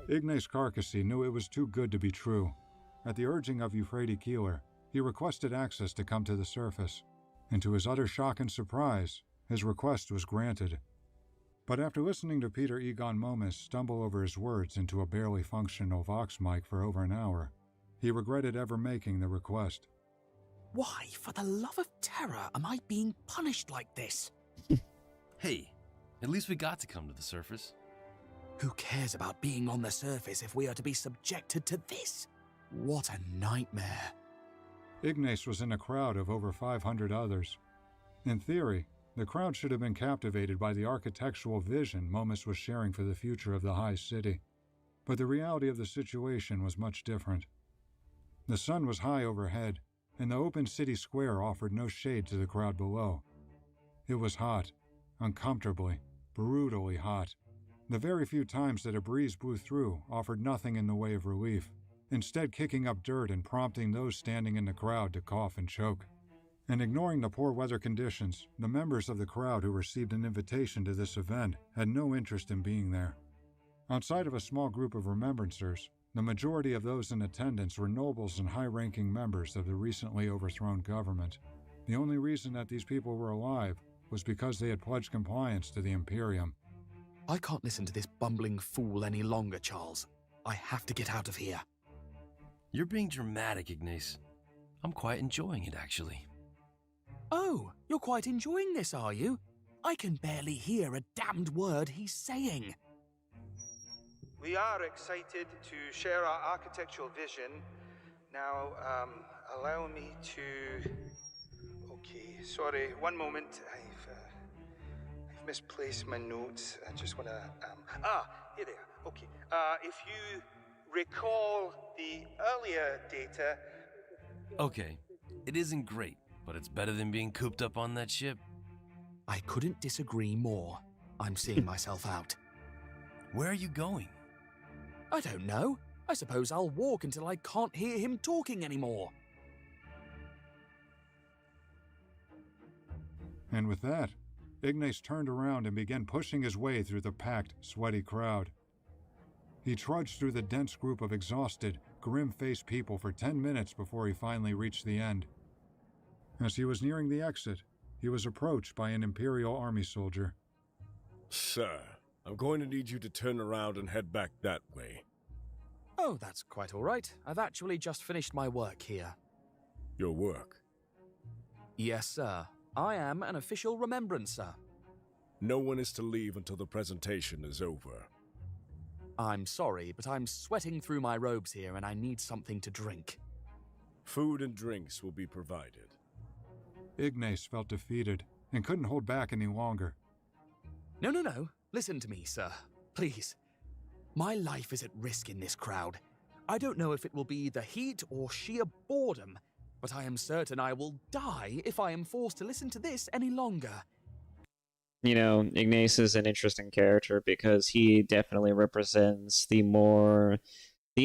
Speaker 14: Ignace Carcassy knew it was too good to be true. At the urging of Euphrates Keeler, he requested access to come to the surface, and to his utter shock and surprise, his request was granted. But after listening to Peter Egon Momus stumble over his words into a barely functional Vox mic for over an hour, he regretted ever making the request.
Speaker 8: Why, for the love of terror, am I being punished like this?
Speaker 23: Hey, at least we got to come to the surface.
Speaker 8: Who cares about being on the surface if we are to be subjected to this? What a nightmare.
Speaker 14: Ignace was in a crowd of over 500 others. In theory, the crowd should have been captivated by the architectural vision Momus was sharing for the future of the High City. But the reality of the situation was much different. The sun was high overhead, and the open city square offered no shade to the crowd below. It was hot, uncomfortably, brutally hot. The very few times that a breeze blew through offered nothing in the way of relief, instead kicking up dirt and prompting those standing in the crowd to cough and choke. And ignoring the poor weather conditions, the members of the crowd who received an invitation to this event had no interest in being there. Outside of a small group of remembrancers, the majority of those in attendance were nobles and high-ranking members of the recently overthrown government. The only reason that these people were alive was because they had pledged compliance to the Imperium.
Speaker 8: I can't listen to this bumbling fool any longer, Charles. I have to get out of here.
Speaker 23: You're being dramatic, Ignace. I'm quite enjoying it, actually.
Speaker 8: Oh, you're quite enjoying this, are you? I can barely hear a damned word he's saying.
Speaker 6: We are excited to share our architectural vision. Now, allow me to... Okay, sorry, one moment. I've misplaced my notes. I just want to... here they are. Okay. If you recall the earlier data...
Speaker 23: Okay, it isn't great, but it's better than being cooped up on that ship.
Speaker 8: I couldn't disagree more. I'm seeing myself out.
Speaker 23: Where are you going?
Speaker 8: I don't know. I suppose I'll walk until I can't hear him talking anymore.
Speaker 14: And with that, Ignace turned around and began pushing his way through the packed, sweaty crowd. He trudged through the dense group of exhausted, grim-faced people for 10 minutes before he finally reached the end. As he was nearing the exit, he was approached by an Imperial Army soldier.
Speaker 24: Sir, I'm going to need you to turn around and head back that way.
Speaker 8: Oh, that's quite all right. I've actually just finished my work here.
Speaker 24: Your work?
Speaker 8: Yes, sir. I am an official remembrancer.
Speaker 24: No one is to leave until the presentation is over.
Speaker 8: I'm sorry, but I'm sweating through my robes here and I need something to drink.
Speaker 24: Food and drinks will be provided.
Speaker 14: Ignace felt defeated and couldn't hold back any longer.
Speaker 8: No. Listen to me, sir. Please. My life is at risk in this crowd. I don't know if it will be the heat or sheer boredom, but I am certain I will die if I am forced to listen to this any longer.
Speaker 1: You know, Ignace is an interesting character because he definitely represents the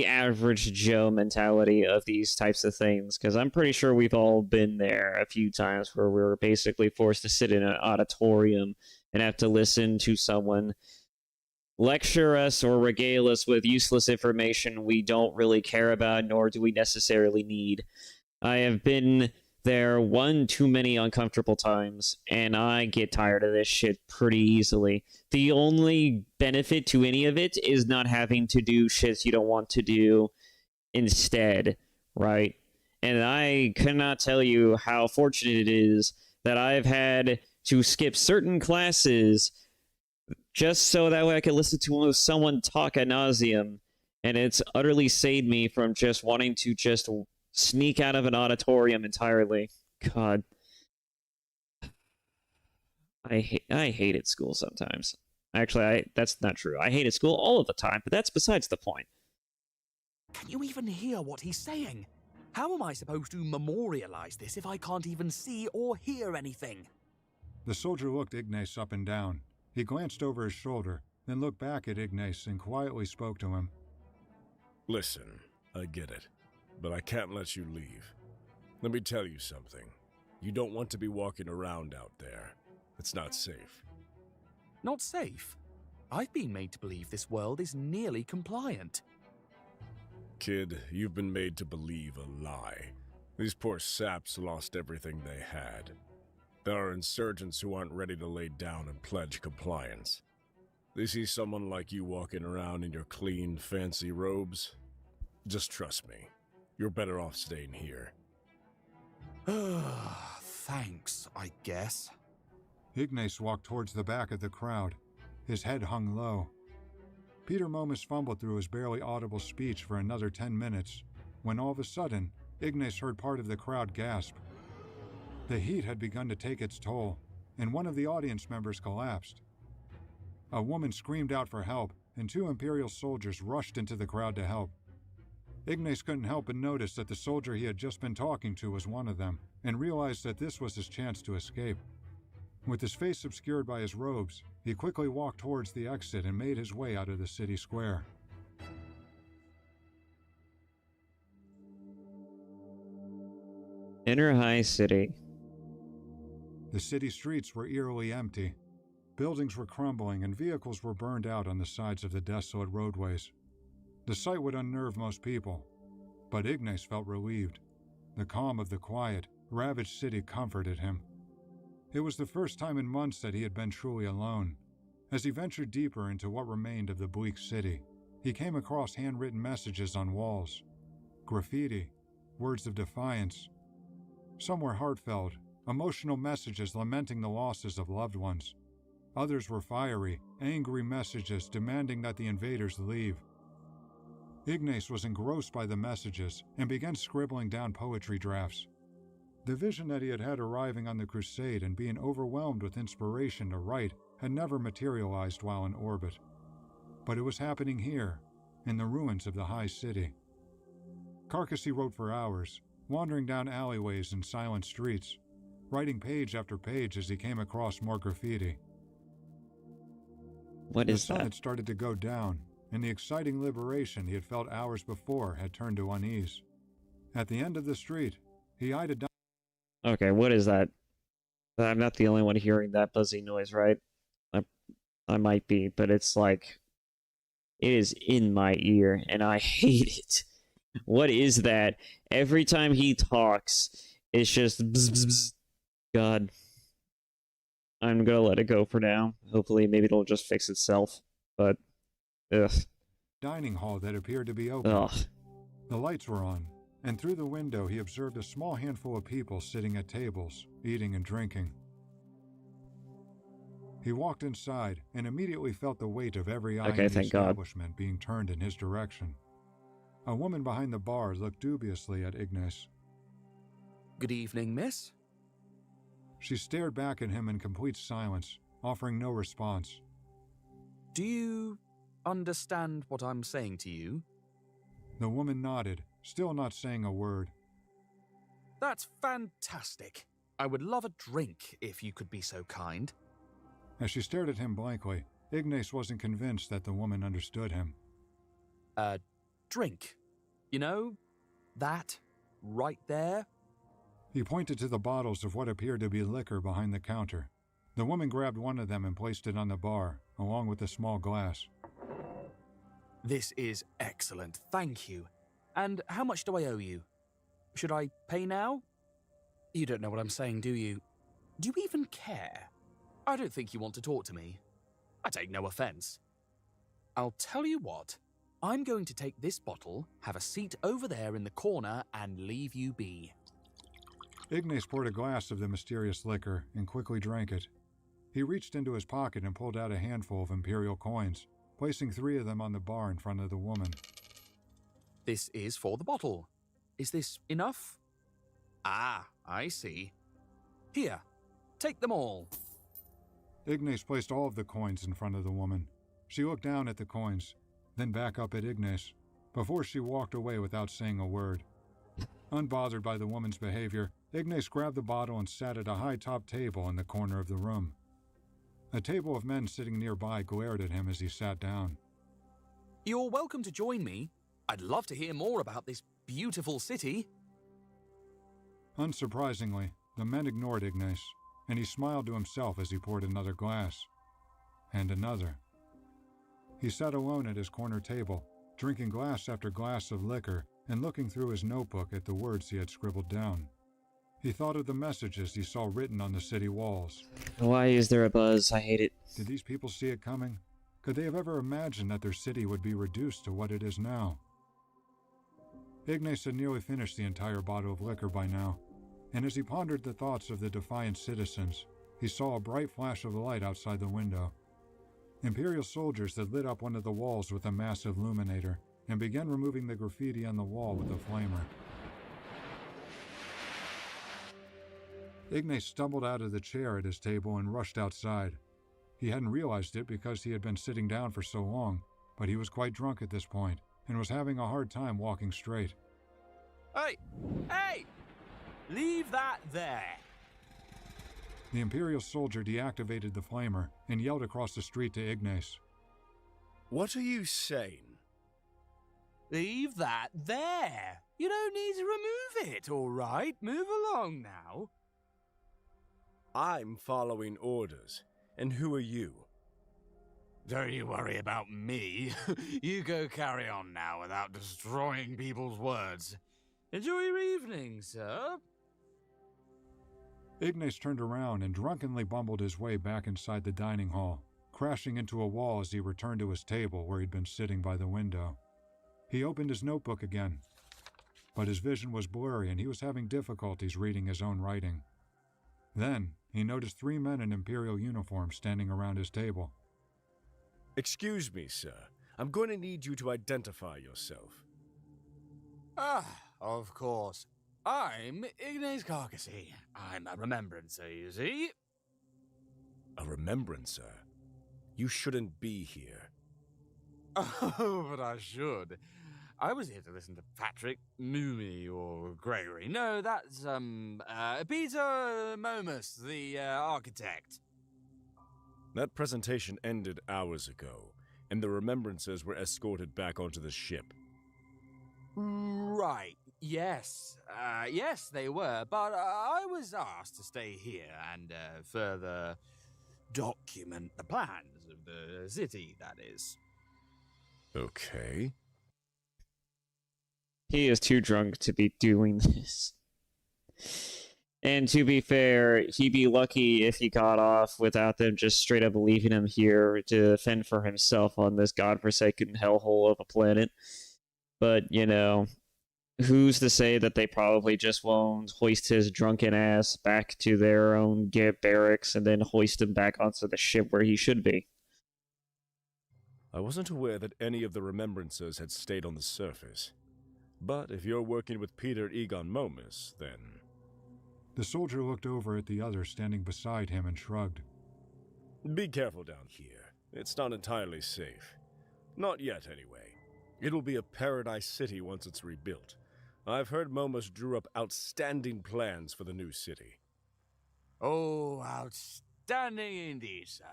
Speaker 1: average Joe mentality of these types of things, because I'm pretty sure we've all been there a few times where we were basically forced to sit in an auditorium and have to listen to someone lecture us or regale us with useless information we don't really care about, nor do we necessarily need. I have been there one too many uncomfortable times, and I get tired of this shit pretty easily. The only benefit to any of it is not having to do shit you don't want to do instead, right? And I cannot tell you how fortunate it is that I've had to skip certain classes just so that way I could listen to someone talk ad nauseum, and it's utterly saved me from just wanting to just sneak out of an auditorium entirely. God. I hated school sometimes. Actually, that's not true. I hated school all of the time, but that's besides the point.
Speaker 8: Can you even hear what he's saying? How am I supposed to memorialize this if I can't even see or hear anything?
Speaker 14: The soldier looked Ignace up and down. He glanced over his shoulder, then looked back at Ignace and quietly spoke to him.
Speaker 24: Listen, I get it, but I can't let you leave. Let me tell you something. You don't want to be walking around out there. It's not safe.
Speaker 8: Not safe? I've been made to believe this world is nearly compliant.
Speaker 24: Kid, you've been made to believe a lie. These poor saps lost everything they had. There are insurgents who aren't ready to lay down and pledge compliance. They see someone like you walking around in your clean, fancy robes. Just trust me. You're better off staying here.
Speaker 8: Thanks, I guess.
Speaker 14: Ignace walked towards the back of the crowd. His head hung low. Peter Momus fumbled through his barely audible speech for another 10 minutes, when all of a sudden, Ignace heard part of the crowd gasp. The heat had begun to take its toll, and one of the audience members collapsed. A woman screamed out for help, and 2 Imperial soldiers rushed into the crowd to help. Ignace couldn't help but notice that the soldier he had just been talking to was one of them, and realized that this was his chance to escape. With his face obscured by his robes, he quickly walked towards the exit and made his way out of the city square.
Speaker 1: Inner High City.
Speaker 14: The city streets were eerily empty. Buildings were crumbling and vehicles were burned out on the sides of the desolate roadways. The sight would unnerve most people, but Ignace felt relieved. The calm of the quiet, ravaged city comforted him. It was the first time in months that he had been truly alone. As he ventured deeper into what remained of the bleak city, he came across handwritten messages on walls. Graffiti, words of defiance. Some were heartfelt, emotional messages lamenting the losses of loved ones. Others were fiery, angry messages demanding that the invaders leave. Ignace was engrossed by the messages and began scribbling down poetry drafts. The vision that he had had arriving on the crusade and being overwhelmed with inspiration to write had never materialized while in orbit. But it was happening here, in the ruins of the High City. Carcassy wrote for hours, wandering down alleyways and silent streets, writing page after page as he came across more graffiti.
Speaker 1: What is
Speaker 14: that? The sun
Speaker 1: that?
Speaker 14: had started to go down, and the exciting liberation he had felt hours before had turned to unease. At the end of the street, he eyed a
Speaker 1: Okay, what is that? I'm not the only one hearing that buzzing noise, right? I might be, but it's like... It is in my ear, and I hate it. What is that? Every time he talks, it's just bzz, bzz, bzz. God. I'm gonna let it go for now. Hopefully, maybe it'll just fix itself. But, ugh.
Speaker 14: dining hall that appeared to be open.
Speaker 1: Ugh.
Speaker 14: The lights were on, and through the window he observed a small handful of people sitting at tables, eating and drinking. He walked inside and immediately felt the weight of every eye in the establishment being turned in his direction. A woman behind the bar looked dubiously at Ignace.
Speaker 8: Good evening, miss.
Speaker 14: She stared back at him in complete silence, offering no response.
Speaker 8: Do you understand what I'm saying to you?
Speaker 14: The woman nodded, still not saying a word.
Speaker 8: That's fantastic. I would love a drink if you could be so kind.
Speaker 14: As she stared at him blankly, Ignace wasn't convinced that the woman understood him.
Speaker 8: Drink. You know, that right there?
Speaker 14: He pointed to the bottles of what appeared to be liquor behind the counter. The woman grabbed one of them and placed it on the bar, along with a small glass.
Speaker 8: This is excellent, thank you. And how much do I owe you? Should I pay now? You don't know what I'm saying, do you? Do you even care? I don't think you want to talk to me. I take no offense. I'll tell you what. I'm going to take this bottle, have a seat over there in the corner, and leave you be.
Speaker 14: Ignace poured a glass of the mysterious liquor and quickly drank it. He reached into his pocket and pulled out a handful of Imperial coins, placing 3 of them on the bar in front of the woman.
Speaker 8: This is for the bottle. Is this enough? Ah, I see. Here, take them all.
Speaker 14: Ignace placed all of the coins in front of the woman. She looked down at the coins, then back up at Ignace, before she walked away without saying a word. Unbothered by the woman's behavior, Ignace grabbed the bottle and sat at a high-top table in the corner of the room. A table of men sitting nearby glared at him as he sat down.
Speaker 8: You're welcome to join me. I'd love to hear more about this beautiful city.
Speaker 14: Unsurprisingly, the men ignored Ignace, and he smiled to himself as he poured another glass. And another. He sat alone at his corner table, drinking glass after glass of liquor and looking through his notebook at the words he had scribbled down. He thought of the messages he saw written on the city walls.
Speaker 1: Why is there a buzz? I hate it.
Speaker 14: Did these people see it coming? Could they have ever imagined that their city would be reduced to what it is now? Ignace had nearly finished the entire bottle of liquor by now, and as he pondered the thoughts of the defiant citizens, he saw a bright flash of light outside the window. Imperial soldiers had lit up one of the walls with a massive illuminator and began removing the graffiti on the wall with a flamer. Ignace stumbled out of the chair at his table and rushed outside. He hadn't realized it because he had been sitting down for so long, but he was quite drunk at this point and was having a hard time walking straight.
Speaker 8: Hey! Hey! Leave that there!
Speaker 14: The Imperial soldier deactivated the flamer and yelled across the street to Ignace.
Speaker 24: What are you saying?
Speaker 8: Leave that there! You don't need to remove it, all right? Move along now.
Speaker 24: I'm following orders. And who are you?
Speaker 8: Don't you worry about me. You go carry on now without destroying people's words. Enjoy your evening, sir.
Speaker 14: Ignace turned around and drunkenly bumbled his way back inside the dining hall, crashing into a wall as he returned to his table where he'd been sitting by the window. He opened his notebook again, but his vision was blurry and he was having difficulties reading his own writing. Then, he noticed 3 men in Imperial uniforms standing around his table.
Speaker 24: Excuse me, sir. I'm going to need you to identify yourself.
Speaker 8: Ah, of course. I'm Ignace Carcassy. I'm a remembrancer, you see.
Speaker 24: A remembrancer? You shouldn't be here.
Speaker 8: Oh, but I should. I was here to listen to Patrick, Mumi, or Gregory. No, that's, Peter Momus, the architect.
Speaker 24: That presentation ended hours ago, and the remembrancers were escorted back onto the ship.
Speaker 8: Right, yes. Yes, they were, but I was asked to stay here and further document the plans of the city, that is.
Speaker 24: Okay.
Speaker 1: He is too drunk to be doing this. And to be fair, he'd be lucky if he got off without them just straight up leaving him here to fend for himself on this godforsaken hellhole of a planet. But, you know, who's to say that they probably just won't hoist his drunken ass back to their own barracks and then hoist him back onto the ship where he should be?
Speaker 24: I wasn't aware that any of the remembrancers had stayed on the surface. But if you're working with Peter Egon Momus, then...
Speaker 14: The soldier looked over at the others standing beside him and shrugged.
Speaker 24: Be careful down here. It's not entirely safe. Not yet, anyway. It'll be a paradise city once it's rebuilt. I've heard Momus drew up outstanding plans for the new city.
Speaker 8: Oh, outstanding indeed, sir.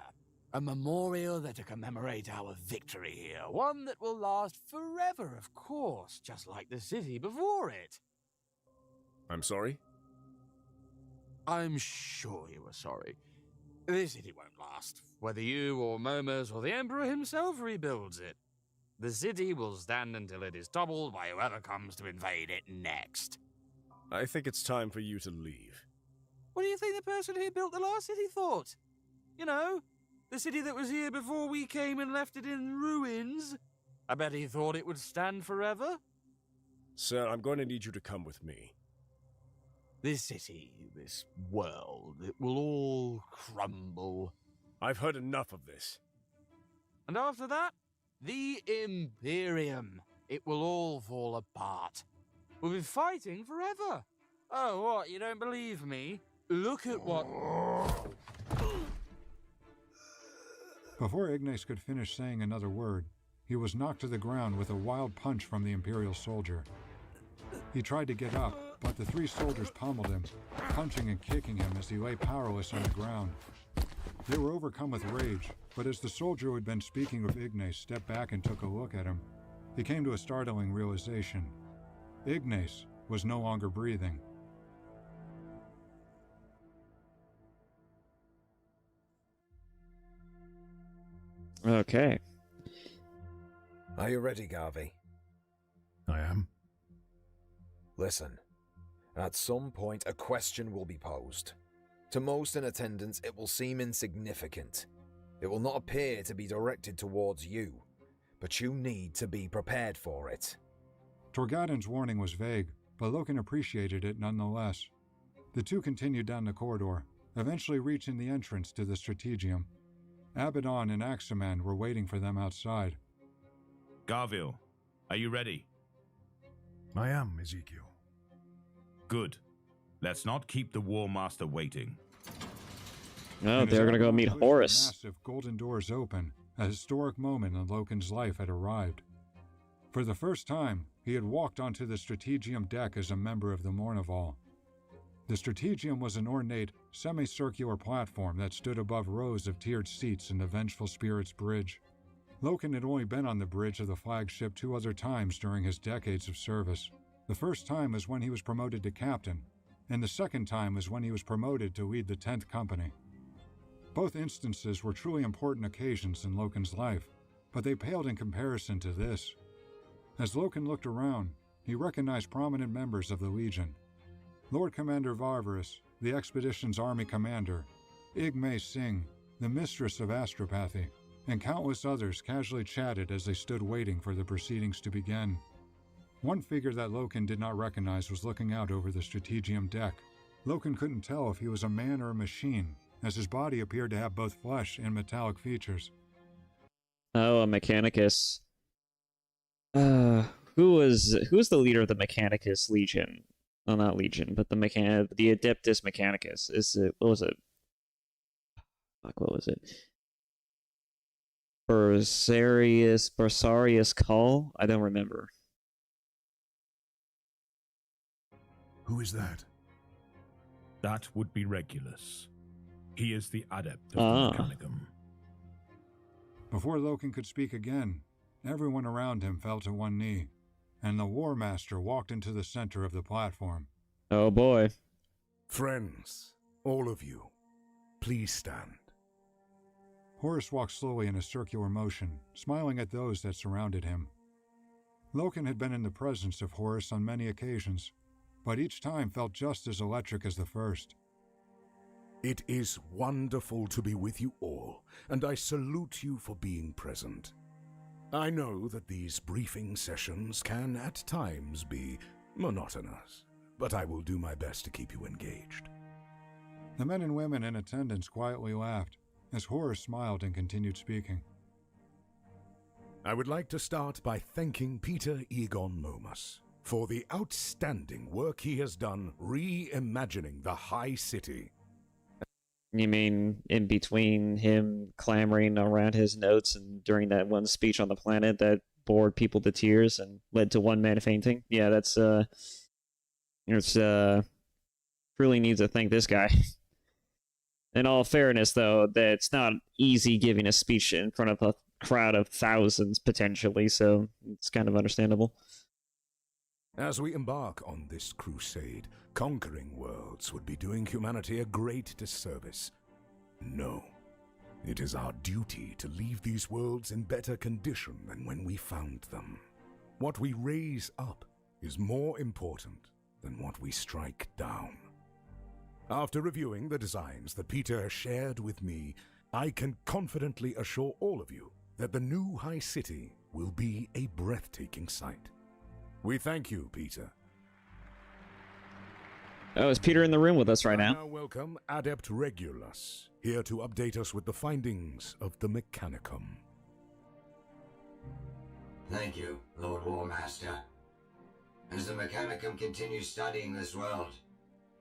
Speaker 8: A memorial that to commemorate our victory here. One that will last forever, of course, just like the city before it.
Speaker 24: I'm sorry?
Speaker 8: I'm sure you were sorry. This city won't last, whether you or Momus or the Emperor himself rebuilds it. The city will stand until it is toppled by whoever comes to invade it next.
Speaker 24: I think it's time for you to leave.
Speaker 8: What do you think the person who built the last city thought? You know, the city that was here before we came and left it in ruins. I bet he thought it would stand forever.
Speaker 24: Sir, I'm going to need you to come with me.
Speaker 8: This city, this world, it will all crumble.
Speaker 24: I've heard enough of this.
Speaker 8: And after that, the Imperium. It will all fall apart. We'll be fighting forever. Oh, what, you don't believe me? Look at what...
Speaker 14: Before Ignace could finish saying another word, he was knocked to the ground with a wild punch from the Imperial soldier. He tried to get up, but the 3 soldiers pummeled him, punching and kicking him as he lay powerless on the ground. They were overcome with rage, but as the soldier who had been speaking with Ignace stepped back and took a look at him, he came to a startling realization. Ignace was no longer breathing.
Speaker 1: Okay.
Speaker 22: Are you ready, Garvey?
Speaker 15: I am.
Speaker 22: Listen. At some point, a question will be posed. To most in attendance, it will seem insignificant. It will not appear to be directed towards you, but you need to be prepared for it.
Speaker 14: Torgadon's warning was vague, but Loken appreciated it nonetheless. The two continued down the corridor, eventually reaching the entrance to the Strategium. Abaddon and Axaman were waiting for them outside.
Speaker 7: Garville, are you ready?
Speaker 15: I am, Ezekiel.
Speaker 7: Good. Let's not keep the War Master waiting.
Speaker 1: Oh, they're going to go meet Horus.
Speaker 14: Massive golden doors open. A historic moment in Loken's life had arrived. For the first time, he had walked onto the Strategium deck as a member of the Mournival. The Strategium was an ornate, semicircular platform that stood above rows of tiered seats in the Vengeful Spirits Bridge. Loken had only been on the bridge of the flagship 2 other times during his decades of service. The first time was when he was promoted to captain, and the second time was when he was promoted to lead the 10th Company. Both instances were truly important occasions in Loken's life, but they paled in comparison to this. As Loken looked around, he recognized prominent members of the Legion. Lord Commander Varvarus, the expedition's army commander, Igmay Singh, the mistress of astropathy, and countless others casually chatted as they stood waiting for the proceedings to begin. One figure that Loken did not recognize was looking out over the Strategium deck. Loken couldn't tell if he was a man or a machine, as his body appeared to have both flesh and metallic features.
Speaker 1: Oh, a Mechanicus. Who's the leader of the Mechanicus Legion? Well, not Legion, but the Adeptus Mechanicus. What was it? Fuck, what was it? Bersarius Call? I don't remember.
Speaker 15: Who is that?
Speaker 7: That would be Regulus. He is the adept of the Mechanicum.
Speaker 14: Before Loken could speak again, everyone around him fell to one knee, and the War Master walked into the center of the platform.
Speaker 1: Oh boy.
Speaker 20: Friends, all of you, please stand.
Speaker 14: Horus walked slowly in a circular motion, smiling at those that surrounded him. Loken had been in the presence of Horus on many occasions, but each time felt just as electric as the first.
Speaker 20: It is wonderful to be with you all, and I salute you for being present. I know that these briefing sessions can at times be monotonous, but I will do my best to keep you engaged.
Speaker 14: The men and women in attendance quietly laughed, as Horus smiled and continued speaking.
Speaker 20: I would like to start by thanking Peter Egon Momus for the outstanding work he has done reimagining the High City.
Speaker 1: You mean in between him clamoring around his notes and during that one speech on the planet that bored people to tears and led to one man fainting? Yeah, that's really needs to thank this guy. In all fairness, though, that it's not easy giving a speech in front of a crowd of thousands, potentially, so it's kind of understandable.
Speaker 20: As we embark on this crusade, conquering worlds would be doing humanity a great disservice. No, it is our duty to leave these worlds in better condition than when we found them. What we raise up is more important than what we strike down. After reviewing the designs that Peter shared with me, I can confidently assure all of you that the new High City will be a breathtaking sight. We thank you, Peter.
Speaker 1: Oh, is Peter in the room with us right now?
Speaker 20: Now welcome Adept Regulus, here to update us with the findings of the Mechanicum.
Speaker 5: Thank you, Lord War Master. As the Mechanicum continues studying this world,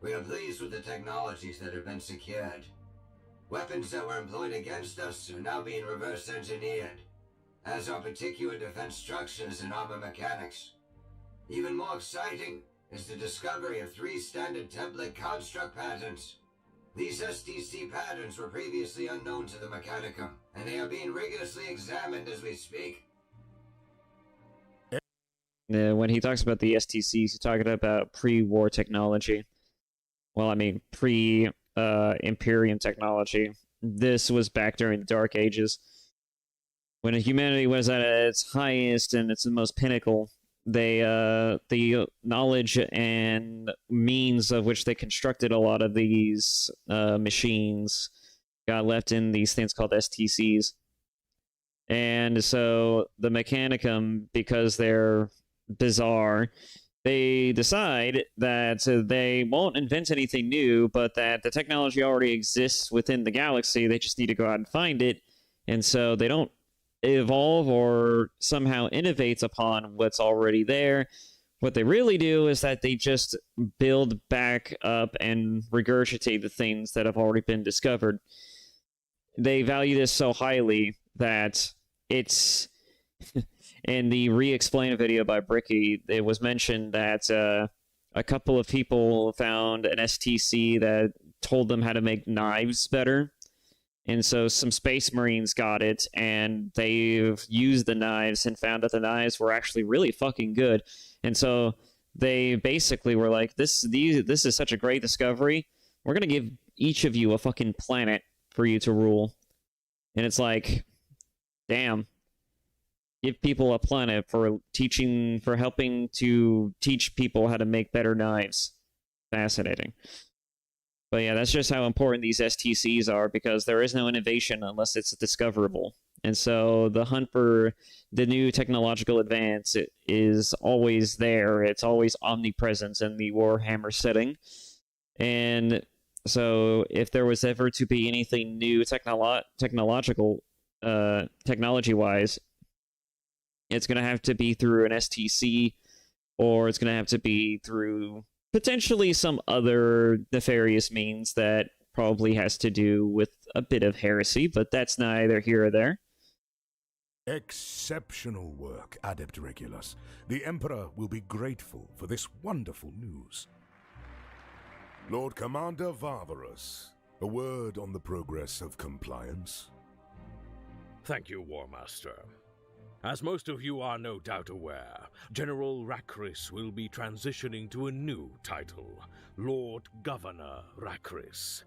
Speaker 5: we are pleased with the technologies that have been secured. Weapons that were employed against us are now being reverse engineered, as are particular defense structures and armor mechanics. Even more exciting is the discovery of 3 standard template construct patterns. These STC patterns were previously unknown to the Mechanicum, and they are being rigorously examined as we speak.
Speaker 1: When he talks about the STCs, he's talking about pre-war technology. Well, I mean, pre-Imperium technology. This was back during the Dark Ages. When humanity was at its highest and its most pinnacle, the knowledge and means of which they constructed a lot of these machines got left in these things called STCs. And so the Mechanicum, because they're bizarre, they decide that they won't invent anything new, but that the technology already exists within the galaxy. They just need to go out and find it. And so they don't evolve or somehow innovate upon what's already there. What they really do is that they just build back up and regurgitate the things that have already been discovered. They value this so highly that it's... In the re-explain video by Bricky, it was mentioned that a couple of people found an STC that told them how to make knives better. And so some Space Marines got it, and they've used the knives and found that the knives were actually really fucking good. And so they basically were like, this is such a great discovery. We're going to give each of you a fucking planet for you to rule. And it's like, damn. Give people a planet for helping to teach people how to make better knives. Fascinating. But yeah, that's just how important these STCs are, because there is no innovation unless it's discoverable. And so the hunt for the new technological advance is always there. It's always omnipresent in the Warhammer setting. And so if there was ever to be anything new technology-wise, it's going to have to be through an STC, or it's going to have to be through potentially some other nefarious means that probably has to do with a bit of heresy, but that's neither here or there.
Speaker 20: Exceptional work, Adept Regulus. The Emperor will be grateful for this wonderful news. Lord Commander Varvarus, a word on the progress of compliance.
Speaker 18: Thank you, War Master. As most of you are no doubt aware, General Rakris will be transitioning to a new title, Lord Governor Rakris,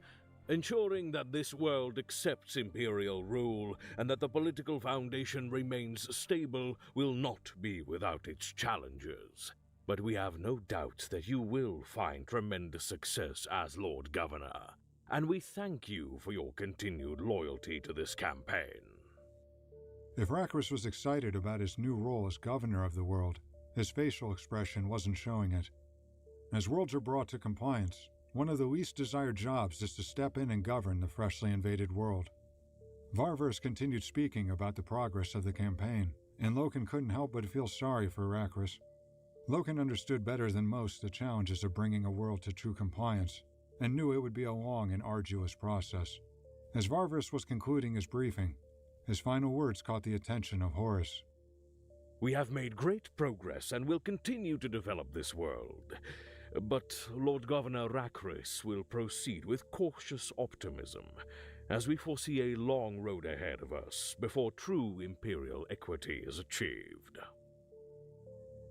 Speaker 18: ensuring that this world accepts Imperial rule and that the political foundation remains stable will not be without its challenges. But we have no doubt that you will find tremendous success as Lord Governor, and we thank you for your continued loyalty to this campaign.
Speaker 14: If Rakris was excited about his new role as governor of the world, his facial expression wasn't showing it. As worlds are brought to compliance, one of the least desired jobs is to step in and govern the freshly invaded world. Varvarus continued speaking about the progress of the campaign, and Loken couldn't help but feel sorry for Rakris. Loken understood better than most the challenges of bringing a world to true compliance, and knew it would be a long and arduous process. As Varvarus was concluding his briefing, his final words caught the attention of Horus.
Speaker 18: We have made great progress and will continue to develop this world. But Lord Governor Rakris will proceed with cautious optimism, as we foresee a long road ahead of us before true Imperial equity is achieved.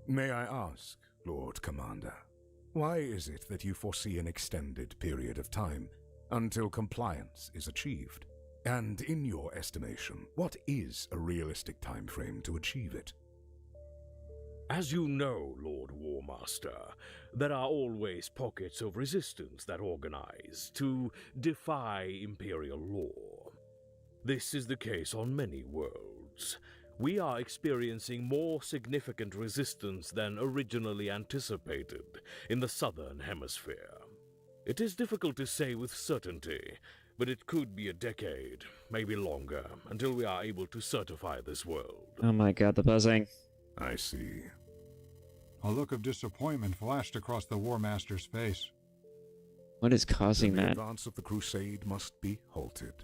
Speaker 20: May I ask, Lord Commander, why is it that you foresee an extended period of time until compliance is achieved? And in your estimation, what is a realistic time frame to achieve it?
Speaker 18: As you know, Lord Warmaster, there are always pockets of resistance that organize to defy Imperial law. This is the case on many worlds. We are experiencing more significant resistance than originally anticipated in the Southern Hemisphere. It is difficult to say with certainty, but it could be a decade, maybe longer, until we are able to certify this world.
Speaker 1: Oh my god, the buzzing.
Speaker 20: I see.
Speaker 14: A look of disappointment flashed across the War Master's face.
Speaker 1: What is causing
Speaker 20: The
Speaker 1: that?
Speaker 20: advance of the crusade must be halted.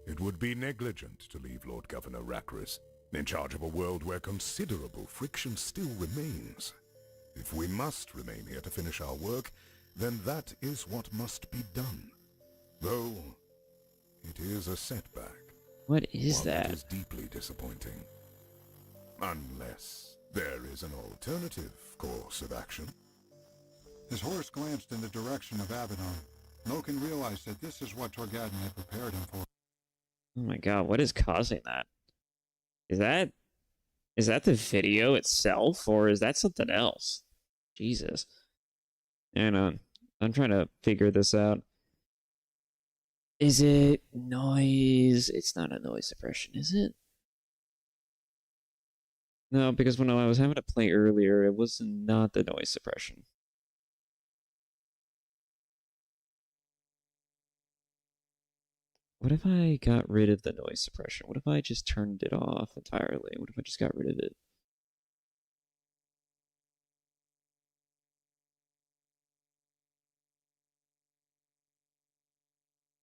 Speaker 20: It would be negligent to leave Lord Governor Rakris in charge of a world where considerable friction still remains. If we must remain here to finish our work, then that is what must be done.
Speaker 13: Though it is a setback.
Speaker 1: What is
Speaker 13: one
Speaker 1: that?
Speaker 13: It is deeply disappointing. Unless there is an alternative course of action.
Speaker 14: As Horus glanced in the direction of Abaddon, Loken realized that this is what Torgadon had prepared him for.
Speaker 1: Oh my god, what is causing that? Is that the video itself, or is that something else? Jesus. And I'm trying to figure this out. Is it noise? It's not a noise suppression, is it? No, because when I was having to play earlier, it was not the noise suppression. What if I got rid of the noise suppression? What if I just turned it off entirely? What if I just got rid of it?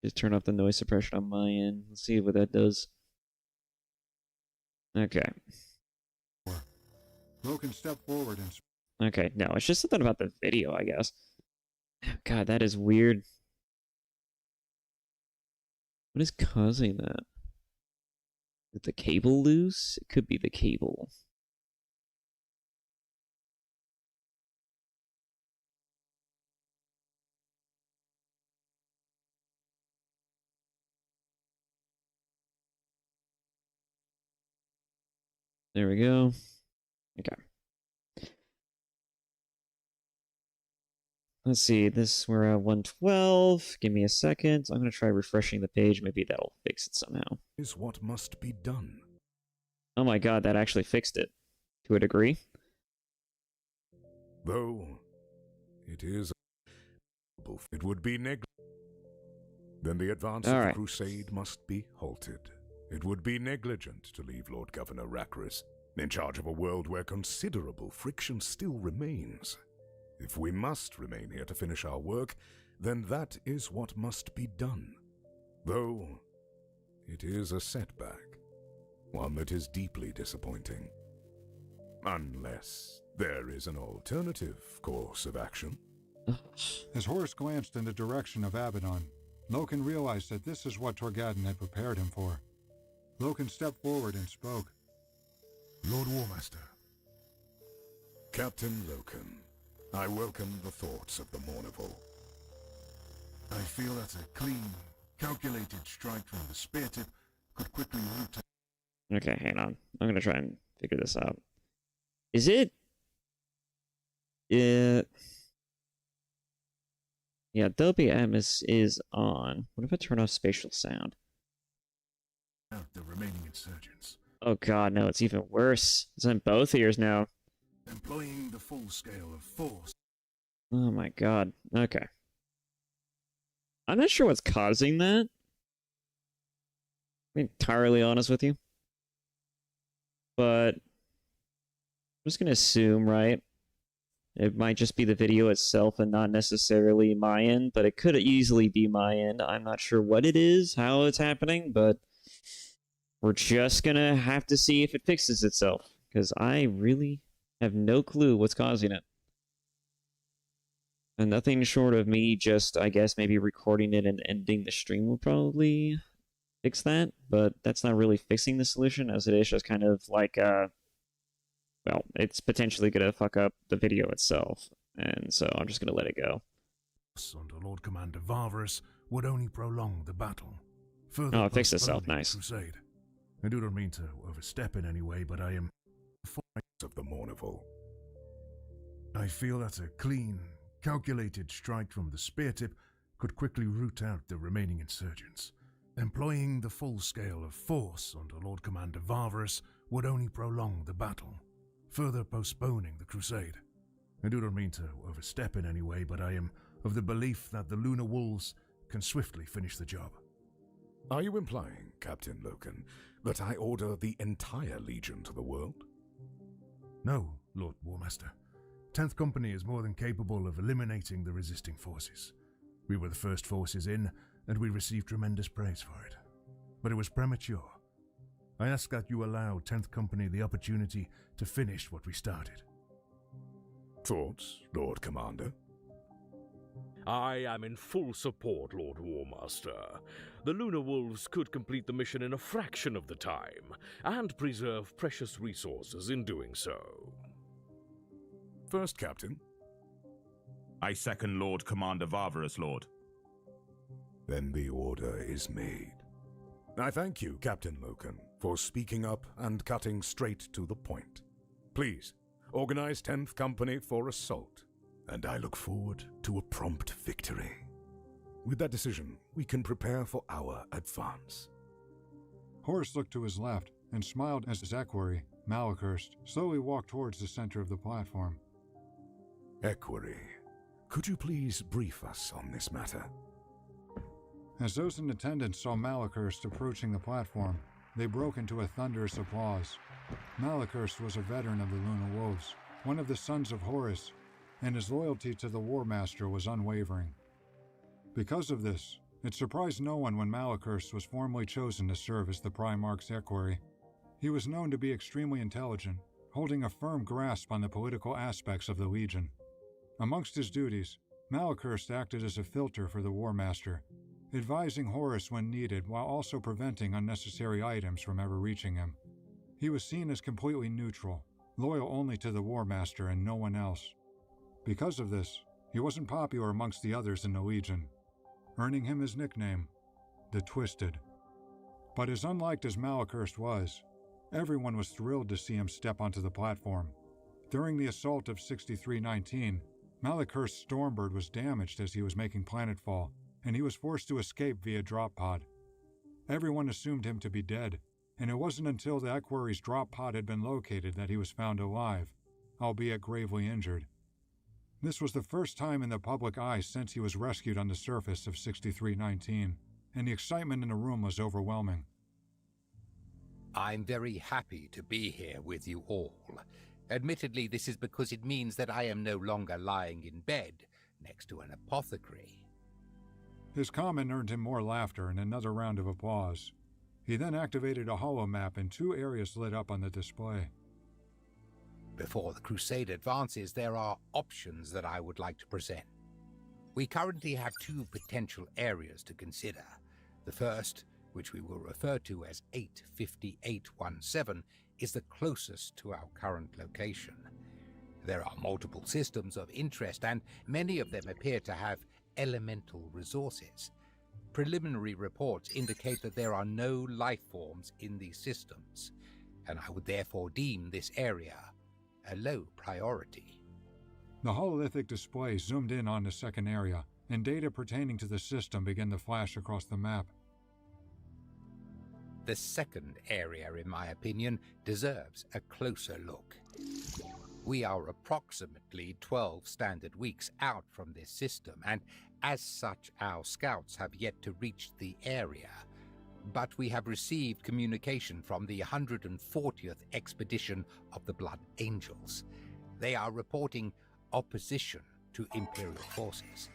Speaker 1: Just turn off the noise suppression on my end. Let's see what that does. Okay.
Speaker 14: Loken stepped forward and...
Speaker 1: Okay, no, it's just something about the video, I guess. God, that is weird. What is causing that? Is the cable loose? It could be the cable. There we go. Okay. Let's see, we're at 112. Give me a second. I'm going to try refreshing the page. Maybe that'll fix it somehow.
Speaker 13: Is what must be done.
Speaker 1: Oh my god, that actually fixed it. To a degree.
Speaker 13: Though it is... it would be then the advance of the crusade must be halted. It would be negligent to leave Lord Governor Rakris in charge of a world where considerable friction still remains. If we must remain here to finish our work, then that is what must be done. Though it is a setback, one that is deeply disappointing. Unless there is an alternative course of action.
Speaker 14: As Horus glanced in the direction of Abaddon, Loken realized that this is what Torgadon had prepared him for. Loken stepped forward and spoke.
Speaker 15: Lord Warmaster.
Speaker 13: Captain Loken, I welcome the thoughts of the Mournival.
Speaker 15: I feel that a clean, calculated strike from the spear tip could quickly root...
Speaker 1: Okay, hang on. I'm going to try and figure this out. Is it... Yeah, Dolby Atmos is on. What if I turn off spatial sound?
Speaker 15: Out the remaining insurgents.
Speaker 1: Oh god, no, it's even worse. It's in both ears now.
Speaker 15: Employing the full scale of force.
Speaker 1: Oh my god. Okay. I'm not sure what's causing that. I'm entirely honest with you. But I'm just gonna assume, right? It might just be the video itself and not necessarily my end, but it could easily be my end. I'm not sure what it is, how it's happening, but we're just gonna have to see if it fixes itself, because I really have no clue what's causing it. And nothing short of me just, I guess, maybe recording it and ending the stream will probably fix that, but that's not really fixing the solution, as it is just kind of like, well, it's potentially going to fuck up the video itself, and so I'm just going to let it go.
Speaker 15: Under Lord Commander Varus would only prolong the battle. Further
Speaker 1: oh, it fixed itself, nice.
Speaker 15: Crusade. I do not mean to overstep in any way, but I am...
Speaker 13: of the Mournival.
Speaker 15: I feel that a clean, calculated strike from the spear tip could quickly root out the remaining insurgents. Employing the full scale of force under Lord Commander Varus would only prolong the battle, further postponing the crusade. I do not mean to overstep in any way, but I am of the belief that the Lunar Wolves can swiftly finish the job.
Speaker 13: Are you implying, Captain Loken, that I order the entire Legion to the world?
Speaker 15: No, Lord Warmaster. 10th Company is more than capable of eliminating the resisting forces. We were the first forces in, and we received tremendous praise for it. But it was premature. I ask that you allow 10th Company the opportunity to finish what we started.
Speaker 13: Thoughts, Lord Commander?
Speaker 18: I am in full support, Lord Warmaster. The Lunar Wolves could complete the mission in a fraction of the time, and preserve precious resources in doing so.
Speaker 24: First, Captain.
Speaker 7: I second Lord Commander Varvarus, Lord.
Speaker 13: Then the order is made.
Speaker 24: I thank you, Captain Loken, for speaking up and cutting straight to the point. Please, organize 10th Company for assault, and I look forward to a prompt victory. With that decision, we can prepare for our advance.
Speaker 14: Horus looked to his left and smiled as his equerry, Malachurst, slowly walked towards the center of the platform.
Speaker 24: Equerry, could you please brief us on this matter?
Speaker 14: As those in attendance saw Malachurst approaching the platform, they broke into a thunderous applause. Malachurst was a veteran of the Lunar Wolves, one of the sons of Horus, and his loyalty to the War Master was unwavering. Because of this, it surprised no one when Malachurst was formally chosen to serve as the Primarch's equerry. He was known to be extremely intelligent, holding a firm grasp on the political aspects of the Legion. Amongst his duties, Malachurst acted as a filter for the War Master, advising Horus when needed while also preventing unnecessary items from ever reaching him. He was seen as completely neutral, loyal only to the War Master and no one else. Because of this, he wasn't popular amongst the others in the Legion, earning him his nickname, the Twisted. But as unliked as Malachurst was, everyone was thrilled to see him step onto the platform. During the assault of 6319, Malachurst's Stormbird was damaged as he was making planetfall, and he was forced to escape via drop pod. Everyone assumed him to be dead, and it wasn't until the equerry's drop pod had been located that he was found alive, albeit gravely injured. This was the first time in the public eye since he was rescued on the surface of 6319, and the excitement in the room was overwhelming.
Speaker 9: I'm very happy to be here with you all. Admittedly, this is because it means that I am no longer lying in bed next to an apothecary.
Speaker 14: His comment earned him more laughter and another round of applause. He then activated a holomap and 2 areas lit up on the display.
Speaker 9: Before the Crusade advances, there are options that I would like to present. We currently have 2 potential areas to consider. The first, which we will refer to as 85817, is the closest to our current location. There are multiple systems of interest, and many of them appear to have elemental resources. Preliminary reports indicate that there are no life forms in these systems, and I would therefore deem this area a low priority.
Speaker 14: The hololithic display zoomed in on the second area, and data pertaining to the system began to flash across the map.
Speaker 9: The second area, in my opinion, deserves a closer look. We are approximately 12 standard weeks out from this system, and as such, our scouts have yet to reach the area. But we have received communication from the 140th expedition of the Blood Angels. They are reporting opposition to Imperial forces.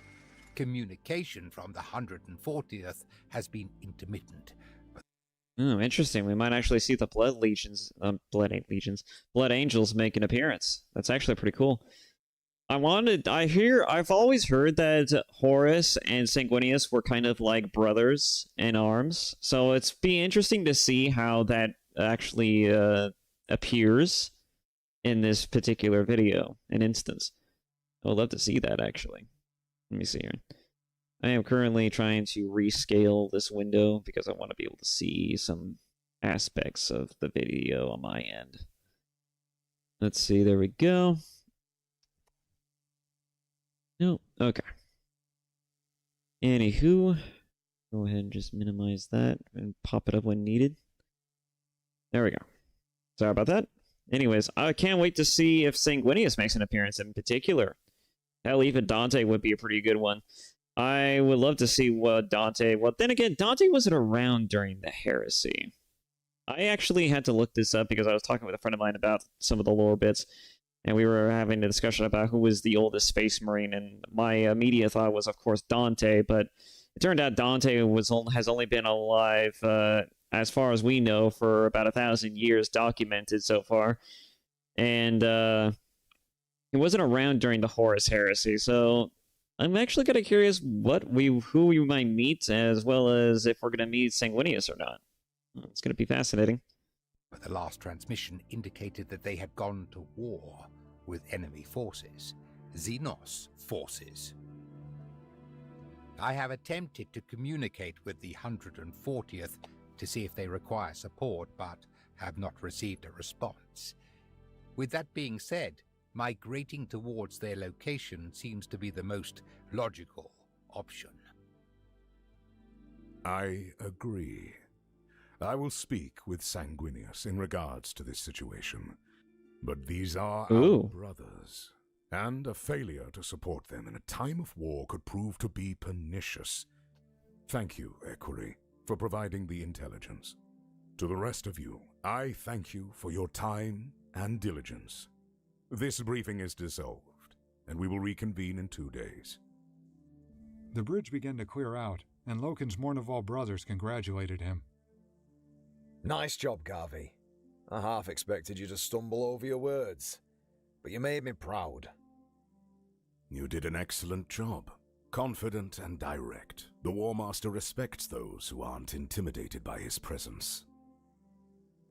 Speaker 9: Communication from the 140th has been intermittent.
Speaker 1: Oh, interesting. We might actually see the Blood Angels make an appearance. That's actually pretty cool. I've always heard that Horus and Sanguinius were kind of like brothers in arms, so it's be interesting to see how that actually appears in this particular video, an instance. I would love to see that, actually. Let me see here. I am currently trying to rescale this window because I want to be able to see some aspects of the video on my end. Let's see, there we go. No, okay. Anywho, go ahead and just minimize that and pop it up when needed. There we go. Sorry about that. Anyways, I can't wait to see if Sanguinius makes an appearance in particular. Hell, even Dante would be a pretty good one. I would love to see what Dante... Well, then again, Dante wasn't around during the heresy. I actually had to look this up because I was talking with a friend of mine about some of the lore bits, and we were having a discussion about who was the oldest Space Marine, and my immediate thought was, of course, Dante, but it turned out Dante has only been alive, as far as we know, for about 1,000 years documented so far, and he wasn't around during the Horus heresy, so I'm actually kind of curious who we might meet, as well as if we're going to meet Sanguinius or not. It's going to be fascinating.
Speaker 9: But the last transmission indicated that they had gone to war with enemy forces. Xenos forces. I have attempted to communicate with the 140th to see if they require support, but have not received a response. With that being said, migrating towards their location seems to be the most logical option.
Speaker 20: I agree. I will speak with Sanguinius in regards to this situation. But these are our brothers, and a failure to support them in a time of war could prove to be pernicious. Thank you, Equerry, for providing the intelligence. To the rest of you, I thank you for your time and diligence. This briefing is dissolved, and we will reconvene in 2 days.
Speaker 14: The bridge began to clear out, and Loken's Mournival brothers congratulated him.
Speaker 22: Nice job, Garvey. I half expected you to stumble over your words, but you made me proud.
Speaker 20: You did an excellent job. Confident and direct. The War Master respects those who aren't intimidated by his presence.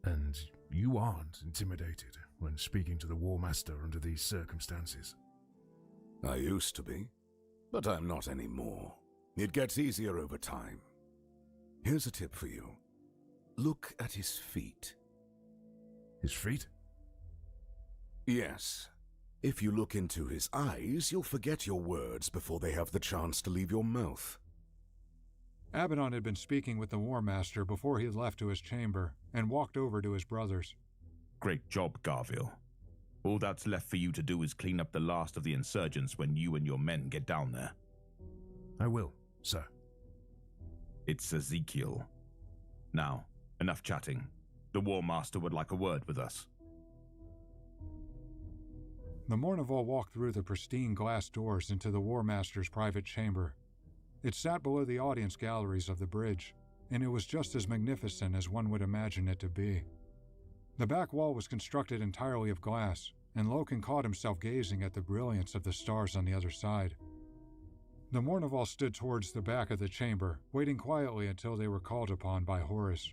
Speaker 15: And you aren't intimidated when speaking to the War Master under these circumstances.
Speaker 20: I used to be, but I'm not anymore. It gets easier over time. Here's a tip for you. Look at his feet.
Speaker 15: His feet?
Speaker 20: Yes. If you look into his eyes, you'll forget your words before they have the chance to leave your mouth.
Speaker 14: Abaddon had been speaking with the War Master before he had left to his chamber, and walked over to his brothers.
Speaker 7: Great job, Garville. All that's left for you to do is clean up the last of the insurgents when you and your men get down there.
Speaker 15: I will, sir.
Speaker 7: It's Ezekiel. Now, enough chatting. The War Master would like a word with us.
Speaker 14: The Mournival walked through the pristine glass doors into the War Master's private chamber. It sat below the audience galleries of the bridge, and it was just as magnificent as one would imagine it to be. The back wall was constructed entirely of glass, and Loken caught himself gazing at the brilliance of the stars on the other side. The Mournival stood towards the back of the chamber, waiting quietly until they were called upon by Horus.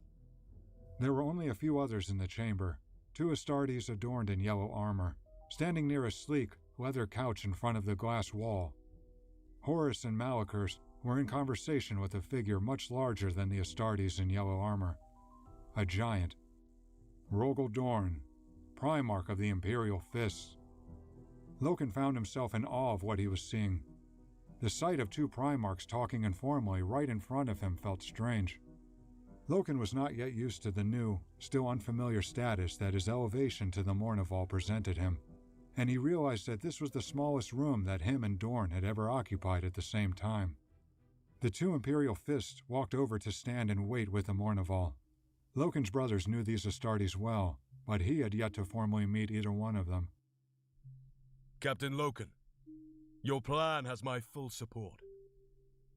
Speaker 14: There were only a few others in the chamber, 2 Astartes adorned in yellow armor, standing near a sleek, leather couch in front of the glass wall. Horus and Malachurst were in conversation with a figure much larger than the Astartes in yellow armor. A giant. Rogel Dorn, Primarch of the Imperial Fists. Loken found himself in awe of what he was seeing. The sight of 2 Primarchs talking informally right in front of him felt strange. Loken was not yet used to the new, still unfamiliar status that his elevation to the Mournival presented him, and he realized that this was the smallest room that him and Dorn had ever occupied at the same time. The 2 Imperial Fists walked over to stand and wait with the Mournival. Loken's brothers knew these Astartes well, but he had yet to formally meet either one of them.
Speaker 10: Captain Loken, your plan has my full support.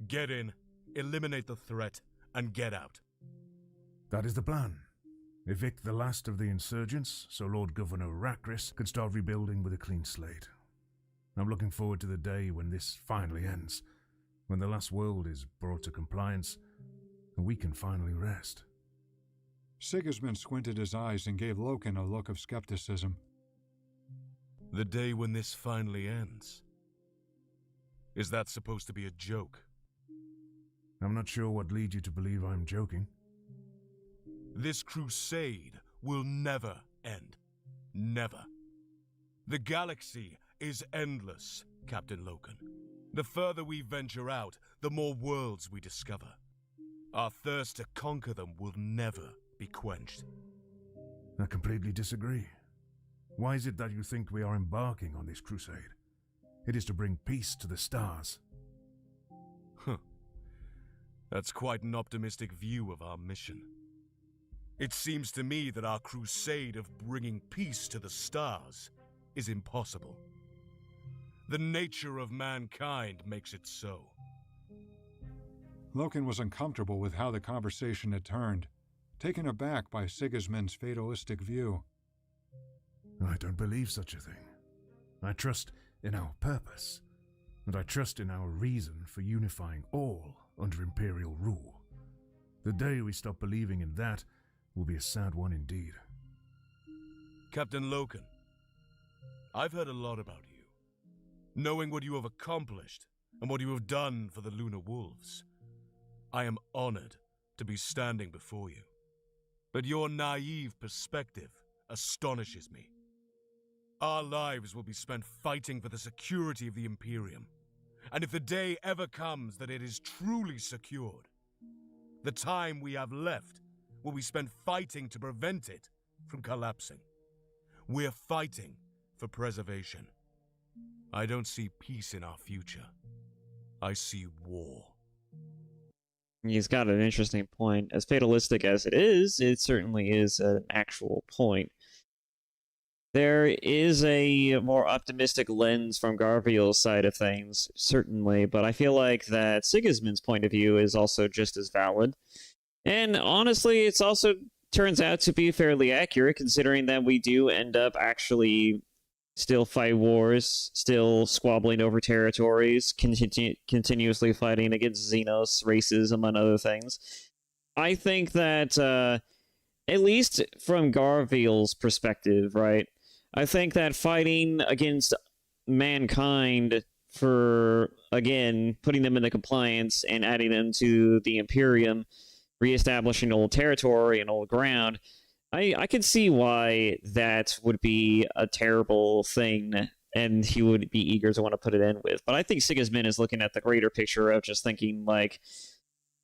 Speaker 10: Get in, eliminate the threat, and get out.
Speaker 15: That is the plan. Evict the last of the insurgents, so Lord Governor Rakris can start rebuilding with a clean slate. I'm looking forward to the day when this finally ends, when the last world is brought to compliance, and we can finally rest.
Speaker 14: Sigismund squinted his eyes and gave Loken a look of skepticism.
Speaker 10: The day when this finally ends. Is that supposed to be a joke?
Speaker 15: I'm not sure what leads you to believe I'm joking.
Speaker 10: This crusade will never end. Never. The galaxy is endless, Captain Loken. The further we venture out, the more worlds we discover. Our thirst to conquer them will never be quenched.
Speaker 15: I completely disagree. Why is it that you think we are embarking on this crusade? It is to bring peace to the stars.
Speaker 10: That's quite an optimistic view of our mission. It seems to me that our crusade of bringing peace to the stars is impossible. The nature of mankind makes it so.
Speaker 14: Loken was uncomfortable with how the conversation had turned, taken aback by Sigismund's fatalistic view.
Speaker 15: I don't believe such a thing. I trust in our purpose. and I trust in our reason for unifying all under Imperial rule. The day we stop believing in that will be a sad one indeed.
Speaker 10: Captain Loken, I've heard a lot about you. Knowing what you have accomplished and what you have done for the Lunar Wolves, I am honored to be standing before you. But your naive perspective astonishes me. Our lives will be spent fighting for the security of the Imperium. And if the day ever comes that it is truly secured, the time we have left will be spent fighting to prevent it from collapsing. We're fighting for preservation. I don't see peace in our future. I see war.
Speaker 1: He's got an interesting point. As fatalistic as it certainly is an actual point. There is a more optimistic lens from Garviel's side of things, certainly, but I feel like that Sigismund's point of view is also just as valid. And honestly, it's also turns out to be fairly accurate, considering that we do end up actually still fight wars, still squabbling over territories, continuously fighting against Xenos races, among other things. I think that, at least from Garviel's perspective, right, I think that fighting against mankind for, again, putting them into compliance and adding them to the Imperium, reestablishing old territory and old ground, I can see why that would be a terrible thing, and he would be eager to want to put it in with. But I think Sigismund is looking at the greater picture of just thinking, like,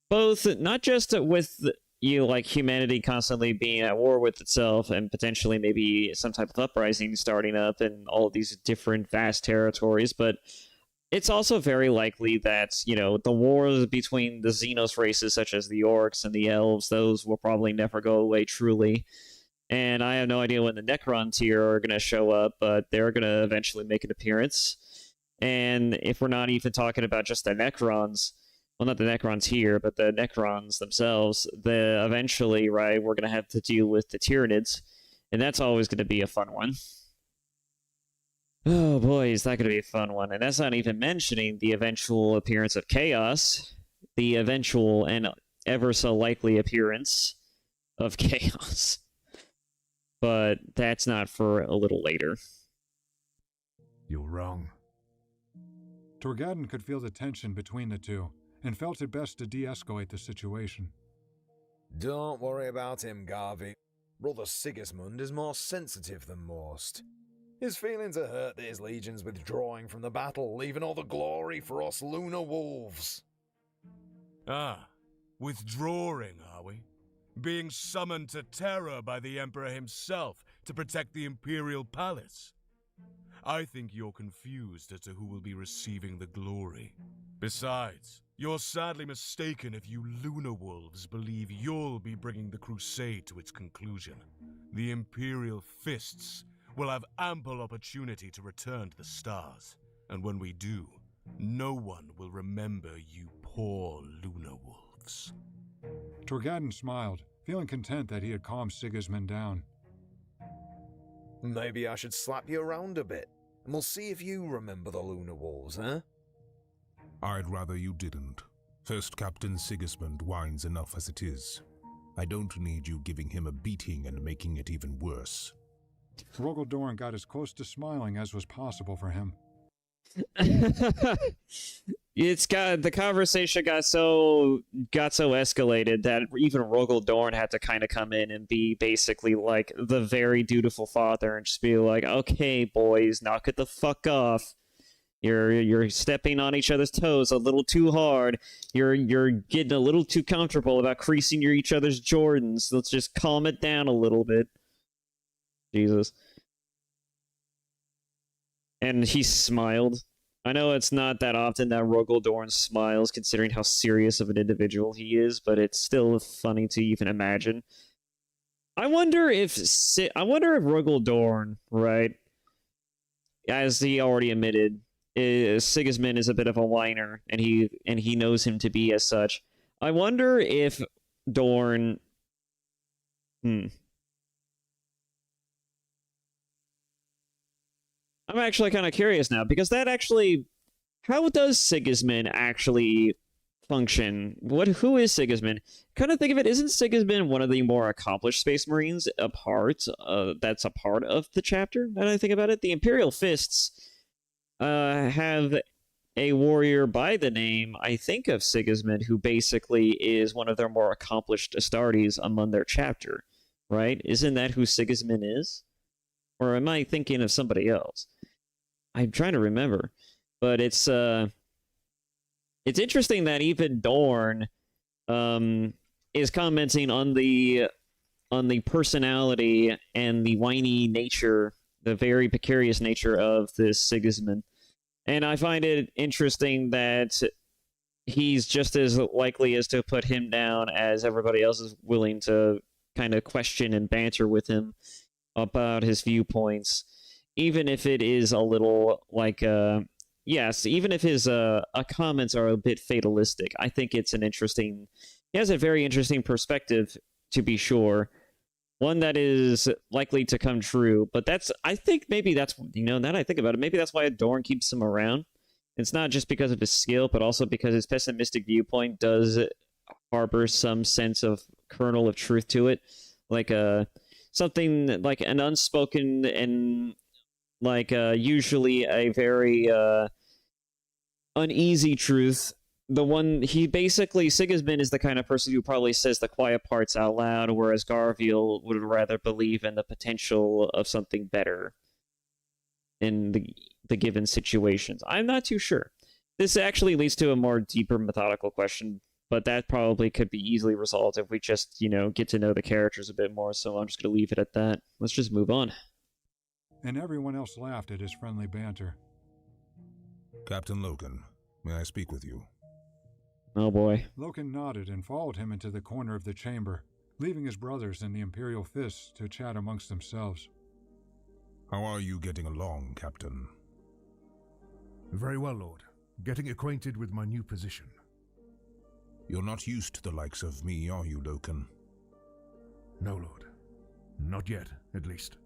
Speaker 1: both, not just with, like, humanity constantly being at war with itself, and potentially maybe some type of uprising starting up in all of these different vast territories, but it's also very likely that, the wars between the Xenos races, such as the Orcs and the Elves, those will probably never go away truly. And I have no idea when the Necrons here are going to show up, but they're going to eventually make an appearance. And if we're not even talking about just the Necrons, well, not the Necrons here, but the Necrons themselves, eventually, right, we're going to have to deal with the Tyranids, and that's always going to be a fun one. Oh boy, is that going to be a fun one. And that's not even mentioning the eventual appearance of Chaos, the eventual and ever so likely appearance of Chaos. But that's not for a little later.
Speaker 15: You're wrong.
Speaker 14: Torgadon could feel the tension between the two, and felt it best to de-escalate the situation.
Speaker 22: Don't worry about him, Garvey. Brother Sigismund is more sensitive than most. His feelings are hurt that his legion's withdrawing from the battle, leaving all the glory for us Lunar Wolves.
Speaker 10: Ah, withdrawing, are we? Being summoned to terror by the Emperor himself to protect the Imperial Palace? I think you're confused as to who will be receiving the glory. Besides, you're sadly mistaken if you Lunar Wolves believe you'll be bringing the crusade to its conclusion. The Imperial Fists will have ample opportunity to return to the stars, and when we do, no one will remember you poor Lunar Wolves.
Speaker 14: Torgadon smiled, feeling content that he had calmed Sigismund down.
Speaker 22: Maybe I should slap you around a bit, and we'll see if you remember the Lunar Wolves, huh?
Speaker 7: I'd rather you didn't. First Captain Sigismund whines enough as it is. I don't need you giving him a beating and making it even worse.
Speaker 14: Rogel Dorn got as close to smiling as was possible for him.
Speaker 1: The conversation got so escalated that even Rogel Dorn had to kind of come in and be basically like the very dutiful father and just be like, okay, boys, knock it the fuck off. You're stepping on each other's toes a little too hard. You're getting a little too comfortable about creasing each other's Jordans. Let's just calm it down a little bit. Jesus. And he smiled. I know it's not that often that Rogel Dorn smiles, considering how serious of an individual he is, but it's still funny to even imagine. I wonder if Rogel Dorn, right, as he already admitted, Sigismund is a bit of a whiner, and he knows him to be as such. I wonder if Dorn... I'm actually kind of curious now, because that actually how does Sigismund actually function? Who is Sigismund? Kind of think of it, isn't Sigismund one of the more accomplished Space Marines that's a part of the chapter? Now that I think about it, the Imperial Fists have a warrior by the name, I think, of Sigismund, who basically is one of their more accomplished Astartes among their chapter, right? Isn't that who Sigismund is? Or am I thinking of somebody else? I'm trying to remember. But it's interesting that even Dorn is commenting on the personality and the whiny nature, the very precarious nature of this Sigismund. And I find it interesting that he's just as likely as to put him down as everybody else is willing to kind of question and banter with him about his viewpoints, even if it is a little like yes, even if his comments are a bit fatalistic. I think it's he has a very interesting perspective, to be sure, one that is likely to come true. But I think maybe that's, now that I think about it, maybe that's why Dorn keeps him around. It's not just because of his skill, but also because his pessimistic viewpoint does harbor some sense of kernel of truth to it, like something like an unspoken and usually a very uneasy truth. Sigismund is the kind of person who probably says the quiet parts out loud, whereas Garviel would rather believe in the potential of something better in the given situations. I'm not too sure. This actually leads to a more deeper methodical question, but that probably could be easily resolved if we just, get to know the characters a bit more, so I'm just going to leave it at that. Let's just move on.
Speaker 14: And everyone else laughed at his friendly banter.
Speaker 7: Captain Loken, may I speak with you?
Speaker 1: Oh boy.
Speaker 14: Loken nodded and followed him into the corner of the chamber, leaving his brothers and the Imperial Fists to chat amongst themselves.
Speaker 7: How are you getting along, Captain?
Speaker 15: Very well, Lord. Getting acquainted with my new position.
Speaker 7: You're not used to the likes of me, are you, Loken?
Speaker 15: No, Lord. Not yet, at least.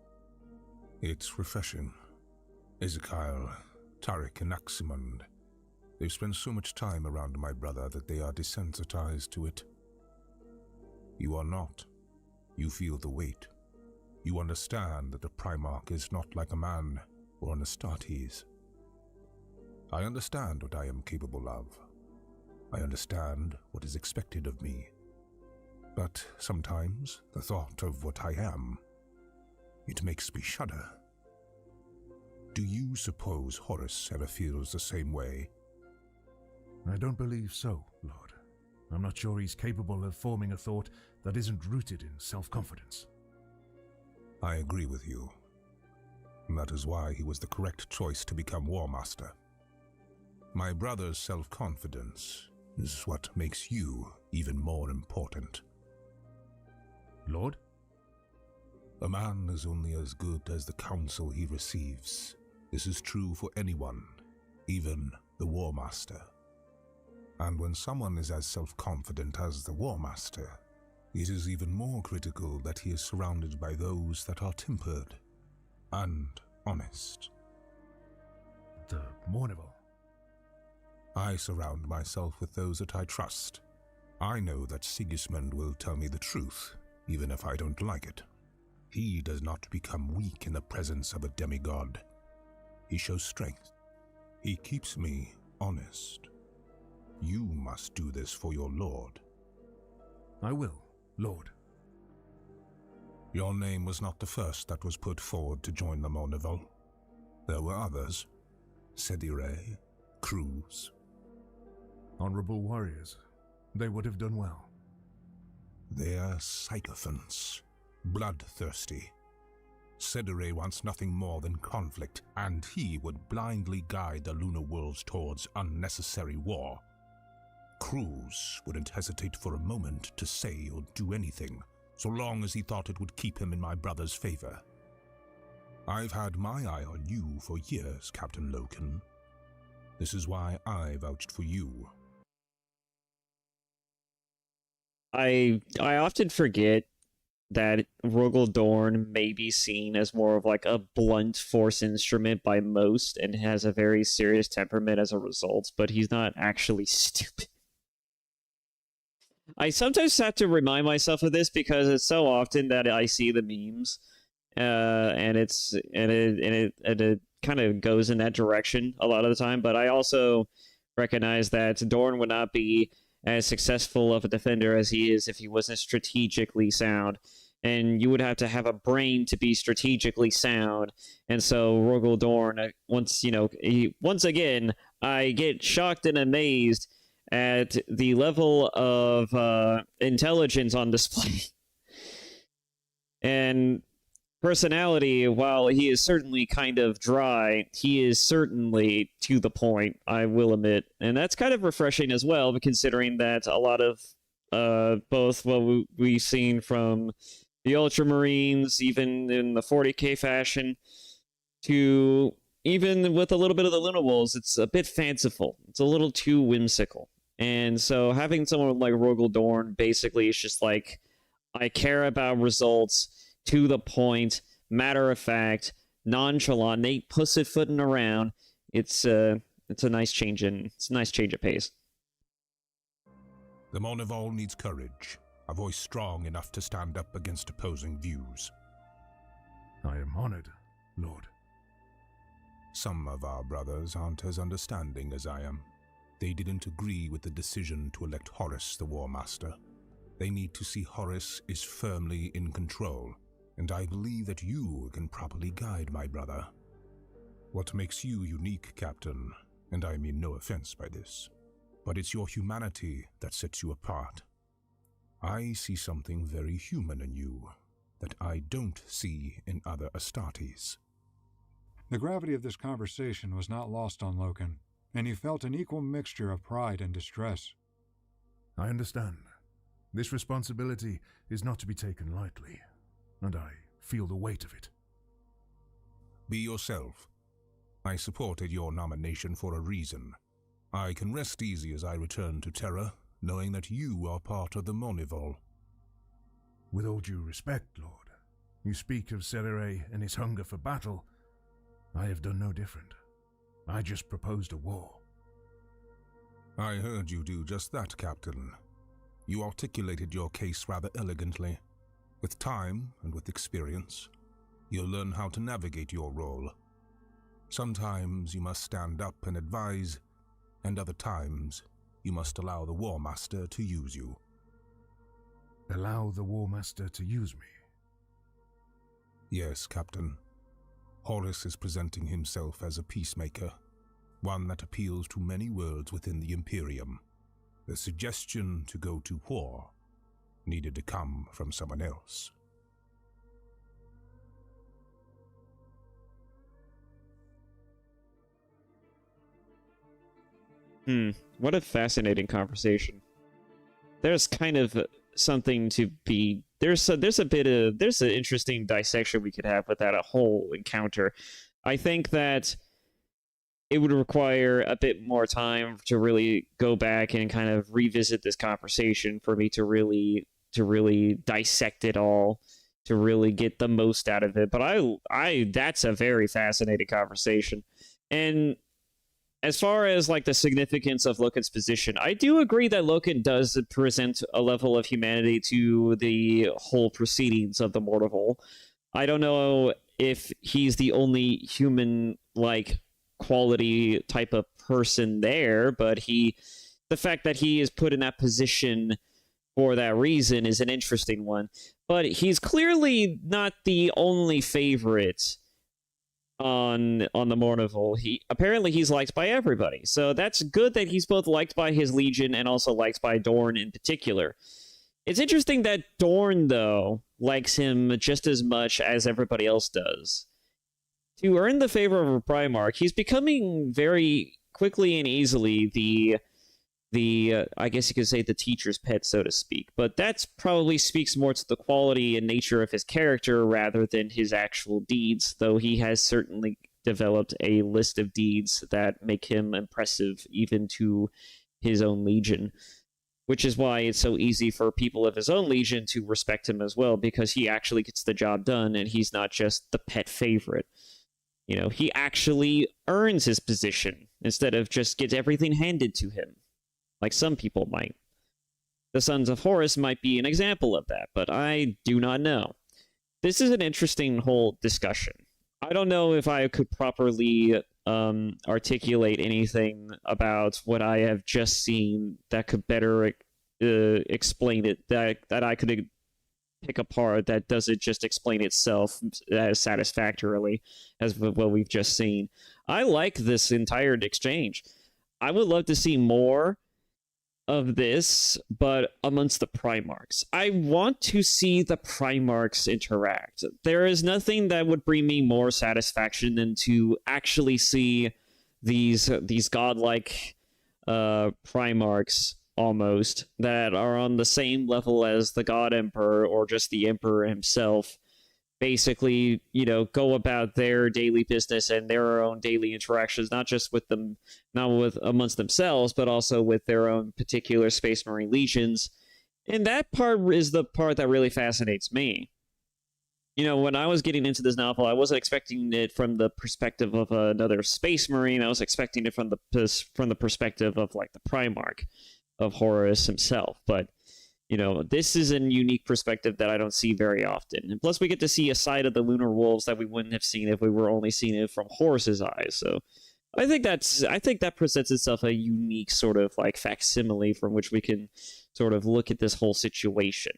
Speaker 7: It's refreshing. Ezekiel, Tariq, and Aximund. They've spent so much time around my brother that they are desensitized to it. You are not. You feel the weight. You understand that the Primarch is not like a man or an Astartes. I understand what I am capable of. I understand what is expected of me. But sometimes the thought of what I am, it makes me shudder. Do you suppose Horus ever feels the same way?
Speaker 15: I don't believe so, Lord. I'm not sure he's capable of forming a thought that isn't rooted in self-confidence.
Speaker 7: I agree with you. That is why he was the correct choice to become War Master. My brother's self-confidence is what makes you even more important.
Speaker 15: Lord?
Speaker 7: A man is only as good as the counsel he receives. This is true for anyone, even the War Master. And when someone is as self-confident as the War Master, it is even more critical that he is surrounded by those that are tempered and honest.
Speaker 15: The Mournival.
Speaker 7: I surround myself with those that I trust. I know that Sigismund will tell me the truth, even if I don't like it. He does not become weak in the presence of a demigod. He shows strength. He keeps me honest. You must do this for your lord.
Speaker 15: I will, Lord.
Speaker 7: Your name was not the first that was put forward to join the Mournival. There were others. Sedire, Cruz.
Speaker 15: Honorable warriors. They would have done well.
Speaker 7: They are sycophants, bloodthirsty. Sedire wants nothing more than conflict, and he would blindly guide the lunar wolves towards unnecessary war. Cruz wouldn't hesitate for a moment to say or do anything, so long as he thought it would keep him in my brother's favor. I've had my eye on you for years, Captain Loken. This is why I vouched for you.
Speaker 1: I often forget that Rogel Dorn may be seen as more of like a blunt force instrument by most and has a very serious temperament as a result, but he's not actually stupid. I sometimes have to remind myself of this because it's so often that I see the memes, and it kind of goes in that direction a lot of the time. But I also recognize that Dorn would not be as successful of a defender as he is if he wasn't strategically sound. And you would have to have a brain to be strategically sound. And so Rogel Dorn, once again, I get shocked and amazed at the level of intelligence on display. And personality, while he is certainly kind of dry, he is certainly to the point, I will admit. And that's kind of refreshing as well, considering that a lot of both what we've seen from the Ultramarines, even in the 40k fashion, to even with a little bit of the Luna Wolves, it's a bit fanciful. It's a little too whimsical. And so having someone like Rogel Dorn basically is just like, I care about results, to the point, matter of fact, nonchalant, ain't pussyfooting around. It's a nice change of pace.
Speaker 20: The Mournival needs courage, a voice strong enough to stand up against opposing views.
Speaker 15: I am honored, Lord.
Speaker 20: Some of our brothers aren't as understanding as I am. They didn't agree with the decision to elect Horus the War Master. They need to see Horus is firmly in control, and I believe that you can properly guide my brother. What makes you unique, Captain, and I mean no offense by this, but it's your humanity that sets you apart. I see something very human in you that I don't see in other Astartes.
Speaker 14: The gravity of this conversation was not lost on Loken, and he felt an equal mixture of pride and distress.
Speaker 15: I understand. This responsibility is not to be taken lightly, and I feel the weight of it.
Speaker 20: Be yourself. I supported your nomination for a reason. I can rest easy as I return to Terra, knowing that you are part of the Mournival.
Speaker 15: With all due respect, Lord, you speak of Serere and his hunger for battle. I have done no different. I just proposed a war.
Speaker 20: I heard you do just that, Captain. You articulated your case rather elegantly. With time and with experience, you'll learn how to navigate your role. Sometimes you must stand up and advise, and other times you must allow the War Master to use you.
Speaker 15: Allow the War Master to use me?
Speaker 20: Yes, Captain. Horus is presenting himself as a peacemaker, one that appeals to many worlds within the Imperium. The suggestion to go to war needed to come from someone else.
Speaker 1: What a fascinating conversation. There's kind of something to be... There's an interesting dissection we could have with that whole encounter. I think that it would require a bit more time to really go back and kind of revisit this conversation for me to really dissect it all, to really get the most out of it. But that's a very fascinating conversation. And as far as like the significance of Loken's position, I do agree that Loken does present a level of humanity to the whole proceedings of the Mournival. I don't know if he's the only human-like quality type of person there, but the fact that he is put in that position for that reason is an interesting one. But he's clearly not the only favorite on the Mournival. Apparently he's liked by everybody, so that's good that he's both liked by his Legion and also liked by Dorn in particular. It's interesting that Dorn, though, likes him just as much as everybody else does. To earn the favor of a Primarch, he's becoming very quickly and easily the I guess you could say the teacher's pet, so to speak. But that probably speaks more to the quality and nature of his character rather than his actual deeds, though he has certainly developed a list of deeds that make him impressive even to his own Legion. which is why it's so easy for people of his own legion to respect him as well, because he actually gets the job done, and he's not just the pet favorite. You know, he actually earns his position instead of just gets everything handed to him, like some people might. The Sons of Horus might be an example of that, but I do not know. This is an interesting whole discussion. I don't know if I could properly articulate anything about what I have just seen that could better explain it, that I could pick apart that doesn't just explain itself as satisfactorily as what we've just seen. I like this entire exchange. I would love to see more of this, but amongst the Primarchs. I want to see the Primarchs interact. There is nothing that would bring me more satisfaction than to actually see these godlike Primarchs, almost, that are on the same level as the God Emperor or just the Emperor himself, basically, you know, go about their daily business and their own daily interactions, not just with them, not with amongst themselves, but also with their own particular Space Marine legions. And that part is the part that really fascinates me. You know, when I was getting into this novel, I wasn't expecting it from the perspective of another Space Marine. I was expecting it from the perspective of, like, the Primarch of Horus himself. But you know, this is a unique perspective that I don't see very often. And plus, we get to see a side of the Lunar Wolves that we wouldn't have seen if we were only seeing it from Horus's eyes. So I think that presents itself a unique sort of like facsimile from which we can sort of look at this whole situation.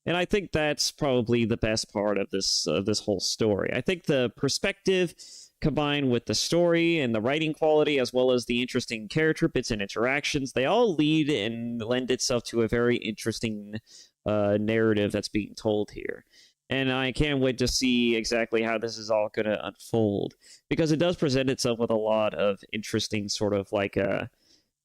Speaker 1: And I think that's probably the best part of this whole story. I think the perspective combined with the story and the writing quality, as well as the interesting character bits and interactions, they all lead and lend itself to a very interesting narrative that's being told here. And I can't wait to see exactly how this is all going to unfold, because it does present itself with a lot of interesting sort of like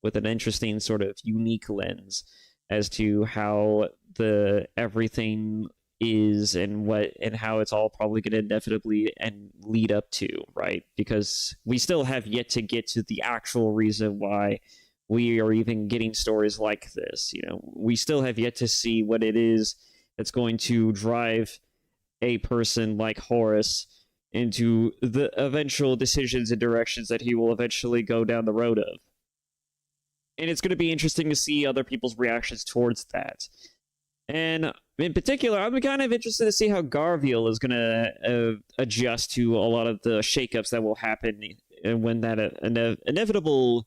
Speaker 1: with an interesting sort of unique lens as to how the everything is and how it's all probably going to inevitably and lead up to, right? Because we still have yet to get to the actual reason why we are even getting stories like this. You know, we still have yet to see what it is that's going to drive a person like Horus into the eventual decisions and directions that he will eventually go down the road of. And it's going to be interesting to see other people's reactions towards that. And in particular, I'm kind of interested to see how Garviel is going to adjust to a lot of the shakeups that will happen when that inevitable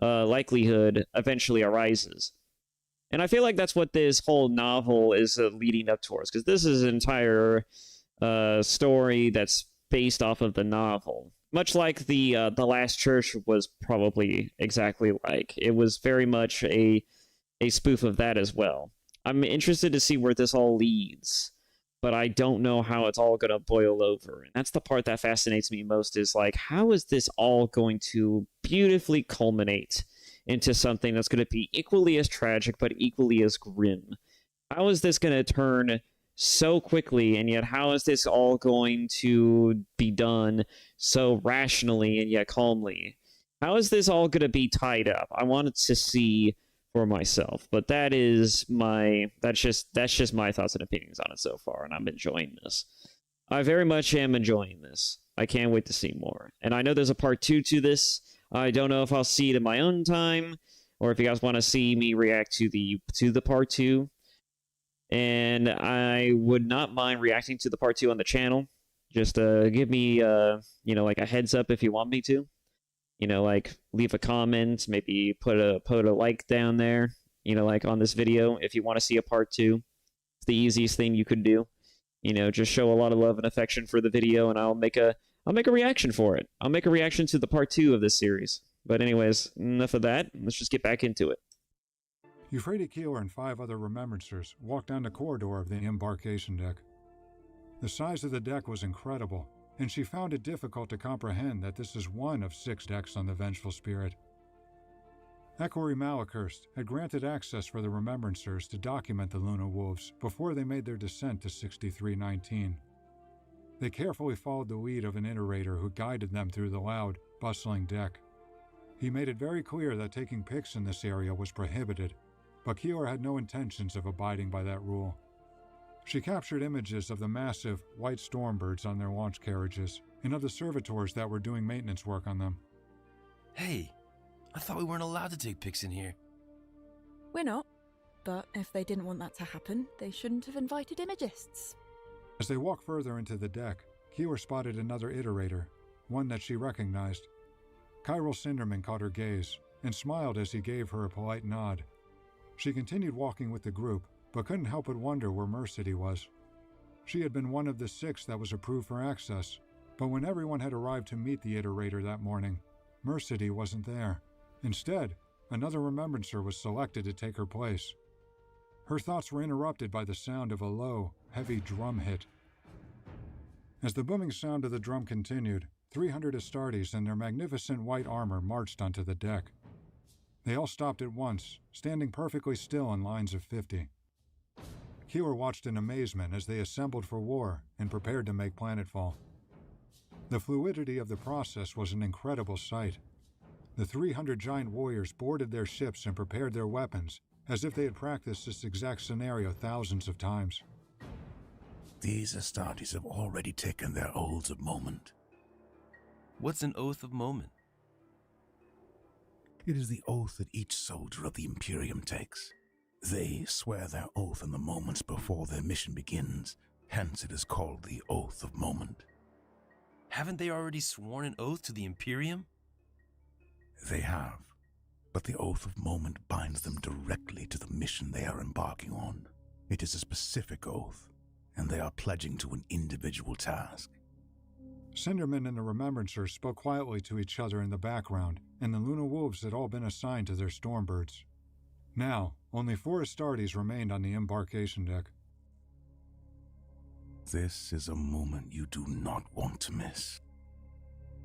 Speaker 1: likelihood eventually arises. And I feel like that's what this whole novel is leading up towards, because this is an entire story that's based off of the novel. Much like the Last Church was probably exactly like. It was very much a spoof of that as well. I'm interested to see where this all leads, but I don't know how it's all going to boil over. And that's the part that fascinates me most, is like, how is this all going to beautifully culminate into something that's going to be equally as tragic, but equally as grim? How is this going to turn so quickly, and yet how is this all going to be done so rationally and yet calmly? How is this all going to be tied up? I wanted to see for myself, but that's just my thoughts and opinions on it so far, and I'm enjoying this. I very much am enjoying this. I can't wait to see more. And I know there's a part 2 to this. I don't know if I'll see it in my own time, or if you guys want to see me react to the part 2. And I would not mind reacting to the part 2 on the channel. Just give me like a heads up if you want me to. You know, like, leave a comment, maybe put a like down there, you know, like on this video if you want to see a part 2. It's the easiest thing you could do. You know, just show a lot of love and affection for the video, and I'll make a reaction for it. I'll make a reaction to the part 2 of this series. But anyways, enough of that. Let's just get back into it.
Speaker 14: Euphrates Keeler and 5 other Remembrancers walked down the corridor of the embarkation deck. The size of the deck was incredible, and she found it difficult to comprehend that this is one of 6 decks on the Vengeful Spirit. Equerry Malachurst had granted access for the Remembrancers to document the Lunar Wolves before they made their descent to 6319. They carefully followed the lead of an iterator who guided them through the loud, bustling deck. He made it very clear that taking pics in this area was prohibited, but Kior had no intentions of abiding by that rule. She captured images of the massive white stormbirds on their launch carriages and of the servitors that were doing maintenance work on them.
Speaker 23: Hey, I thought we weren't allowed to take pics in here.
Speaker 3: We're not. But if they didn't want that to happen, they shouldn't have invited imagists.
Speaker 14: As they walked further into the deck, Kior spotted another iterator, one that she recognized. Kyril Cinderman caught her gaze and smiled as he gave her a polite nod. She continued walking with the group, but couldn't help but wonder where Mercedy was. She had been one of the 6 that was approved for access, but when everyone had arrived to meet the iterator that morning, Mercedy wasn't there. Instead, another remembrancer was selected to take her place. Her thoughts were interrupted by the sound of a low, heavy drum hit. As the booming sound of the drum continued, 300 Astartes in their magnificent white armor marched onto the deck. They all stopped at once, standing perfectly still in lines of 50. Kior watched in amazement as they assembled for war and prepared to make planetfall. The fluidity of the process was an incredible sight. The 300 giant warriors boarded their ships and prepared their weapons, as if they had practiced this exact scenario thousands of times.
Speaker 2: These Astartes have already taken their oaths of moment.
Speaker 23: What's an oath of moment?
Speaker 2: It is the oath that each soldier of the Imperium takes. They swear their oath in the moments before their mission begins, hence it is called the Oath of Moment.
Speaker 23: Haven't they already sworn an oath to the Imperium?
Speaker 2: They have, but the Oath of Moment binds them directly to the mission they are embarking on. It is a specific oath, and they are pledging to an individual task.
Speaker 14: Cinderman and the Remembrancers spoke quietly to each other in the background, and the Luna Wolves had all been assigned to their Stormbirds. Now, only 4 Astartes remained on the embarkation deck.
Speaker 2: This is a moment you do not want to miss.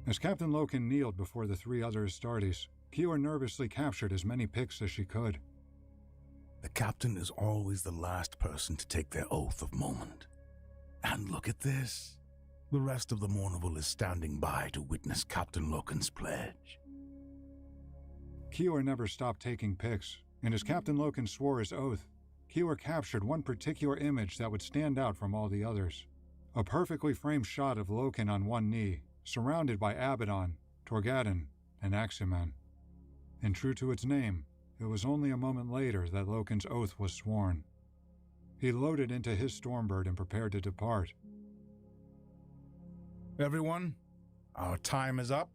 Speaker 14: As Captain Loken kneeled before the 3 other Astartes, Kior nervously captured as many pics as she could.
Speaker 2: The captain is always the last person to take their oath of moment. And look at this. The rest of the Mournival is standing by to witness Captain Loken's pledge.
Speaker 14: Kior never stopped taking pics, and as Captain Loken swore his oath, Kior captured one particular image that would stand out from all the others. A perfectly framed shot of Loken on one knee, surrounded by Abaddon, Torgadon, and Aximan. And true to its name, it was only a moment later that Loken's oath was sworn. He loaded into his Stormbird and prepared to depart.
Speaker 4: Everyone, our time is up.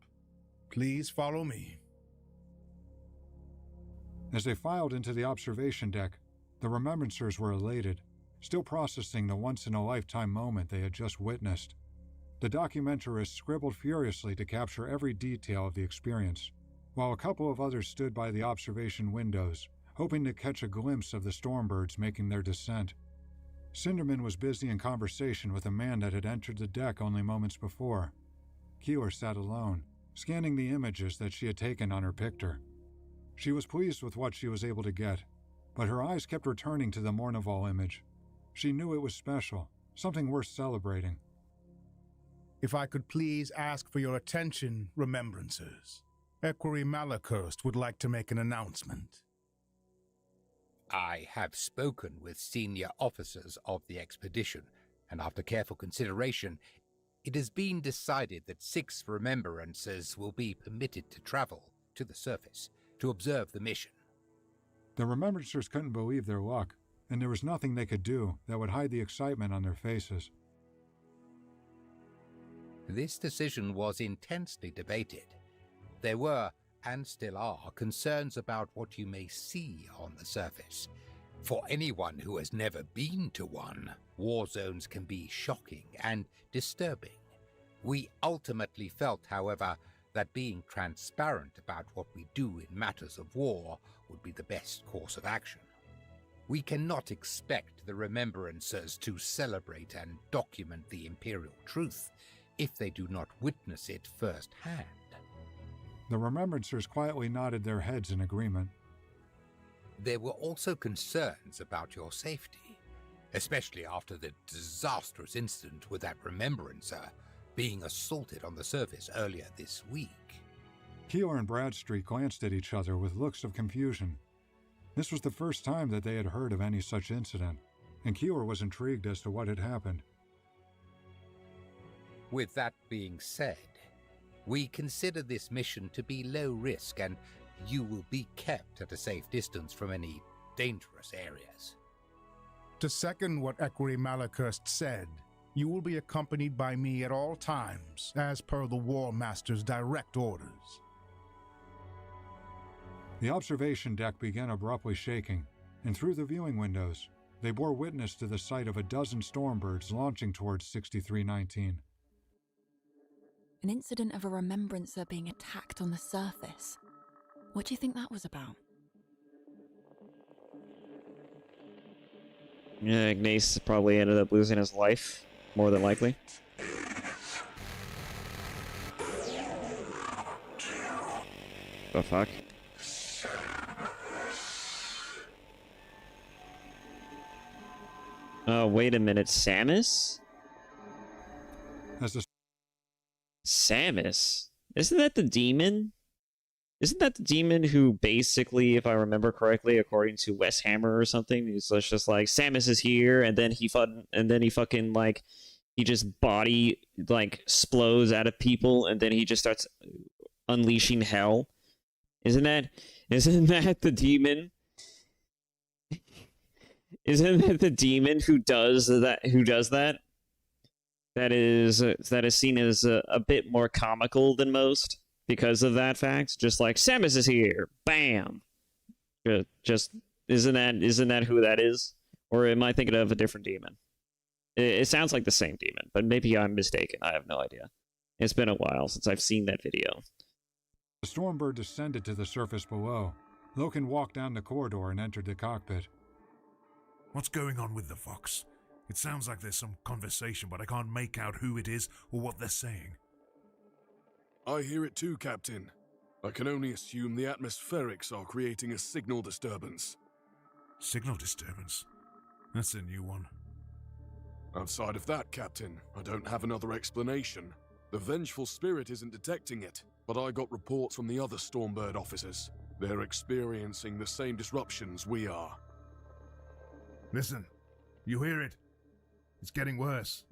Speaker 4: Please follow me.
Speaker 14: As they filed into the observation deck, the Remembrancers were elated, still processing the once-in-a-lifetime moment they had just witnessed. The documentarists scribbled furiously to capture every detail of the experience, while a couple of others stood by the observation windows, hoping to catch a glimpse of the Stormbirds making their descent. Cinderman was busy in conversation with a man that had entered the deck only moments before. Kior sat alone, scanning the images that she had taken on her picture. She was pleased with what she was able to get, but her eyes kept returning to the Mournival image. She knew it was special, something worth celebrating.
Speaker 4: If I could please ask for your attention, Remembrancers. Equerry Malachurst would like to make an announcement.
Speaker 9: I have spoken with senior officers of the expedition, and after careful consideration, it has been decided that 6 Remembrancers will be permitted to travel to the surface to observe the mission.
Speaker 14: The Remembrancers couldn't believe their luck, and there was nothing they could do that would hide the excitement on their faces.
Speaker 9: This decision was intensely debated. There were, and still are, concerns about what you may see on the surface. For anyone who has never been to one, war zones can be shocking and disturbing. We ultimately felt, however, that being transparent about what we do in matters of war would be the best course of action. We cannot expect the Remembrancers to celebrate and document the Imperial truth if they do not witness it firsthand.
Speaker 14: The Remembrancers quietly nodded their heads in agreement.
Speaker 9: There were also concerns about your safety, especially after the disastrous incident with that Remembrancer being assaulted on the surface earlier this week.
Speaker 14: Kior and Bradstreet glanced at each other with looks of confusion. This was the first time that they had heard of any such incident, and Kior was intrigued as to what had happened.
Speaker 9: With that being said, we consider this mission to be low risk, and you will be kept at a safe distance from any dangerous areas.
Speaker 4: To second what Equity Malachurst said, you will be accompanied by me at all times, as per the War Master's direct orders.
Speaker 14: The observation deck began abruptly shaking, and through the viewing windows, they bore witness to the sight of a dozen Stormbirds launching towards 6319.
Speaker 3: An incident of a remembrancer being attacked on the surface. What do you think that was about?
Speaker 1: Yeah, Ignace probably ended up losing his life, more than likely. The fuck? Oh, wait a minute, Samus? Samus? Isn't that the demon? Isn't that the demon who basically, if I remember correctly, according to Wes Hammer or something, he's just like, Samus is here, and then he fucking like, he just body like explodes out of people, and then he just starts unleashing hell. Isn't that the demon? Isn't that the demon who does that? That is seen as a bit more comical than most because of that fact. Just like Samus is here, bam. Just isn't that who that is? Or am I thinking of a different demon? It sounds like the same demon, but maybe I'm mistaken. I have no idea. It's been a while since I've seen that video.
Speaker 14: The Stormbird descended to the surface below. Loken walked down the corridor and entered the cockpit.
Speaker 15: What's going on with the Vox? It sounds like there's some conversation, but I can't make out who it is or what they're saying.
Speaker 10: I hear it too, Captain. I can only assume the atmospherics are creating a signal disturbance.
Speaker 15: Signal disturbance? That's a new one.
Speaker 10: Outside of that, Captain, I don't have another explanation. The Vengeful Spirit isn't detecting it, but I got reports from the other Stormbird officers. They're experiencing the same disruptions we are.
Speaker 15: Listen, you hear it? It's getting worse.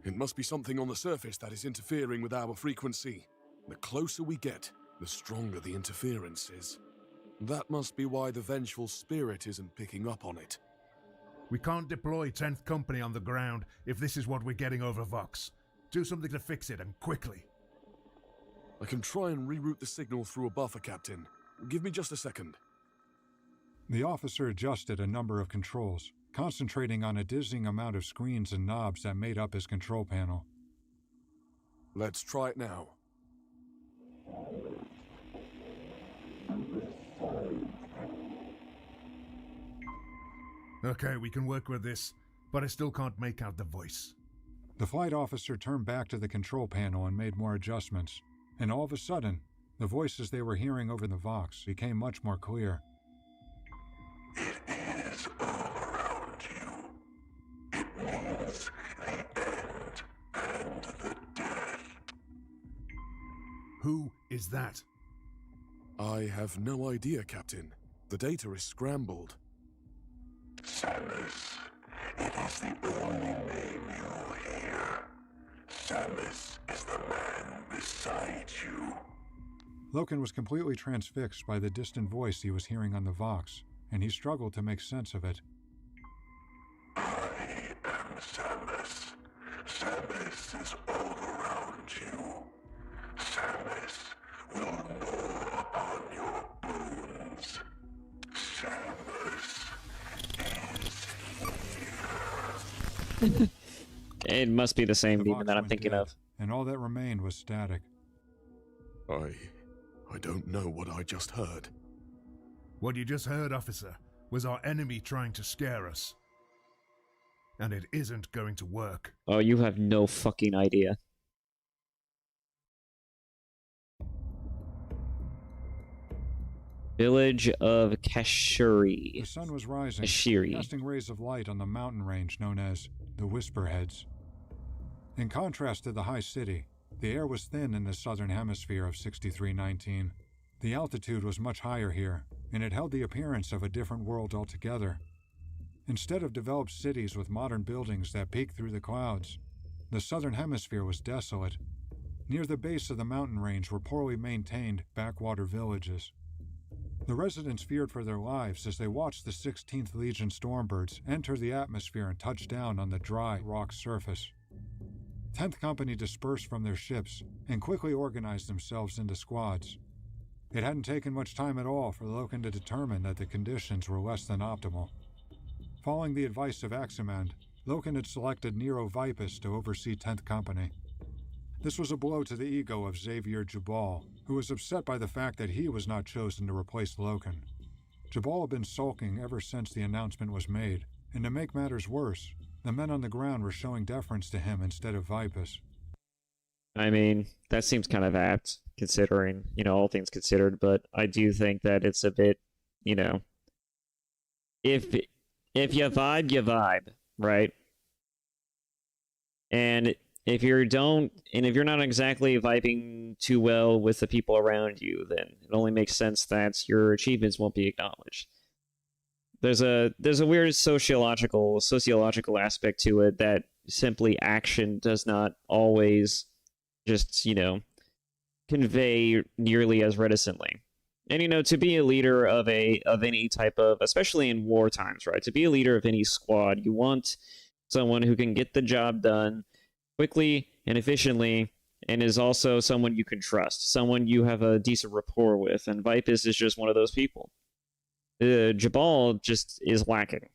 Speaker 10: It must be something on the surface that is interfering with our frequency. The closer we get, the stronger the interference is. That must be why the Vengeful Spirit isn't picking up on it.
Speaker 15: We can't deploy 10th Company on the ground if this is what we're getting over Vox. Do something to fix it, and quickly.
Speaker 10: I can try and reroute the signal through a buffer, Captain. Give me just a second.
Speaker 14: The officer adjusted a number of controls, concentrating on a dizzying amount of screens and knobs that made up his control panel.
Speaker 10: Let's try it now.
Speaker 15: Okay, we can work with this, but I still can't make out the voice.
Speaker 14: The flight officer turned back to the control panel and made more adjustments, and all of a sudden, the voices they were hearing over the Vox became much more clear.
Speaker 13: It is all around you. It means the end and the death.
Speaker 15: Who is that?
Speaker 10: I have no idea, Captain. The data is scrambled.
Speaker 13: Samus. It is the only name you hear. Samus is the man beside you.
Speaker 14: Loken was completely transfixed by the distant voice he was hearing on the Vox, and he struggled to make sense of it.
Speaker 13: I am Samus. Samus is all around you. Samus will gnaw upon your bones. Samus is here.
Speaker 1: It must be the same demon
Speaker 14: Vox
Speaker 1: that I'm
Speaker 14: went
Speaker 1: thinking
Speaker 14: dead,
Speaker 1: of.
Speaker 14: And all that remained was static.
Speaker 10: I don't know what I just heard.
Speaker 15: What you just heard, officer, was our enemy trying to scare us. And it isn't going to work.
Speaker 1: Oh, you have no fucking idea. Village of Kashuri.
Speaker 14: The sun was rising,
Speaker 1: Kashiri.
Speaker 14: casting rays of light on the mountain range known as the Whisperheads. In contrast to the high city, The air was thin in the southern hemisphere of 6319. The altitude was much higher here, and it held the appearance of a different world altogether. Instead of developed cities with modern buildings that peeked through the clouds, the southern hemisphere was desolate. Near the base of the mountain range were poorly maintained backwater villages. The residents feared for their lives as they watched the 16th Legion Stormbirds enter the atmosphere and touch down on the dry rock surface. 10th Company dispersed from their ships and quickly organized themselves into squads. It hadn't taken much time at all for Loken to determine that the conditions were less than optimal. Following the advice of Aximand, Loken had selected Nero Vipus to oversee 10th Company. This was a blow to the ego of Xavier Jabal, who was upset by the fact that he was not chosen to replace Loken. Jabal had been sulking ever since the announcement was made, and to make matters worse, the men on the ground were showing deference to him instead of Vipus.
Speaker 1: I mean, that seems kind of apt, considering, all things considered, but I do think that it's a bit, if you vibe, right? And if you're not exactly vibing too well with the people around you, then it only makes sense that your achievements won't be acknowledged. There's a weird sociological aspect to it that simply action does not always just, convey nearly as reticently. And to be a leader of any type of, especially in war times, right? To be a leader of any squad, you want someone who can get the job done quickly and efficiently, and is also someone you can trust, someone you have a decent rapport with, and Vipus is just one of those people. Jabal just is lacking.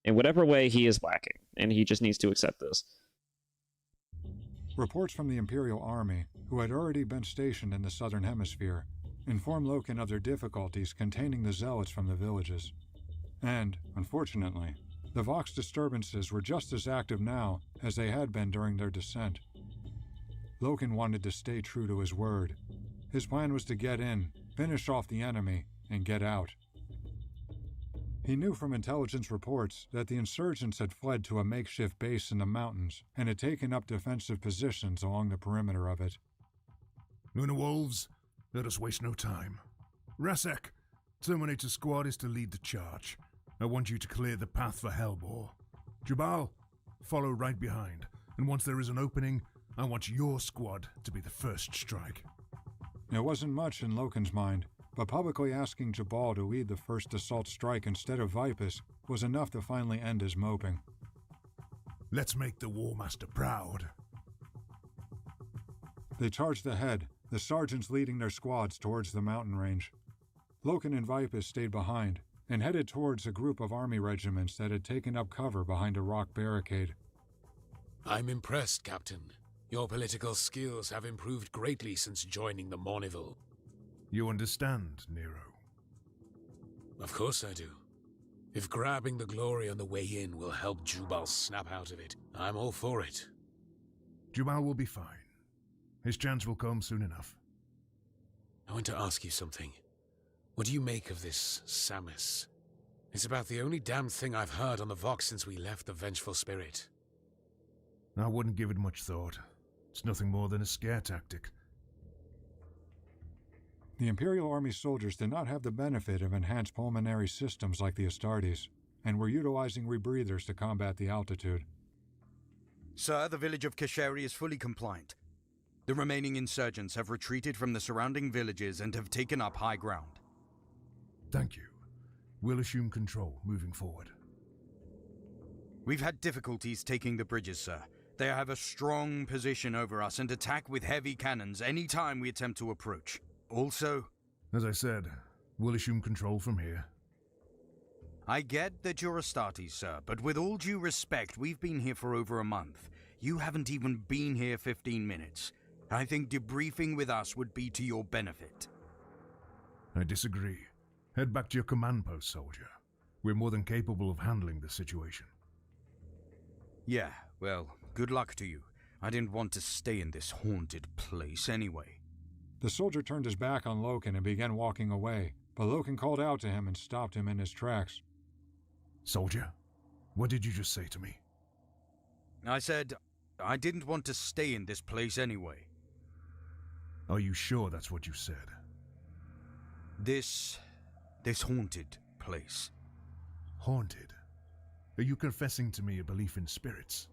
Speaker 1: In whatever way, he is lacking, and he just needs to accept this.
Speaker 14: Reports from the Imperial Army, who had already been stationed in the southern hemisphere, informed Loken of their difficulties containing the zealots from the villages. And, unfortunately, the Vox disturbances were just as active now as they had been during their descent. Loken wanted to stay true to his word. His plan was to get in, finish off the enemy, and get out. He knew from intelligence reports that the insurgents had fled to a makeshift base in the mountains and had taken up defensive positions along the perimeter of it.
Speaker 15: Luna Wolves, let us waste no time. Rasek, Terminator Squad is to lead the charge. I want you to clear the path for Hellbore. Jabal, follow right behind, and once there is an opening, I want your squad to be the first strike.
Speaker 14: There wasn't much in Loken's mind, but publicly asking Jabal to lead the first assault strike instead of Vipus was enough to finally end his moping.
Speaker 15: Let's make the War Master proud.
Speaker 14: They charged ahead, the sergeants leading their squads towards the mountain range. Loken and Vipus stayed behind, and headed towards a group of army regiments that had taken up cover behind a rock barricade.
Speaker 12: I'm impressed, Captain. Your political skills have improved greatly since joining the Mourneville.
Speaker 15: You understand, Nero?
Speaker 12: Of course I do. If grabbing the glory on the way in will help Jubal snap out of it, I'm all for it.
Speaker 15: Jubal will be fine. His chance will come soon enough.
Speaker 12: I want to ask you something. What do you make of this Samus? It's about the only damn thing I've heard on the Vox since we left the Vengeful Spirit.
Speaker 15: I wouldn't give it much thought. It's nothing more than a scare tactic.
Speaker 14: The Imperial Army soldiers did not have the benefit of enhanced pulmonary systems like the Astartes, and were utilizing rebreathers to combat the altitude.
Speaker 17: Sir, the village of Kasheri is fully compliant. The remaining insurgents have retreated from the surrounding villages and have taken up high ground.
Speaker 15: Thank you. We'll assume control moving forward.
Speaker 17: We've had difficulties taking the bridges, sir. They have a strong position over us and attack with heavy cannons any time we attempt to approach. Also...
Speaker 15: As I said, we'll assume control from here.
Speaker 17: I get that you're Astartes, sir, but with all due respect, we've been here for over a month. You haven't even been here 15 minutes. I think debriefing with us would be to your benefit.
Speaker 15: I disagree. Head back to your command post, soldier. We're more than capable of handling the situation.
Speaker 17: Yeah, well, good luck to you. I didn't want to stay in this haunted place anyway.
Speaker 14: The soldier turned his back on Loken and began walking away, but Loken called out to him and stopped him in his tracks.
Speaker 15: Soldier, what did you just say to me?
Speaker 17: I said I didn't want to stay in this place anyway.
Speaker 15: Are you sure that's what you said?
Speaker 17: This haunted place.
Speaker 15: Haunted? Are you confessing to me a belief in spirits?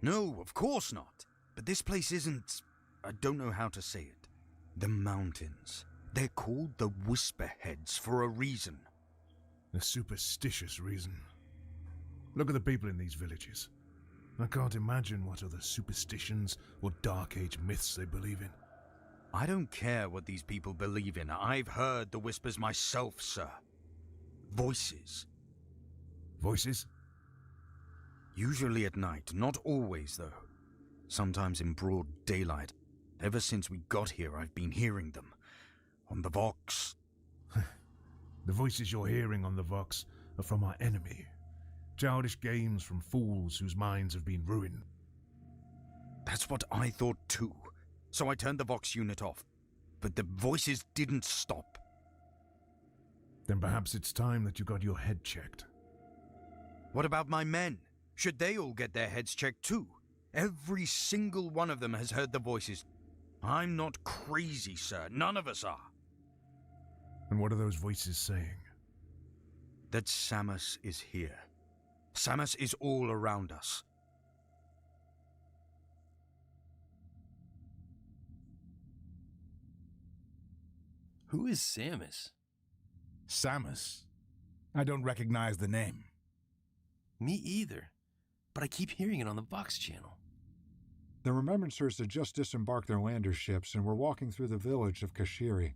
Speaker 17: No, of course not. But this place isn't... I don't know how to say it. The mountains. They're called the Whisperheads for a reason.
Speaker 15: A superstitious reason. Look at the people in these villages. I can't imagine what other superstitions or Dark Age myths they believe in.
Speaker 17: I don't care what these people believe in. I've heard the whispers myself, sir. Voices.
Speaker 15: Voices?
Speaker 17: Usually at night, not always though. Sometimes in broad daylight. Ever since we got here, I've been hearing them. On the Vox.
Speaker 15: The voices you're hearing on the Vox are from our enemy. Childish games from fools whose minds have been ruined.
Speaker 17: That's what I thought too. So I turned the Vox unit off. But the voices didn't stop.
Speaker 15: Then perhaps it's time that you got your head checked.
Speaker 17: What about my men? Should they all get their heads checked too? Every single one of them has heard the voices. I'm not crazy, sir. None of us are.
Speaker 15: And what are those voices saying?
Speaker 17: That Samus is here. Samus is all around us.
Speaker 23: Who is Samus?
Speaker 4: Samus? I don't recognize the name.
Speaker 23: Me either. But I keep hearing it on the Vox channel.
Speaker 14: The Remembrancers had just disembarked their lander ships and were walking through the village of Kashiri.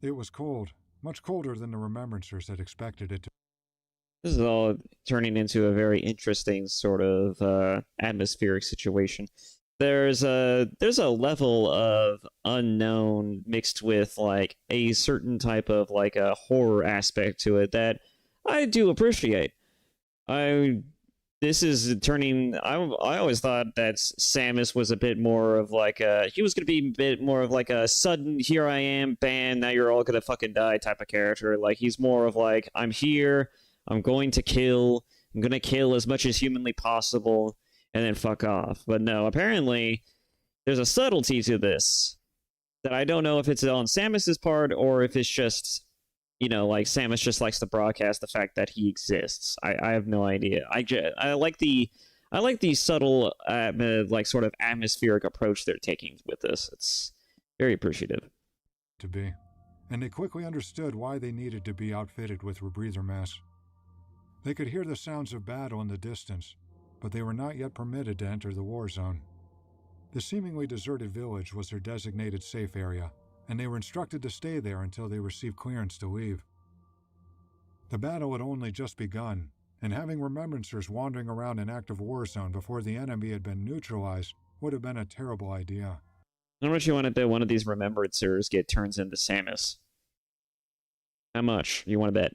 Speaker 14: It was cold, much colder than the Remembrancers had expected it to.
Speaker 1: This is all turning into a very interesting sort of atmospheric situation. There's a level of unknown mixed with like a certain type of like a horror aspect to it that I do appreciate. This is turning. I always thought that Samus was a bit more of like he was gonna be a bit more of like a sudden here I am, bam, now you're all gonna fucking die type of character. Like he's more of like I'm here, I'm going to kill, I'm gonna kill as much as humanly possible, and then fuck off. But no, apparently there's a subtlety to this that I don't know if it's on Samus's part or if it's just, you know, like Samus just likes to broadcast the fact that he exists. I have no idea. I like the subtle like sort of atmospheric approach they're taking with this. It's very appreciative.
Speaker 14: To be, and they quickly understood why they needed to be outfitted with rebreather masks. They could hear the sounds of battle in the distance, but they were not yet permitted to enter the war zone. The seemingly deserted village was their designated safe area, and they were instructed to stay there until they received clearance to leave. The battle had only just begun, and having Remembrancers wandering around an active war zone before the enemy had been neutralized would have been a terrible idea.
Speaker 1: How much you want to bet one of these Remembrancers turns into Samus? How much you want to bet?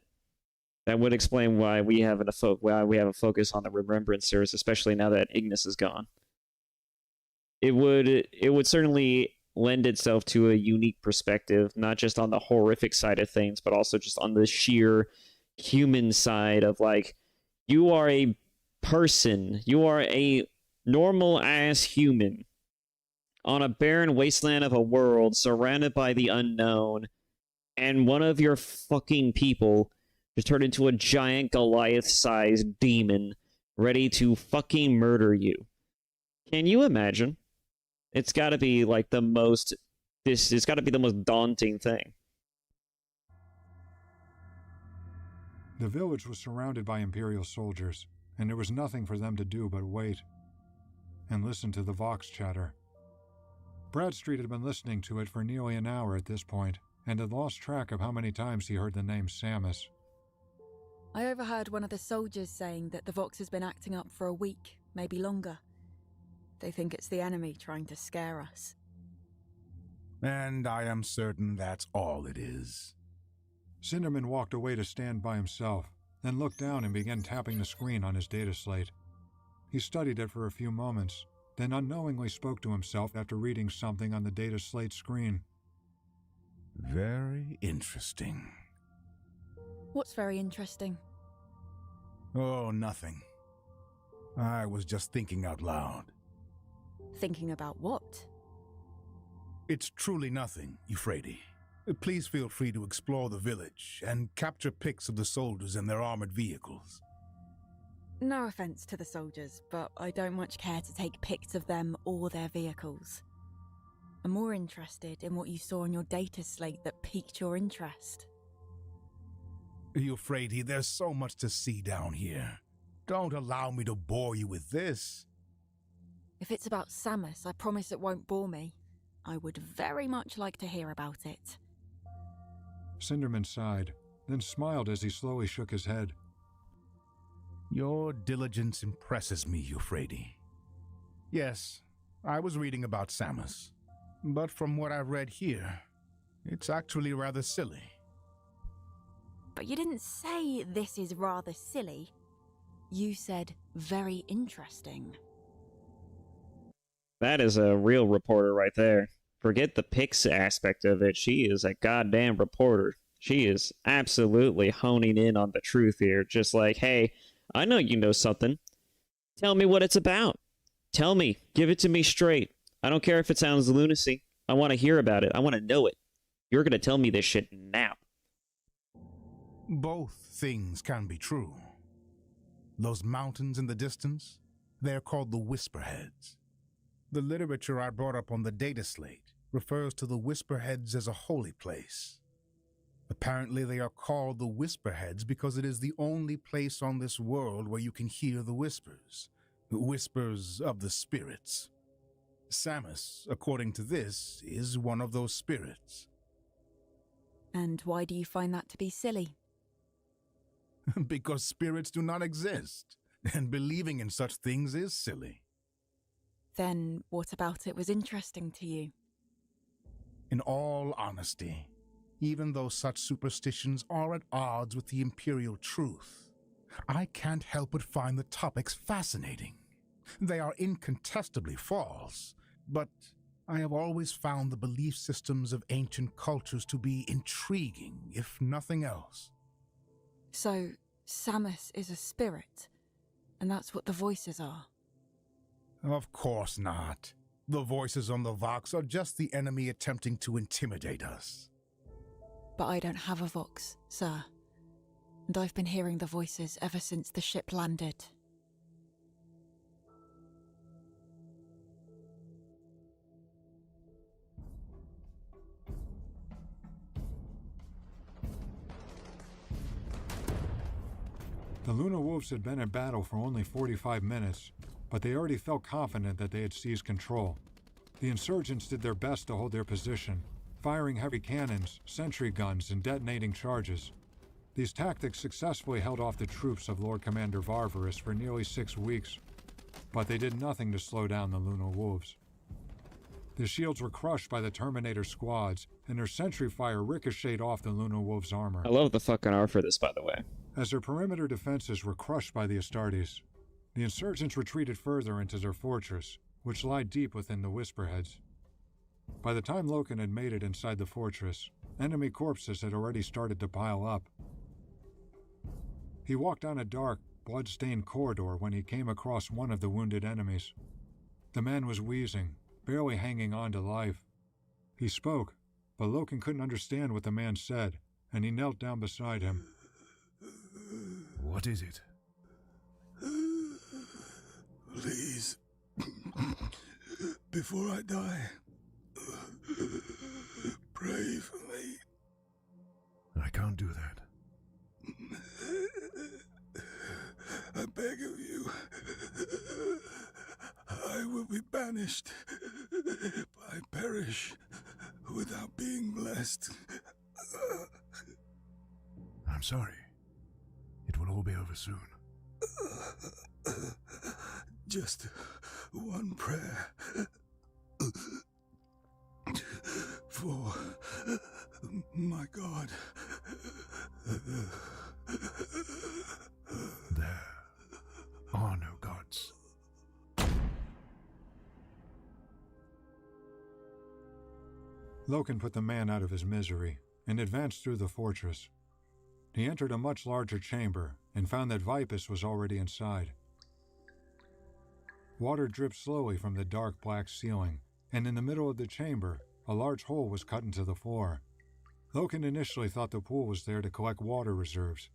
Speaker 1: That would explain why we have a focus on the Remembrancers, especially now that Ignis is gone. It would certainly lend itself to a unique perspective, not just on the horrific side of things, but also just on the sheer human side of like, you are a person, you are a normal ass human on a barren wasteland of a world surrounded by the unknown, and one of your fucking people just turned into a giant Goliath-sized demon ready to fucking murder you. Can you imagine? It's got to be like the most. It's got to be the most daunting thing.
Speaker 14: The village was surrounded by Imperial soldiers, and there was nothing for them to do but wait and listen to the Vox chatter. Bradstreet had been listening to it for nearly an hour at this point, and had lost track of how many times he heard the name Samus.
Speaker 3: I overheard one of the soldiers saying that the Vox has been acting up for a week, maybe longer. They think it's the enemy trying to scare us.
Speaker 4: And I am certain that's all it is.
Speaker 14: Cinderman walked away to stand by himself, then looked down and began tapping the screen on his data slate. He studied it for a few moments, then unknowingly spoke to himself after reading something on the data slate screen.
Speaker 4: Very interesting.
Speaker 3: What's very interesting?
Speaker 4: Oh, nothing. I was just thinking out loud.
Speaker 3: Thinking about what?
Speaker 4: It's truly nothing, Euphrates. Please feel free to explore the village and capture pics of the soldiers and their armored vehicles.
Speaker 3: No offense to the soldiers, but I don't much care to take pics of them or their vehicles. I'm more interested in what you saw on your data slate that piqued your interest.
Speaker 4: Euphrates, there's so much to see down here. Don't allow me to bore you with this.
Speaker 3: If it's about Samus, I promise it won't bore me. I would very much like to hear about it.
Speaker 14: Cinderman sighed, then smiled as he slowly shook his head.
Speaker 4: Your diligence impresses me, Euphrates. Yes, I was reading about Samus, but from what I've read here, it's actually rather silly.
Speaker 3: But you didn't say this is rather silly. You said very interesting.
Speaker 1: That is a real reporter right there. Forget the pics aspect of it. She is a goddamn reporter. She is absolutely honing in on the truth here. Just like, hey, I know you know something. Tell me what it's about. Tell me. Give it to me straight. I don't care if it sounds lunacy. I want to hear about it. I want to know it. You're going to tell me this shit now.
Speaker 4: Both things can be true. Those mountains in the distance, they're called the Whisperheads. The literature I brought up on the data slate refers to the Whisperheads as a holy place. Apparently they are called the Whisperheads because it is the only place on this world where you can hear the whispers of the spirits. Samus, according to this, is one of those spirits.
Speaker 3: And why do you find that to be silly?
Speaker 4: Because spirits do not exist, and believing in such things is silly.
Speaker 3: Then what about it was interesting to you?
Speaker 4: In all honesty, even though such superstitions are at odds with the imperial truth, I can't help but find the topics fascinating. They are incontestably false, but I have always found the belief systems of ancient cultures to be intriguing, if nothing else.
Speaker 3: So, Samus is a spirit, and that's what the voices are?
Speaker 4: Of course not. The voices on the Vox are just the enemy attempting to intimidate us.
Speaker 3: But I don't have a Vox, sir. And I've been hearing the voices ever since the ship landed.
Speaker 14: The Luna Wolves had been in battle for only 45 minutes, but they already felt confident that they had seized control. The insurgents did their best to hold their position, firing heavy cannons, sentry guns, and detonating charges. These tactics successfully held off the troops of Lord Commander Varvarus for nearly 6 weeks, but they did nothing to slow down the Luna Wolves. The shields were crushed by the Terminator squads, and their sentry fire ricocheted off the Luna Wolves' armor.
Speaker 1: I love the fucking art for this, by the way.
Speaker 14: As their perimeter defenses were crushed by the Astartes, the insurgents retreated further into their fortress, which lied deep within the Whisperheads. By the time Loken had made it inside the fortress, enemy corpses had already started to pile up. He walked down a dark, blood-stained corridor when he came across one of the wounded enemies. The man was wheezing, barely hanging on to life. He spoke, but Loken couldn't understand what the man said, and he knelt down beside him.
Speaker 15: What is it?
Speaker 11: Please, before I die, pray for me.
Speaker 15: I can't do that.
Speaker 11: I beg of you. I will be banished. I perish without being blessed.
Speaker 15: I'm sorry. It will all be over soon.
Speaker 11: Just one prayer for my God.
Speaker 15: There are no gods.
Speaker 14: Loken put the man out of his misery and advanced through the fortress. He entered a much larger chamber and found that Vipus was already inside. Water dripped slowly from the dark black ceiling, and in the middle of the chamber, a large hole was cut into the floor. Loken initially thought the pool was there to collect water reserves.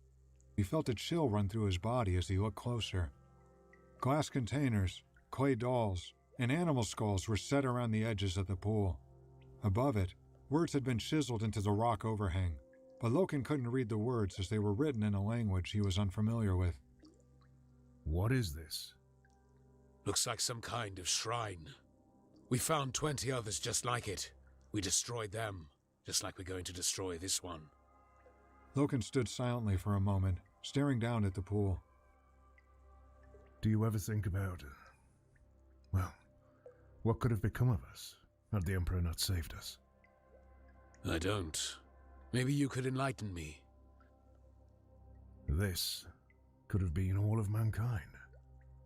Speaker 14: He felt a chill run through his body as he looked closer. Glass containers, clay dolls, and animal skulls were set around the edges of the pool. Above it, words had been chiseled into the rock overhang, but Loken couldn't read the words as they were written in a language he was unfamiliar with.
Speaker 15: What is this?
Speaker 12: Looks like some kind of shrine. We found 20 others just like it. We destroyed them, just like we're going to destroy this one.
Speaker 14: Loken stood silently for a moment, staring down at the pool.
Speaker 15: Do you ever think about, well, what could have become of us had the Emperor not saved us?
Speaker 12: I don't. Maybe you could enlighten me.
Speaker 15: This could have been all of mankind.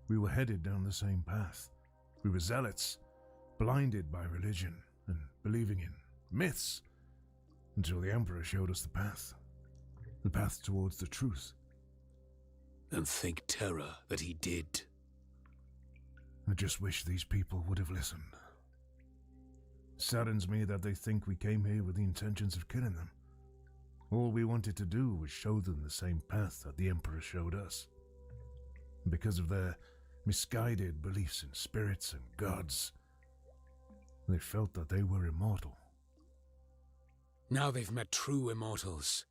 Speaker 15: We were headed down the same path. We were zealots, blinded by religion and believing in myths, until the Emperor showed us the path towards the truth.
Speaker 12: And think terror that he did.
Speaker 15: I just wish these people would have listened. Saddens me that they think we came here with the intentions of killing them. All we wanted to do was show them the same path that the Emperor showed us. And because of their misguided beliefs in spirits and gods, they felt that they were immortal.
Speaker 12: Now they've met true immortals.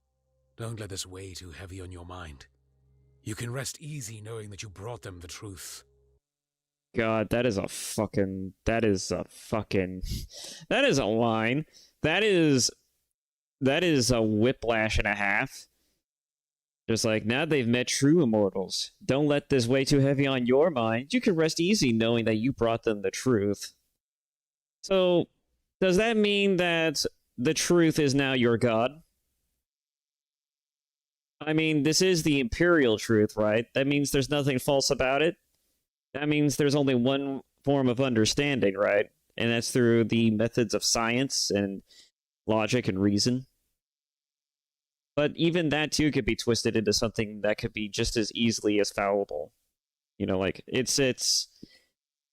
Speaker 12: Don't let this weigh too heavy on your mind. You can rest easy knowing that you brought them the truth.
Speaker 1: God, that is a line. That is a whiplash and a half. Just like, now they've met true immortals. Don't let this weigh too heavy on your mind. You can rest easy knowing that you brought them the truth. So, does that mean that the truth is now your god? I mean, this is the imperial truth, right? That means there's nothing false about it. That means there's only one form of understanding, right? And that's through the methods of science and logic and reason. But even that, too, could be twisted into something that could be just as easily as fallible. You know, like, it's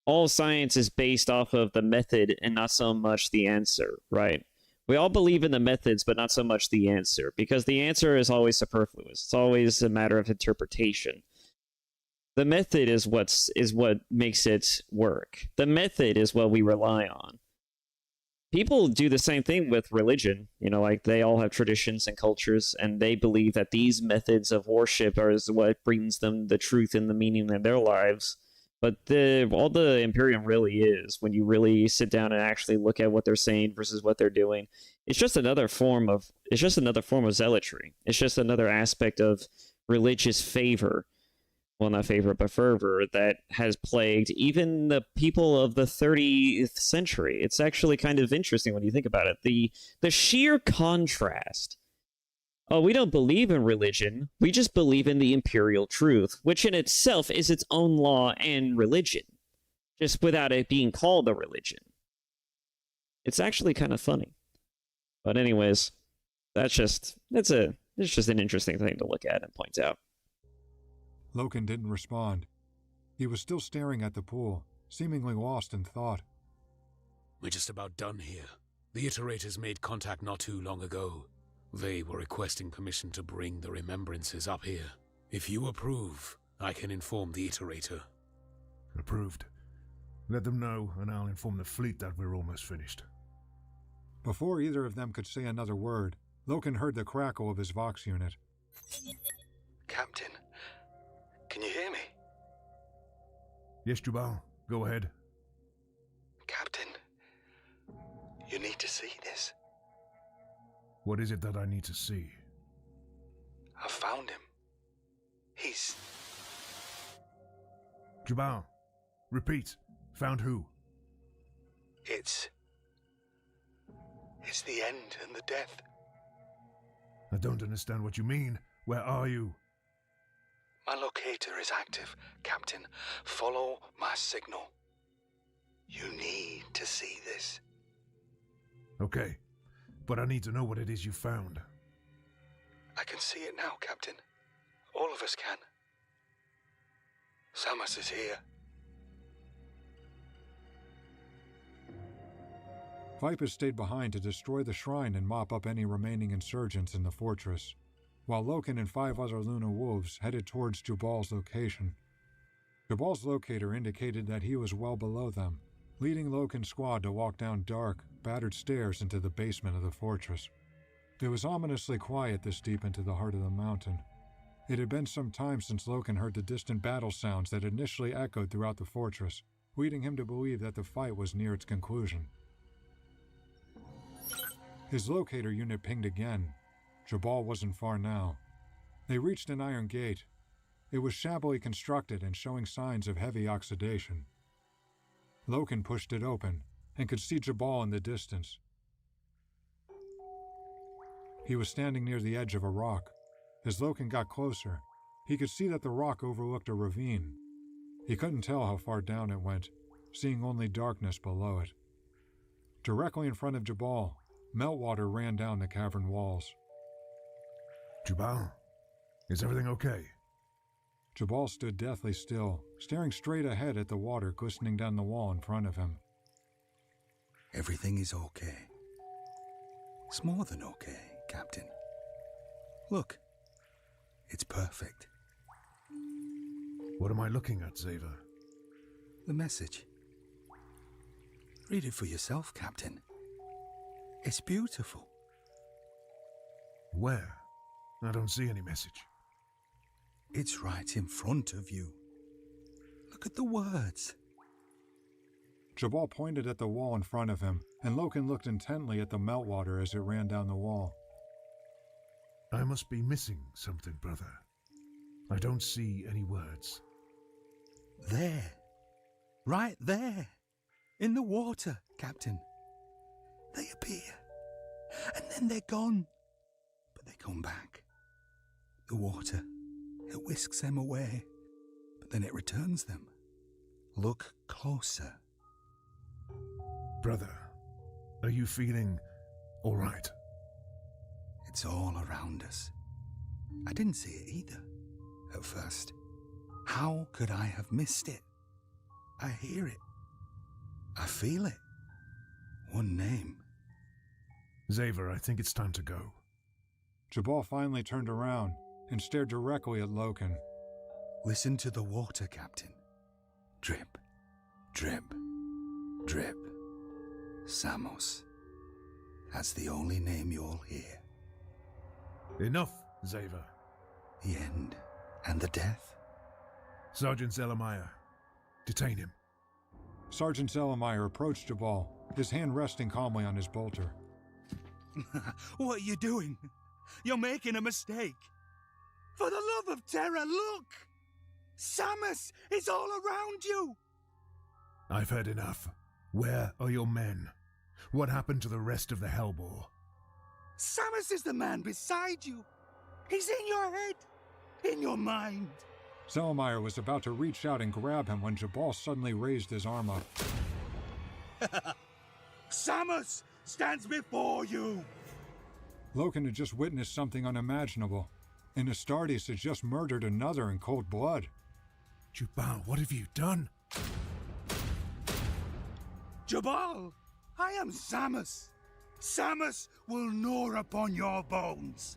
Speaker 1: all science is based off of the method and not so much the answer, right? We all believe in the methods, but not so much the answer, because the answer is always superfluous. It's always a matter of interpretation. The method is what makes it work. The method is what we rely on. People do the same thing with religion. You know, like, they all have traditions and cultures, and they believe that these methods of worship are what brings them the truth and the meaning in their lives. But all the Imperium really is, when you really sit down and actually look at what they're saying versus what they're doing, it's just another form of zealotry. It's just another aspect of religious favor. Well, not favor, but fervor that has plagued even the people of the 30th century. It's actually kind of interesting when you think about it. The sheer contrast. Oh, we don't believe in religion. We just believe in the imperial truth, which in itself is its own law and religion, just without it being called a religion. It's actually kind of funny. But anyways, it's just an interesting thing to look at and point out.
Speaker 14: Loken didn't respond. He was still staring at the pool, seemingly lost in thought.
Speaker 12: We're just about done here. The Iterators made contact not too long ago. They were requesting permission to bring the remembrances up here. If you approve, I can inform the Iterator.
Speaker 15: Approved. Let them know, and I'll inform the fleet that we're almost finished.
Speaker 14: Before either of them could say another word, Loken heard the crackle of his Vox unit.
Speaker 17: Captain, can you hear me?
Speaker 15: Yes, Jubal. Go ahead.
Speaker 17: Captain, you need to see this.
Speaker 15: What is it that I need to see?
Speaker 17: I found him. He's...
Speaker 15: Jubal, repeat. Found who?
Speaker 17: It's the end and the death.
Speaker 15: I don't understand what you mean. Where are you?
Speaker 17: My locator is active, Captain. Follow my signal. You need to see this.
Speaker 15: Okay, but I need to know what it is you found.
Speaker 17: I can see it now, Captain. All of us can. Samus is here.
Speaker 14: Vipus stayed behind to destroy the shrine and mop up any remaining insurgents in the fortress, while Loken and 5 other Luna Wolves headed towards Jabal's location. Jabal's locator indicated that he was well below them, leading Loken's squad to walk down dark, battered stairs into the basement of the fortress. It was ominously quiet this deep into the heart of the mountain. It had been some time since Loken heard the distant battle sounds that initially echoed throughout the fortress, leading him to believe that the fight was near its conclusion. His locator unit pinged again. Jabal wasn't far now. They reached an iron gate. It was shabbily constructed and showing signs of heavy oxidation. Loken pushed it open and could see Jabal in the distance. He was standing near the edge of a rock. As Loken got closer, he could see that the rock overlooked a ravine. He couldn't tell how far down it went, seeing only darkness below it. Directly in front of Jabal, meltwater ran down the cavern walls.
Speaker 15: Jabal, is everything okay?
Speaker 14: Jabal stood deathly still, staring straight ahead at the water glistening down the wall in front of him.
Speaker 11: Everything is okay. It's more than okay, Captain. Look, it's perfect.
Speaker 15: What am I looking at, Zeva?
Speaker 11: The message. Read it for yourself, Captain. It's beautiful.
Speaker 15: Where? I don't see any message.
Speaker 11: It's right in front of you. Look at the words.
Speaker 14: Jabal pointed at the wall in front of him, and Loken looked intently at the meltwater as it ran down the wall.
Speaker 15: I must be missing something, brother. I don't see any words.
Speaker 11: There. Right there. In the water, Captain. They appear, and then they're gone. But they come back. The water, it whisks them away, but then it returns them. Look closer.
Speaker 15: Brother, are you feeling all right?
Speaker 11: It's all around us. I didn't see it either, at first. How could I have missed it? I hear it. I feel it. One name.
Speaker 15: Xaver, I think it's time to go.
Speaker 14: Jabal finally turned around and stared directly at Loken.
Speaker 11: Listen to the water, Captain. Drip, drip, drip. Samos. That's the only name you'll hear.
Speaker 15: Enough, Xaver.
Speaker 11: The end and the death.
Speaker 15: Sergeant Zelemire, detain him.
Speaker 14: Sergeant Zelemire approached Jabal, his hand resting calmly on his bolter.
Speaker 11: What are you doing? You're making a mistake. For the love of Terra, look! Samus is all around you!
Speaker 15: I've heard enough. Where are your men? What happened to the rest of the Hellboar?
Speaker 11: Samus is the man beside you. He's in your head, in your mind.
Speaker 14: Zelemire was about to reach out and grab him when Jabal suddenly raised his arm up.
Speaker 11: Samus stands before you!
Speaker 14: Loken had just witnessed something unimaginable, and Astartes had just murdered another in cold blood.
Speaker 15: Jabal, what have you done?
Speaker 11: Jabal, I am Samus. Samus will gnaw upon your bones.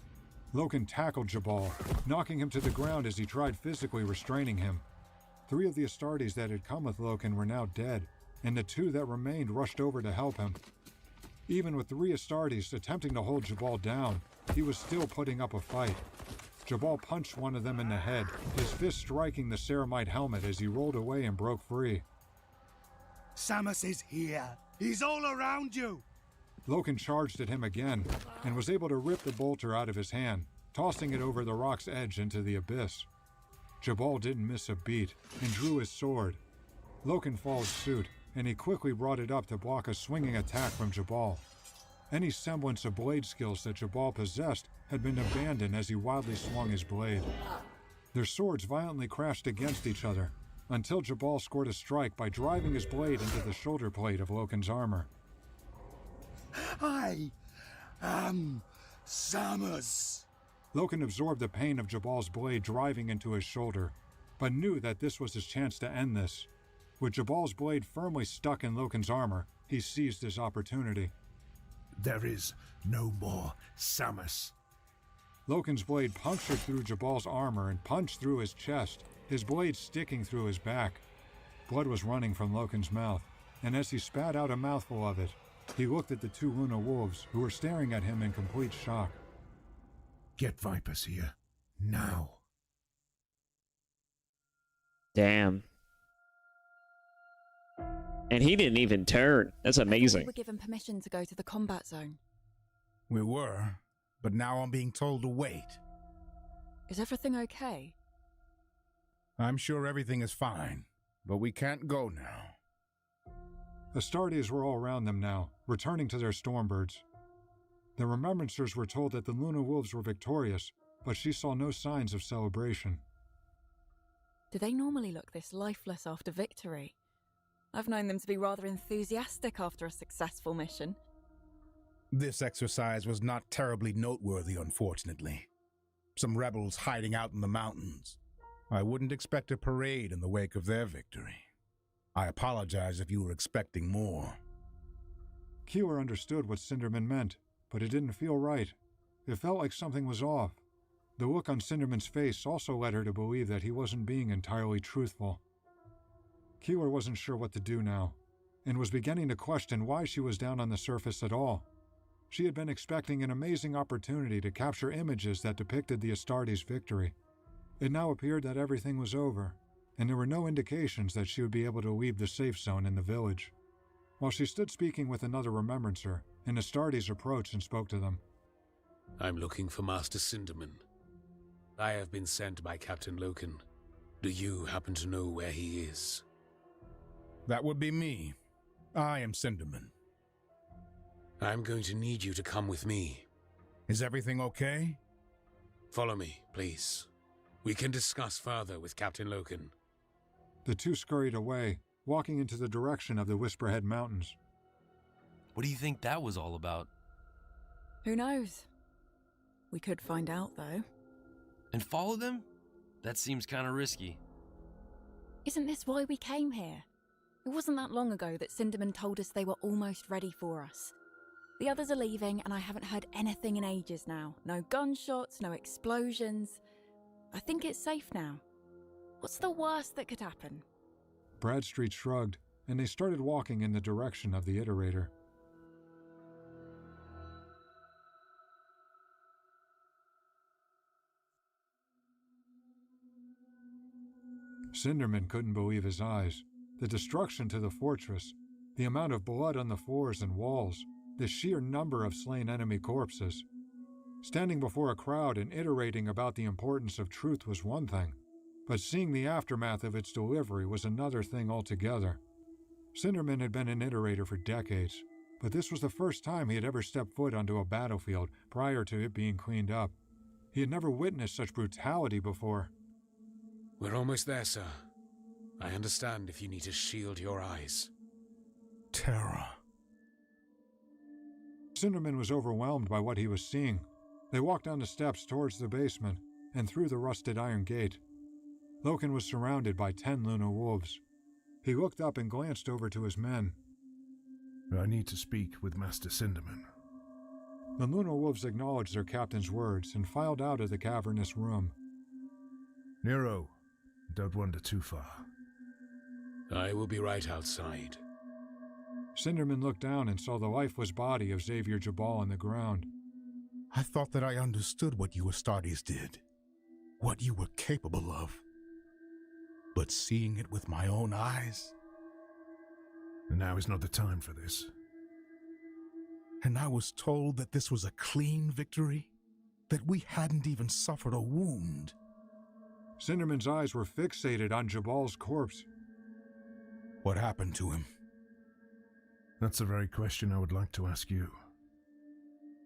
Speaker 14: Loken tackled Jabal, knocking him to the ground as he tried physically restraining him. 3 of the Astartes that had come with Loken were now dead, and the 2 that remained rushed over to help him. Even with 3 Astartes attempting to hold Jabal down, he was still putting up a fight. Jabal punched one of them in the head, his fist striking the ceramite helmet as he rolled away and broke free.
Speaker 11: Samus is here. He's all around you.
Speaker 14: Loken charged at him again, and was able to rip the bolter out of his hand, tossing it over the rock's edge into the abyss. Jabal didn't miss a beat, and drew his sword. Loken followed suit, and he quickly brought it up to block a swinging attack from Jabal. Any semblance of blade skills that Jabal possessed had been abandoned as he wildly swung his blade. Their swords violently crashed against each other, until Jabal scored a strike by driving his blade into the shoulder plate of Loken's armor.
Speaker 11: I am Samus.
Speaker 14: Loken absorbed the pain of Jabal's blade driving into his shoulder, but knew that this was his chance to end this. With Jabal's blade firmly stuck in Loken's armor, he seized his opportunity.
Speaker 15: There is no more Samus.
Speaker 14: Loken's blade punctured through Jabal's armor and punched through his chest, his blade sticking through his back. Blood was running from Loken's mouth, and as he spat out a mouthful of it, he looked at the two Luna wolves, who were staring at him in complete shock.
Speaker 15: Get Vipers here, now.
Speaker 1: Damn. And he didn't even turn. That's amazing.
Speaker 3: We were given permission to go to the combat zone.
Speaker 4: We were, but now I'm being told to wait.
Speaker 3: Is everything okay?
Speaker 4: I'm sure everything is fine, but we can't go now.
Speaker 14: Astartes were all around them now, returning to their Stormbirds. The Remembrancers were told that the Luna Wolves were victorious, but she saw no signs of celebration.
Speaker 3: Do they normally look this lifeless after victory? I've known them to be rather enthusiastic after a successful mission.
Speaker 4: This exercise was not terribly noteworthy, unfortunately. Some rebels hiding out in the mountains. I wouldn't expect a parade in the wake of their victory. I apologize if you were expecting more.
Speaker 14: Keeler understood what Cinderman meant, but it didn't feel right. It felt like something was off. The look on Cinderman's face also led her to believe that he wasn't being entirely truthful. Keeler wasn't sure what to do now, and was beginning to question why she was down on the surface at all. She had been expecting an amazing opportunity to capture images that depicted the Astartes' victory. It now appeared that everything was over, and there were no indications that she would be able to leave the safe zone in the village. While she stood speaking with another Remembrancer, an Astartes approached and spoke to them.
Speaker 12: I'm looking for Master Cinderman. I have been sent by Captain Loken. Do you happen to know where he is?
Speaker 4: That would be me. I am Cinderman.
Speaker 12: I'm going to need you to come with me.
Speaker 4: Is everything okay?
Speaker 12: Follow me, please. We can discuss further with Captain Loken.
Speaker 14: The two scurried away, walking into the direction of the Whisperhead Mountains.
Speaker 23: What do you think that was all about?
Speaker 3: Who knows? We could find out, though.
Speaker 23: And follow them? That seems kind of risky.
Speaker 3: Isn't this why we came here? It wasn't that long ago that Cinderman told us they were almost ready for us. The others are leaving, and I haven't heard anything in ages now. No gunshots, no explosions. I think it's safe now. What's the worst that could happen?
Speaker 14: Bradstreet shrugged, and they started walking in the direction of the Iterator. Cinderman couldn't believe his eyes. The destruction to the fortress, the amount of blood on the floors and walls, the sheer number of slain enemy corpses. Standing before a crowd and iterating about the importance of truth was one thing, but seeing the aftermath of its delivery was another thing altogether. Cinderman had been an iterator for decades, but this was the first time he had ever stepped foot onto a battlefield prior to it being cleaned up. He had never witnessed such brutality before.
Speaker 12: We're almost there, sir. I understand if you need to shield your eyes.
Speaker 4: Terror.
Speaker 14: Cinderman was overwhelmed by what he was seeing. They walked down the steps towards the basement and through the rusted iron gate. Loken was surrounded by 10 Luna wolves. He looked up and glanced over to his men.
Speaker 15: I need to speak with Master Cinderman.
Speaker 14: The Luna wolves acknowledged their captain's words and filed out of the cavernous room.
Speaker 15: Nero, don't wander too far.
Speaker 12: I will be right outside.
Speaker 14: Cinderman looked down and saw the lifeless body of Xavier Jabal on the ground.
Speaker 4: I thought that I understood what you Astartes did, what you were capable of. But seeing it with my own eyes...
Speaker 15: Now is not the time for this.
Speaker 4: And I was told that this was a clean victory, that we hadn't even suffered a wound.
Speaker 14: Cinderman's eyes were fixated on Jabal's corpse.
Speaker 4: What happened to him?
Speaker 15: That's the very question I would like to ask you.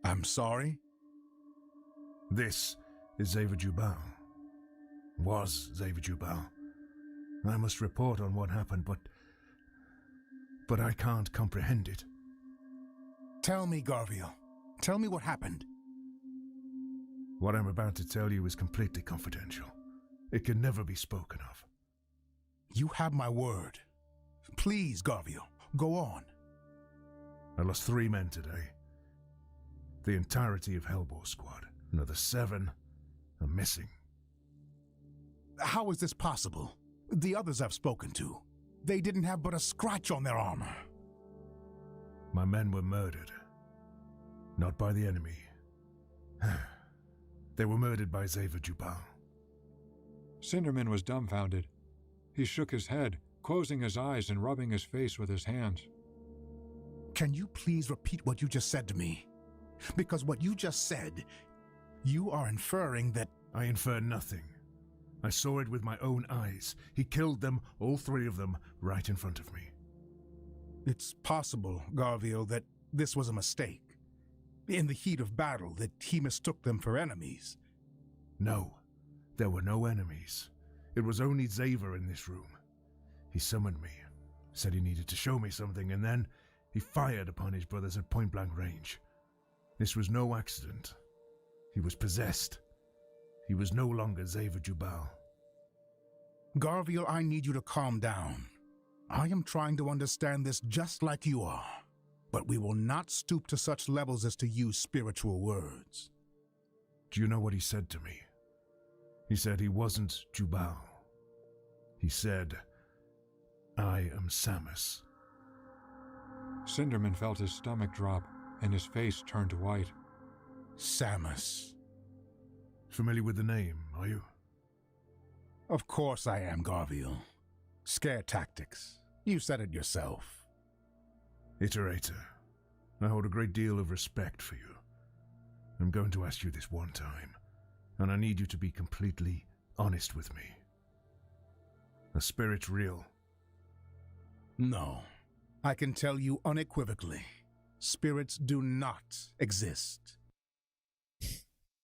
Speaker 4: I'm sorry?
Speaker 15: This is Xavier Jubal. Was Xavier Jubal. I must report on what happened, but I can't comprehend it.
Speaker 4: Tell me, Garviel. Tell me what happened.
Speaker 15: What I'm about to tell you is completely confidential. It can never be spoken of.
Speaker 4: You have my word. Please, Garvio, go on.
Speaker 15: I lost 3 men today. The entirety of Hellboar Squad. Another 7 are missing.
Speaker 4: How is this possible? The others I've spoken to, they didn't have but a scratch on their armor.
Speaker 15: My men were murdered. Not by the enemy. They were murdered by Xavier Jubal.
Speaker 14: Cinderman was dumbfounded. He shook his head, closing his eyes and rubbing his face with his hands.
Speaker 4: Can you please repeat what you just said to me? Because what you just said, you are inferring that...
Speaker 15: I infer nothing. I saw it with my own eyes. He killed them, all 3 of them, right in front of me.
Speaker 4: It's possible, Garvio, that this was a mistake. In the heat of battle, that he mistook them for enemies.
Speaker 15: No, there were no enemies. It was only Xavier in this room. He summoned me, said he needed to show me something, and then he fired upon his brothers at point-blank range. This was no accident. He was possessed. He was no longer Xavier Jubal.
Speaker 4: Garvio, I need you to calm down. I am trying to understand this just like you are, but we will not stoop to such levels as to use spiritual words.
Speaker 15: Do you know what he said to me? He said he wasn't Jubal. He said, I am Samus.
Speaker 14: Cinderman felt his stomach drop, and his face turned white.
Speaker 4: Samus.
Speaker 15: Familiar with the name, are you?
Speaker 4: Of course I am, Garvio. Scare tactics. You said it yourself.
Speaker 15: Iterator, I hold a great deal of respect for you. I'm going to ask you this one time, and I need you to be completely honest with me. Are spirits real?
Speaker 4: No. I can tell you unequivocally, spirits do not exist.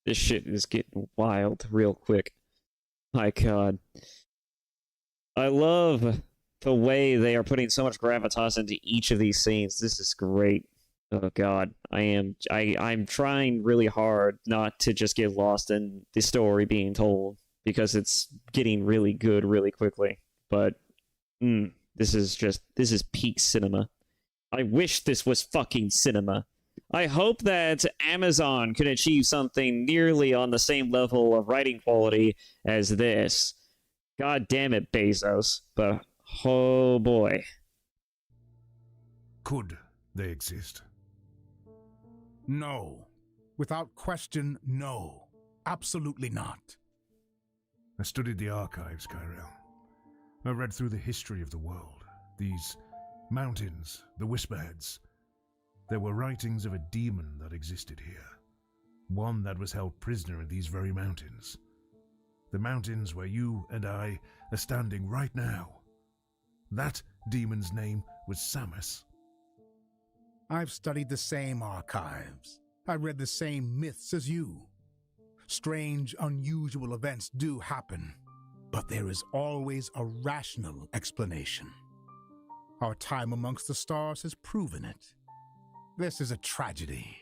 Speaker 1: This shit is getting wild real quick. My god. I love the way they are putting so much gravitas into each of these scenes. This is great. Oh god. I'm trying really hard not to just get lost in the story being told, because it's getting really good really quickly. But this is peak cinema. I wish this was fucking cinema. I hope that Amazon can achieve something nearly on the same level of writing quality as this. God damn it, Bezos. But, oh boy.
Speaker 15: Could they exist?
Speaker 4: No. Without question, no. Absolutely not.
Speaker 15: I studied the archives, Kyrell. I read through the history of the world. These mountains, the Whisperheads. There were writings of a demon that existed here. One that was held prisoner in these very mountains. The mountains where you and I are standing right now. That demon's name was Samus.
Speaker 4: I've studied the same archives. I read the same myths as you. Strange, unusual events do happen, but there is always a rational explanation. Our time amongst the stars has proven it. This is a tragedy,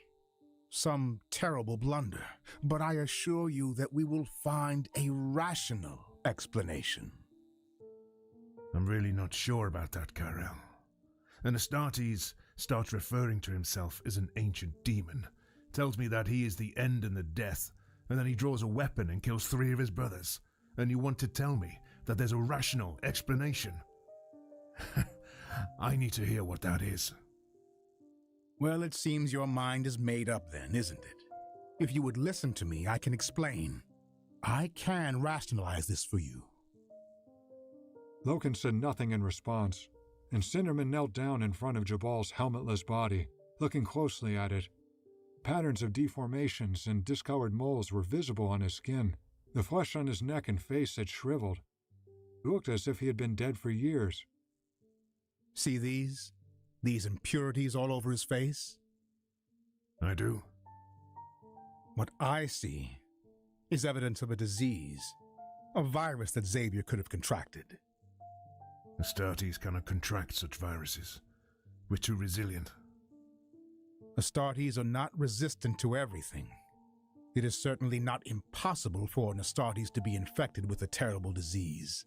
Speaker 4: some terrible blunder, but I assure you that we will find a rational explanation.
Speaker 15: I'm really not sure about that, Kyrell. And Astartes starts referring to himself as an ancient demon, tells me that he is the end and the death, and then he draws a weapon and kills 3 of his brothers, and you want to tell me that there's a rational explanation? I need to hear what that is.
Speaker 4: Well, it seems your mind is made up then, isn't it? If you would listen to me, I can explain. I can rationalize this for you.
Speaker 14: Loken said nothing in response, and Cinderman knelt down in front of Jabal's helmetless body, looking closely at it. Patterns of deformations and discolored moles were visible on his skin. The flesh on his neck and face had shriveled. It looked as if he had been dead for years.
Speaker 4: See these? These impurities all over his face?
Speaker 15: I do.
Speaker 4: What I see is evidence of a disease, a virus that Xavier could have contracted.
Speaker 15: Astartes cannot contract such viruses. We're too resilient.
Speaker 4: Astartes are not resistant to everything. It is certainly not impossible for an Astartes to be infected with a terrible disease.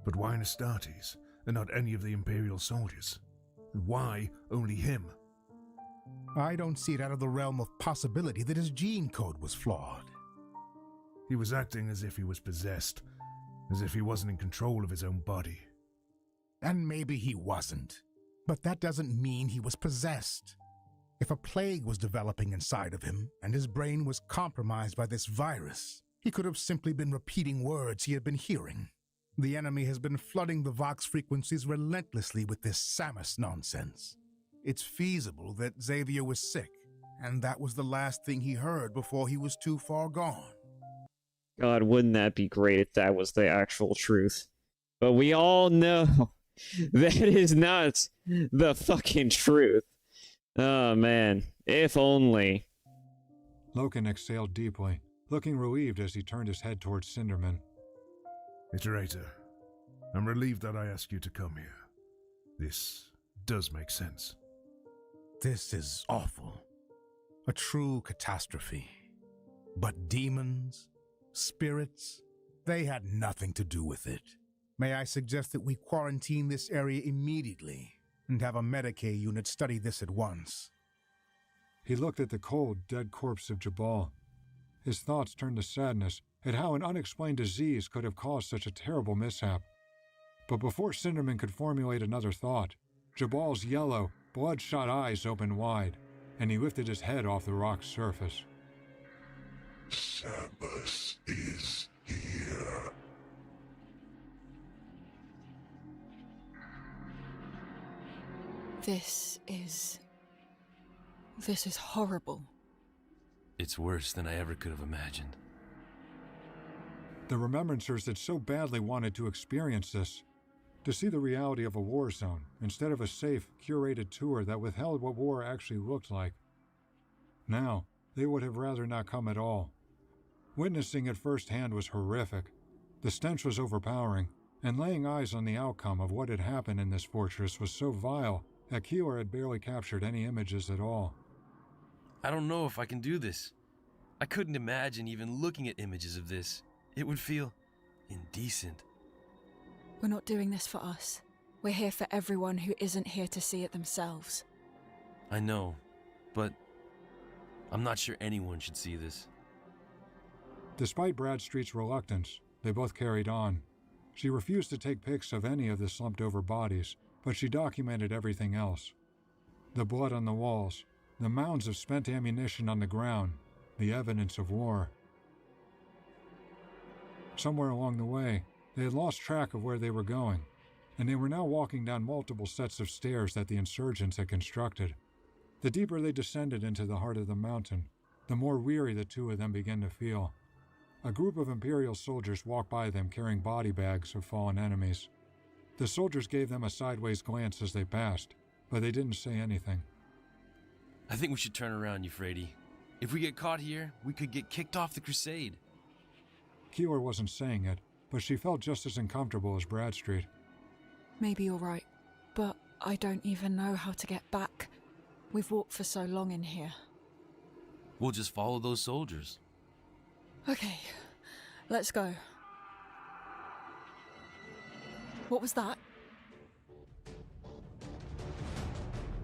Speaker 15: But why an Astartes? and not any of the Imperial soldiers? And why only him?
Speaker 4: I don't see it out of the realm of possibility that his gene code was flawed.
Speaker 15: He was acting as if he was possessed, as if he wasn't in control of his own body.
Speaker 4: And maybe he wasn't, but that doesn't mean he was possessed. If a plague was developing inside of him and his brain was compromised by this virus, he could have simply been repeating words he had been hearing. The enemy has been flooding the Vox frequencies relentlessly with this Samus nonsense. It's feasible that Xavier was sick, and that was the last thing he heard before he was too far gone.
Speaker 1: God, wouldn't that be great if that was the actual truth? But we all know that is not the fucking truth. Oh, man. If only.
Speaker 14: Loken exhaled deeply, looking relieved as he turned his head towards Cinderman.
Speaker 15: Iterator, I'm relieved that I asked you to come here. This does make sense.
Speaker 4: This is awful. A true catastrophe. But demons, spirits, they had nothing to do with it. May I suggest that we quarantine this area immediately and have a Medicaid unit study this at once?
Speaker 14: He looked at the cold, dead corpse of Jabal. His thoughts turned to sadness at how an unexplained disease could have caused such a terrible mishap. But before Cinderman could formulate another thought, Jabal's yellow, bloodshot eyes opened wide, and he lifted his head off the rock's surface.
Speaker 13: Samus is here.
Speaker 3: This is horrible.
Speaker 23: It's worse than I ever could have imagined.
Speaker 14: The Remembrancers had so badly wanted to experience this, to see the reality of a war zone instead of a safe, curated tour that withheld what war actually looked like. Now, they would have rather not come at all. Witnessing it firsthand was horrific. The stench was overpowering, and laying eyes on the outcome of what had happened in this fortress was so vile that Keeler had barely captured any images at all.
Speaker 23: I don't know if I can do this. I couldn't imagine even looking at images of this. It would feel indecent.
Speaker 3: We're not doing this for us. We're here for everyone who isn't here to see it themselves.
Speaker 23: I know, but I'm not sure anyone should see this.
Speaker 14: Despite Bradstreet's reluctance, they both carried on. She refused to take pics of any of the slumped-over bodies, but she documented everything else. The blood on the walls, the mounds of spent ammunition on the ground, the evidence of war. Somewhere along the way, they had lost track of where they were going, and they were now walking down multiple sets of stairs that the insurgents had constructed. The deeper they descended into the heart of the mountain, the more weary the two of them began to feel. A group of Imperial soldiers walked by them carrying body bags of fallen enemies. The soldiers gave them a sideways glance as they passed, but they didn't say anything.
Speaker 23: I think we should turn around, Euphrates. If we get caught here, we could get kicked off the crusade.
Speaker 14: Keeler wasn't saying it, but she felt just as uncomfortable as Bradstreet.
Speaker 3: Maybe you're right, but I don't even know how to get back. We've walked for so long in here.
Speaker 23: We'll just follow those soldiers.
Speaker 3: Okay, let's go. What was that?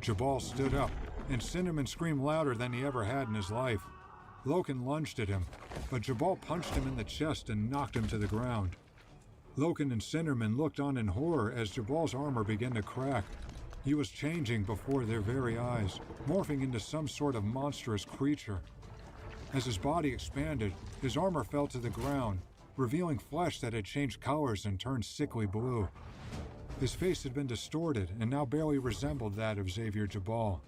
Speaker 14: Jabal stood up, and Cinnamon screamed louder than he ever had in his life. Loken lunged at him, but Jabal punched him in the chest and knocked him to the ground. Loken and Cinnamon looked on in horror as Jabal's armor began to crack. He was changing before their very eyes, morphing into some sort of monstrous creature. As his body expanded, his armor fell to the ground, revealing flesh that had changed colors and turned sickly blue. His face had been distorted and now barely resembled that of Xavier Jabal.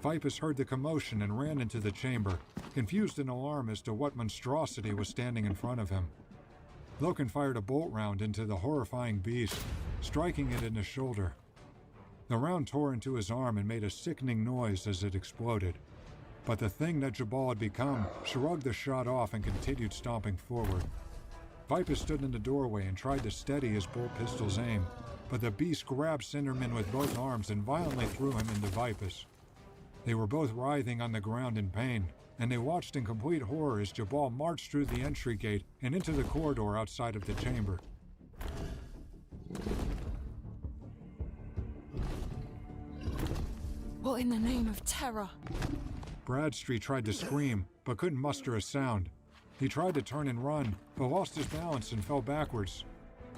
Speaker 14: Vipus heard the commotion and ran into the chamber, confused in alarm as to what monstrosity was standing in front of him. Loken fired a bolt round into the horrifying beast, striking it in the shoulder. The round tore into his arm and made a sickening noise as it exploded. But the thing that Jabal had become shrugged the shot off and continued stomping forward. Vipus stood in the doorway and tried to steady his bolt pistol's aim, but the beast grabbed Cinderman with both arms and violently threw him into Vipus. They were both writhing on the ground in pain, and they watched in complete horror as Jabal marched through the entry gate and into the corridor outside of the chamber.
Speaker 3: What in the name of terror?
Speaker 14: Bradstreet tried to scream, but couldn't muster a sound. He tried to turn and run, but lost his balance and fell backwards.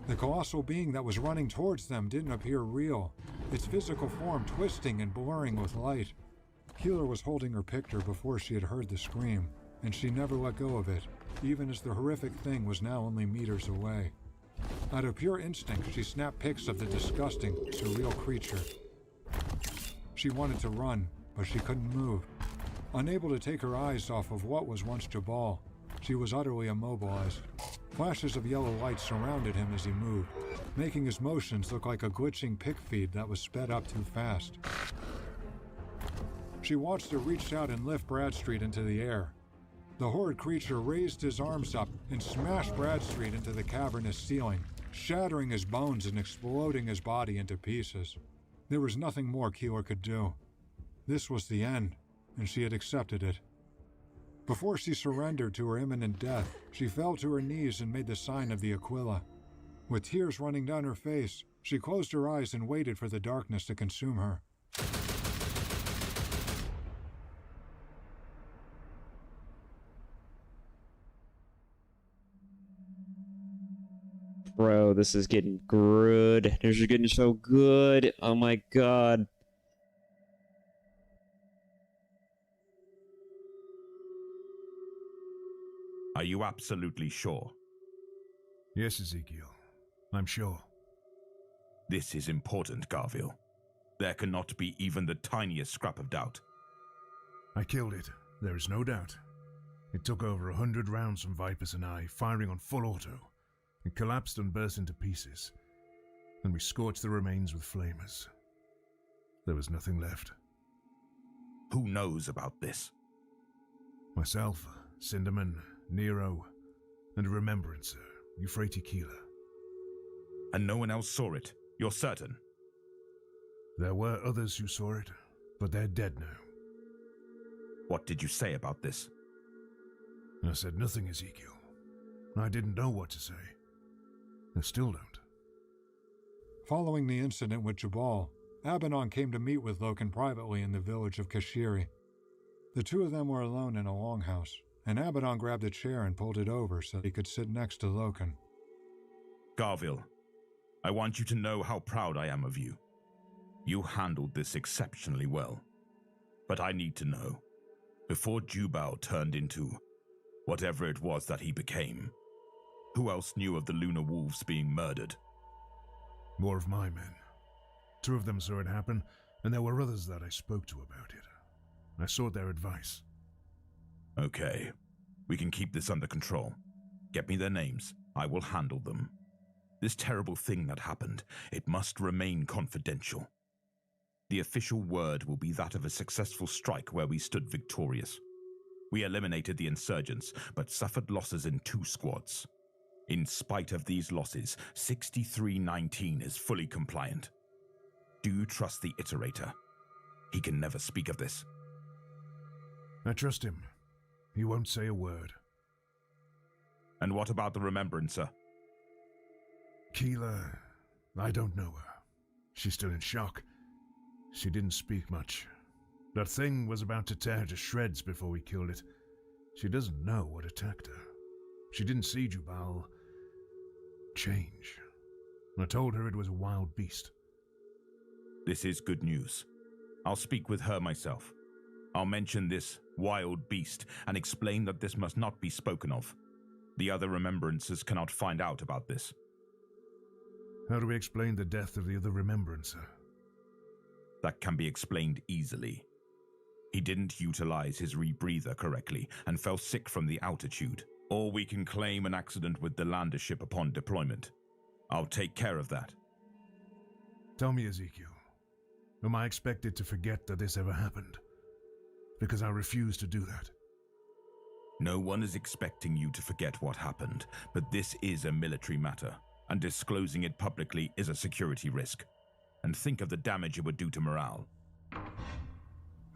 Speaker 14: The colossal being that was running towards them didn't appear real, its physical form twisting and blurring with light. Keeler was holding her picture before she had heard the scream, and she never let go of it, even as the horrific thing was now only meters away. Out of pure instinct, she snapped pics of the disgusting, surreal creature. She wanted to run, but she couldn't move. Unable to take her eyes off of what was once Jabal, she was utterly immobilized. Flashes of yellow light surrounded him as he moved, making his motions look like a glitching pick feed that was sped up too fast. She watched her reach out and lift Bradstreet into the air. The horrid creature raised his arms up and smashed Bradstreet into the cavernous ceiling, shattering his bones and exploding his body into pieces. There was nothing more Keeler could do. This was the end, and she had accepted it. Before she surrendered to her imminent death, she fell to her knees and made the sign of the Aquila. With tears running down her face, she closed her eyes and waited for the darkness to consume her.
Speaker 1: Bro, this is getting good. This is getting so good. Oh my god.
Speaker 7: Are you absolutely sure?
Speaker 15: Yes, Ezekiel. I'm sure.
Speaker 7: This is important, Garville. There cannot be even the tiniest scrap of doubt.
Speaker 15: I killed it. There is no doubt. It took over 100 rounds from Vipers and I, firing on full auto. It collapsed and burst into pieces. Then we scorched the remains with flamers. There was nothing left.
Speaker 7: Who knows about this?
Speaker 15: Myself, Cinderman, Nero, and a remembrancer, Euphrates Keeler.
Speaker 7: And no one else saw it? You're certain?
Speaker 15: There were others who saw it, but they're dead now.
Speaker 7: What did you say about this?
Speaker 15: I said nothing, Ezekiel. I didn't know what to say. I still don't.
Speaker 14: Following the incident with Jabal, Abaddon came to meet with Loken privately in the village of Kashiri. The two of them were alone in a longhouse, and Abaddon grabbed a chair and pulled it over so he could sit next to Loken.
Speaker 7: Garville, I want you to know how proud I am of you. You handled this exceptionally well. But I need to know, before Jubal turned into whatever it was that he became, who else knew of the Lunar Wolves being murdered?
Speaker 15: More of my men. 2 of them saw it happen, and there were others that I spoke to about it. I sought their advice.
Speaker 7: Okay, we can keep this under control. Get me their names. I will handle them. This terrible thing that happened, it must remain confidential. The official word will be that of a successful strike where we stood victorious. We eliminated the insurgents, but suffered losses in 2 squads. In spite of these losses, 6319 is fully compliant. Do you trust the Iterator? He can never speak of this.
Speaker 15: I trust him. He won't say a word.
Speaker 7: And what about the Remembrancer?
Speaker 15: Keeler, I don't know her. She's still in shock. She didn't speak much. That thing was about to tear her to shreds before we killed it. She doesn't know what attacked her. She didn't see Jubal change. I told her it was a wild beast.
Speaker 7: This is good news. I'll speak with her myself. I'll mention this wild beast and explain that this must not be spoken of. The other Remembrancers cannot find out about this.
Speaker 15: How do we explain the death of the other Remembrancer?
Speaker 7: That can be explained easily. He didn't utilize his rebreather correctly and fell sick from the altitude. Or we can claim an accident with the lander ship upon deployment. I'll take care of that.
Speaker 15: Tell me, Ezekiel, am I expected to forget that this ever happened? Because I refuse to do that.
Speaker 7: No one is expecting you to forget what happened, but this is a military matter, and disclosing it publicly is a security risk. And think of the damage it would do to morale.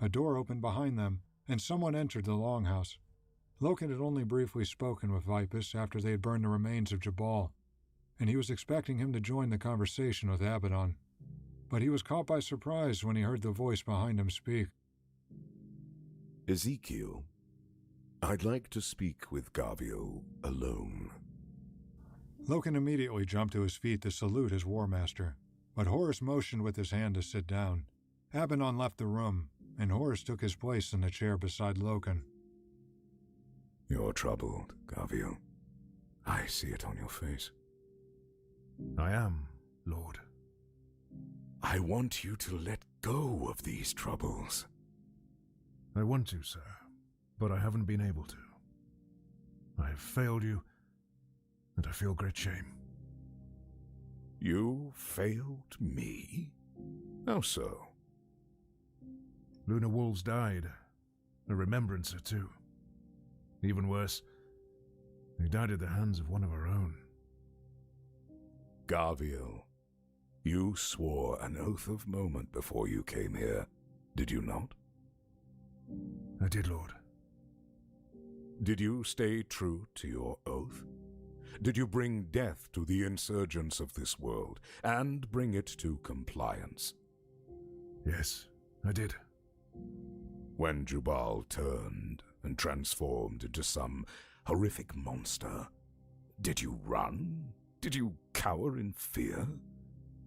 Speaker 14: A door opened behind them, and someone entered the longhouse. Loken had only briefly spoken with Vipus after they had burned the remains of Jabal, and he was expecting him to join the conversation with Abaddon. but he was caught by surprise when he heard the voice behind him speak.
Speaker 20: Ezekiel, I'd like to speak with Gavio alone.
Speaker 14: Loken immediately jumped to his feet to salute his war master, but Horus motioned with his hand to sit down. Abaddon left the room, and Horus took his place in the chair beside Loken.
Speaker 20: You're troubled, Gavio. I see it on your face.
Speaker 15: I am, Lord.
Speaker 20: I want you to let go of these troubles.
Speaker 15: I want to, sir, but I haven't been able to. I have failed you, and I feel great shame.
Speaker 20: You failed me? How so?
Speaker 15: Luna Wolves died, a remembrancer too. Even worse, they died at the hands of one of our own.
Speaker 20: Gavio, you swore an oath of moment before you came here, did you not?
Speaker 15: I did, Lord.
Speaker 20: Did you stay true to your oath? Did you bring death to the insurgents of this world, and bring it to compliance?
Speaker 15: Yes, I did.
Speaker 20: When Jubal turned and transformed into some horrific monster, did you run? Did you cower in fear?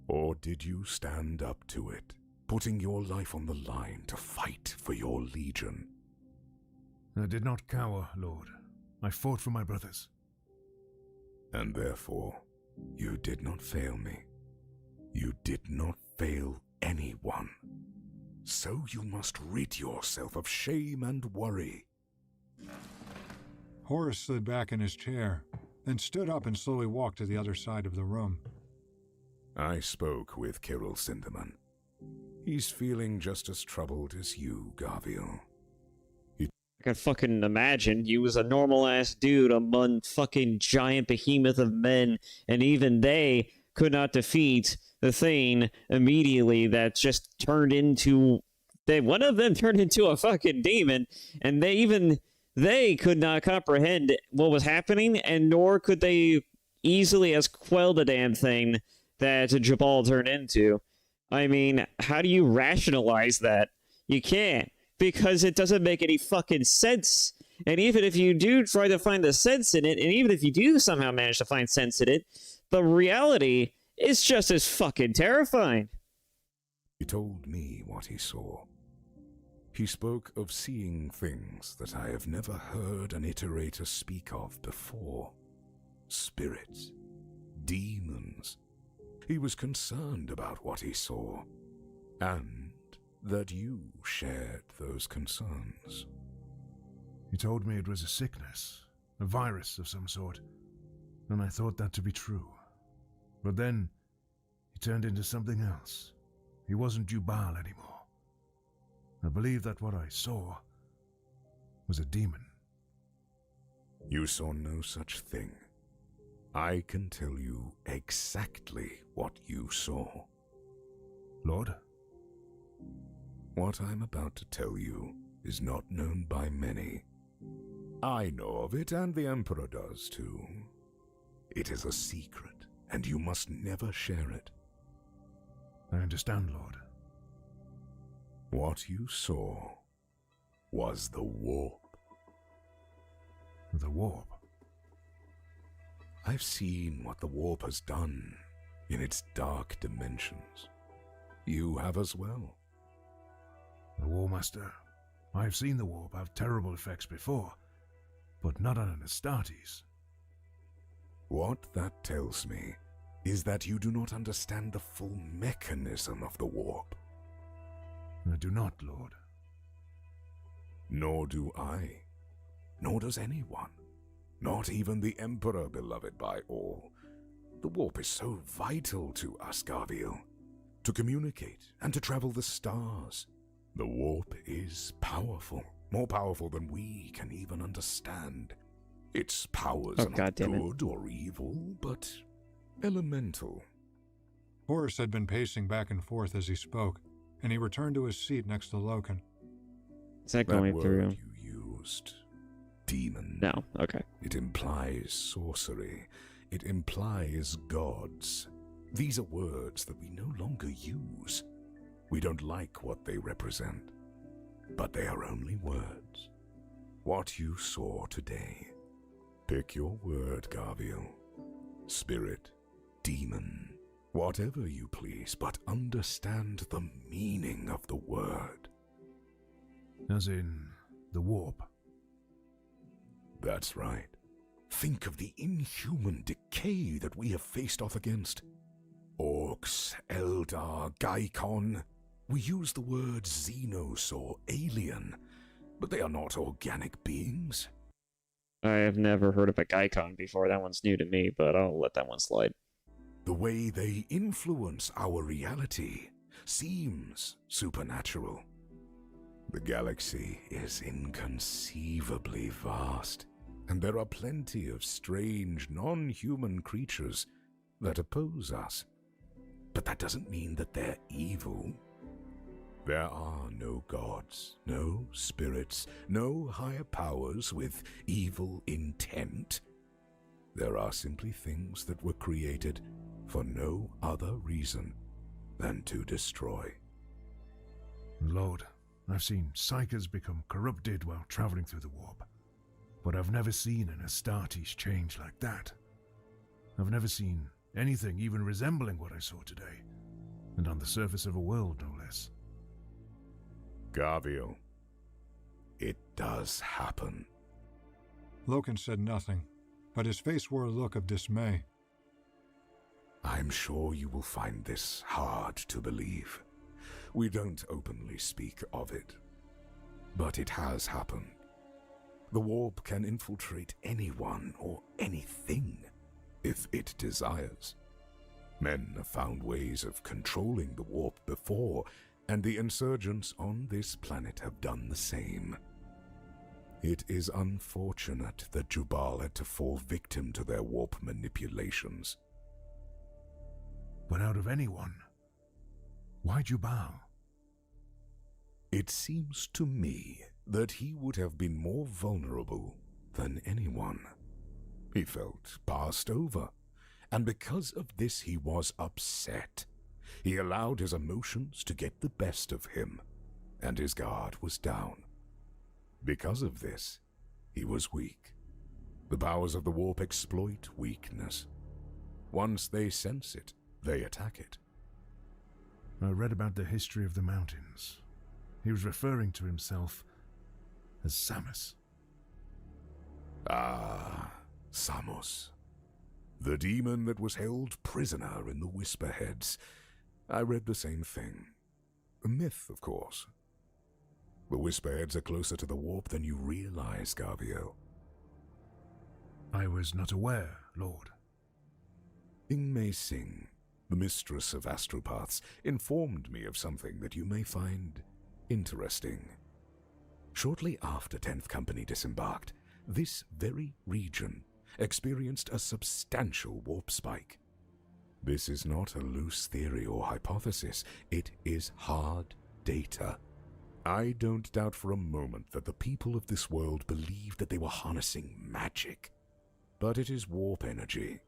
Speaker 20: Or did you stand up to it, putting your life on the line to fight for your legion?
Speaker 15: I did not cower, Lord. I fought for my brothers.
Speaker 20: And therefore, you did not fail me. You did not fail anyone. So you must rid yourself of shame and worry.
Speaker 14: Horus slid back in his chair, then stood up and slowly walked to the other side of the room.
Speaker 20: I spoke with Kirill Sinderman. He's feeling just as troubled as you, Gavio.
Speaker 1: I can fucking imagine. He was a normal-ass dude among fucking giant behemoth of men, and even they could not defeat the thing immediately that just turned into... one of them turned into a fucking demon, and they could not comprehend what was happening, and nor could they easily as quell the damn thing that Jabal turned into. I mean, how do you rationalize that? You can't, because it doesn't make any fucking sense. And even if you do try to find the sense in it, and even if you do somehow manage to find sense in it, the reality is just as fucking terrifying.
Speaker 20: He told me what he saw. He spoke of seeing things that I have never heard an iterator speak of before. Spirits, demons. He was concerned about what he saw, and that you shared those concerns.
Speaker 15: He told me it was a sickness, a virus of some sort, and I thought that to be true. But then, he turned into something else. He wasn't Jubal anymore. I believe that what I saw was a demon.
Speaker 20: You saw no such thing. I can tell you exactly what you saw.
Speaker 15: Lord?
Speaker 20: What I'm about to tell you is not known by many. I know of it, and the Emperor does too. It is a secret, and you must never share it.
Speaker 15: I understand, Lord.
Speaker 20: What you saw was the warp.
Speaker 15: The warp?
Speaker 20: I've seen what the warp has done in its dark dimensions. You have as well.
Speaker 15: The War Master. I've seen the warp have terrible effects before, but not on an Astartes.
Speaker 20: What that tells me is that you do not understand the full mechanism of the warp.
Speaker 15: I do not, Lord.
Speaker 20: Nor do I. Nor does anyone. Not even the Emperor, beloved by all. The warp is so vital to us, Gavio. To communicate and to travel the stars. The warp is powerful. More powerful than we can even understand. Its powers are not good or evil, but elemental.
Speaker 14: Horus had been pacing back and forth as he spoke, and he returned to his seat next to Loken.
Speaker 1: Is that going through?
Speaker 20: That word you used, demon.
Speaker 1: No, okay.
Speaker 20: It implies sorcery. It implies gods. These are words that we no longer use. We don't like what they represent, but they are only words. What you saw today. Pick your word, Garviel. Spirit, demon, whatever you please, but understand the meaning of the word.
Speaker 15: As in, the warp.
Speaker 20: That's right. Think of the inhuman decay that we have faced off against. Orcs, Eldar, Gaikon. We use the words Xenos or alien, but they are not organic beings.
Speaker 1: I have never heard of a Gaikon before. That one's new to me, but I'll let that one slide.
Speaker 20: The way they influence our reality seems supernatural. The galaxy is inconceivably vast, and there are plenty of strange, non-human creatures that oppose us. But that doesn't mean that they're evil. There are no gods, no spirits, no higher powers with evil intent. There are simply things that were created for no other reason than to destroy.
Speaker 15: Lord, I've seen psychers become corrupted while traveling through the warp, but I've never seen an Astartes change like that. I've never seen anything even resembling what I saw today, and on the surface of a world, no less.
Speaker 20: Garviel, it does happen.
Speaker 14: Loken said nothing, but his face wore a look of dismay.
Speaker 20: I'm sure you will find this hard to believe. We don't openly speak of it, but it has happened. The warp can infiltrate anyone or anything if it desires. Men have found ways of controlling the warp before, and the insurgents on this planet have done the same. It is unfortunate that Jubal had to fall victim to their warp manipulations.
Speaker 15: But out of anyone, why Jubal?
Speaker 20: It seems to me that he would have been more vulnerable than anyone. He felt passed over, and because of this he was upset. He allowed his emotions to get the best of him, and his guard was down. Because of this, he was weak. The powers of the warp exploit weakness. Once they sense it, they attack it.
Speaker 15: I read about the history of the mountains. He was referring to himself as Samus.
Speaker 20: Ah, Samos. The demon that was held prisoner in the Whisperheads. I read the same thing. A myth, of course. The Whisperheads are closer to the warp than you realize, Garviel.
Speaker 15: I was not aware, Lord.
Speaker 20: Ingmei Singh, the mistress of astropaths, informed me of something that you may find interesting. Shortly after 10th Company disembarked, this very region experienced a substantial warp spike. This is not a loose theory or hypothesis, it is hard data. I don't doubt for a moment that the people of this world believe that they were harnessing magic, but it is warp energy.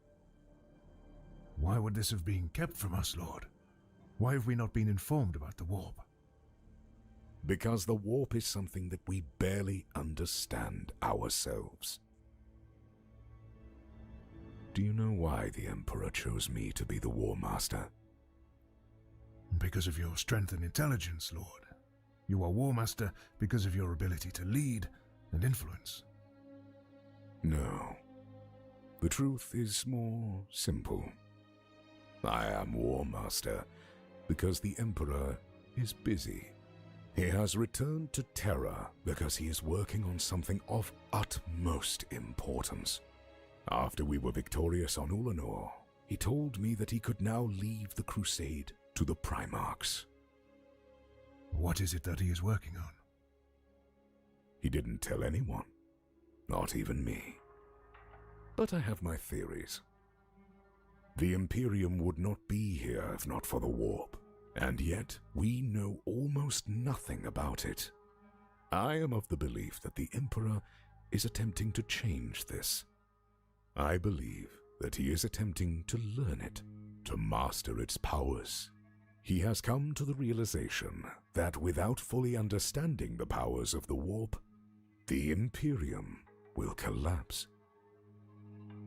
Speaker 15: Why would this have been kept from us, Lord? Why have we not been informed about the warp?
Speaker 20: Because the warp is something that we barely understand ourselves. Do you know why the Emperor chose me to be the War Master?
Speaker 15: Because of your strength and intelligence, Lord. You are War Master because of your ability to lead and influence.
Speaker 20: No. The truth is more simple. I am War Master because the Emperor is busy. He has returned to Terra because he is working on something of utmost importance. After we were victorious on Ulanor, he told me that he could now leave the crusade to the Primarchs.
Speaker 15: What is it that he is working on?
Speaker 20: He didn't tell anyone, not even me. But I have my theories. The Imperium would not be here if not for the warp, and yet we know almost nothing about it. I am of the belief that the Emperor is attempting to change this. I believe that he is attempting to learn it
Speaker 13: to master its powers. He has come to the realization that without fully understanding the powers of the warp, the Imperium will collapse.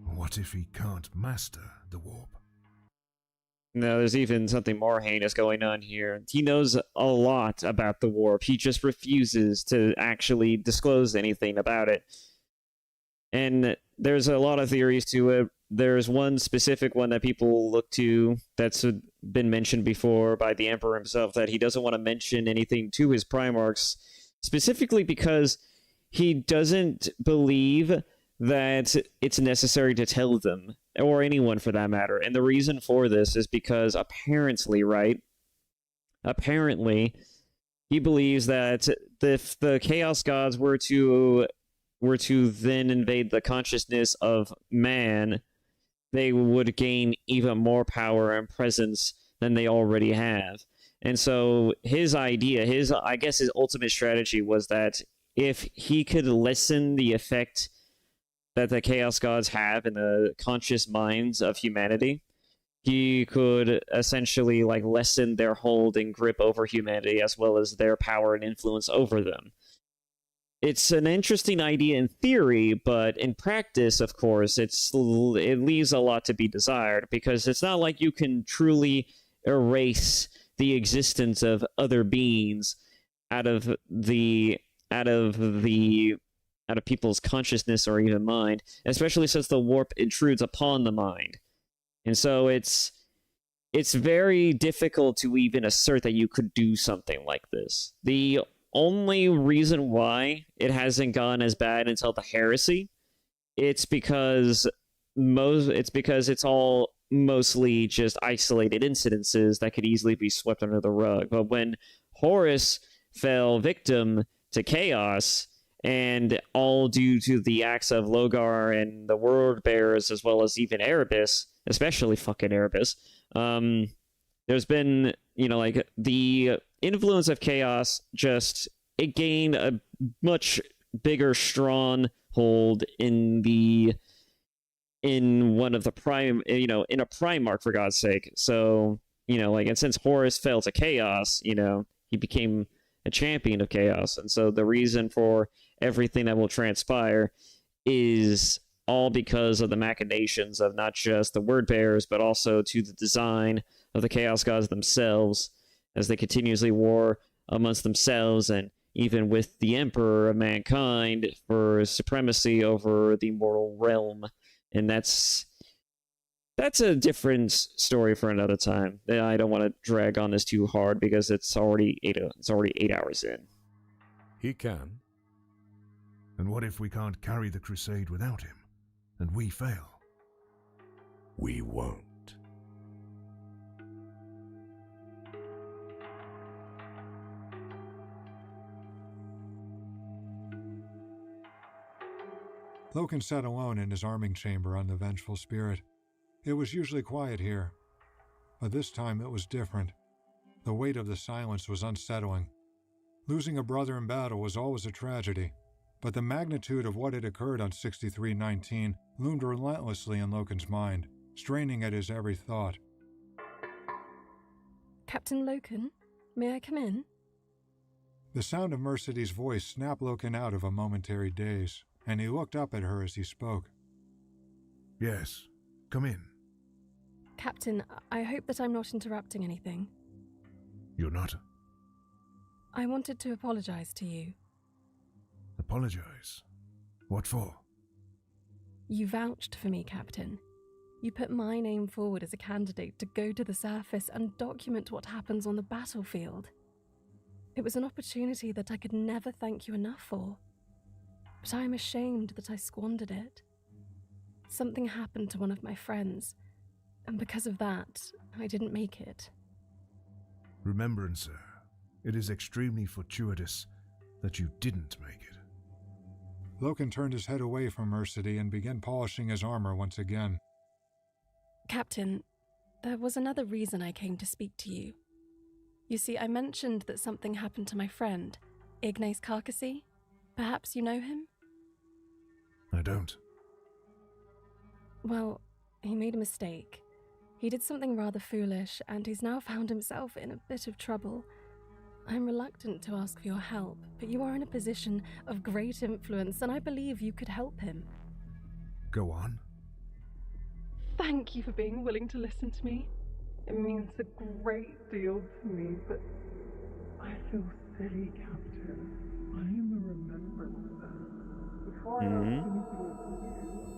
Speaker 15: What if he can't master the warp?
Speaker 1: No, there's even something more heinous going on here. He knows a lot about the warp. He just refuses to actually disclose anything about it. And there's a lot of theories to it. There's one specific one that people look to that's been mentioned before by the Emperor himself, that he doesn't want to mention anything to his Primarchs, specifically because he doesn't believe that it's necessary to tell them, or anyone for that matter. And the reason for this is because apparently, he believes that if the Chaos Gods were to then invade the consciousness of man, they would gain even more power and presence than they already have. And so his idea, his ultimate strategy was that if he could lessen the effect that the Chaos Gods have in the conscious minds of humanity, he could essentially lessen their hold and grip over humanity, as well as their power and influence over them. It's an interesting idea in theory, but in practice, of course, it leaves a lot to be desired, because it's not like you can truly erase the existence of other beings out of people's consciousness or even mind, especially since the warp intrudes upon the mind. And so it's very difficult to even assert that you could do something like this. The only reason why it hasn't gone as bad until the heresy, it's because it's all mostly just isolated incidences that could easily be swept under the rug. But when Horus fell victim to chaos, and all due to the acts of Logar and the Word Bearers, as well as even Erebus, especially fucking Erebus, there's been, the influence of chaos it gained a much bigger stronghold in one of the in a Primarch, for God's sake. So, and since Horus fell to chaos, he became a champion of chaos. And so the reason for everything that will transpire is all because of the machinations of not just the Word Bearers, but also to the design of the Chaos Gods themselves, as they continuously war amongst themselves and even with the Emperor of mankind for supremacy over the mortal realm. And that's a different story for another time. I don't want to drag on this too hard because it's already 8 hours in.
Speaker 20: He can.
Speaker 15: And what if we can't carry the crusade without him, and we fail?
Speaker 20: We won't.
Speaker 14: Loken sat alone in his arming chamber on the Vengeful Spirit. It was usually quiet here, but this time it was different. The weight of the silence was unsettling. Losing a brother in battle was always a tragedy, but the magnitude of what had occurred on 6319 loomed relentlessly in Loken's mind, straining at his every thought.
Speaker 6: Captain Loken, may I come in?
Speaker 14: The sound of Mercedes' voice snapped Loken out of a momentary daze, and he looked up at her as he spoke.
Speaker 15: Yes, come in.
Speaker 6: Captain, I hope that I'm not interrupting anything.
Speaker 15: You're not?
Speaker 6: I wanted to apologize to you.
Speaker 15: Apologize? What for?
Speaker 6: You vouched for me, Captain. You put my name forward as a candidate to go to the surface and document what happens on the battlefield. It was an opportunity that I could never thank you enough for. But I am ashamed that I squandered it. Something happened to one of my friends, and because of that, I didn't make it.
Speaker 15: Remembrance, sir, it is extremely fortuitous that you didn't make it.
Speaker 14: Loken turned his head away from Mercedy and began polishing his armor once again.
Speaker 6: Captain, there was another reason I came to speak to you. You see, I mentioned that something happened to my friend, Ignace Carcassy. Perhaps you know him?
Speaker 15: I don't.
Speaker 6: Well, he made a mistake. He did something rather foolish, and he's now found himself in a bit of trouble. I'm reluctant to ask for your help, but you are in a position of great influence, and I believe you could help him.
Speaker 15: Go on.
Speaker 6: Thank you for being willing to listen to me. It means a great deal to me, but I feel silly, Captain. I am a remembrancer. Before I ask anything of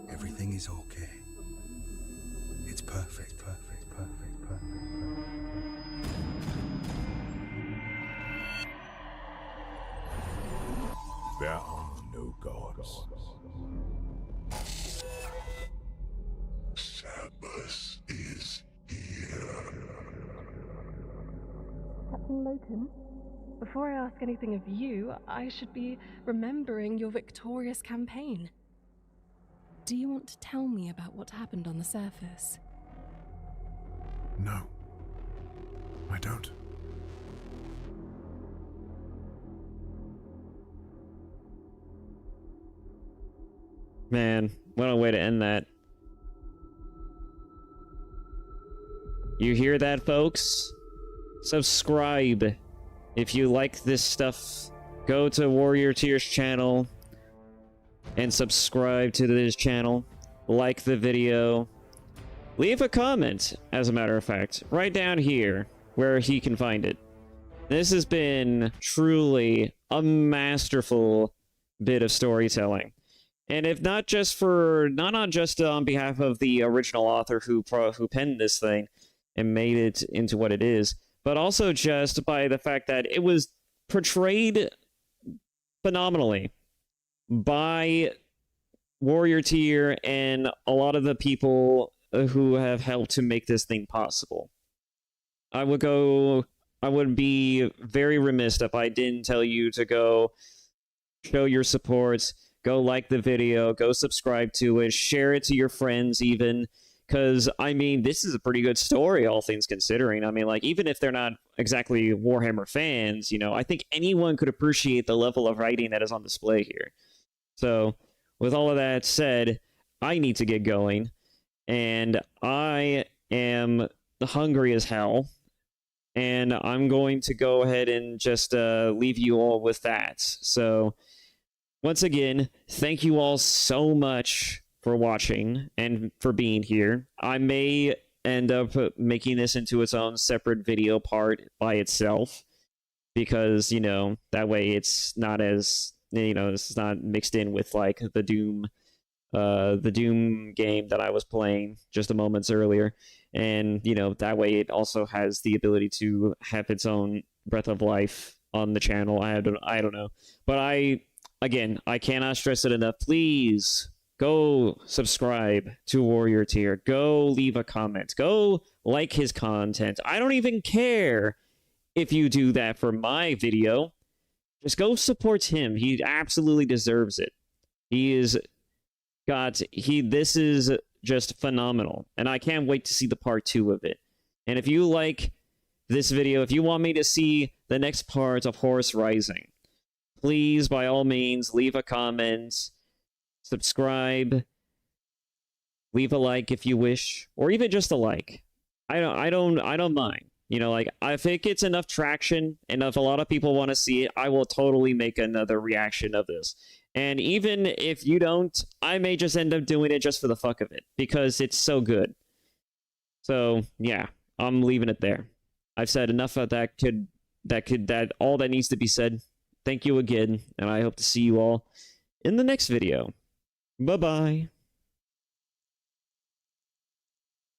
Speaker 6: you...
Speaker 11: Everything is okay. It's perfect, perfect, perfect, perfect.
Speaker 13: There are no gods. Sabbath is here.
Speaker 6: Captain Loken, before I ask anything of you, I should be remembering your victorious campaign. Do you want to tell me about what happened on the surface?
Speaker 15: No. I don't.
Speaker 1: Man, what a way to end that. You hear that, folks? Subscribe. If you like this stuff, go to Warrior Tears channel and subscribe to this channel. Like the video. Leave a comment, as a matter of fact, right down here where he can find it. This has been truly a masterful bit of storytelling. And if not just on behalf of the original author who penned this thing and made it into what it is, but also just by the fact that it was portrayed phenomenally by Warrior Tier and a lot of the people who have helped to make this thing possible. I would be very remiss if I didn't tell you to go show your support, go like the video, go subscribe to it, share it to your friends even, because, I mean, this is a pretty good story, all things considering. I mean, like, even if they're not exactly Warhammer fans, you know, I think anyone could appreciate the level of writing that is on display here. So, with all of that said, I need to get going, and I am hungry as hell, and I'm going to go ahead and just leave you all with that. So, once again, thank you all so much for watching and for being here. I may end up making this into its own separate video part by itself, because, you know, that way it's not as, you know, it's not mixed in with like the Doom game that I was playing just a moments earlier. And, you know, that way it also has the ability to have its own breath of life on the channel. I don't know. But again, I cannot stress it enough. Please go subscribe to Warrior Tier. Go leave a comment. Go like his content. I don't even care if you do that for my video. Just go support him. He absolutely deserves it. This is just phenomenal. And I can't wait to see the part 2 of it. And if you like this video, if you want me to see the next part of Horus Rising, please, by all means, leave a comment, subscribe, leave a like if you wish, or even just a like. I don't mind. You know, like, if it gets enough traction and if a lot of people want to see it, I will totally make another reaction of this. And even if you don't, I may just end up doing it just for the fuck of it, because it's so good. So, yeah, I'm leaving it there. I've said enough of that all that needs to be said. Thank you again, and I hope to see you all in the next video. Bye-bye.